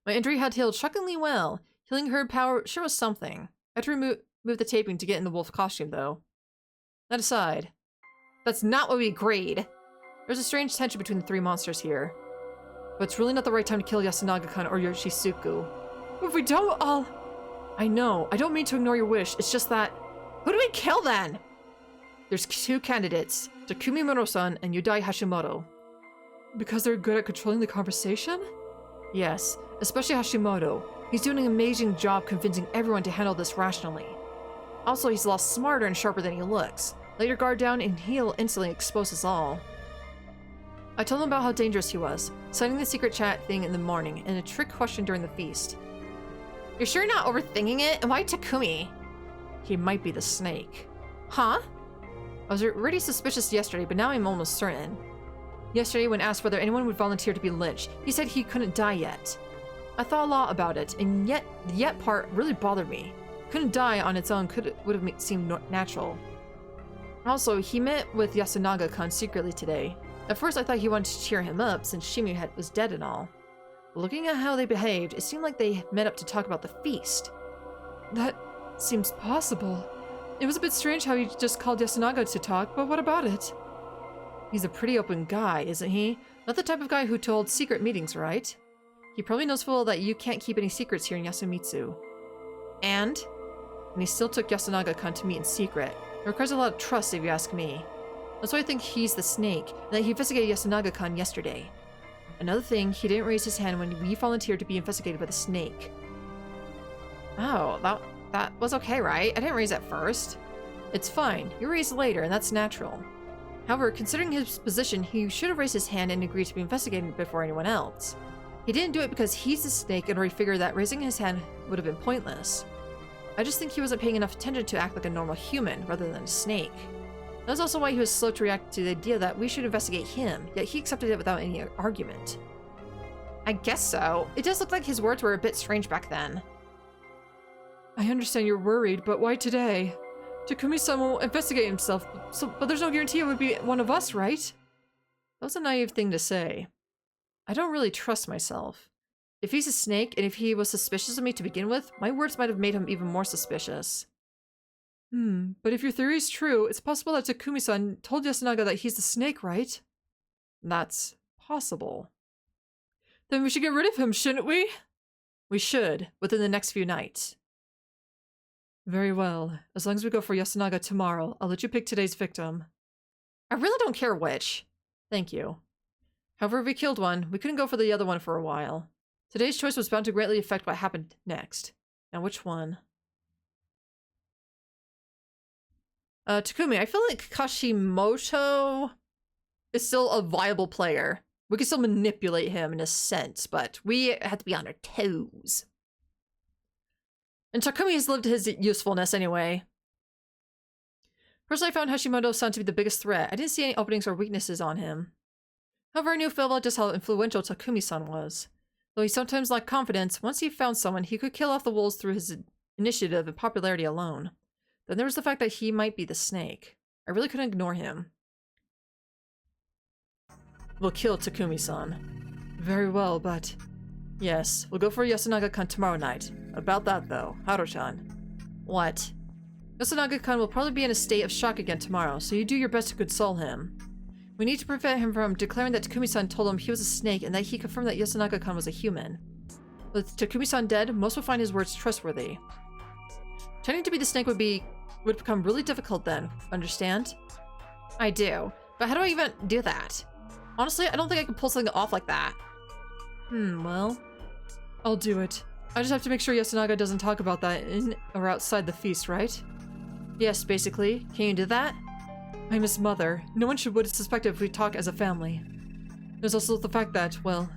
My injury had healed shockingly well. Healing herb power sure was something. I had to remove the taping to get in the wolf costume, though. That aside, that's not what we agreed. There's a strange tension between the three monsters here. But it's really not the right time to kill Yasunaga-kan or Yoshisuku. If we don't, I know. I don't mean to ignore your wish. It's just that... Who do we kill then? There's two candidates. Takumi Muro-san and Yudai Hashimoto. Because they're good at controlling the conversation? Yes, especially Hashimoto. He's doing an amazing job convincing everyone to handle this rationally. Also, he's a lot smarter and sharper than he looks. Let your guard down and he'll instantly expose us all. I told him about how dangerous he was, citing the secret chat thing in the morning and a trick question during the feast. You're sure you're not overthinking it? And why Takumi? He might be the snake. Huh? I was already suspicious yesterday, but now I'm almost certain. Yesterday, when asked whether anyone would volunteer to be lynched, he said he couldn't die yet. I thought a lot about it, and yet the yet part really bothered me. Couldn't die on its own would have seemed natural. Also, he met with Yasunaga-kan secretly today. At first I thought he wanted to cheer him up since Shimi was dead and all. But looking at how they behaved, it seemed like they met up to talk about the feast. That seems possible. It was a bit strange how he just called Yasunaga to talk, but what about it? He's a pretty open guy, isn't he? Not the type of guy who told secret meetings, right? He probably knows full well that you can't keep any secrets here in Yasumitsu. And he still took Yasunaga-kan to meet in secret. It requires a lot of trust if you ask me. That's why I think he's the snake, and that he investigated Yasunaga-kan yesterday. Another thing, he didn't raise his hand when we volunteered to be investigated by the snake. Oh, that was okay, right? I didn't raise it first. It's fine. You raised later, and that's natural. However, considering his position, he should have raised his hand and agreed to be investigated before anyone else. He didn't do it because he's the snake and already figured that raising his hand would have been pointless. I just think he wasn't paying enough attention to act like a normal human rather than a snake. That's also why he was slow to react to the idea that we should investigate him, yet he accepted it without any argument. I guess so. It does look like his words were a bit strange back then. I understand you're worried, but why today? Takumi-san will investigate himself, but there's no guarantee it would be one of us, right? That was a naive thing to say. I don't really trust myself. If he's a snake, and if he was suspicious of me to begin with, my words might have made him even more suspicious. But if your theory is true, it's possible that Takumi-san told Yasunaga that he's the snake, right? That's possible. Then we should get rid of him, shouldn't we? We should, within the next few nights. Very well. As long as we go for Yasunaga tomorrow, I'll let you pick today's victim. I really don't care which. Thank you. However, if we killed one, we couldn't go for the other one for a while. Today's choice was bound to greatly affect what happened next. Now which one? Takumi, I feel like Kashimoto is still a viable player. We can still manipulate him in a sense, but we have to be on our toes. And Takumi has lived his usefulness anyway. Personally, I found Hashimoto-san to be the biggest threat. I didn't see any openings or weaknesses on him. However, I knew full well just how influential Takumi-san was. Though he sometimes lacked confidence, once he found someone, he could kill off the wolves through his initiative and popularity alone. Then there was the fact that he might be the snake. I really couldn't ignore him. We'll kill Takumi-san. Very well, but... Yes, we'll go for Yasunaga-kun tomorrow night. About that, though, Haro-chan. What? Yasunaga-kun will probably be in a state of shock again tomorrow, so you do your best to console him. We need to prevent him from declaring that Takumi-san told him he was a snake and that he confirmed that Yasunaga-kun was a human. With Takumi-san dead, most will find his words trustworthy. Pretending to be the snake would become really difficult then, understand? I do, but how do I even do that? Honestly, I don't think I can pull something off like that. Well... I'll do it. I just have to make sure Yasunaga doesn't talk about that in or outside the feast, right? Yes, basically. Can you do that? I'm his mother. No one would suspect it if we talk as a family. There's also the fact that, well,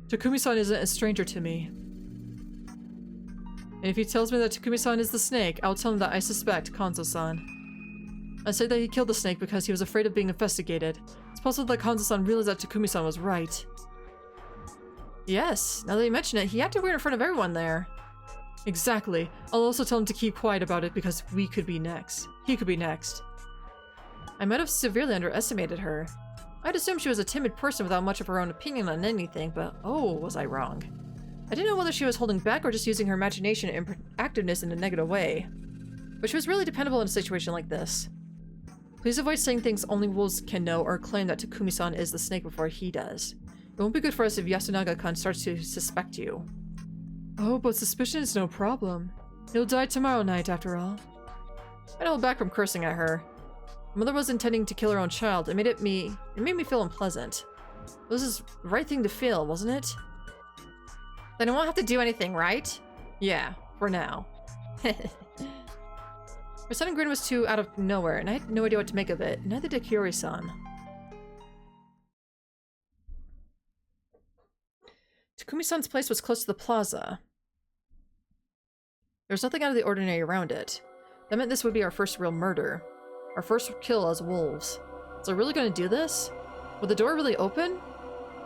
Takumi-san isn't a stranger to me. And if he tells me that Takumi-san is the snake, I'll tell him that I suspect Kanzo-san. I say that he killed the snake because he was afraid of being investigated. It's possible that Kanzo-san realized that Takumi-san was right. Yes, now that you mention it, he acted weird in front of everyone there. Exactly. I'll also tell him to keep quiet about it because we could be next. He could be next. I might have severely underestimated her. I'd assumed she was a timid person without much of her own opinion on anything, but oh, was I wrong. I didn't know whether she was holding back or just using her imagination and activeness in a negative way. But she was really dependable in a situation like this. Please avoid saying things only wolves can know or claim that Takumi-san is the snake before he does. It won't be good for us if Yasunaga-kun starts to suspect you. Oh, but suspicion is no problem. He'll die tomorrow night, after all. I held back from cursing at her. Mother was intending to kill her own child. It made me feel unpleasant. It was the right thing to feel, wasn't it? Then I won't have to do anything, right? Yeah, for now. Her sudden grin was too out of nowhere, and I had no idea what to make of it. Neither did Hiyori-san. Takumi-san's place was close to the plaza. There was nothing out of the ordinary around it. That meant this would be our first real murder. Our first kill as wolves. Was I really going to do this? Would the door really open?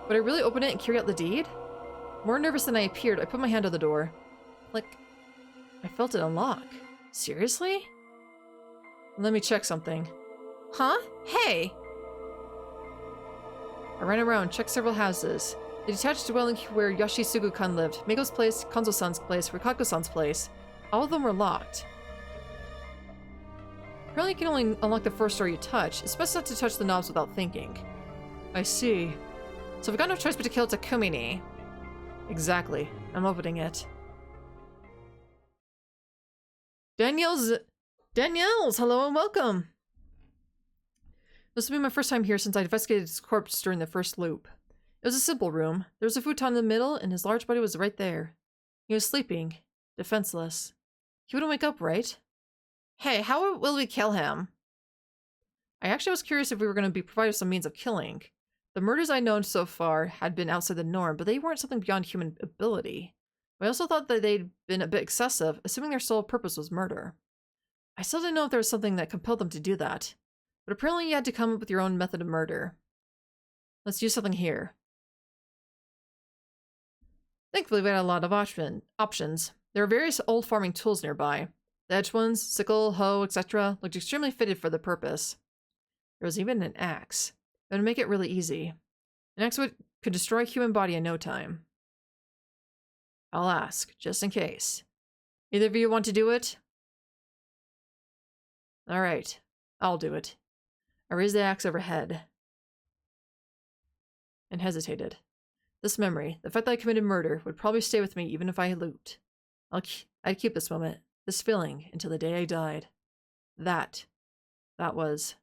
Would I really open it and carry out the deed? More nervous than I appeared, I put my hand on the door. Like, I felt it unlock. Seriously? Let me check something. Huh? Hey! I ran around, checked several houses. The detached dwelling where Yoshisugu-kun lived, Meiko's place, Kanzo-san's place, Rikako-san's place. All of them were locked. Apparently you can only unlock the first door you touch. It's best not to touch the knobs without thinking. I see. So we've got no choice but to kill Takumi-ni. Exactly. I'm opening it. Danielle's, hello and welcome! This will be my first time here since I investigated his corpse during the first loop. It was a simple room. There was a futon in the middle, and his large body was right there. He was sleeping, defenseless. He wouldn't wake up, right? Hey, how will we kill him? I actually was curious if we were going to be provided some means of killing. The murders I'd known so far had been outside the norm, but they weren't something beyond human ability. I also thought that they'd been a bit excessive, assuming their sole purpose was murder. I still didn't know if there was something that compelled them to do that, but apparently you had to come up with your own method of murder. Let's do something here. Thankfully, we had a lot of options. There were various old farming tools nearby. The edged ones, sickle, hoe, etc., looked extremely fitted for the purpose. There was even an axe. That would make it really easy. An axe could destroy a human body in no time. I'll ask, just in case. Either of you want to do it? Alright, I'll do it. I raised the axe overhead. And hesitated. This memory, the fact that I committed murder, would probably stay with me even if I looped. I'd keep this moment, this feeling, until the day I died. That was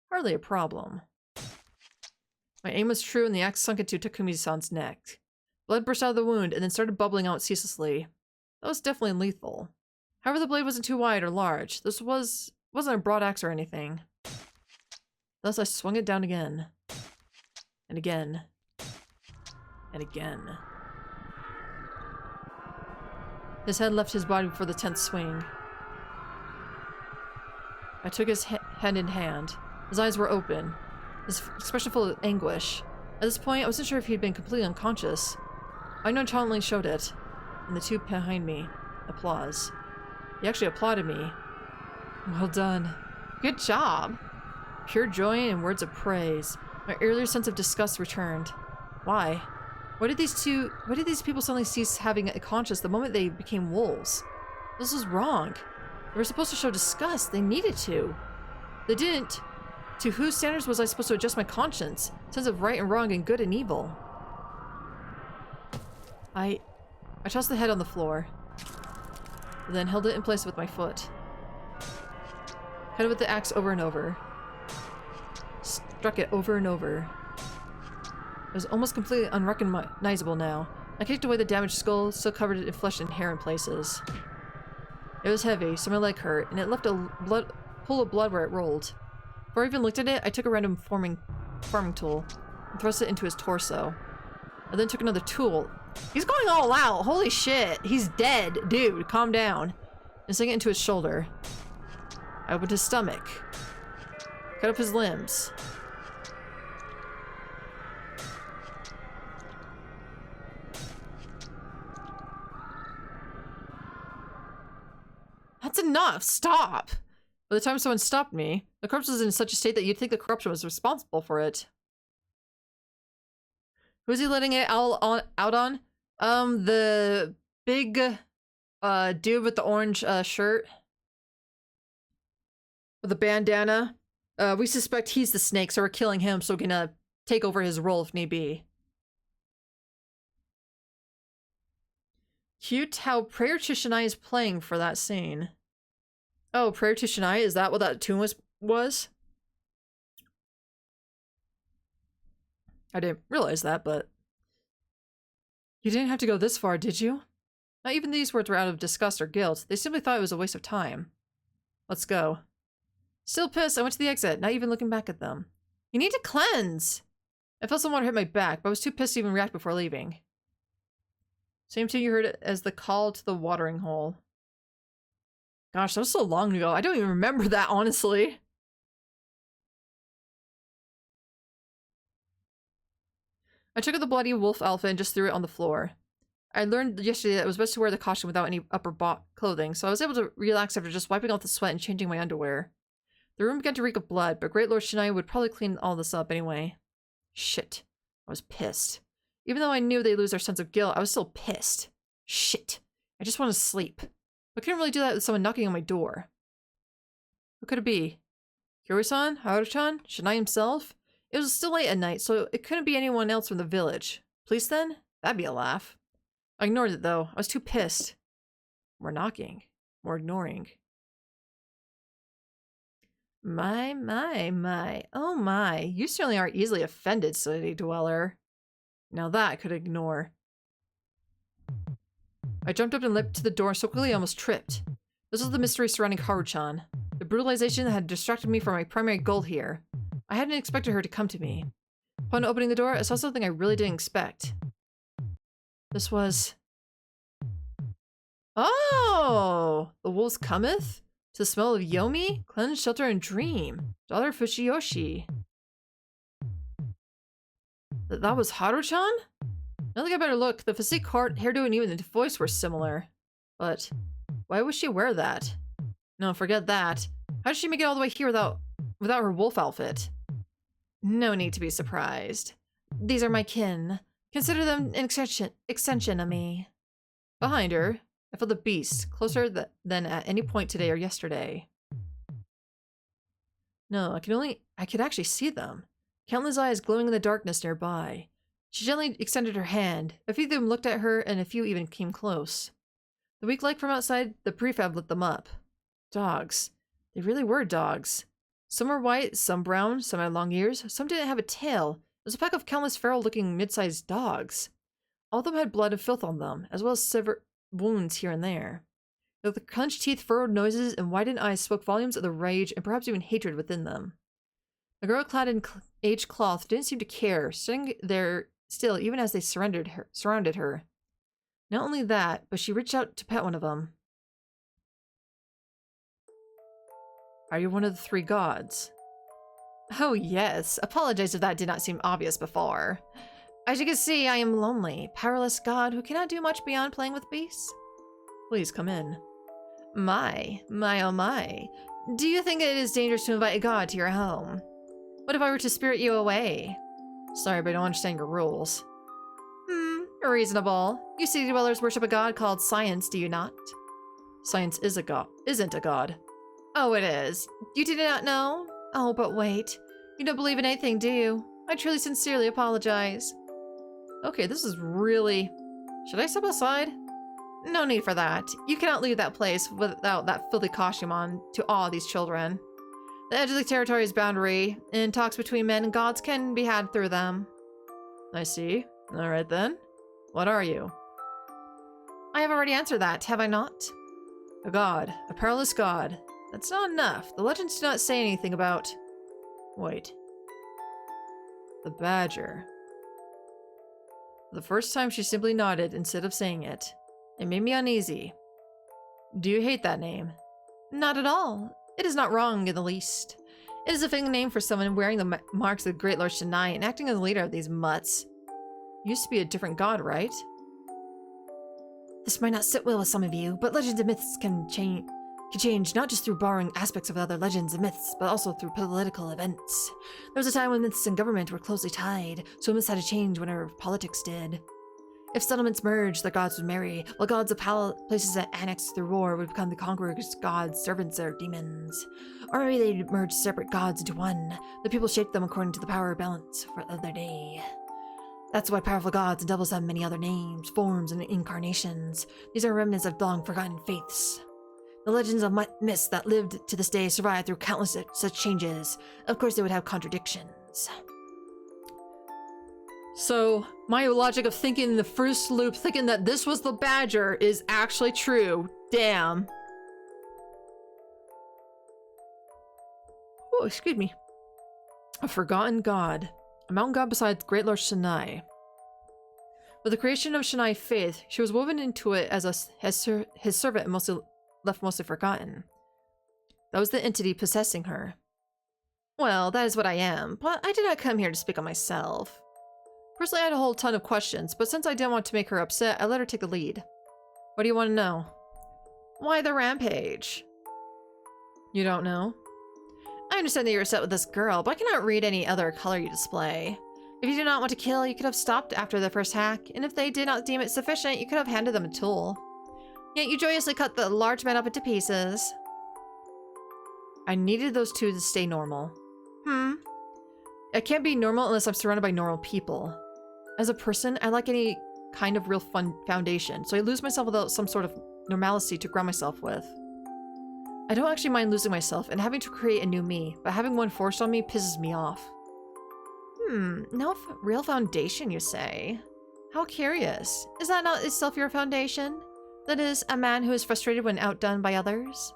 hardly a problem. My aim was true and the axe sunk into Takumi-san's neck. Blood burst out of the wound and then started bubbling out ceaselessly. That was definitely lethal. However, the blade wasn't too wide or large. This wasn't a broad axe or anything. Thus I swung it down again. And again. And again. His head left his body before the 10th swing. I took his head in hand. His eyes were open, his expression full of anguish. At this point, I wasn't sure if he'd been completely unconscious. I nonchalantly showed it, and the two behind me. Applause. He actually applauded me. Well done. Good job. Pure joy and words of praise. My earlier sense of disgust returned. Why? Why did these people suddenly cease having a conscience the moment they became wolves? This was wrong. They were supposed to show disgust. They needed to. They didn't. To whose standards was I supposed to adjust my conscience? Sense of right and wrong and good and evil. I tossed the head on the floor, then held it in place with my foot. Cut it with the axe over and over. Struck it over and over. It was almost completely unrecognizable now. I kicked away the damaged skull, still covered in flesh and hair in places. It was heavy, so my leg hurt, and it left a pool of blood where it rolled. Before I even looked at it, I took a random farming tool and thrust it into his torso. I then took another tool. He's going all out! Holy shit! He's dead! Dude, calm down. And sank it into his shoulder. I opened his stomach. Cut up his limbs. That's enough! Stop! By the time someone stopped me, the corpse was in such a state that you'd think the corruption was responsible for it. Who's he letting it out on? The big, dude with the orange, shirt. With the bandana. We suspect he's the snake, so we're killing him so we can, take over his role if need be. Cute how Prayer to Shania is playing for that scene. Oh, Prayer to Shania? Is that what that tune was? I didn't realize that, but... You didn't have to go this far, did you? Not even these words were out of disgust or guilt. They simply thought it was a waste of time. Let's go. Still pissed, I went to the exit, not even looking back at them. You need to cleanse! I felt some water hit my back, but I was too pissed to even react before leaving. Same tune you heard it as the call to the watering hole. Gosh, that was so long ago. I don't even remember that, honestly. I took out the bloody wolf outfit and just threw it on the floor. I learned yesterday that it was best to wear the costume without any upper clothing, so I was able to relax after just wiping off the sweat and changing my underwear. The room began to reek of blood, but Great Lord Shania would probably clean all this up anyway. Shit. I was pissed. Even though I knew they'd lose their sense of guilt, I was still pissed. Shit. I just want to sleep. I couldn't really do that with someone knocking on my door. Who could it be? Kiri-san? Haru-chan? Shania himself? It was still late at night, so it couldn't be anyone else from the village. Police then? That'd be a laugh. I ignored it though. I was too pissed. More knocking. More ignoring. My. Oh my. You certainly are easily offended, city dweller. Now that I could ignore. I jumped up and leapt to the door so quickly I almost tripped. This was the mystery surrounding Haru-chan. The brutalization that had distracted me from my primary goal here. I hadn't expected her to come to me. Upon opening the door, I saw something I really didn't expect. This was... Oh! The wolves cometh? To the smell of Yomi? Cleanse, shelter, and dream. Daughter of Fujiyoshi. That was Haru-chan? Now that I better look, the physique, hairdo, and even the voice were similar. But why would she wear that? No, forget that. How did she make it all the way here without her wolf outfit? No need to be surprised. These are my kin. Consider them an extension of me. Behind her, I felt the beast, closer than at any point today or yesterday. No, I could actually see them. Countless eyes glowing in the darkness nearby. She gently extended her hand. A few of them looked at her, and a few even came close. The weak light from outside the prefab lit them up. Dogs. They really were dogs. Some were white, some brown, some had long ears, some didn't have a tail. It was a pack of countless feral-looking mid-sized dogs. All of them had blood and filth on them, as well as severed wounds here and there. Though the clenched teeth, furrowed noses, and widened eyes spoke volumes of the rage and perhaps even hatred within them. The girl clad in aged cloth didn't seem to care, sitting there still even as they surrounded her. Not only that, but she reached out to pet one of them. Are you one of the three gods? Oh yes, apologize if that did not seem obvious before. As you can see, I am lonely, powerless god who cannot do much beyond playing with beasts. Please come in. My, oh my. Do you think it is dangerous to invite a god to your home? What if I were to spirit you away? Sorry, but I don't understand your rules. Reasonable. You city dwellers worship a god called Science, do you not? Science is a god. Isn't a god. Oh, it is. You did not know? Oh, but wait. You don't believe in anything, do you? I truly sincerely apologize. Okay, this is really... Should I step aside? No need for that. You cannot leave that place without that filthy costume on to awe these children. The edge of the territory is boundary, and talks between men and gods can be had through them. I see. Alright then. What are you? I have already answered that, have I not? A god. A perilous god. That's not enough. The legends do not say anything about... Wait. The badger. The first time she simply nodded instead of saying it. It made me uneasy. Do you hate that name? Not at all. It is not wrong in the least. It is a fitting name for someone wearing the marks of the Great Lord Shanai and acting as the leader of these mutts. Used to be a different god, right? This might not sit well with some of you, but legends and myths can change not just through borrowing aspects of other legends and myths, but also through political events. There was a time when myths and government were closely tied, so myths had to change whenever politics did. If settlements merged, the gods would marry, while gods of places that annexed through war would become the conquerors' gods, servants, or demons. Or maybe they'd merge separate gods into one. The people shaped them according to the power balance of their day. That's why powerful gods and devils have many other names, forms, and incarnations. These are remnants of long-forgotten faiths. The legends of myths that lived to this day survive through countless such changes. Of course, they would have contradictions. So, my logic of thinking in the first loop, thinking that this was the badger, is actually true. Damn. Oh, excuse me. A forgotten god. A mountain god besides Great Lord Shanai. With the creation of Shanai faith, she was woven into it as his servant and left mostly forgotten. That was the entity possessing her. Well, that is what I am, but I did not come here to speak on myself. Personally, I had a whole ton of questions, but since I didn't want to make her upset, I let her take the lead. What do you want to know? Why the rampage? You don't know? I understand that you're upset with this girl, but I cannot read any other color you display. If you do not want to kill, you could have stopped after the first hack, and if they did not deem it sufficient, you could have handed them a tool. Yet you joyously cut the large man up into pieces. I needed those two to stay normal. I can't be normal unless I'm surrounded by normal people. As a person, I like any kind of real fun foundation, so I lose myself without some sort of normalcy to ground myself with. I don't actually mind losing myself and having to create a new me, but having one forced on me pisses me off. No real foundation, you say? How curious. Is that not itself your foundation? That is, a man who is frustrated when outdone by others?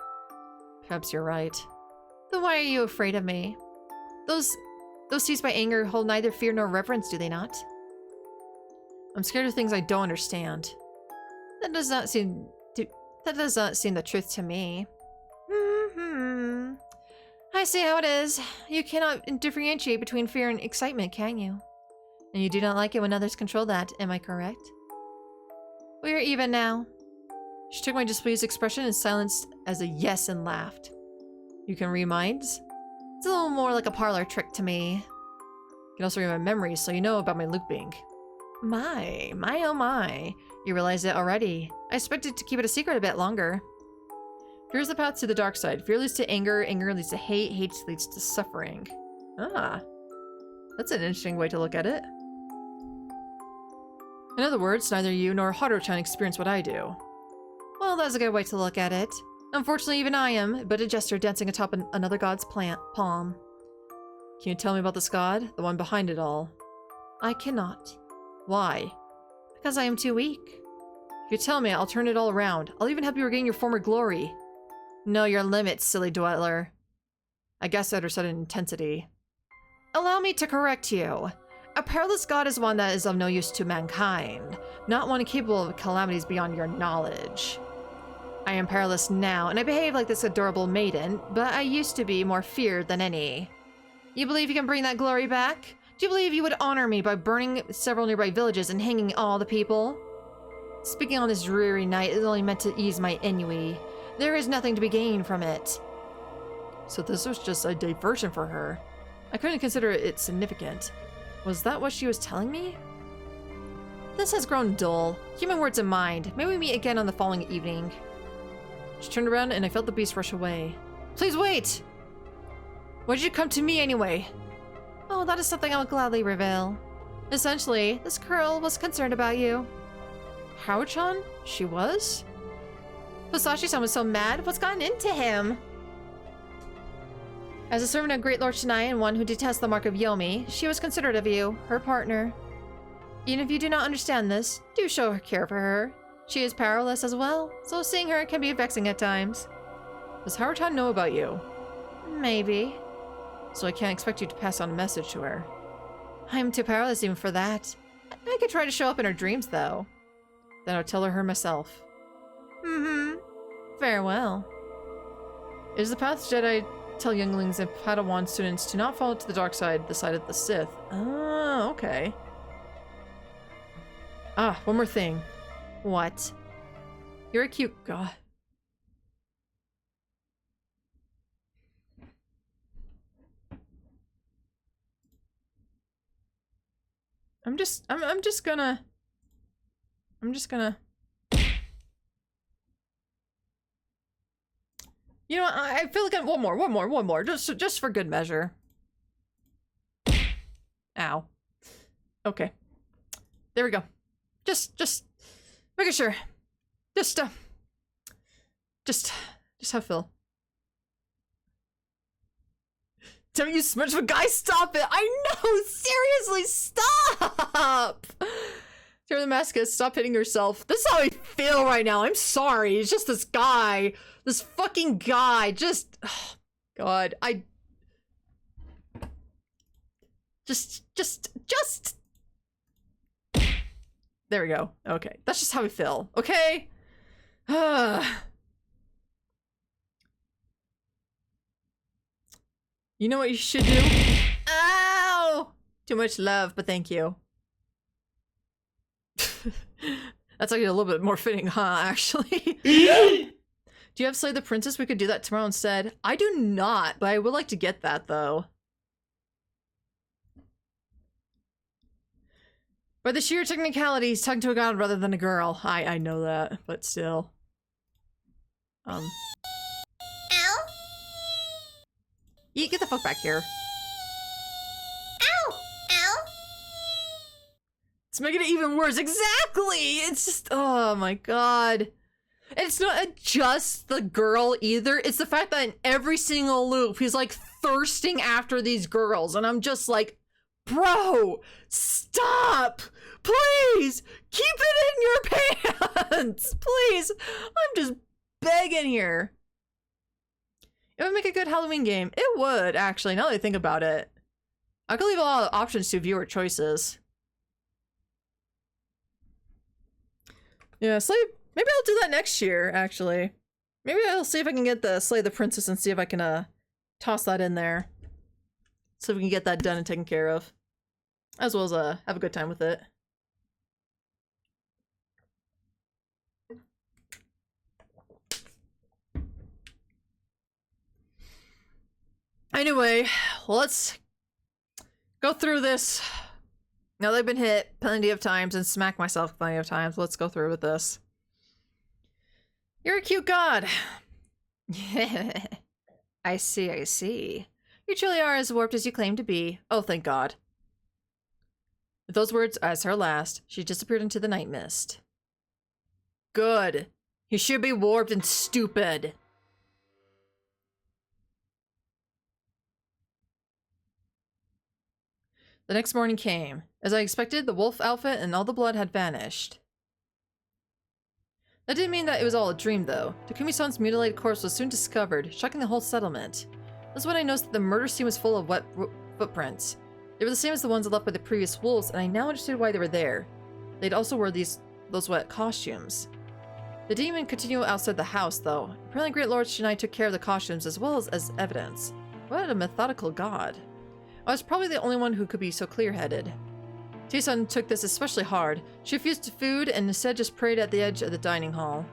Perhaps you're right. Then why are you afraid of me? Those seized by anger hold neither fear nor reverence, do they not? I'm scared of things I don't understand. That does not seem the truth to me. I see how it is. You cannot differentiate between fear and excitement, can you? And you do not like it when others control that, am I correct? We are even now. She took my displeased expression and silenced as a yes and laughed. You can read minds? It's a little more like a parlor trick to me. You can also read my memories, so you know about my looping. My oh my. You realized it already. I expected to keep it a secret a bit longer. Fear is the path to the dark side. Fear leads to anger, anger leads to hate, hate leads to suffering. Ah, that's an interesting way to look at it. In other words, neither you nor Haru-chan experience what I do. Well, that's a good way to look at it. Unfortunately, even I am but a jester dancing atop another god's palm. Can you tell me about this god? The one behind it all? I cannot. Why? Because I am too weak. If you tell me, I'll turn it all around. I'll even help you regain your former glory. Know your limits, silly dweller. I guess at her sudden intensity. Allow me to correct you. A perilous god is one that is of no use to mankind, not one capable of calamities beyond your knowledge. I am perilous now, and I behave like this adorable maiden, but I used to be more feared than any. You believe you can bring that glory back? Do you believe you would honor me by burning several nearby villages and hanging all the people? Speaking on this dreary night is only meant to ease my ennui. There is nothing to be gained from it. So this was just a diversion for her. I couldn't consider it significant. Was that what she was telling me? This has grown dull. Human words in mind. May we meet again on the following evening. She turned around and I felt the beast rush away. Please wait! Why did you come to me anyway? Oh, that is something I will gladly reveal. Essentially, this girl was concerned about you. Howard-chan? She was? Fusashi-san was so mad. What's gotten into him? As a servant of Great Lord Shinai and one who detests the mark of Yomi, she was considerate of you, her partner. Even if you do not understand this, do show her care for her. She is powerless as well, so seeing her can be vexing at times. Does Howard-chan know about you? Maybe. So I can't expect you to pass on a message to her. I am too powerless even for that. I could try to show up in her dreams, though. Then I'll tell her myself. Mm-hmm. Farewell. It is the path Jedi tell younglings and Padawan students to not fall to the dark side, the side of the Sith. Oh, okay. Ah, one more thing. What? You're a cute god. I'm just gonna You know what, I feel like one more, just for good measure. Ow. Okay. There we go. Just making sure. Just have Phil. Tell me you smudge of a guy, stop it! I know! Seriously, stop! Sarah the Damascus, stop hitting yourself. This is how I feel right now. I'm sorry. It's just this guy. This fucking guy. Just... Oh, God. Just... There we go. Okay. That's just how I feel. Okay? You know what you should do? Ow! Too much love, but thank you. That's actually a little bit more fitting, huh, actually? Do you have Slay the Princess? We could do that tomorrow instead. I do not, but I would like to get that, though. By the sheer technicality, he's talking to a god rather than a girl. I know that, but still. Ow! You get the fuck back here. Ow! Ow! It's making it even worse. Exactly! It's just, oh my god. It's not just the girl either. It's the fact that in every single loop, he's like thirsting after these girls. And I'm just like, bro, stop! Please! Keep it in your pants! Please! I'm just begging here. It would make a good Halloween game. It would, actually, now that I think about it. I could leave a lot of options to viewer choices. Yeah, Slay... Maybe I'll do that next year, actually. Maybe I'll see if I can get the Slay the Princess and see if I can, toss that in there. So we can get that done and taken care of. As well as, have a good time with it. Anyway, let's go through this. Now that I've been hit plenty of times and smacked myself plenty of times, let's go through with this. You're a cute god. I see. You truly are as warped as you claim to be. Oh, thank God. With those words as her last, she disappeared into the night mist. Good. You should be warped and stupid. The next morning came. As I expected, the wolf outfit and all the blood had vanished. That didn't mean that it was all a dream, though. Takumi-san's mutilated corpse was soon discovered, shocking the whole settlement. That's when I noticed that the murder scene was full of wet footprints. They were the same as the ones left by the previous wolves, and I now understood why they were there. They'd also wore those wet costumes. The demon continued outside the house, though. Apparently Great Lord Shinai took care of the costumes as well as evidence. What a methodical god. I was probably the only one who could be so clear-headed. Tae-sun took this especially hard. She refused food and instead just prayed at the edge of the dining hall.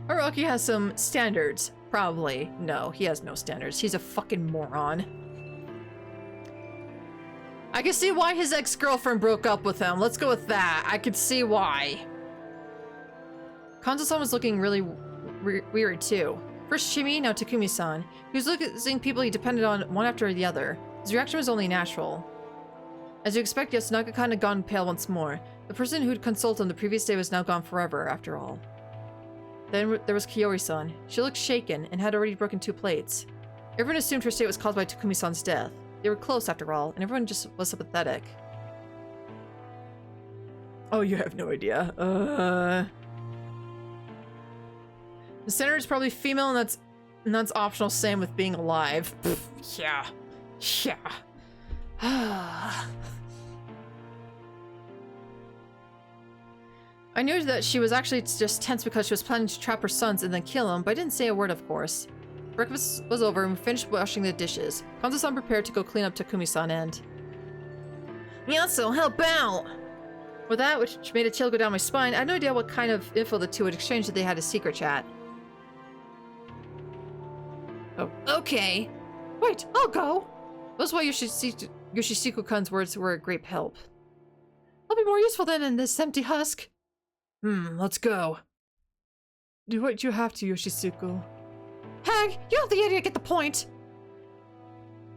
Haruaki has some standards. Probably. No, he has no standards. He's a fucking moron. I can see why his ex-girlfriend broke up with him. Let's go with that. I could see why. Kanzo-san was looking really weird too. First Shimi, now Takumi-san. He was looking people he depended on one after the other. His reaction was only natural. As you expect, Yasunaga-kan had gone pale once more. The person who'd consulted him the previous day was now gone forever, after all. Then there was Kiyori-san. She looked shaken and had already broken 2 plates. Everyone assumed her state was caused by Takumi-san's death. They were close after all, and everyone just was sympathetic. Oh, you have no idea. The senator is probably female, and that's optional. Same with being alive. Pfft, yeah. I knew that she was actually just tense because she was planning to trap her sons and then kill them, but I didn't say a word, of course. Breakfast was over and we finished washing the dishes. Kanzo-san prepared to go clean up Takumi-san and... Yasu, help out! With that, which made a chill go down my spine, I had no idea what kind of info the two would exchange if they had a secret chat. Oh. Okay. Wait, I'll go! That's why Yoshishiko-kun's words were a great help. I'll be more useful than in this empty husk. Let's go. Do what you have to, Yoshisuko. Hag, you don't think I get the point!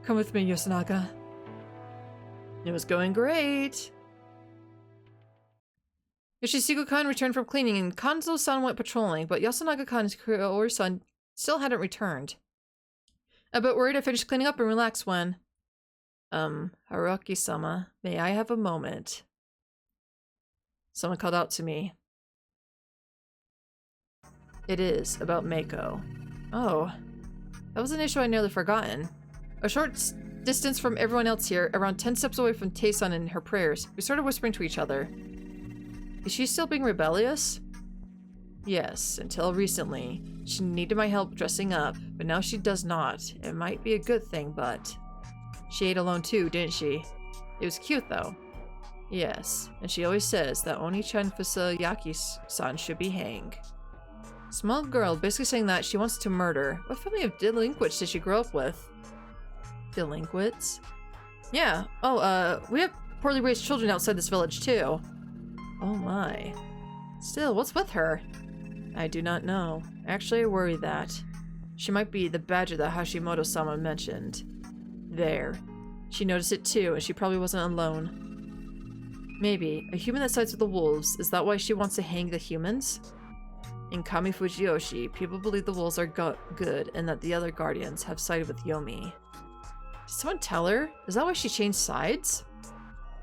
Come with me, Yasunaga. It was going great. Yoshisuko-kun returned from cleaning and Kanzo-san went patrolling, but Yasunaga-kan and Kyoori-san still hadn't returned. A bit worried, I finished cleaning up and relaxed when... Haruaki-sama, may I have a moment? Someone called out to me. It is about Mako. Oh, that was an issue I nearly forgotten. A short distance from everyone else here, around 10 steps away from Tae-sun and her prayers, we started whispering to each other. Is she still being rebellious? Yes, until recently. She needed my help dressing up, but now she does not. It might be a good thing, but... She ate alone too, didn't she? It was cute though. Yes, and she always says that Oni-chan Fusayaki-san should be hanged. Small girl, basically saying that she wants to murder. What family of delinquents did she grow up with? Delinquents? Yeah. Oh, we have poorly raised children outside this village too. Oh my. Still, what's with her? I do not know. Actually, I worry that she might be the badger that Hashimoto-sama mentioned. There. She noticed it too, and she probably wasn't alone. Maybe. A human that sides with the wolves. Is that why she wants to hang the humans? In Kami Fujiyoshi, people believe the wolves are good and that the other guardians have sided with Yomi. Did someone tell her? Is that why she changed sides?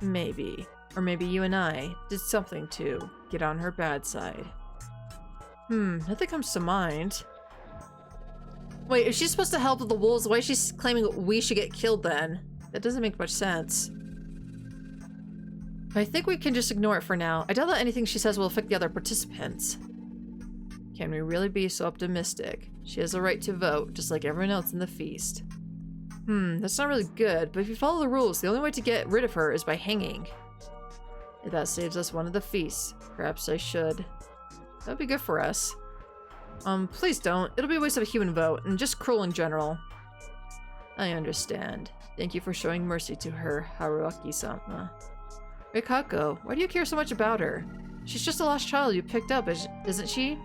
Maybe. Or maybe you and I did something to get on her bad side. Nothing comes to mind. Wait, if she's supposed to help with the wolves, why is she claiming we should get killed then? That doesn't make much sense. I think we can just ignore it for now. I doubt that anything she says will affect the other participants. Can we really be so optimistic? She has a right to vote, just like everyone else in the feast. That's not really good, but if you follow the rules, the only way to get rid of her is by hanging. If that saves us one of the feasts, perhaps I should. That would be good for us. Please don't. It'll be a waste of a human vote, and just cruel in general. I understand. Thank you for showing mercy to her, Haruaki-sama. Rikako, why do you care so much about her? She's just a lost child you picked up, isn't she?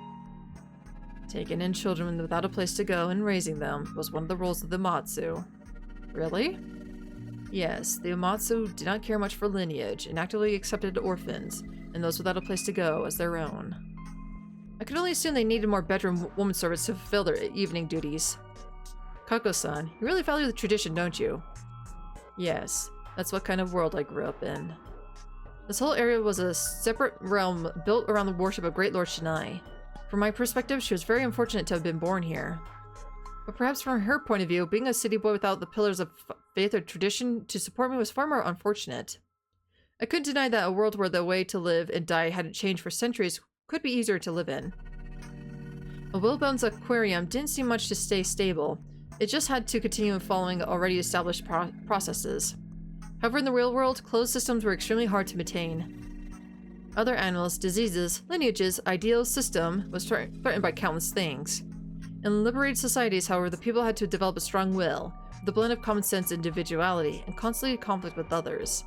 Taking in children without a place to go and raising them was one of the roles of the Matsu. Really? Yes, the Uematsu did not care much for lineage and actively accepted orphans and those without a place to go as their own. I could only assume they needed more bedroom woman servants to fulfill their evening duties. Kako-san, you really value the tradition, don't you? Yes, that's what kind of world I grew up in. This whole area was a separate realm built around the worship of Great Lord Shinai. From my perspective, she was very unfortunate to have been born here. But perhaps from her point of view, being a city boy without the pillars of faith or tradition to support me was far more unfortunate. I couldn't deny that a world where the way to live and die hadn't changed for centuries could be easier to live in. A Wilbones aquarium didn't seem much to stay stable. It just had to continue following already established processes. However, in the real world, closed systems were extremely hard to maintain. Other animals, diseases, lineages, ideal system was threatened by countless things. In liberated societies, however, the people had to develop a strong will, with a blend of common sense and individuality, and constantly conflict with others.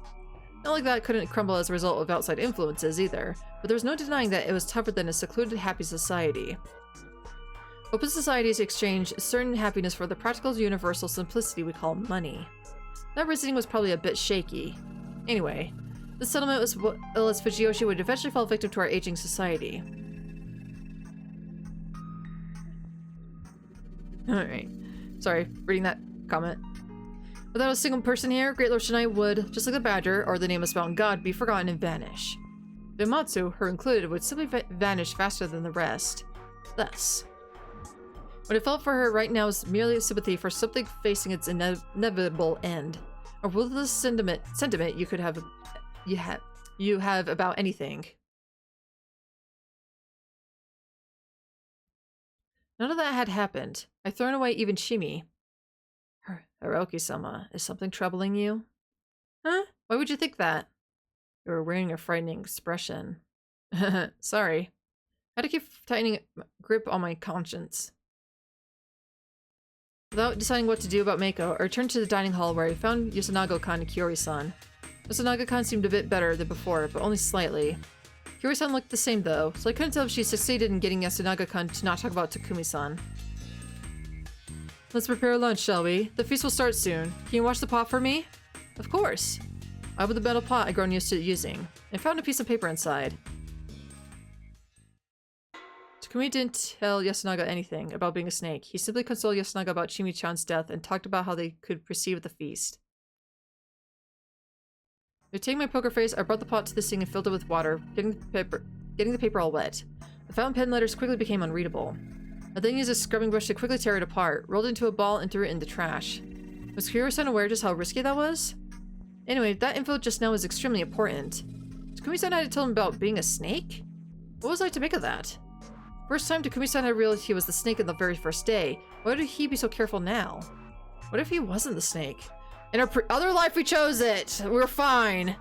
Not like that couldn't crumble as a result of outside influences either, but there was no denying that it was tougher than a secluded, happy society. Open societies exchange certain happiness for the practical, universal simplicity we call money. That reasoning was probably a bit shaky. Anyway, the settlement was as Fujiyoshi would eventually fall victim to our aging society. Alright. Sorry, reading that comment. Without a single person here, Great Lord Shinai would, just like the Badger or the nameless mountain god, be forgotten and vanish. Bimatsu, her included, would simply vanish faster than the rest. Thus, what I felt for her right now is merely sympathy for something facing its inevitable end. A ruthless sentiment you could have you have about anything. None of that had happened. I'd thrown away even Shimi. Hiroki-sama, is something troubling you? Huh? Why would you think that? You were wearing a frightening expression. Sorry. I had to keep tightening grip on my conscience. Without deciding what to do about Mako, I returned to the dining hall where I found Yasunaga-kan and Kiori-san. Yasunaga-kan seemed a bit better than before, but only slightly. Kiori-san looked the same though, so I couldn't tell if she succeeded in getting Yasunaga-kan to not talk about Takumi-san. Let's prepare lunch, shall we? The feast will start soon. Can you wash the pot for me? Of course. I have the metal pot I've grown used to using. I found a piece of paper inside. Takumi didn't tell Yasunaga anything about being a snake. He simply consoled Yasunaga about Chimi-chan's death and talked about how they could proceed with the feast. After taking my poker face, I brought the pot to the sink and filled it with water, getting the paper all wet. The fountain pen letters quickly became unreadable. I then used a scrubbing brush to quickly tear it apart, rolled it into a ball, and threw it in the trash. Was Kiori-san aware just how risky that was? Anyway, that info just now was extremely important. Takumi-san had told him about being a snake? What was I to make of that? First time Takumi-san had realized he was the snake on the very first day. Why would he be so careful now? What if he wasn't the snake? In our other life we chose it! We're fine!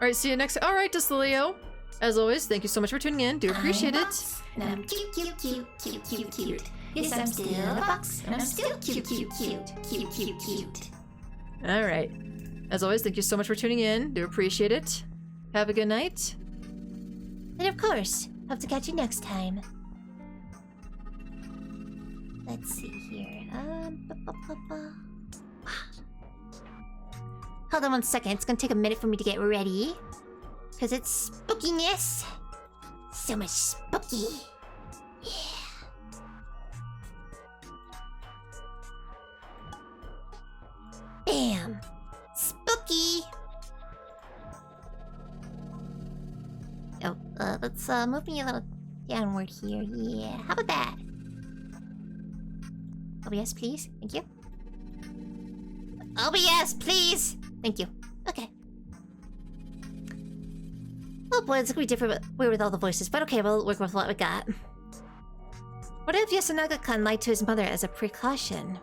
Alright, see you next- Alright, Desilio. As always, thank you so much for tuning in. Do appreciate it. And I'm cute, cute, cute, cute, cute, cute. Yes, I'm still a fox, and I'm still cute, cute, cute, cute, cute, cute. Alright. As always, thank you so much for tuning in. Do appreciate it. Have a good night. And of course, hope to catch you next time. Let's see here. Hold on one second. It's gonna take a minute for me to get ready. Because it's spookiness. So much spooky. Yeah. Bam. Spooky. Oh, let's move me a little downward here. Yeah, how about that? OBS, please. Thank you. OBS, please. Thank you. Okay. Oh boy, it's gonna be different with all the voices, but okay, we'll work with what we got. What if Yasunaga-kan lied to his mother as a precaution?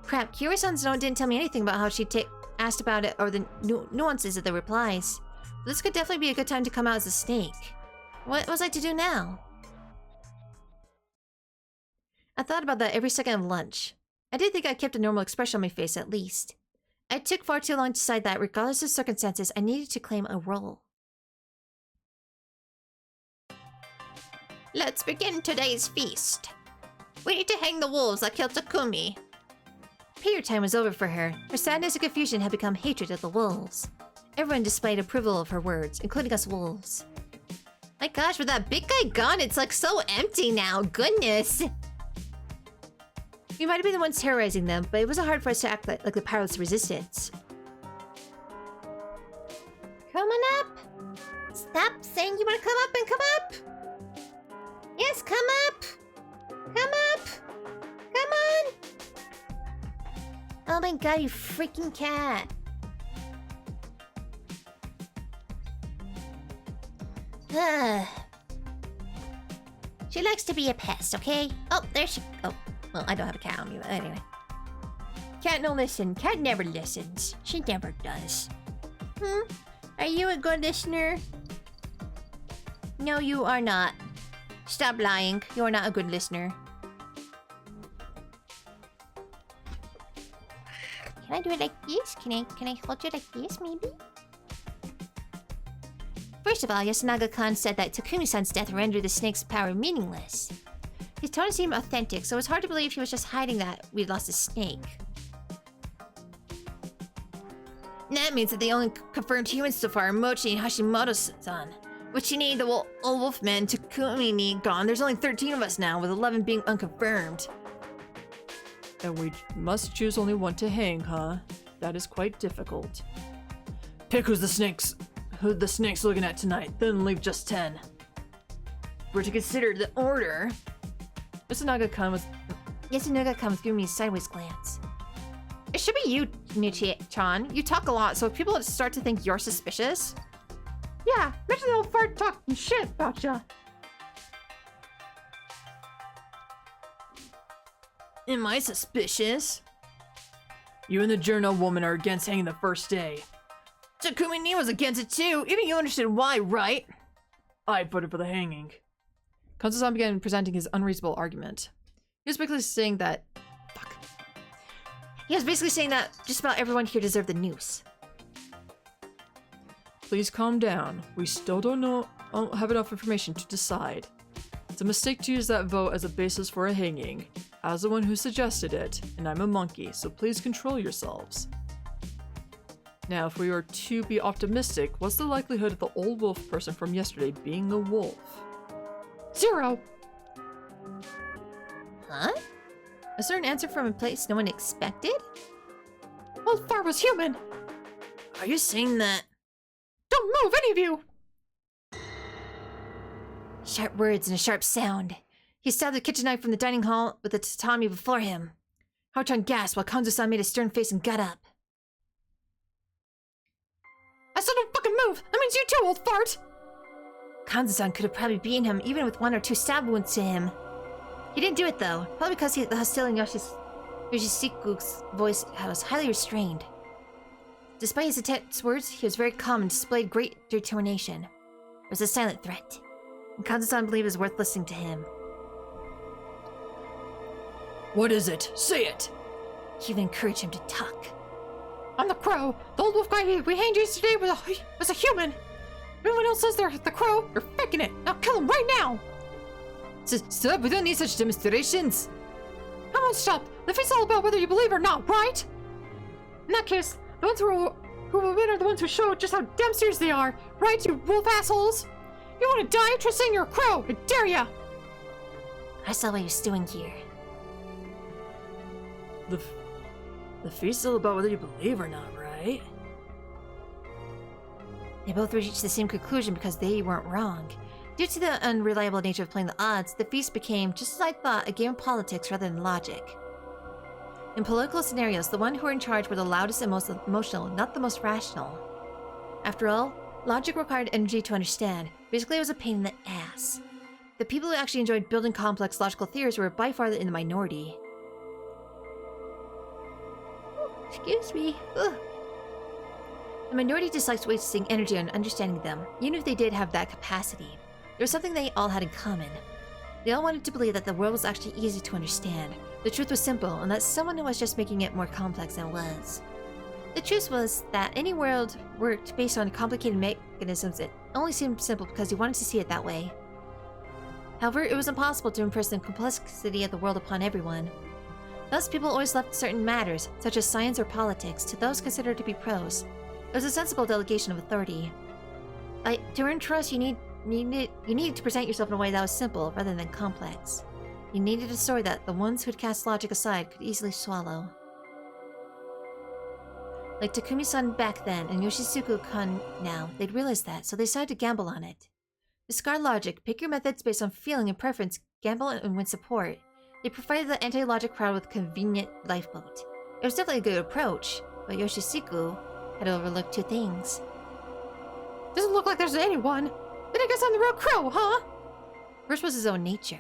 Crap, Kiori-san's note didn't tell me anything about how she asked about it or the nuances of the replies. This could definitely be a good time to come out as a snake. What was I to do now? I thought about that every second of lunch. I did think I kept a normal expression on my face at least. It took far too long to decide that, regardless of circumstances, I needed to claim a role. Let's begin today's feast. We need to hang the wolves that killed Takumi. Prayer time was over for her. Her sadness and confusion had become hatred of the wolves. Everyone displayed approval of her words, including us wolves. My gosh, with that big guy gone, it's like so empty now. Goodness. We might have been the ones terrorizing them, but it wasn't hard for us to act like the powerless resistance. Come on up. Stop saying you want to come up and come up. Yes, come up. Come up. Come on. Oh my god, you freaking cat. She likes to be a pest, okay? Oh, there she... Oh, Well, I don't have a cat on me, but anyway. Cat no listen. Cat never listens. She never does. Are you a good listener? No, you are not. Stop lying. You are not a good listener. Can I do it like this? Can I hold you like this, maybe? First of all, Yasunaga-kan said that Takumi-san's death rendered the snake's power meaningless. His tone seemed authentic, so it was hard to believe he was just hiding that we'd lost a snake. And that means that the only confirmed humans so far are Mochi and Hashimoto-san. Which you need the old wolfman Takumi gone. There's only 13 of us now, with 11 being unconfirmed. And we must choose only one to hang, huh? That is quite difficult. Pick who the snake's looking at tonight, then leave just 10. If we're to consider the order. Yasunaga-kan was... Yasunaga-kan was giving me a sideways glance. It should be you, Nichi-chan. You talk a lot, so if people start to think you're suspicious... Yeah, imagine the old fart talking shit about ya. Am I suspicious? You and the journal woman are against hanging the first day. Takumi was against it too. Even you understood why, right? I voted for the hanging. Kanzo-san began presenting his unreasonable argument. He was basically saying that... Fuck. He was basically saying that just about everyone here deserved the noose. Please calm down. We still don't have enough information to decide. It's a mistake to use that vote as a basis for a hanging. I was the one who suggested it, and I'm a monkey, so please control yourselves. Now, if we were to be optimistic, what's the likelihood of the old wolf person from yesterday being the wolf? 0. Huh? Is there an answer from a place no one expected? Old fart was human. Are you saying that? Don't move, any of you! Sharp words and a sharp sound. He stabbed the kitchen knife from the dining hall with the tatami before him. Haruchan gasped while Kanzo-san made a stern face and got up. I said don't fucking move! That means you too, old fart! Kanzo-san could have probably beaten him even with 1 or 2 stab wounds to him. He didn't do it though, probably because the hostility in Yoshishiku's voice was highly restrained. Despite his intense words, he was very calm and displayed great determination. It was a silent threat, and Kanzo-san believed it was worth listening to him. What is it? Say it! He even encouraged him to talk. I'm the crow. The old wolf guy we hanged yesterday was a human. If anyone else says they're the crow, you're faking it. Now kill him right now! Sir, we don't need such demonstrations! I won't stop. The feast's all about whether you believe or not, right? In that case, the ones who will win are the ones who show just how damn serious they are, right, you wolf assholes? You want to die? Try saying you're a crow. I dare ya! I saw what he was doing here. The feast's all about whether you believe or not, right? They both reached the same conclusion because they weren't wrong. Due to the unreliable nature of playing the odds, the feast became, just as I thought, a game of politics rather than logic. In political scenarios, the one who were in charge were the loudest and most emotional, not the most rational. After all, logic required energy to understand. Basically, it was a pain in the ass. The people who actually enjoyed building complex logical theories were by far in the minority. Excuse me. Ugh. The minority dislikes wasting energy on understanding them, even if they did have that capacity. There was something they all had in common. They all wanted to believe that the world was actually easy to understand. The truth was simple, and that someone was just making it more complex than it was. The truth was that any world worked based on complicated mechanisms. It only seemed simple because you wanted to see it that way. However, it was impossible to impress the complexity of the world upon everyone. Thus, people always left certain matters, such as science or politics, to those considered to be pros. It was a sensible delegation of authority. To earn trust, you needed to present yourself in a way that was simple rather than complex. You needed a story that the ones who'd cast logic aside could easily swallow. Like Takumi-san back then and Yoshisuku-kan now, they'd realized that, so they decided to gamble on it. Discard logic, pick your methods based on feeling and preference, gamble and win support. They provided the anti-logic crowd with a convenient lifeboat. It was definitely a good approach, but Yoshisuku had overlooked 2 things. Doesn't look like there's anyone. Then I guess I'm the real crow, huh? First was his own nature.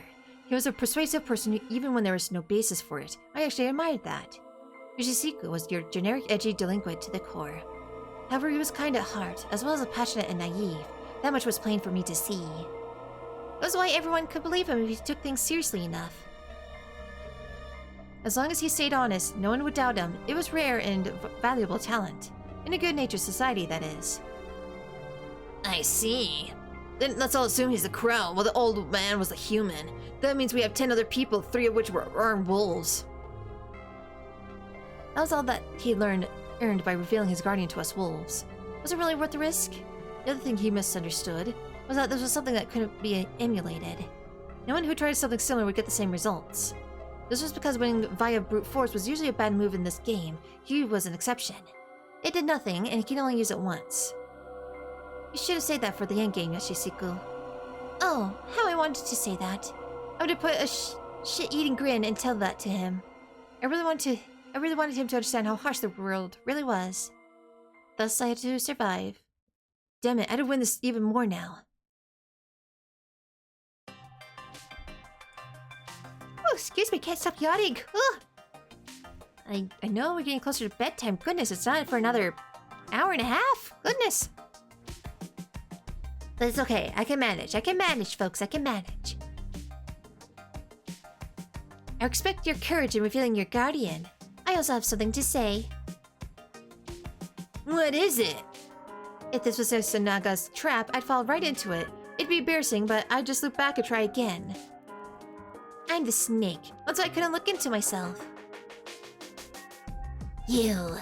He was a persuasive person even when there was no basis for it. I actually admired that. Yoshisiku was your generic edgy delinquent to the core. However, he was kind at heart, as well as passionate and naive. That much was plain for me to see. That's why everyone could believe him if he took things seriously enough. As long as he stayed honest, no one would doubt him. It was rare and valuable talent. In a good-natured society, that is. I see. Then let's all assume he's the crow, while the old man was the human. That means we have 10 other people, 3 of which were armed wolves. That was all that he earned by revealing his guardian to us wolves. Was it really worth the risk? The other thing he misunderstood was that this was something that couldn't be emulated. No one who tried something similar would get the same results. This was because winning via brute force was usually a bad move in this game. He was an exception. It did nothing, and he can only use it once. You should have said that for the endgame, Yoshisiku. Oh, how I wanted to say that. I would have put a shit-eating grin and tell that to him. I really wanted him to understand how harsh the world really was. Thus, I had to survive. Damn it, I had to win this even more now. Oh, excuse me, can't stop yawning. Ugh. I know we're getting closer to bedtime. Goodness, it's not for another hour and a half. Goodness. But it's okay. I can manage. I can manage, folks. I can manage. I respect your courage in revealing your guardian. I also have something to say. What is it? If this was Yasunaga's trap, I'd fall right into it. It'd be embarrassing, but I'd just look back and try again. I'm the snake. That's why I couldn't look into myself. You.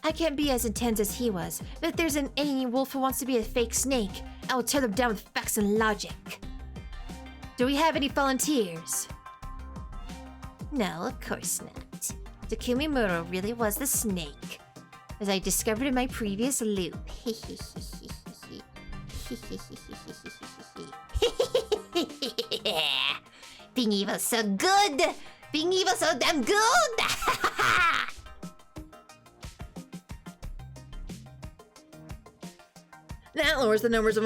I can't be as intense as he was, but if there's any wolf who wants to be a fake snake, I will tear them down with facts and logic. Do we have any volunteers? No, of course not. Takumi Muro really was the snake, As I discovered in my previous loop. Being evil so good! Being evil so damn good! That lowers the numbers of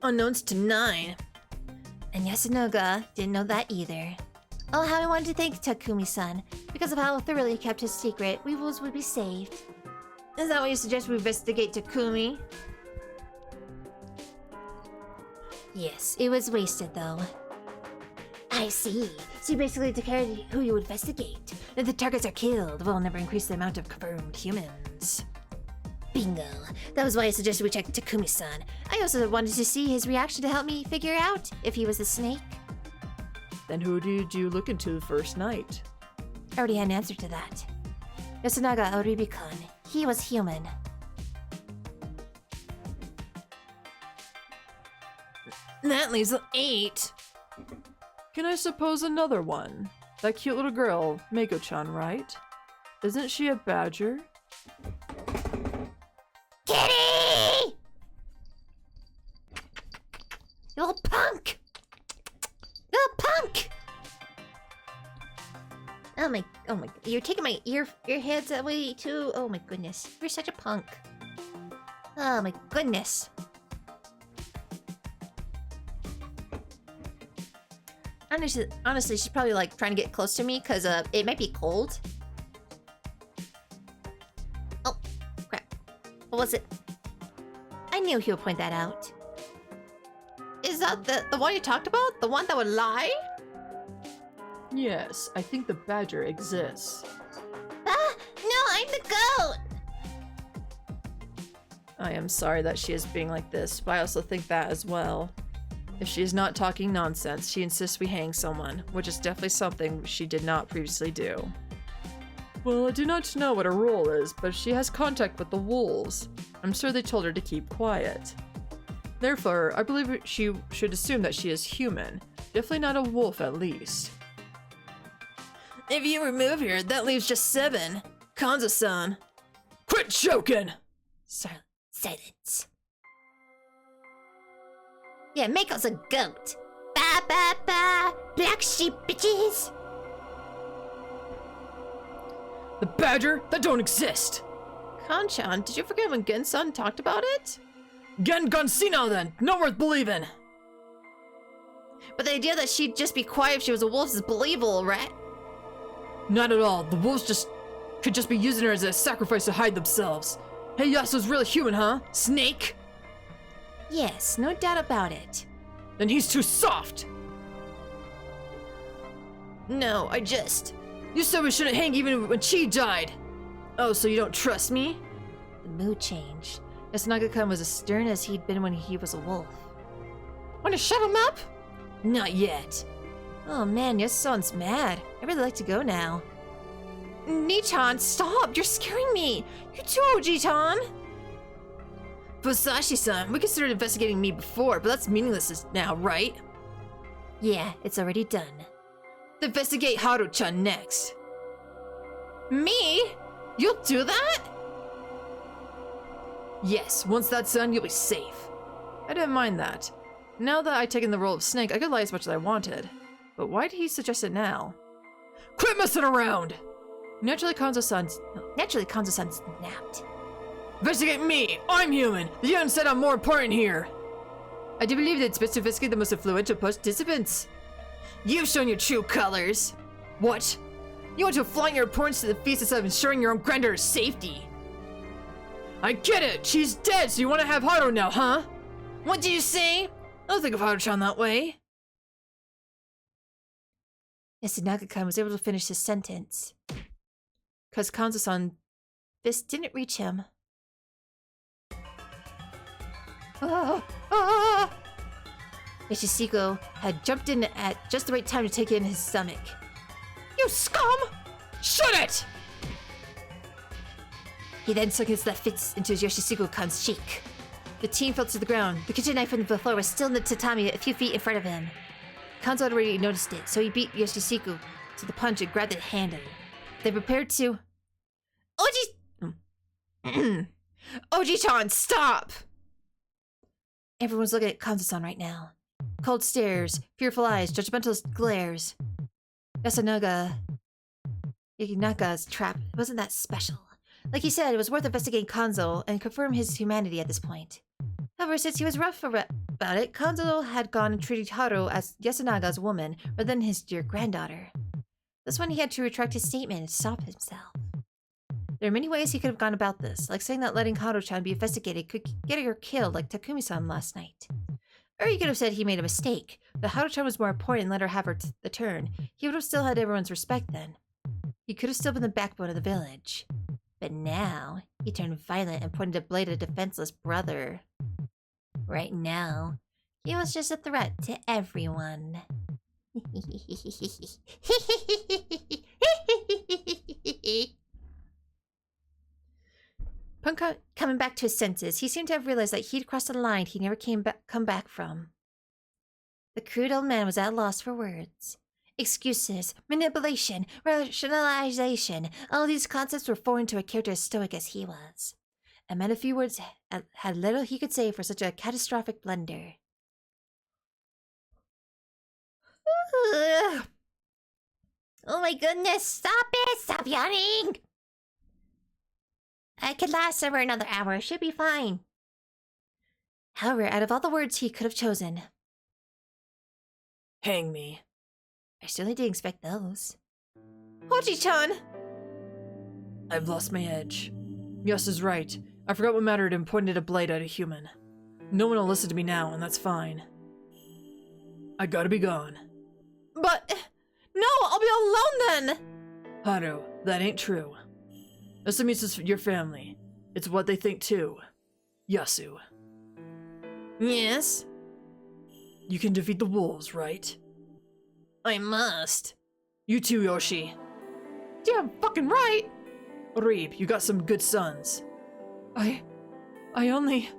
unknowns to 9. And Yasunaga didn't know that either. Oh, how I wanted to thank Takumi-san. Because of how thoroughly he kept his secret, we wolves would be saved. Is that what you suggest we investigate Takumi? Yes, it was wasted though. I see. So you basically declared who you investigate. If the targets are killed, we'll never increase the amount of confirmed humans. Bingo. That was why I suggested we check Takumi-san. I also wanted to see his reaction to help me figure out if he was a snake. Then who did you look into the first night? I already had an answer to that. Yasunaga Oribi-kun. He was human. That leaves 8. Can I suppose another one? That cute little girl, Mako-chan, right? Isn't she a badger? Kitty! You little punk! Little punk! Oh my, you're taking my earheads away too? Oh my goodness, you're such a punk. Oh my goodness. Honestly, she's probably like trying to get close to me because it might be cold. Oh, crap. What was it? I knew he would point that out. Is that the one you talked about? The one that would lie? Yes, I think the badger exists. Ah, no, I'm the goat! I am sorry that she is being like this, but I also think that as well. If she is not talking nonsense, she insists we hang someone, which is definitely something she did not previously do. Well, I do not know what her role is, but she has contact with the wolves. I'm sure they told her to keep quiet. Therefore, I believe she should assume that she is human. Definitely not a wolf, at least. If you remove her, that leaves just 7. Kanza-san. Quit joking! Silence. Yeah, Mako's a goat. Ba ba ba, black sheep bitches. The badger? That don't exist! Kanchan, did you forget when Gensan talked about it? Gen gone see now then. Not worth believing. But the idea that she'd just be quiet if she was a wolf is believable, right? Not at all. The wolves could just be using her as a sacrifice to hide themselves. Hey, Yasuo's really human, huh? Snake? Yes, no doubt about it. Then he's too soft. No, I just... You said we shouldn't hang even when Chi died. Oh, so you don't trust me? The mood changed. Yasunaga-kun was as stern as he'd been when he was a wolf. Want to shut him up? Not yet. Oh man, Yasusan's mad. I'd really like to go now. Nichan, stop! You're scaring me! You too, Oji-chan! Fusashi-san, we considered investigating me before, but that's meaningless now, right? Yeah, it's already done. Investigate Haru-chan next. Me? You'll do that? Yes, once that's done, you'll be safe. I didn't mind that. Now that I'd taken the role of Snake, I could lie as much as I wanted. But why did he suggest it now? Quit messing around! Naturally, Kanzo-san snapped. Investigate me! I'm human! The UN said I'm more important here! I do believe that it's best to investigate the most influential participants. You've shown your true colors. What? You want to flaunt your importance to the feast instead of ensuring your own granddaughter's safety. I get it! She's dead, so you want to have Haru now, huh? What did you say? I don't think of Haru-chan that way. Yasunaga-kun was able to finish his sentence. Because Kanzo-san's fist didn't reach him. Yoshisiko had jumped in at just the right time to take in his stomach. You scum! Shut it! He then sunk his left fist into Yoshisiko-kun's cheek. The teen fell to the ground. The kitchen knife on the floor was still in the tatami a few feet in front of him. Kanzo had already noticed it, so he beat Yoshisiku to the punch and grabbed it handle. They prepared to... Oji-chan, stop! Everyone's looking at Kanzo-san right now. Cold stares, fearful eyes, judgmental glares. Yasunaga's trap wasn't that special. Like he said, it was worth investigating Kanzo and confirm his humanity at this point. However, since he was rough about it, Kanzo had gone and treated Haru as Yasunaga's woman rather than his dear granddaughter. That's when he had to retract his statement and stop himself. There are many ways he could have gone about this, like saying that letting Haru-chan be investigated could get her killed like Takumi-san last night. Or he could have said he made a mistake, but Haru-chan was more important and let her have the turn. He would have still had everyone's respect then. He could have still been the backbone of the village. But now, he turned violent and pointed a blade at a defenseless brother. Right now, he was just a threat to everyone. Punka coming back to his senses, he seemed to have realized that he'd crossed a line he never come back from. The crude old man was at a loss for words. Excuses, manipulation, rationalization, all these concepts were foreign to a character as stoic as he was. A man of few words had little he could say for such a catastrophic blunder. Oh my goodness, stop it! Stop yawning! I could last over another hour, should be fine. However, out of all the words he could have chosen... Hang me. I certainly didn't expect those. Oji-chan! I've lost my edge. Yas is right. I forgot what mattered and pointed a blade at a human. No one will listen to me now, and that's fine. I gotta be gone. But... No, I'll be alone then! Haru, that ain't true. Asamisa's your family. It's what they think too. Yasu. Yes? You can defeat the wolves, right? I must. You too, Yoshi. Damn fucking right! Reeb, you got some good sons. I only...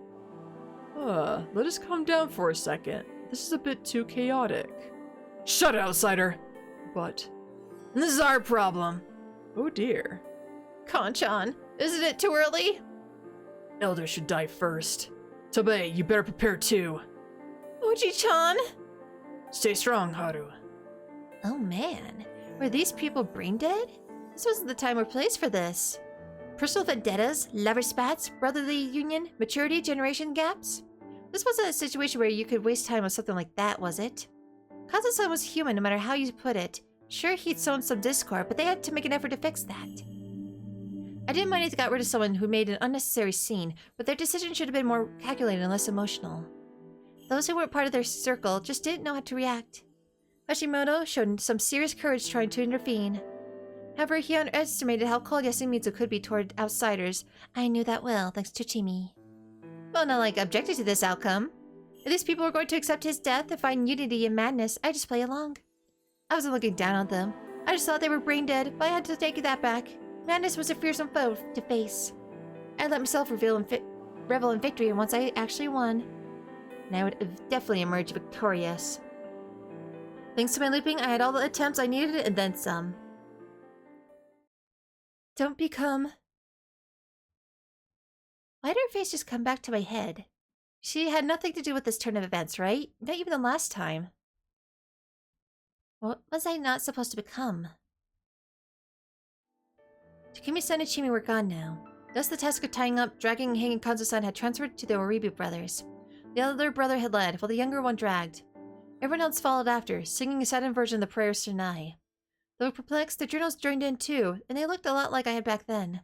let us calm down for a second. This is a bit too chaotic. Shut it, outsider! But... This is our problem. Oh dear. Kanchan, isn't it too early? Elders should die first. Tabei, you better prepare too. Oji-chan! Stay strong, Haru. Oh man, were these people brain dead? This wasn't the time or place for this. Personal vendettas, lover spats, brotherly union, maturity, generation gaps? This wasn't a situation where you could waste time on something like that, was it? Kazu-san was human no matter how you put it. Sure, he'd sown some discord, but they had to make an effort to fix that. I didn't mind if they got rid of someone who made an unnecessary scene, but their decision should have been more calculated and less emotional. Those who weren't part of their circle just didn't know how to react. Hashimoto showed some serious courage trying to intervene. However, he underestimated how cold Yasumitsu could be toward outsiders. I knew that well, thanks to Chimi. Well, not like objected to this outcome. If these people were going to accept his death and find unity in madness, I just play along. I wasn't looking down on them. I just thought they were brain dead, but I had to take that back. Madness was a fearsome foe to face. I let myself revel in victory once I actually won. And I would definitely emerge victorious. Thanks to my looping, I had all the attempts I needed and then some. Don't become... Why did her face just come back to my head? She had nothing to do with this turn of events, right? Not even the last time. What was I not supposed to become? Takumi-san and Chimi were gone now. Thus the task of tying up, dragging and hanging Kanzo-san had transferred to the Oribe brothers. The other brother had led, while the younger one dragged. Everyone else followed after, singing a saddened version of the prayers to Nai. Though perplexed, the journals joined in too, and they looked a lot like I had back then.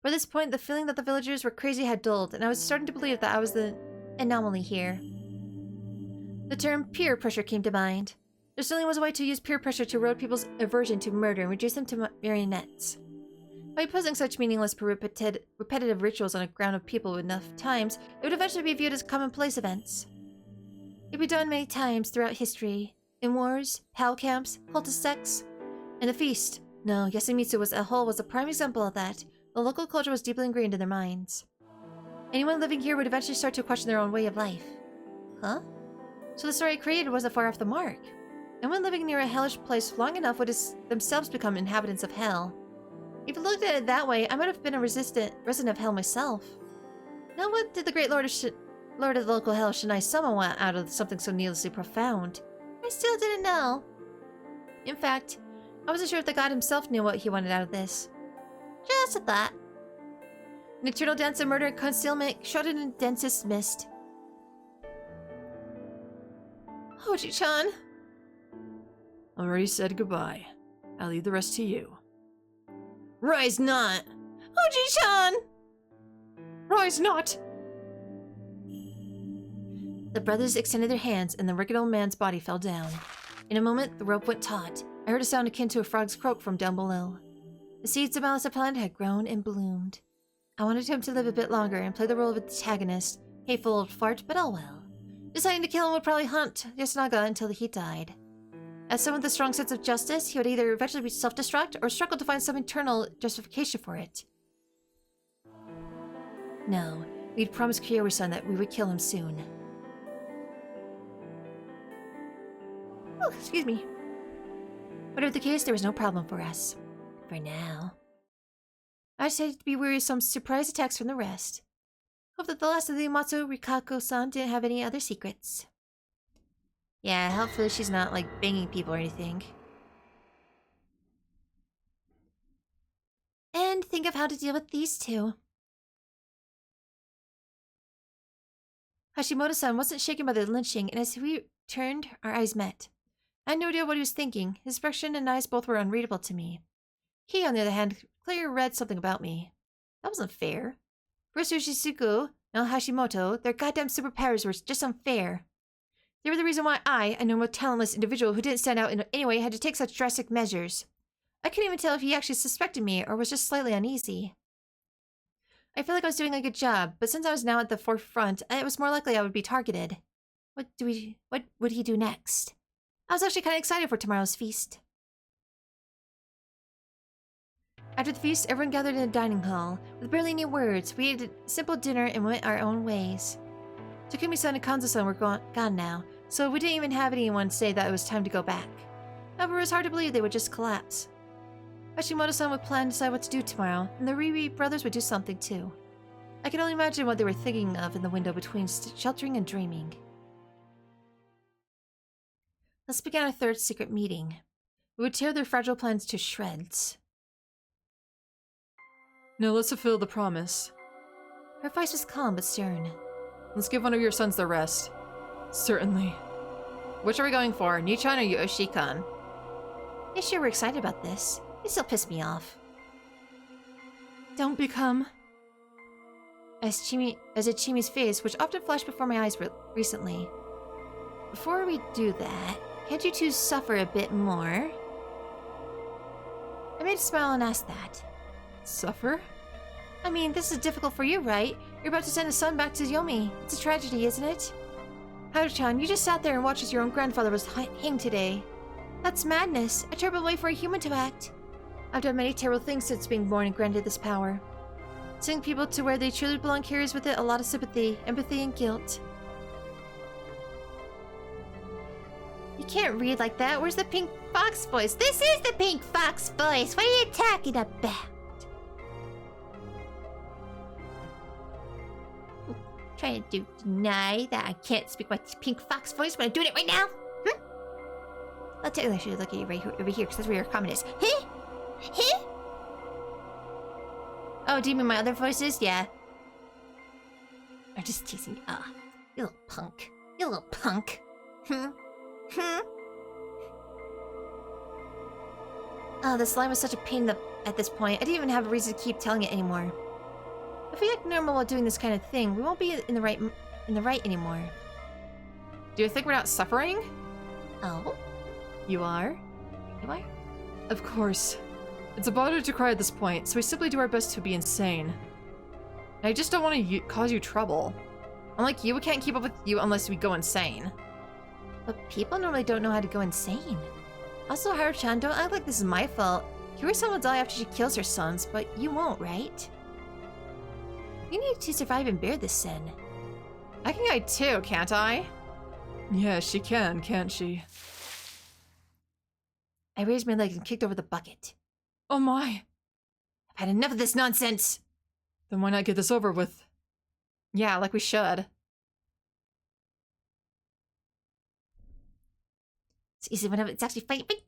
By this point, the feeling that the villagers were crazy had dulled, and I was starting to believe that I was the anomaly here. The term peer pressure came to mind. There certainly was a way to use peer pressure to erode people's aversion to murder and reduce them to marionettes. By imposing such meaningless repetitive rituals on a ground of people enough times, it would eventually be viewed as commonplace events. It would be done many times throughout history, in wars, PAL camps, cultist sects, and the feast. No, Yasumitsu as a whole was a prime example of that. The local culture was deeply ingrained in their minds. Anyone living here would eventually start to question their own way of life. Huh? So the story I created wasn't far off the mark. Anyone living near a hellish place long enough would themselves become inhabitants of hell. If you looked at it that way, I might have been a resident of hell myself. Now what did the great Lord of the local hell Shinai Sama want out of something so needlessly profound? I still didn't know. In fact, I wasn't sure if the god himself knew what he wanted out of this. Just a thought. An eternal dance of murder and concealment shrouded in densest mist. Hoji-chan. I already said goodbye. I'll leave the rest to you. Rise not! Hoji-chan! Rise not! The brothers extended their hands, and the rickety old man's body fell down. In a moment, the rope went taut. I heard a sound akin to a frog's croak from down below. The seeds of Malice Plant had grown and bloomed. I wanted him to live a bit longer and play the role of antagonist. Hateful old fart, but oh well. Deciding to kill him would probably haunt Yasunaga until he died. As someone with a strong sense of justice, he would either eventually be self-destruct or struggle to find some internal justification for it. No, we'd promised Kyouri-san that we would kill him soon. Oh, excuse me. Whatever the case, there was no problem for us. For now. I decided to be wary of some surprise attacks from the rest. Hope that the last of the Uematsu Rikako-san didn't have any other secrets. Yeah, hopefully she's not, like, banging people or anything. And think of how to deal with these two. Hashimoto-san wasn't shaken by the lynching, and as we turned, our eyes met. I had no idea what he was thinking. His expression and eyes both were unreadable to me. He, on the other hand, clearly read something about me. That wasn't fair. First Yoshisuku, now Hashimoto, their goddamn superpowers were just unfair. They were the reason why I, a normal talentless individual who didn't stand out in any way, had to take such drastic measures. I couldn't even tell if he actually suspected me or was just slightly uneasy. I feel like I was doing a good job, but since I was now at the forefront, it was more likely I would be targeted. What would he do next? I was actually kind of excited for tomorrow's feast. After the feast, everyone gathered in the dining hall. With barely any words, we ate a simple dinner and went our own ways. Takumi-san and Kanzo-san were gone now, so we didn't even have anyone say that it was time to go back. However, it was hard to believe they would just collapse. Hashimoto-san would plan to decide what to do tomorrow, and the Ribi brothers would do something too. I can only imagine what they were thinking of in the window between sheltering and dreaming. Thus began our third secret meeting. We would tear their fragile plans to shreds. Now let's fulfill the promise. Her voice was calm but stern. Let's give one of your sons the rest. Certainly. Which are we going for? Nichan or Yoshi-kun? Yeah, sure, we're excited about this. It still pissed me off. Don't become... As Chimi's face, which often flashed before my eyes recently. Before we do that, can't you two suffer a bit more? I made a smile and asked that. Suffer? I mean, this is difficult for you, right? You're about to send a son back to Yomi. It's a tragedy, isn't it? Haru-chan, you just sat there and watched as your own grandfather was hanged today. That's madness, a terrible way for a human to act. I've done many terrible things since being born and granted this power. Sending people to where they truly belong carries with it a lot of sympathy, empathy, and guilt. You can't read like that. Where's the pink fox voice? This is the pink fox voice. What are you talking about? Trying to deny that I can't speak my pink fox voice when I'm doing it right now? I'll tell you, I should look at you right over here because that's where your comment is. Huh? Huh? Oh, do you mean my other voices? Yeah. I'm just teasing you. Ah, you little punk. You little punk. Oh, the slime was such a pain at this point. I didn't even have a reason to keep telling it anymore. If we act normal while doing this kind of thing, we won't be in the right anymore. Do you think we're not suffering? Oh? You are? You are? Of course. It's a bother to cry at this point, so we simply do our best to be insane. And I just don't want to cause you trouble. Unlike you, we can't keep up with you unless we go insane. But people normally don't know how to go insane. Also, Haru-chan, don't act like this is my fault. Kira-san will die after she kills her sons, but you won't, right? You need to survive and bear this sin. I can guide too, can't I? Yeah, she can, can't she? I raised my legs and kicked over the bucket. Oh my. I've had enough of this nonsense. Then why not get this over with? Yeah, like we should. It's easy whenever it's actually funny. What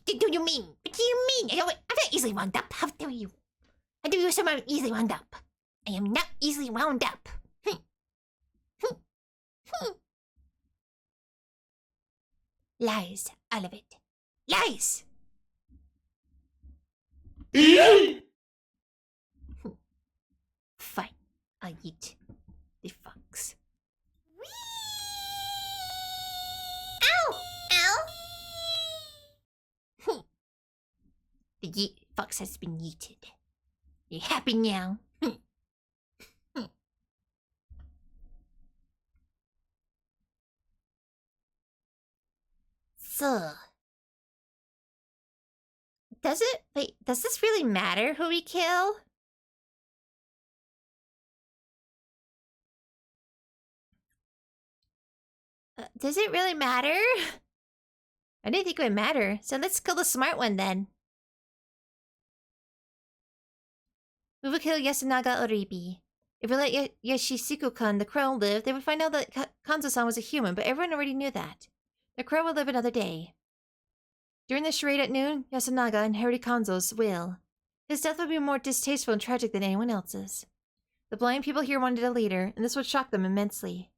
do you mean? What do you mean? I'm not easily wound up. How dare you? How do you assume I'm easily wound up? I am not easily wound up. Lies, all of it. Lies! Fine, I'll eat the fox. Ow! Ow! The fox has been yeeted. You happy now? So... does this really matter who we kill? Does it really matter? I didn't think it would matter, so let's kill the smart one then. We will kill Yasunaga Oribi. If we let Yoshisuke-kun, the crow, live, they would find out that Kanzo-san was a human, but everyone already knew that. The crow will live another day. During the charade at noon, Yasunaga inherited Kanzo's will. His death would be more distasteful and tragic than anyone else's. The blind people here wanted a leader, and this would shock them immensely.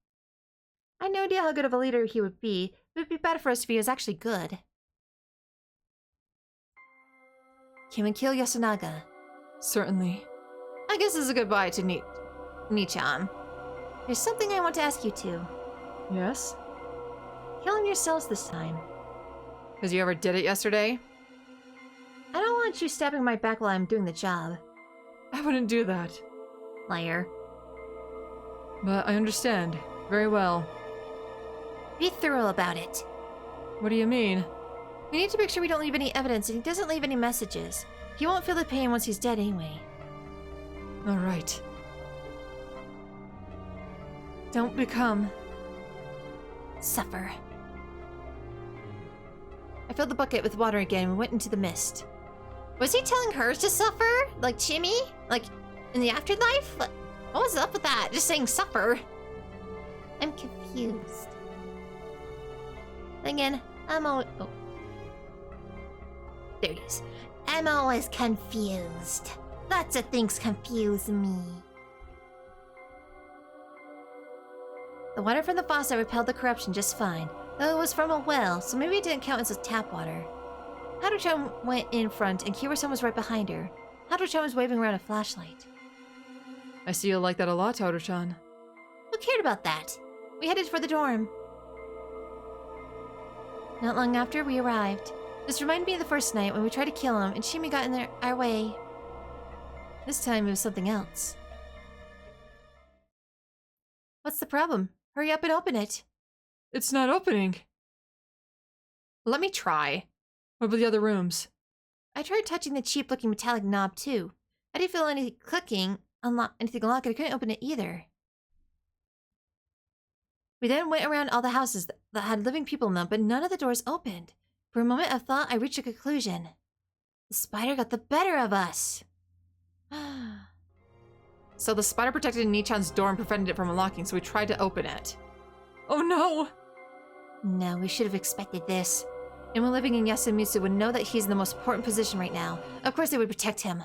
I had no idea how good of a leader he would be, but it would be better for us if he was actually good. Can we kill Yasunaga? Certainly. I guess this is a goodbye to Nichan. There's something I want to ask you two. Yes? Killing yourselves this time. Because you ever did it yesterday? I don't want you stabbing my back while I'm doing the job. I wouldn't do that. Liar. But I understand. Very well. Be thorough about it. What do you mean? We need to make sure we don't leave any evidence and he doesn't leave any messages. He won't feel the pain once he's dead anyway. Alright. Don't become... Suffer. I filled the bucket with water again and went into the mist. Was he telling her to suffer? Like Chimi? Like, in the afterlife? What was up with that? Just saying suffer. I'm confused. Again, I'm all... Oh. There it is. I'm always confused. Lots of things confuse me. The water from the faucet repelled the corruption just fine, though it was from a well, so maybe it didn't count as tap water. Haru-chan went in front, and Kira-san was right behind her. Haru-chan was waving around a flashlight. I see you like that a lot, Haru-chan. Who cared about that? We headed for the dorm. Not long after, we arrived. This reminded me of the first night when we tried to kill him, and Shimi got in our way. This time it was something else. What's the problem? Hurry up and open it. It's not opening. Let me try. What about the other rooms? I tried touching the cheap-looking metallic knob, too. I didn't feel anything clicking, anything unlock, and I couldn't open it either. We then went around all the houses that had living people in them, but none of the doors opened. For a moment of thought, I reached a conclusion. The spider got the better of us. So the spider protected Nichan's door and prevented it from unlocking, so we tried to open it. Oh no! No, we should have expected this. Anyone living in Yasumitsu would know that he's in the most important position right now. Of course they would protect him.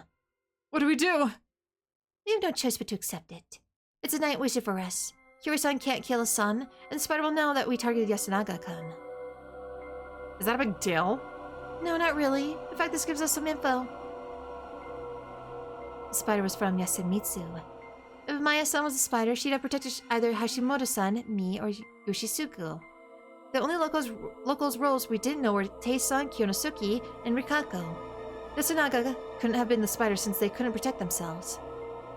What do we do? We have no choice but to accept it. It's a night wished for us. Kira-san can't kill his son, and the spider will know that we targeted Yasunaga-kun. Is that a big deal? No, not really. In fact, this gives us some info. The spider was from Yasumitsu. If Maya-san was a spider, she'd have protected either Hashimoto-san, me, or Yoshisuku. The only locals' roles we didn't know were Tei-san, Kyonosuke, and Rikako. Yasunaga couldn't have been the spider since they couldn't protect themselves.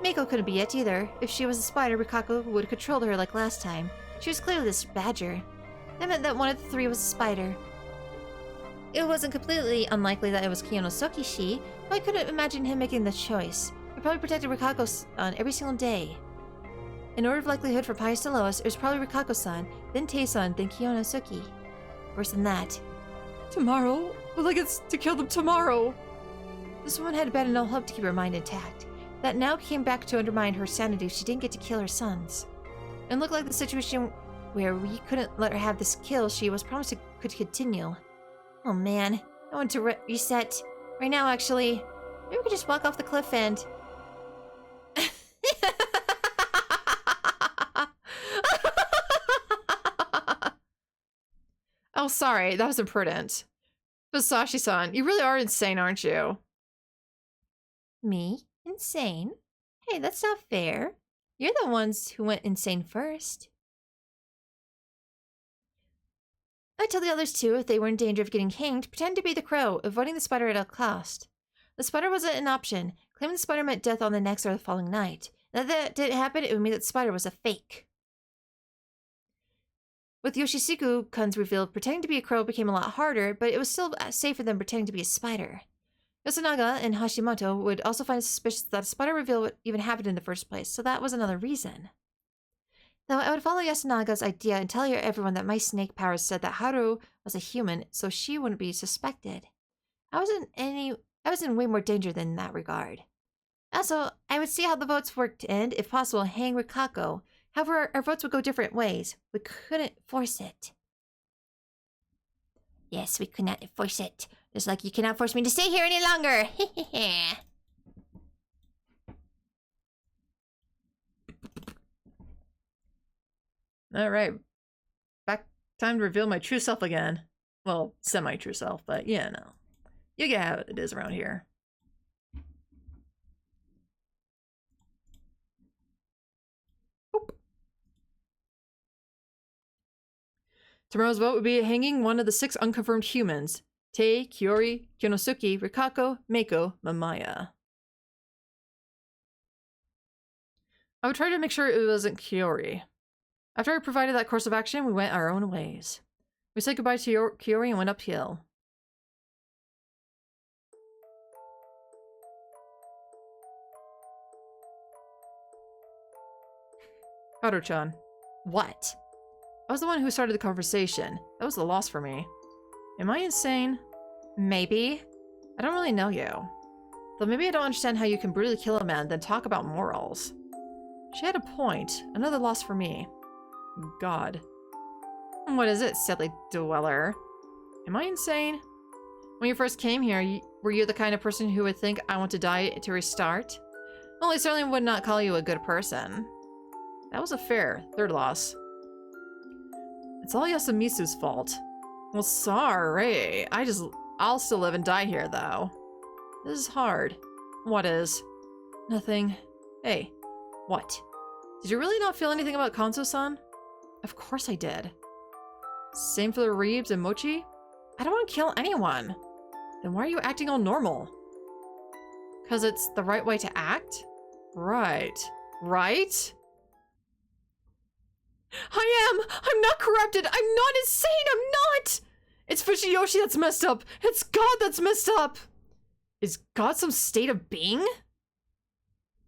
Mako couldn't be it either. If she was a spider, Rikako would have controlled her like last time. She was clearly this badger. That meant that one of the three was a spider. It wasn't completely unlikely that it was Kyonosuke-shi, but I couldn't imagine him making the choice. He probably protected Rikako-san every single day. In order of likelihood for Pius to lowest, it was probably Rikako-san, then Tei-san, then Kyonosuke. Worse than that. Tomorrow? Well, I get to kill them tomorrow. This woman had bet no hope to keep her mind intact. That now came back to undermine her sanity if she didn't get to kill her sons. It looked like the situation where we couldn't let her have this kill she was promised could continue. Oh man, I want to reset. Right now, actually. Maybe we could just walk off the cliff and... Oh, sorry, that was imprudent. Musashi-san, you really are insane, aren't you? Me? Insane? Hey, that's not fair. You're the ones who went insane first. I told the others too, if they were in danger of getting hanged, pretend to be the crow, avoiding the spider at all cost. The spider wasn't an option. Claiming the spider meant death on the next or the following night. And if that didn't happen, it would mean that the spider was a fake. With Yoshisuku-kun's reveal, pretending to be a crow became a lot harder, but it was still safer than pretending to be a spider. Yasunaga and Hashimoto would also find it suspicious that a spider reveal would even happen in the first place, so that was another reason. Though I would follow Yasunaga's idea and tell everyone that my snake powers said that Haru was a human, so she wouldn't be suspected. I was in way more danger than in that regard. Also, I would see how the votes worked and, if possible, hang Rikako. However, our votes would go different ways. We couldn't force it. Yes, we could not force it. Just like you cannot force me to stay here any longer. Alright. Back time to reveal my true self again. Well, semi-true self, but yeah, no. You get how it is around here. Oop. Tomorrow's vote would be hanging one of the 6 unconfirmed humans. Tei, Kiori, Kyonosuke, Rikako, Mako, Mamaya. I would try to make sure it wasn't Kiori. After I provided that course of action, we went our own ways. We said goodbye to Kiori and went uphill. Haru-chan. What? I was the one who started the conversation. That was a loss for me. Am I insane? Maybe. I don't really know you. Though maybe I don't understand how you can brutally kill a man, then talk about morals. She had a point. Another loss for me. God. What is it, silly dweller? Am I insane? When you first came here, Were you the kind of person who would think, I want to die to restart? Well, I certainly would not call you a good person. That was a fair third loss. It's all Yasamisu's fault. Well, sorry. I'll still live and die here, though. This is hard. What is? Nothing. Hey, what? Did you really not feel anything about Kanzo-san? Of course I did. Same for the Reeves and Mochi? I don't want to kill anyone. Then why are you acting all normal? Because it's the right way to act? Right. Right? I'm not corrupted! I'm not insane! I'm not! It's Fujiyoshi that's messed up! It's God that's messed up! Is God some state of being?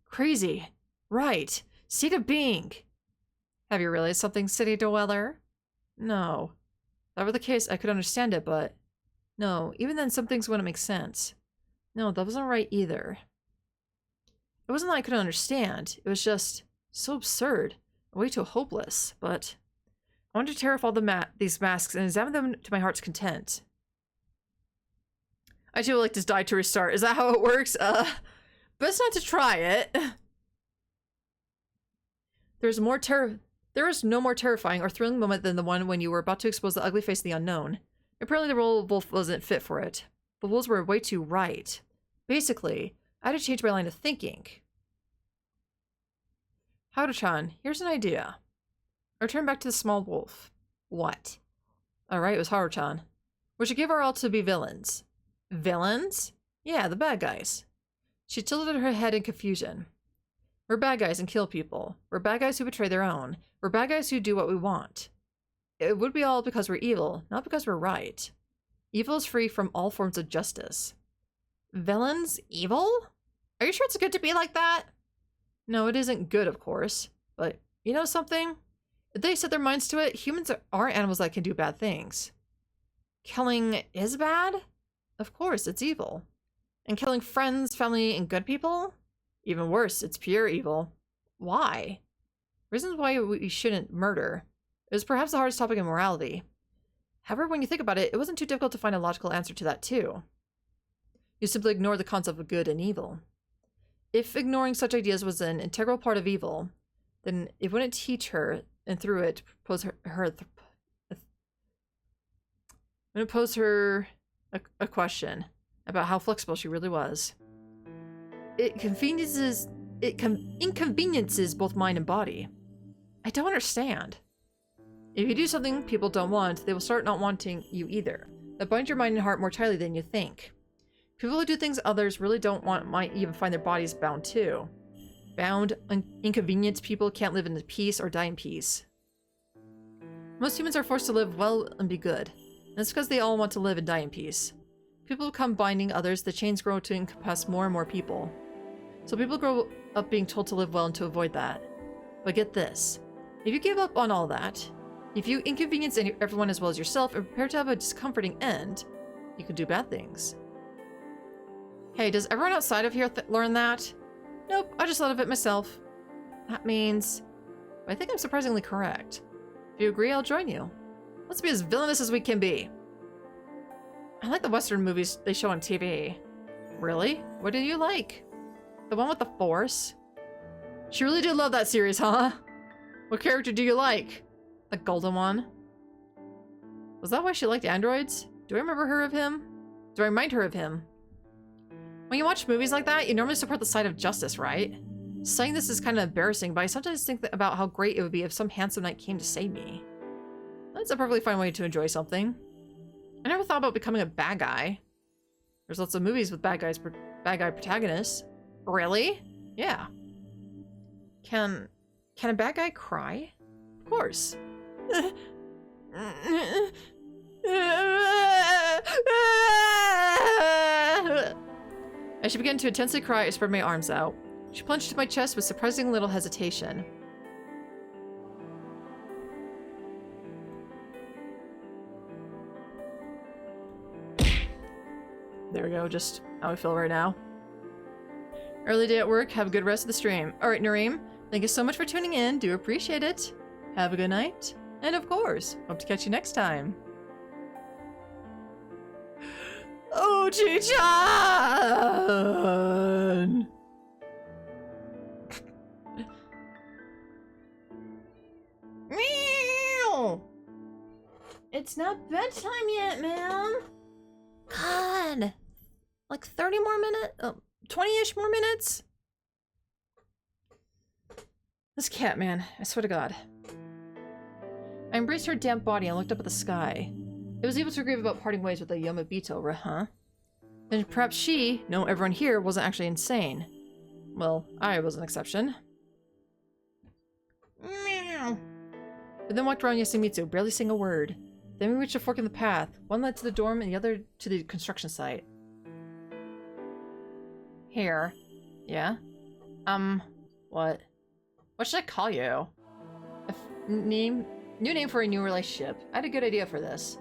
Crazy. Right. State of being. Have you realized something, City Dweller? No. If that were the case, I could understand it, but... No, even then some things wouldn't make sense. No, that wasn't right either. It wasn't that I couldn't understand. It was just so absurd. Way too hopeless, but... I wanted to tear off all these masks and examine them to my heart's content. I too would like to die to restart. Is that how it works? Best not to try it. There is no more terrifying or thrilling moment than the one when you were about to expose the ugly face of the unknown. Apparently the role of wolf wasn't fit for it. The wolves were way too right. Basically, I had to change my line of thinking. Haruchan, here's an idea. I return back to the small wolf. What? Alright, it was Haruchan. We should give our all to be villains. Villains? Yeah, the bad guys. She tilted her head in confusion. We're bad guys and kill people. We're bad guys who betray their own. We're bad guys who do what we want. It would be all because we're evil, not because we're right. Evil is free from all forms of justice. Villains? Evil? Are you sure it's good to be like that? No, it isn't good, of course. But, you know something? If they set their minds to it, humans are animals that can do bad things. Killing is bad? Of course, it's evil. And killing friends, family, and good people? Even worse, it's pure evil. Why? Reasons why we shouldn't murder. It was perhaps the hardest topic in morality. However, when you think about it, it wasn't too difficult to find a logical answer to that too. You simply ignore the concept of good and evil. If ignoring such ideas was an integral part of evil, then it wouldn't teach her, and through it pose her a question about how flexible she really was. It inconveniences both mind and body. I don't understand. If you do something people don't want, they will start not wanting you either. That binds your mind and heart more tightly than you think. People who do things others really don't want might even find their bodies bound too. Bound, inconvenienced people can't live in peace or die in peace. Most humans are forced to live well and be good. And that's because they all want to live and die in peace. People become binding others, the chains grow to encompass more and more people. So people grow up being told to live well and to avoid that. But get this. If you give up on all that, if you inconvenience everyone as well as yourself and prepare to have a discomforting end, you can do bad things. Hey, does everyone outside of here learn that? Nope, I just thought of it myself. That means... I think I'm surprisingly correct. If you agree, I'll join you. Let's be as villainous as we can be. I like the Western movies they show on TV. Really? What do you like? The one with the Force? She really did love that series, huh? What character do you like? The golden one? Was that why she liked androids? Do I remember her of him? Do I remind her of him? When you watch movies like that, you normally support the side of justice, right? Saying this is kind of embarrassing, but I sometimes think about how great it would be if some handsome knight came to save me. That's a perfectly fine way to enjoy something. I never thought about becoming a bad guy. There's lots of movies with bad guy protagonists. Really? Yeah. Can a bad guy cry? Of course. As she began to intensely cry, I spread my arms out. She plunged to my chest with surprising little hesitation. There we go, just how I feel right now. Early day at work, have a good rest of the stream. Alright, Nareem, thank you so much for tuning in, do appreciate it. Have a good night, and of course, hope to catch you next time. Oji-chan! Meow! It's not bedtime yet, ma'am. God. Like 30 more minutes? 20-ish more minutes? This cat, man. I swear to God. I embraced her damp body and looked up at the sky. It was able to grieve about parting ways with the Yomobito, huh? And perhaps she, no, everyone here, wasn't actually insane. Well, I was an exception. Meow. We then walked around Yasumitsu, barely saying a word. Then we reached a fork in the path. One led to the dorm and the other to the construction site. Here. Yeah? What? What should I call you? New name for a new relationship. I had a good idea for this.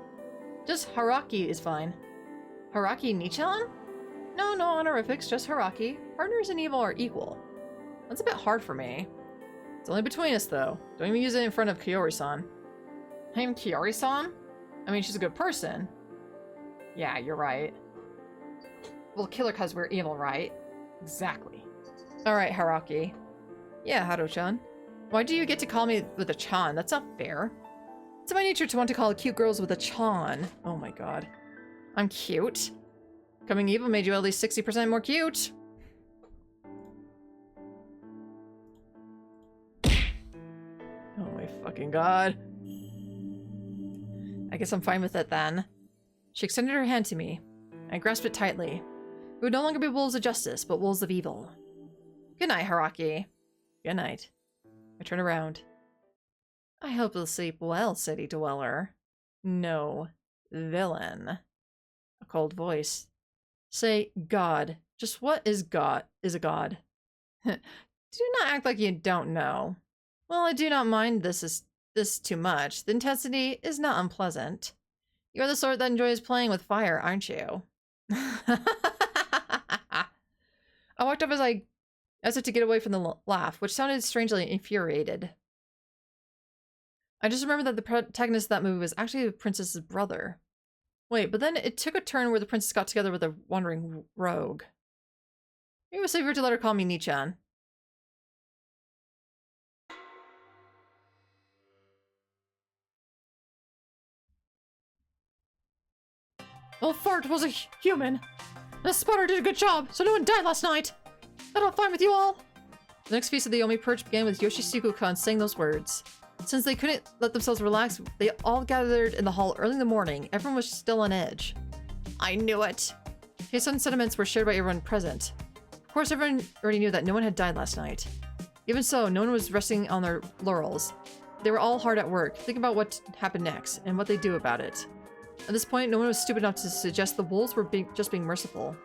Just Haraki is fine. Haraki Nichan? No honorifics, just Haraki. Partners in evil are equal. That's a bit hard for me. It's only between us, though. Don't even use it in front of Kiori-san. I'm Kiori-san? I mean, she's a good person. Yeah, you're right. We'll kill her because we're evil, right? Exactly. Alright, Haraki. Yeah, Haro-chan. Why do you get to call me with a chan? That's not fair. It's in my nature to want to call cute girls with a chan. Oh my god. I'm cute. Becoming evil made you at least 60% more cute. Oh my fucking god. I guess I'm fine with it then. She extended her hand to me. I grasped it tightly. We would no longer be wolves of justice, but wolves of evil. Good night, Haraki. Good night. I turn around. I hope you'll sleep well, city dweller. No, villain. A cold voice. Say, God. Just what is God? Is a god? Do not act like you don't know. Well, I do not mind this too much. The intensity is not unpleasant. You're the sort that enjoys playing with fire, aren't you? I walked up as if to get away from the laugh, which sounded strangely infuriated. I just remembered that the protagonist of that movie was actually the princess's brother. Wait, but then it took a turn where the princess got together with a wandering rogue. Maybe it was safer to let her call me Nichan. Well, Fart was a human. The spotter did a good job, so no one died last night. That all fine with you all? The next feast of the Yomi Purge began with Yoshisuku-kan saying those words. Since they couldn't let themselves relax, they all gathered in the hall early in the morning. Everyone was still on edge. I knew it. His sudden sentiments were shared by everyone present. Of course, everyone already knew that no one had died last night. Even so, no one was resting on their laurels. They were all hard at work, thinking about what happened next, and what they'd do about it. At this point, no one was stupid enough to suggest the wolves were just being merciful.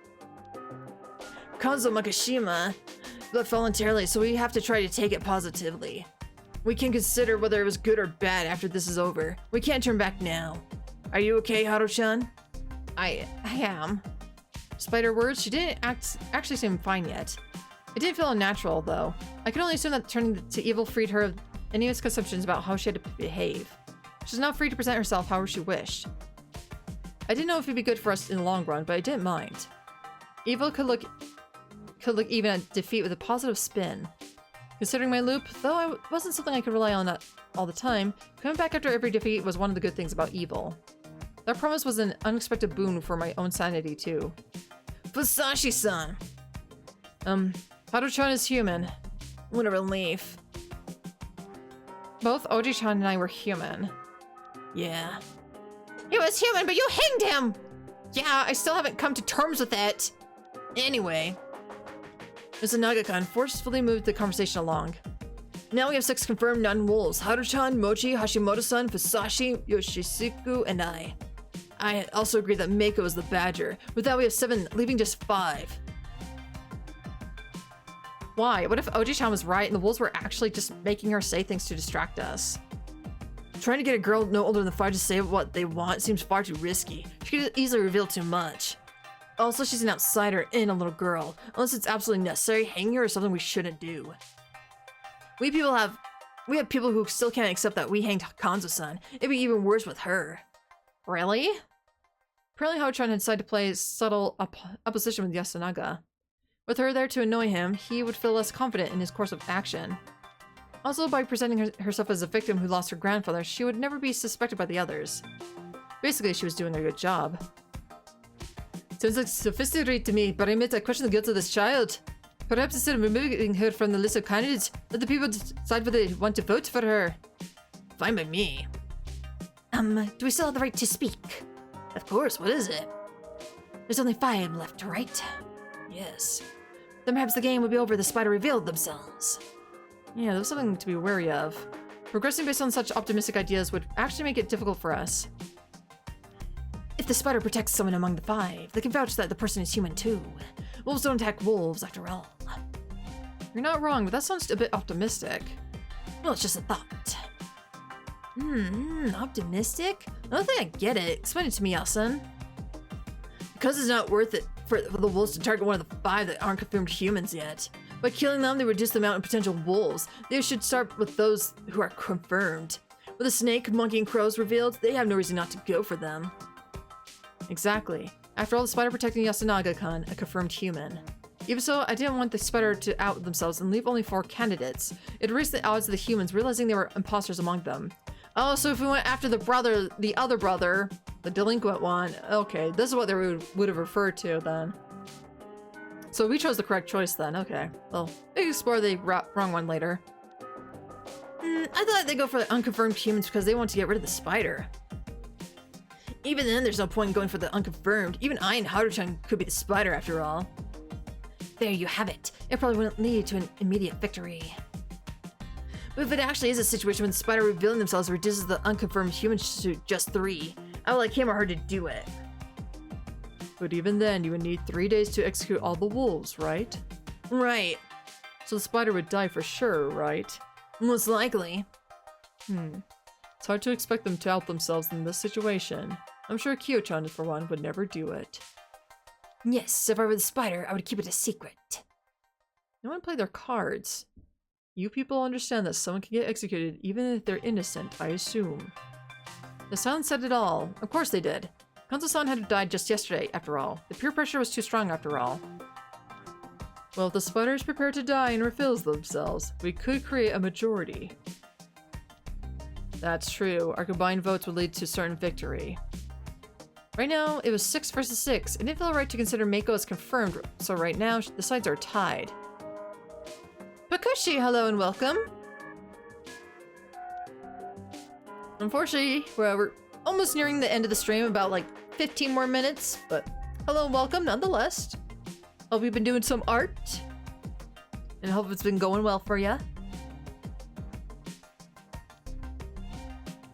Kanzo Makishima left voluntarily, so we have to try to take it positively. We can consider whether it was good or bad after this is over. We can't turn back now. Are you okay, Haro-chan? I am. Despite her words, she didn't actually seem fine yet. It didn't feel unnatural, though. I could only assume that turning to evil freed her of any misconceptions about how she had to behave. She was now free to present herself however she wished. I didn't know if it'd be good for us in the long run, but I didn't mind. Evil could look even at defeat with a positive spin. Considering my loop, though it wasn't something I could rely on all the time, coming back after every defeat was one of the good things about evil. That promise was an unexpected boon for my own sanity, too. Fusashi-san! Haro-chan is human. What a relief. Both Oji-chan and I were human. Yeah. He was human, but you hanged him! Yeah, I still haven't come to terms with it. Anyway, Mr. Naga-kan forcefully moved the conversation along. now we have 6 confirmed non-wolves. Haro-chan, Mochi, Hashimoto-san, Fusashi, Yoshisuku, and I. I had also agreed that Meiko is the badger. With that, we have 7, leaving just 5. Why? What if Oji-chan was right and the wolves were actually just making her say things to distract us? Trying to get a girl no older than 5 to say what they want seems far too risky. She could easily reveal too much. Also, she's an outsider and a little girl. Unless it's absolutely necessary, hanging her is something we shouldn't do. We have people who still can't accept that we hanged Kanzo-san. It'd be even worse with her. Really? Apparently Haruchan had decided to play subtle opposition with Yasunaga. With her there to annoy him, he would feel less confident in his course of action. Also, by presenting herself as a victim who lost her grandfather, she would never be suspected by the others. Basically, she was doing a good job. Sounds like sophisticated to me, but I admit I question the guilt of this child. Perhaps instead of removing her from the list of candidates, let the people decide whether they want to vote for her. Fine by me. Do we still have the right to speak? Of course, what is it? There's only 5 left, right? Yes. Then perhaps the game would be over if the spider revealed themselves. Yeah, there's something to be wary of. Progressing based on such optimistic ideas would actually make it difficult for us. If the spider protects someone among the 5, they can vouch that the person is human too. Wolves don't attack wolves, after all. You're not wrong, but that sounds a bit optimistic. Well, it's just a thought. Optimistic? I don't think I get it. Explain it to me, Yasun. Because it's not worth it for the wolves to target one of the 5 that aren't confirmed humans yet. By killing them, they reduce the amount of potential wolves. They should start with those who are confirmed. With a snake, monkey, and crows revealed, they have no reason not to go for them. Exactly. After all, the spider protecting Yasunaga-kun, a confirmed human. Even so, I didn't want the spider to out themselves and leave only 4 candidates. It raised the odds of the humans, realizing there were imposters among them. Oh, so if we went after the other brother, the delinquent one, okay, this is what they would have referred to then. So we chose the correct choice then, okay. Well, we can explore the wrong one later. I thought they'd go for the unconfirmed humans because they want to get rid of the spider. Even then, there's no point in going for the unconfirmed. Even I and Haruchan could be the spider after all. There you have it. It probably wouldn't lead to an immediate victory. But if it actually is a situation when the spider revealing themselves reduces the unconfirmed humans to just 3, I would like him or her to do it. But even then, you would need 3 days to execute all the wolves, right? Right. So the spider would die for sure, right? Most likely. It's hard to expect them to out themselves in this situation. I'm sure Kyo-chan, for one, would never do it. Yes, if I were the spider, I would keep it a secret. No one play their cards. You people understand that someone can get executed even if they're innocent, I assume. The silence said it all. Of course they did. Kanzo-san had died just yesterday, after all. The peer pressure was too strong, after all. Well, if the spider is prepared to die and reveals themselves, we could create a majority. That's true. Our combined votes would lead to certain victory. Right now, it was 6 versus 6. It didn't feel right to consider Mako as confirmed, so right now, the sides are tied. Pakushi, hello and welcome! Unfortunately, we're almost nearing the end of the stream, about like 15 more minutes, but hello and welcome nonetheless. Hope you've been doing some art, and hope it's been going well for ya.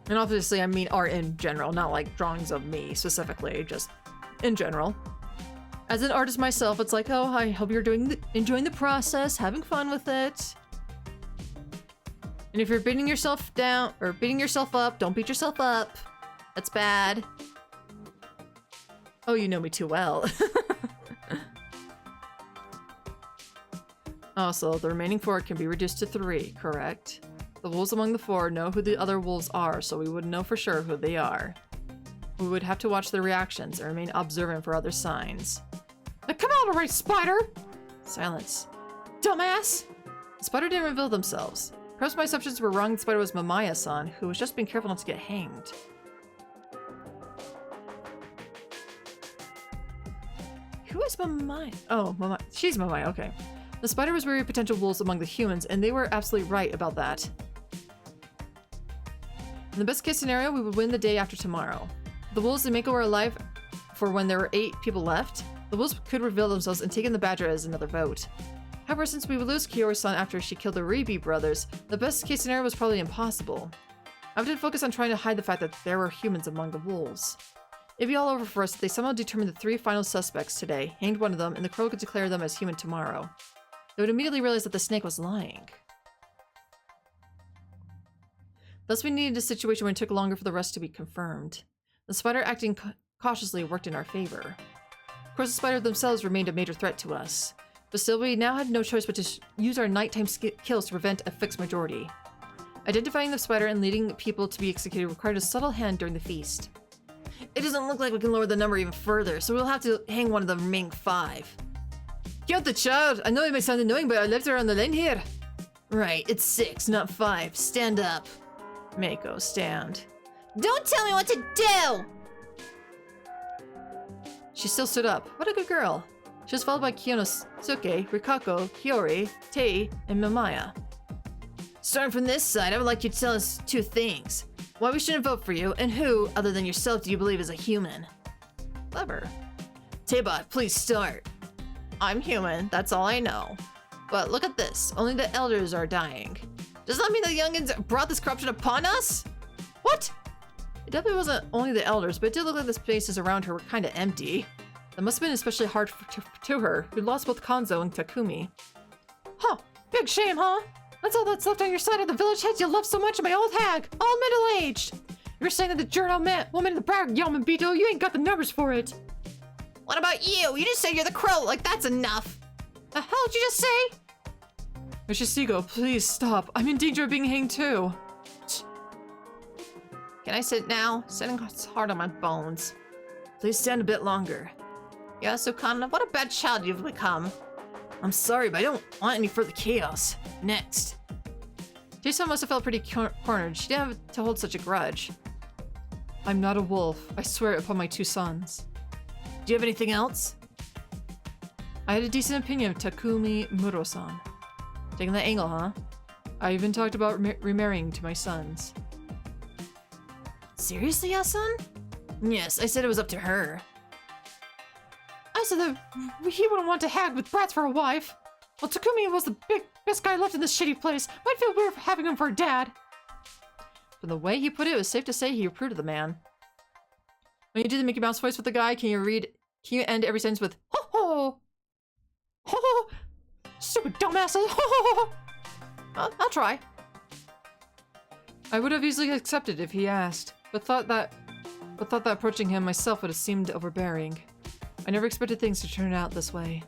And obviously, I mean art in general, not like drawings of me specifically, just in general. As an artist myself, it's like, oh, I hope you're enjoying the process, having fun with it. And if you're beating yourself down, or beating yourself up, don't beat yourself up. That's bad. Oh, you know me too well. Also, the remaining 4 can be reduced to 3, correct? The wolves among the 4 know who the other wolves are, so we wouldn't know for sure who they are. We would have to watch their reactions and remain observant for other signs. Now come out already, spider! Silence. Dumbass! The spider didn't reveal themselves. Perhaps my assumptions were wrong. The spider was Mamaya-san, who was just being careful not to get hanged. Who is Mamaya? Oh, Mamaya. She's Mamaya, okay. The spider was wary of potential wolves among the humans, and they were absolutely right about that. In the best case scenario, we would win the day after tomorrow. If the wolves and Mako were alive for when there were 8 people left, the wolves could reveal themselves and take in the badger as another vote. However, since we would lose Kiyoru-san after she killed the Ribi brothers, the best case scenario was probably impossible. I would focus on trying to hide the fact that there were humans among the wolves. It'd be all over for us if they somehow determined the 3 final suspects today, hanged one of them, and the crow could declare them as human tomorrow. They would immediately realize that the snake was lying. Thus, we needed a situation where it took longer for the rest to be confirmed. The spider acting cautiously worked in our favor. Of course, the spider themselves remained a major threat to us. But still, we now had no choice but to use our nighttime kills to prevent a fixed majority. Identifying the spider and leading people to be executed required a subtle hand during the feast. it doesn't look like we can lower the number even further, so we'll have to hang one of the remaining 5. Get the child. I know it may sound annoying, but I left her on the line here. Right, it's 6, not 5. Stand up. Mako, stand. Don't tell me what to do! She still stood up. What a good girl. She was followed by Kinosuke, Rikako, Hiyori, Tei, and Mamaya. Starting from this side, I would like you to tell us 2 things. Why we shouldn't vote for you, and who, other than yourself, do you believe is a human? Clever. Taebot, please start. I'm human, that's all I know. But look at this, only the elders are dying. Does that mean the youngins brought this corruption upon us? What? It definitely wasn't only the elders, but it did look like the spaces around her were kind of empty. That must have been especially hard to her, who lost both Konzo and Takumi. Huh, big shame, huh? That's all that's left on your side of the village heads you love so much, my old hag, all middle-aged. You're saying that the journal woman in the brag, Yamabito, you ain't got the numbers for it. What about you? You just said you're the crow, like that's enough. The hell did you just say? Mishisigo, please stop. I'm in danger of being hanged too. Can I sit now? Sitting's hard on my bones. Please stand a bit longer. Yeah, Sukana, what a bad child you've become. I'm sorry, but I don't want any further chaos. Next. Jason must have felt pretty cornered. She didn't have to hold such a grudge. I'm not a wolf. I swear it upon my 2 sons. Do you have anything else? I had a decent opinion of Takumi Muro-san. Taking that angle, huh? I even talked about remarrying to my sons. Seriously, Yasun? Yes, I said it was up to her. I said that he wouldn't want a hag with brats for a wife. Well, Takumi was the best guy left in this shitty place. Might feel weird having him for a dad. From the way he put it, it was safe to say he approved of the man. When you do the Mickey Mouse voice with the guy, can you end every sentence with ho ho? Ho ho! Stupid dumbasses! Ho ho ho! I'll try. I would have easily accepted if he asked, but thought that approaching him myself would have seemed overbearing. I never expected things to turn out this way.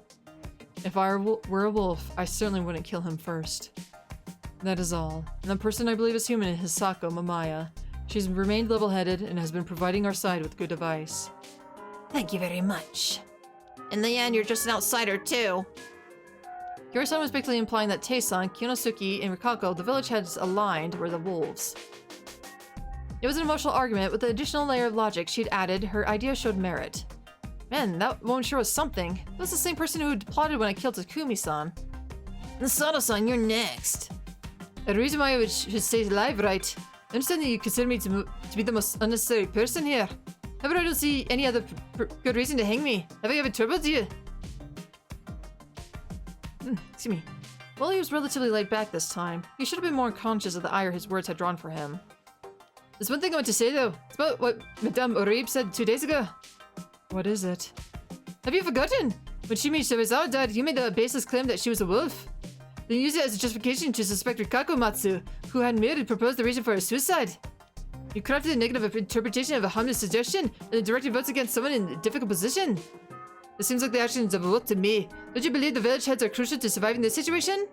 If I were a wolf, I certainly wouldn't kill him first. That is all. And the person I believe is human is Hisako Mamaya. She's remained level-headed and has been providing our side with good advice. Thank you very much. In the end, you're just an outsider too. Hiyori-san was basically implying that Tei-san, Kinosuke, and Rikako, the village heads aligned, were the wolves. It was an emotional argument. With the additional layer of logic she'd added, her idea showed merit. Man, that woman sure was something. It was the same person who had plotted when I killed Takumi-san. Sato-san, you're next. A reason why I should stay alive, right? I understand that you consider me to be the most unnecessary person here. However, I don't see any other good reason to hang me. Have I ever troubled you? Excuse me. Well, he was relatively laid back this time. He should have been more conscious of the ire his words had drawn for him. There's one thing I want to say, though. It's about what Madame Oribe said 2 days ago. What is it? Have you forgotten? When Shimi Shirazawa died, you made the baseless claim that she was a wolf. Then used it as a justification to suspect Rikako Matsu, who had merely proposed the reason for her suicide. You crafted a negative interpretation of a harmless suggestion and directed votes against someone in a difficult position. It seems like the actions of a wolf to me. Don't you believe the village heads are crucial to surviving this situation?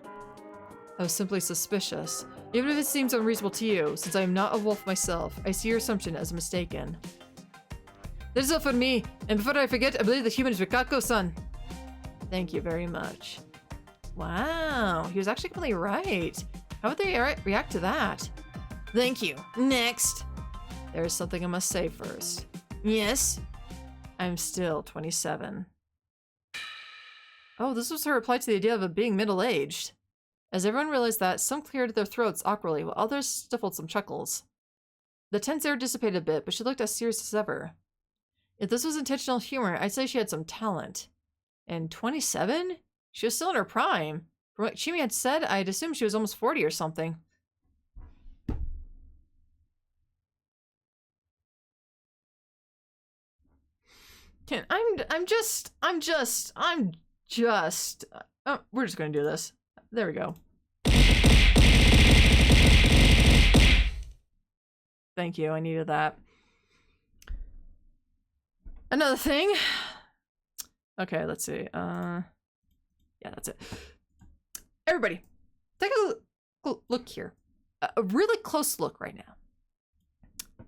I was simply suspicious. Even if it seems unreasonable to you, since I am not a wolf myself, I see your assumption as mistaken. That is all for me, and before I forget, I believe the human is Rikako-san. Thank you very much. Wow, he was actually completely right. How would they react to that? Thank you. Next. There is something I must say first. Yes? I'm still 27. Oh, this was her reply to the idea of being middle-aged. As everyone realized that, some cleared their throats awkwardly, while others stifled some chuckles. The tense air dissipated a bit, but she looked as serious as ever. If this was intentional humor, I'd say she had some talent. And 27? She was still in her prime. From what Shimi had said, I'd assumed she was almost 40 or something. I'm just... Oh, we're just gonna do this. There we go. Thank you, I needed that. Another thing. Okay, let's see. Yeah, that's it. Everybody, take a look here. A really close look right now.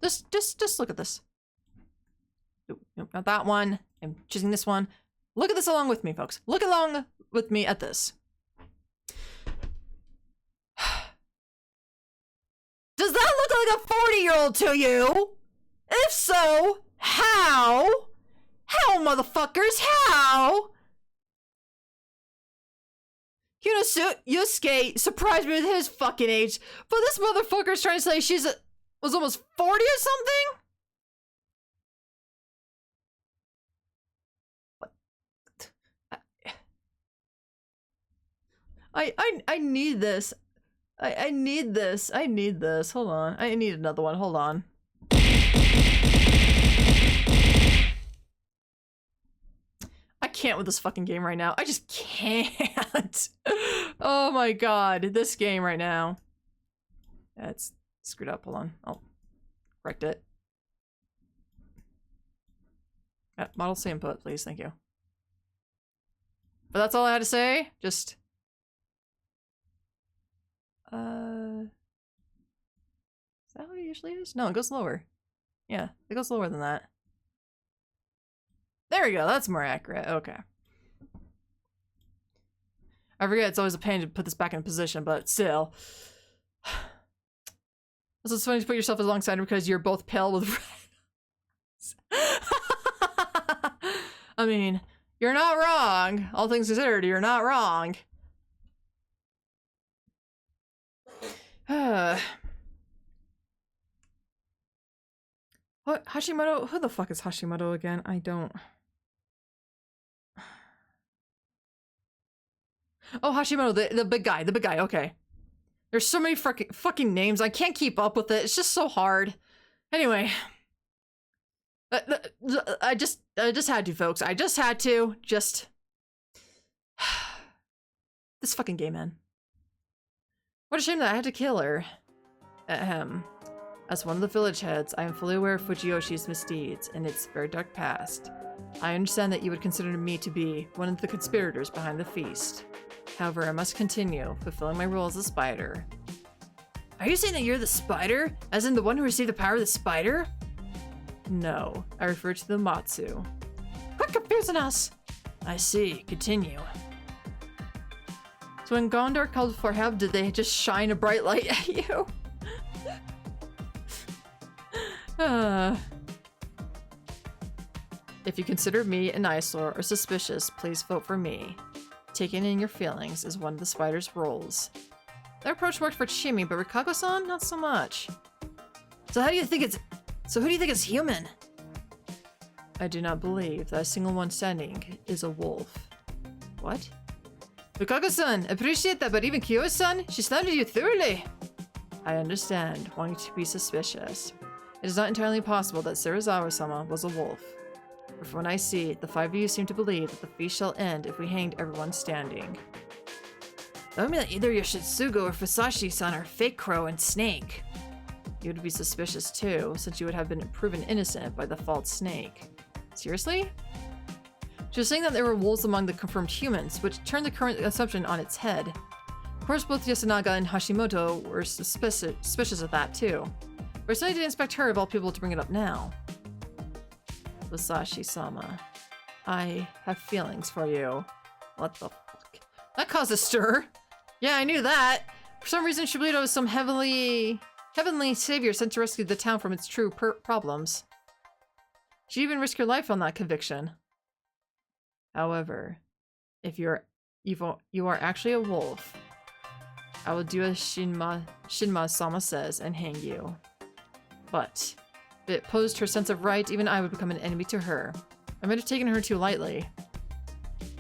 Just look at this. Nope, not that one. I'm choosing this one. Look at this along with me, folks. Look along with me at this. Does that look like a 40-year-old to you? If so, how? How, motherfuckers? How? Yusuke surprised me with his fucking age, but this motherfucker's trying to say was almost 40 or something? I need this. I need this. I need this. Hold on. I need another one. Hold on. I can't with this fucking game right now. I just can't. Oh my god. This game right now. Yeah, it's screwed up. Hold on. I'll correct it. Model say input, please. Thank you. But that's all I had to say. Just... Is that what it usually is? No, it goes lower. Yeah, it goes lower than that. There we go, that's more accurate. Okay. I forget it's always a pain to put this back in position, but still. Also, it's funny to put yourself alongside him because you're both pale with red. I mean, you're not wrong. All things considered, you're not wrong. What? Hashimoto? Who the fuck is Hashimoto again? I don't... Oh, Hashimoto, the big guy, okay. There's so many fucking names, I can't keep up with it, it's just so hard. Anyway. I just had to, folks, I just had to, this fucking gay man. What a shame that I had to kill her. Ahem. As one of the village heads, I am fully aware of Fujiyoshi's misdeeds and its very dark past. I understand that you would consider me to be one of the conspirators behind the feast. However, I must continue, fulfilling my role as a spider. Are you saying that you're the spider? As in the one who received the power of the spider? No, I refer to the Matsu. Quit confusing us! I see, continue. So when Gondor called for help, did they just shine a bright light at you? If you consider me an eyesore or suspicious, please vote for me. Taking in your feelings is one of the spider's roles. That approach worked for Chimi, but Rikago-san, not so much. So who do you think is human? I do not believe that a single one standing is a wolf. What? Rikago-san, appreciate that, but even Kyo-san, she slandered you thoroughly. I understand, wanting to be suspicious. It is not entirely possible that Serizawa-sama was a wolf. But from what I see, the five of you seem to believe that the feast shall end if we hanged everyone standing. That would mean that either Yoshitsugu or Fusashi-san are fake crow and snake. You would be suspicious too, since you would have been proven innocent by the false snake. Seriously? She was saying that there were wolves among the confirmed humans, which turned the current assumption on its head. Of course, both Yasunaga and Hashimoto were suspicious of that too. But I certainly didn't expect her of all people to bring it up now. Musashi-sama, I have feelings for you. What the fuck? That caused a stir. Yeah, I knew that. For some reason, Shibuya was some heavenly savior sent to rescue the town from its true problems. She even risked her life on that conviction. However, if you are actually a wolf, I will do as Shinma-sama says and hang you. But if it posed her sense of right, even I would become an enemy to her. I might have taken her too lightly.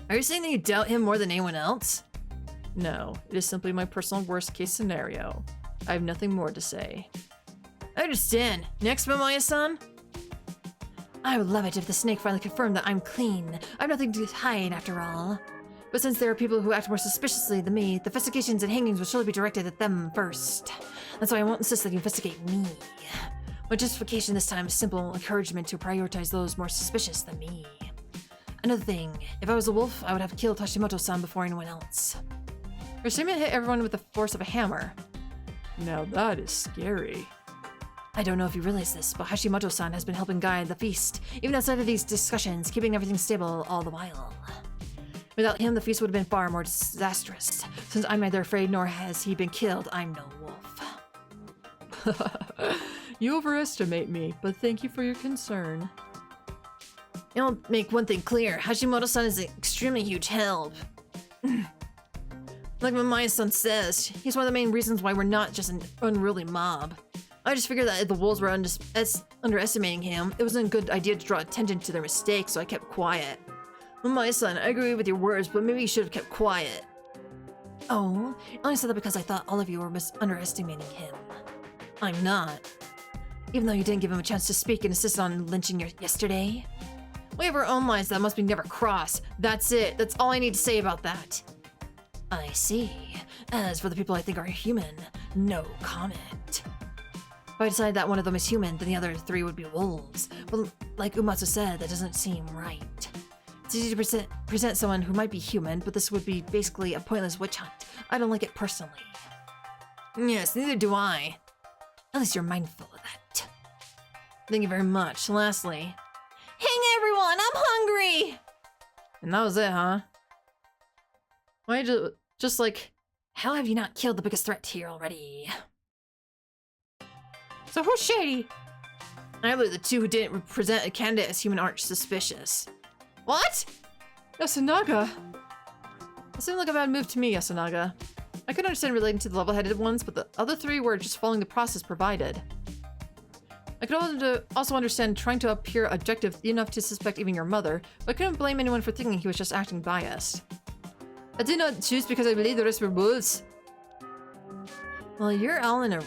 Are you saying that you doubt him more than anyone else? No, it is simply my personal worst-case scenario. I have nothing more to say. I understand. Next, Momoya-san? I would love it if the snake finally confirmed that I'm clean. I have nothing to hide, after all. But since there are people who act more suspiciously than me, the investigations and hangings will surely be directed at them first. That's why I won't insist that you investigate me. My justification this time is simple encouragement to prioritize those more suspicious than me. Another thing, if I was a wolf, I would have killed Hashimoto-san before anyone else. Urashima hit everyone with the force of a hammer. Now that is scary. I don't know if you realize this, but Hashimoto-san has been helping guide the feast, even outside of these discussions, keeping everything stable all the while. Without him, the feast would have been far more disastrous. Since I'm neither afraid nor has he been killed, I'm no wolf. You overestimate me, but thank you for your concern. I'll make one thing clear. Hashimoto-san is an extremely huge help. Like Mamae-san says, he's one of the main reasons why we're not just an unruly mob. I just figured that if the wolves were underestimating him, it wasn't a good idea to draw attention to their mistakes, so I kept quiet. Mamae-san, I agree with your words, but maybe you should have kept quiet. Oh, I only said that because I thought all of you were underestimating him. I'm not. Even though you didn't give him a chance to speak and insisted on lynching yesterday? We have our own lines that must be never crossed. That's it. That's all I need to say about that. I see. As for the people I think are human, no comment. If I decide that one of them is human, then the other 3 would be wolves. But like Umatsu said, that doesn't seem right. It's easy to present someone who might be human, but this would be basically a pointless witch hunt. I don't like it personally. Yes, neither do I. At least you're mindful of that. Thank you very much. Lastly, hang everyone, I'm hungry! And that was it, huh? Why just like... How have you not killed the biggest threat here already? So who's shady? I believe the 2 who didn't present a candidate as human aren't suspicious. What? Yasunaga? That seemed like a bad move to me, Yasunaga. I could understand relating to the level-headed ones, but the other 3 were just following the process provided. I could also understand trying to appear objective enough to suspect even your mother, but I couldn't blame anyone for thinking he was just acting biased. I did not choose because I believe the rest were wolves. Well, you're all in a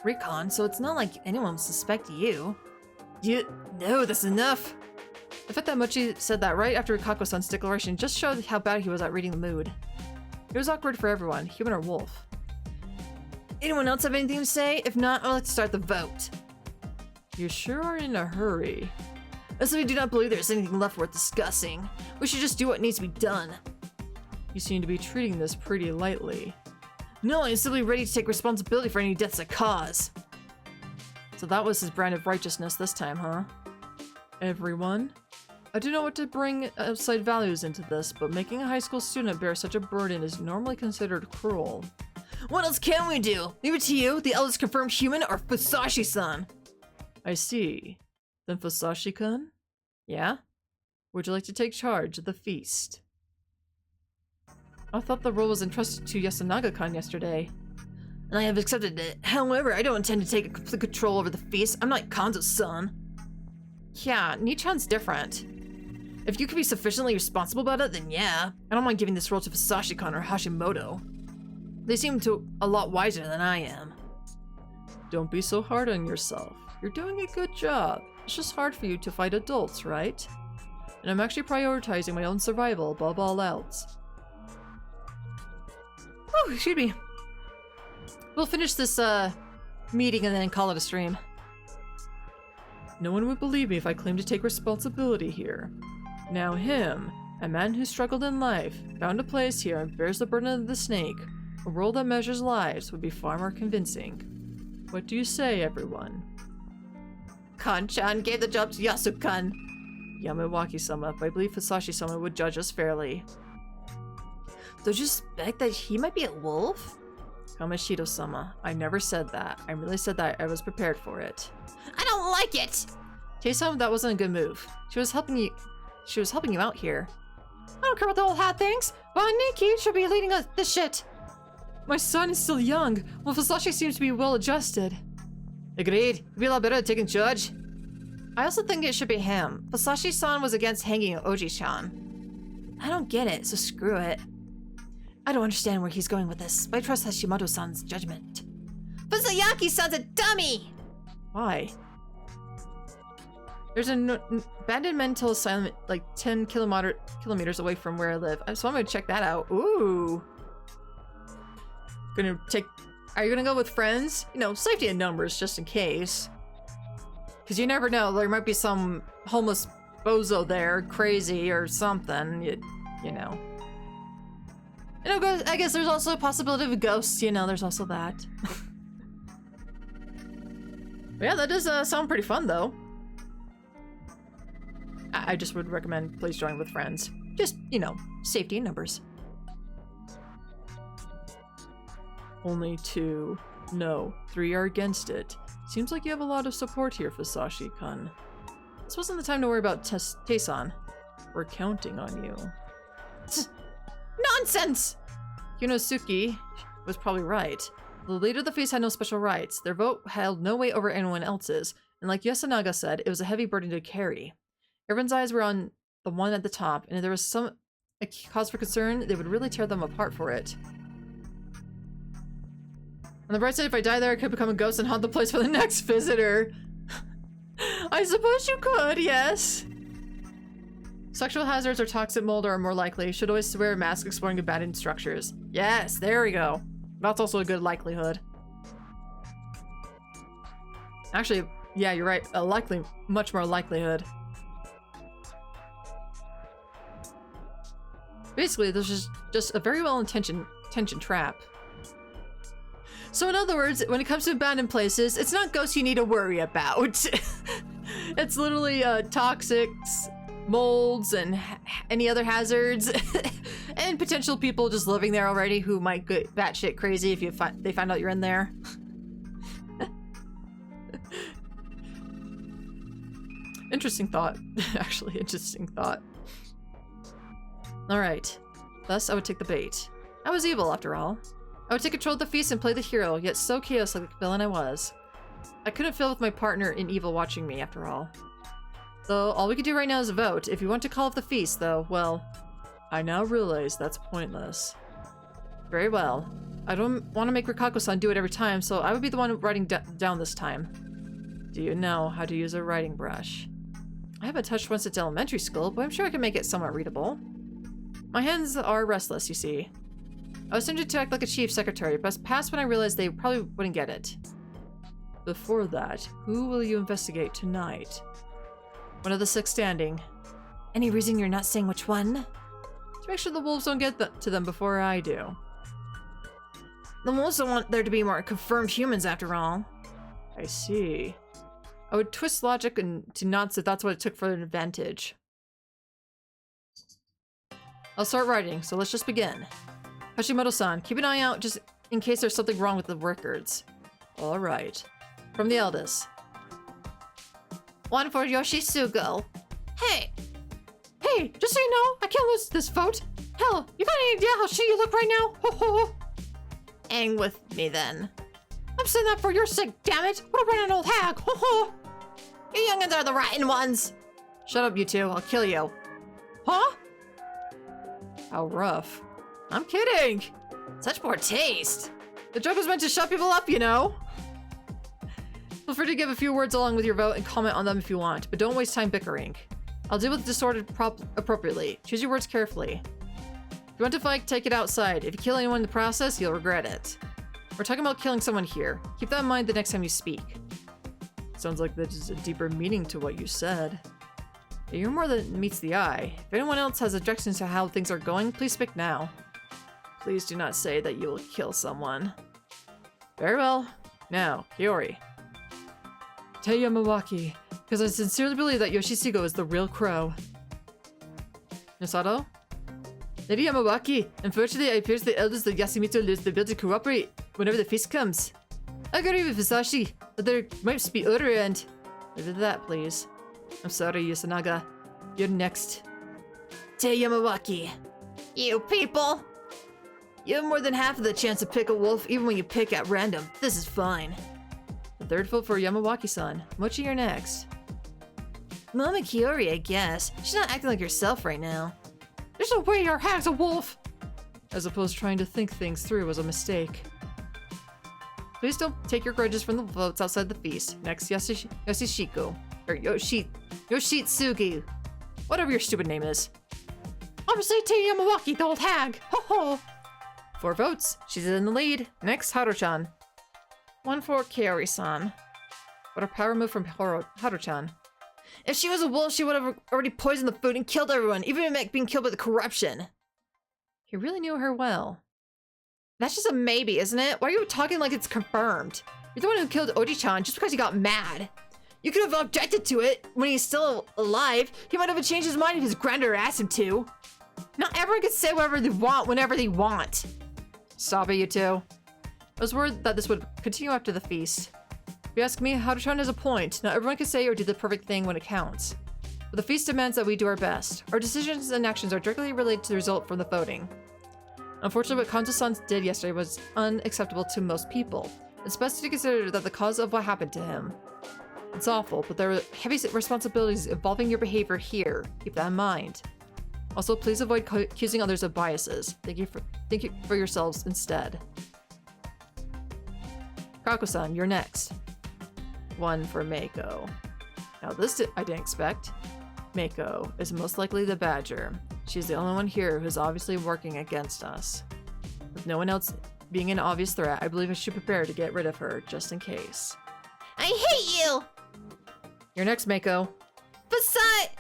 recon, so it's not like anyone will suspect you. No, that's enough. The fact that Mochi said that right after Kako-san's declaration just showed how bad he was at reading the mood. It was awkward for everyone, human or wolf. Anyone else have anything to say? If not, I'd like to start the vote. You sure are in a hurry. I simply do not believe there's anything left worth discussing. We should just do what needs to be done. You seem to be treating this pretty lightly. No, I'm simply ready to take responsibility for any deaths I cause. So that was his brand of righteousness this time, huh? Everyone? I do not want to bring outside values into this, but making a high school student bear such a burden is normally considered cruel. What else can we do? Leave it to you, the eldest confirmed human, or Fusashi-san? I see. Then Fusashi-kun? Yeah? Would you like to take charge of the feast? I thought the role was entrusted to Yasunaga-kun yesterday. And I have accepted it. However, I don't intend to take complete control over the feast. I'm not Kanzo's son. Yeah, Nichan's different. If you can be sufficiently responsible about it, then yeah. I don't mind giving this role to Fusashi-kun or Hashimoto. They seem a lot wiser than I am. Don't be so hard on yourself. You're doing a good job. It's just hard for you to fight adults, right? And I'm actually prioritizing my own survival above all else. Oh, excuse me. We'll finish this, meeting and then call it a stream. No one would believe me if I claimed to take responsibility here. Now him, a man who struggled in life, found a place here and bears the burden of the snake, a role that measures lives, would be far more convincing. What do you say, everyone? Kan-chan gave the job to Yasu-kun. Yamawaki-sama, but I believe Fusashi-sama would judge us fairly. Don't you suspect that he might be a wolf? Kamoshida-sama, I never said that. I merely said that I was prepared for it. I don't like it! Tae-sama, that wasn't a good move. She was helping you out here. I don't care about the whole hat things, but Nikki should be leading us this shit. My son is still young, while Fusashi seems to be well adjusted. Agreed. It'd be a lot better at taking charge. I also think it should be him. Fusashi-san was against hanging Oji-chan. I don't get it, so screw it. I don't understand where he's going with this, but I trust Hashimoto-san's judgment. Fusayaki-san's a dummy! Why? There's an abandoned mental asylum like 10 kilometers away from where I live. So I'm gonna check that out. Ooh. Are you gonna go with friends? You know, safety in numbers just in case. Because you never know, there might be some homeless bozo there, crazy or something, you know. You know, I guess there's also a possibility of a ghost, you know, there's also that. Yeah, that does sound pretty fun, though. I just would recommend please join with friends. Just, you know, safety in numbers. Only 2. No, 3 are against it. Seems like you have a lot of support here, Fusashi-kun. This wasn't the time to worry about Tayson. We're counting on you. Nonsense! Yunosuke was probably right. The leader of the feast had no special rights. Their vote held no weight over anyone else's, and like Yasunaga said, it was a heavy burden to carry. Everyone's eyes were on the one at the top, and if there was a cause for concern, they would really tear them apart for it. On the bright side, if I die there, I could become a ghost and haunt the place for the next visitor. I suppose you could, yes. Sexual hazards or toxic mold are more likely. You should always wear a mask exploring abandoned structures. Yes, there we go. That's also a good likelihood. Actually, yeah, you're right. Much more likelihood. Basically, this is just a very well-intentioned trap. So in other words, when it comes to abandoned places, it's not ghosts you need to worry about. It's literally toxics, molds, and any other hazards, and potential people just living there already who might get batshit crazy if they find out you're in there. Interesting thought. Actually, interesting thought. Alright. Thus, I would take the bait. I was evil, after all. I would take control of the feast and play the hero, yet so chaos like the villain I was. I couldn't feel with my partner in evil watching me, after all. So, all we can do right now is vote. If you want to call off the feast, though, well, I now realize that's pointless. Very well. I don't want to make Rikako-san do it every time, so I would be the one writing down this time. Do you know how to use a writing brush? I haven't touched one since elementary school, but I'm sure I can make it somewhat readable. My hands are restless, you see. I was tempted to act like a chief secretary, but past when I realized they probably wouldn't get it. Before that, who will you investigate tonight? One of the 6 standing. Any reason you're not saying which one? To make sure the wolves don't get to them before I do. The wolves don't want there to be more confirmed humans after all. I see. I would twist logic to knots if that's what it took for an advantage. I'll start writing, so let's just begin. Hashimoto-san, keep an eye out just in case there's something wrong with the records. Alright. From the eldest. One for Yoshisugo. Hey! Hey, just so you know, I can't lose this vote. Hell, you got any idea how shitty you look right now? Ho ho! Hang with me then. I'm saying that for your sake, damn it! What a running old hag! Ho ho! You youngins are the rotten ones! Shut up, you two. I'll kill you. Huh? How rough. I'm kidding! Such poor taste. The joke was meant to shut people up, you know? Feel free to give a few words along with your vote and comment on them if you want, but don't waste time bickering. I'll deal with disordered appropriately. Choose your words carefully. If you want to fight, take it outside. If you kill anyone in the process, you'll regret it. We're talking about killing someone here. Keep that in mind the next time you speak. Sounds like there's a deeper meaning to what you said. You're more than meets the eye. If anyone else has objections to how things are going, please speak now. Please do not say that you will kill someone. Very well. Now, Hiyori. Tell Yamawaki, because I sincerely believe that Yoshisugo is the real crow. Nosato? Lady Yamawaki, unfortunately it appears the elders of Yasumicho lose the ability to cooperate whenever the feast comes. I agree with Fusashi, but there might be other and... Leave it at that, please. I'm sorry, Yasunaga. You're next. Tei Yamawaki. You people! You have more than half of the chance to pick a wolf even when you pick at random. This is fine. The third vote for Yamawaki-san. Mochi, you're next. Mama Kiori, I guess. She's not acting like herself right now. There's no way our hag's a wolf! As opposed to trying to think things through was a mistake. Please don't take your grudges from the votes outside the feast. Next, Yoshishiko. Or Yoshitsugu. Whatever your stupid name is. Obviously, Tei Yamawaki, the old hag! Ho ho! 4 votes. She's in the lead. Next, Haru-chan. 1 for Kaori-san. What a power move from Haru-chan. If she was a wolf, she would have already poisoned the food and killed everyone, even if it meant being killed by the corruption. He really knew her well. That's just a maybe, isn't it? Why are you talking like it's confirmed? You're the one who killed Oji-chan just because he got mad. You could have objected to it when he's still alive. He might have changed his mind if his granddaughter asked him to. Not everyone can say whatever they want whenever they want. Stop it, you two. I was worried that this would continue after the feast. If you ask me, Haruchan has a point. Not everyone can say or do the perfect thing when it counts. But the feast demands that we do our best. Our decisions and actions are directly related to the result from the voting. Unfortunately, what Kanto-san did yesterday was unacceptable to most people. It's best to consider that the cause of what happened to him. It's awful, but there are heavy responsibilities involving your behavior here. Keep that in mind. Also, please avoid accusing others of biases. Think for yourselves instead. Kako-san, you're next. One for Mako. Now this I didn't expect. Mako is most likely the Badger. She's the only one here who's obviously working against us. With no one else being an obvious threat, I believe I should prepare to get rid of her, just in case. I hate you! You're next, Mako. Fusayaki!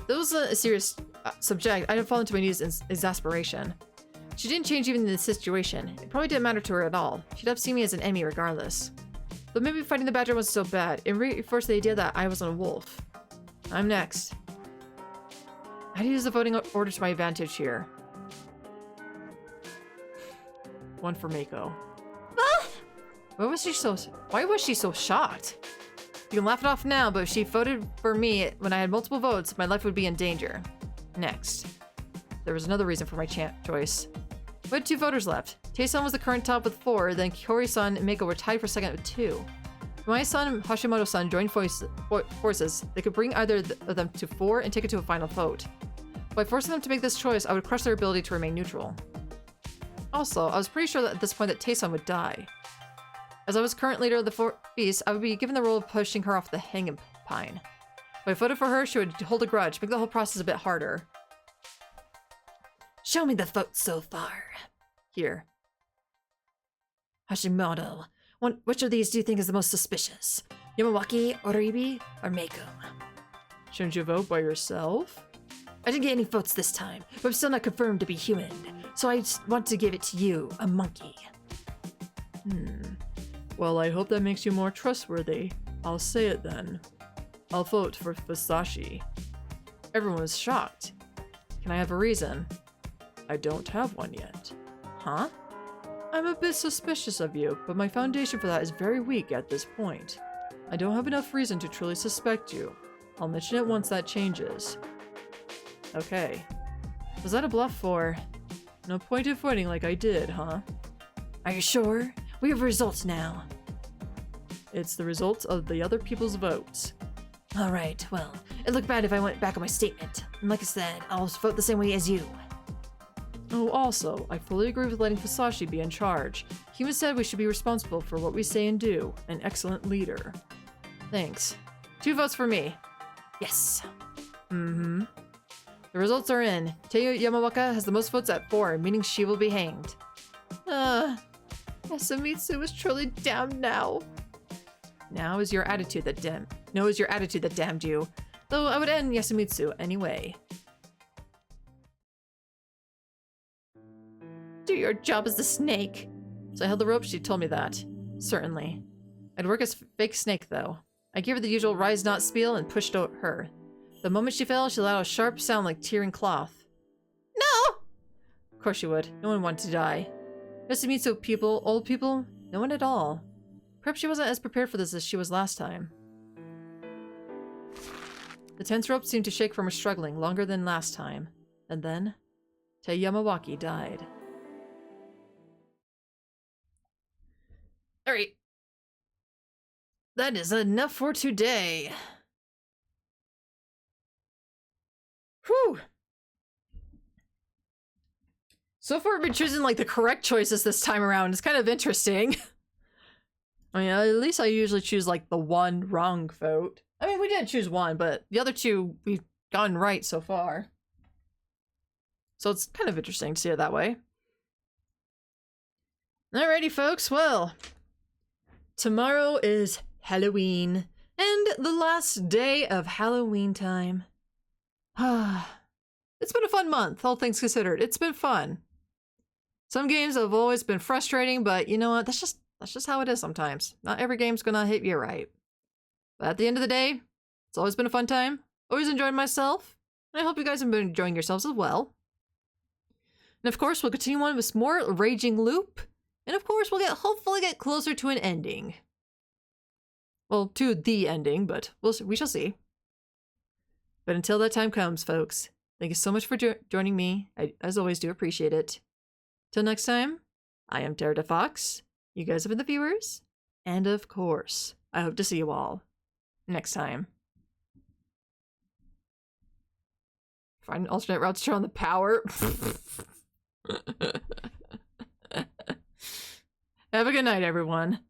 This was a serious subject. I didn't fall into my knees in exasperation. She didn't change even in the situation. It probably didn't matter to her at all. She'd have seen me as an enemy regardless. But maybe fighting the Badger wasn't so bad. It reinforced the idea that I wasn't a wolf. I'm next. How do you use the voting order to my advantage here? One for Mako. Why was she so shocked? You can laugh it off now, but if she voted for me when I had multiple votes, my life would be in danger. Next. There was another reason for my choice. We had 2 voters left. Tae-san was the current top with 4, then Kori-san and Mako were tied for second with 2. If my-san and Hashimoto-san joined forces, they could bring either of them to 4 and take it to a final vote. By forcing them to make this choice, I would crush their ability to remain neutral. Also, I was pretty sure that at this point that Tae-san would die. As I was current leader of the feast, I would be given the role of pushing her off the hanging pine. If I voted for her, she would hold a grudge, make the whole process a bit harder. Show me the votes so far. Here. Hashimoto. Which of these do you think is the most suspicious? Yamawaki, Oribi, or Mako? Shouldn't you vote by yourself? I didn't get any votes this time, but I'm still not confirmed to be human. So I just want to give it to you, a monkey. Well, I hope that makes you more trustworthy. I'll say it then. I'll vote for Fusashi. Everyone was shocked. Can I have a reason? I don't have one yet. Huh? I'm a bit suspicious of you, but my foundation for that is very weak at this point. I don't have enough reason to truly suspect you. I'll mention it once that changes. Okay. Was that a bluff or... No point in fighting like I did, huh? Are you sure? We have results now. It's the results of the other people's votes. Alright, well, it'd look bad if I went back on my statement. And like I said, I'll vote the same way as you. Oh, also, I fully agree with letting Fusashi be in charge. He said we should be responsible for what we say and do. An excellent leader. Thanks. 2 votes for me. Yes. The results are in. Teiyo Yamawaka has the most votes at 4, meaning she will be hanged. Yasamitsu is truly damned now. Now is your attitude that damned you. Though I would end Yasamitsu anyway. Do your job as the snake. So I held the rope, she told me that. Certainly. I'd work as fake snake though. I gave her the usual rise not spiel and pushed her. The moment she fell, she let out a sharp sound like tearing cloth. No! Of course she would. No one wanted to die. Yasamitsu people, old people, no one at all. Perhaps she wasn't as prepared for this as she was last time. The tense rope seemed to shake from her struggling longer than last time. And then, Tei Yamawaki died. Alright. That is enough for today. Whew. So far I've been choosing like the correct choices this time around. It's kind of interesting. I mean, at least I usually choose like the one wrong vote. I mean, we didn't choose one, but the other 2 we've gotten right so far. So it's kind of interesting to see it that way. Alrighty, folks. Well, tomorrow is Halloween and the last day of Halloween time. It's been a fun month, all things considered. It's been fun. Some games have always been frustrating, but you know what? That's just how it is sometimes. Not every game's gonna hit you right. But at the end of the day, it's always been a fun time. Always enjoyed myself. And I hope you guys have been enjoying yourselves as well. And of course, we'll continue on with more Raging Loop. And of course, we'll hopefully get closer to an ending. Well, to the ending, but we shall see. But until that time comes, folks, thank you so much for joining me. I, as always, do appreciate it. Till next time, I am Terra Fox. You guys have been the viewers. And of course, I hope to see you all next time. Find alternate routes to turn on the power. Have a good night, everyone.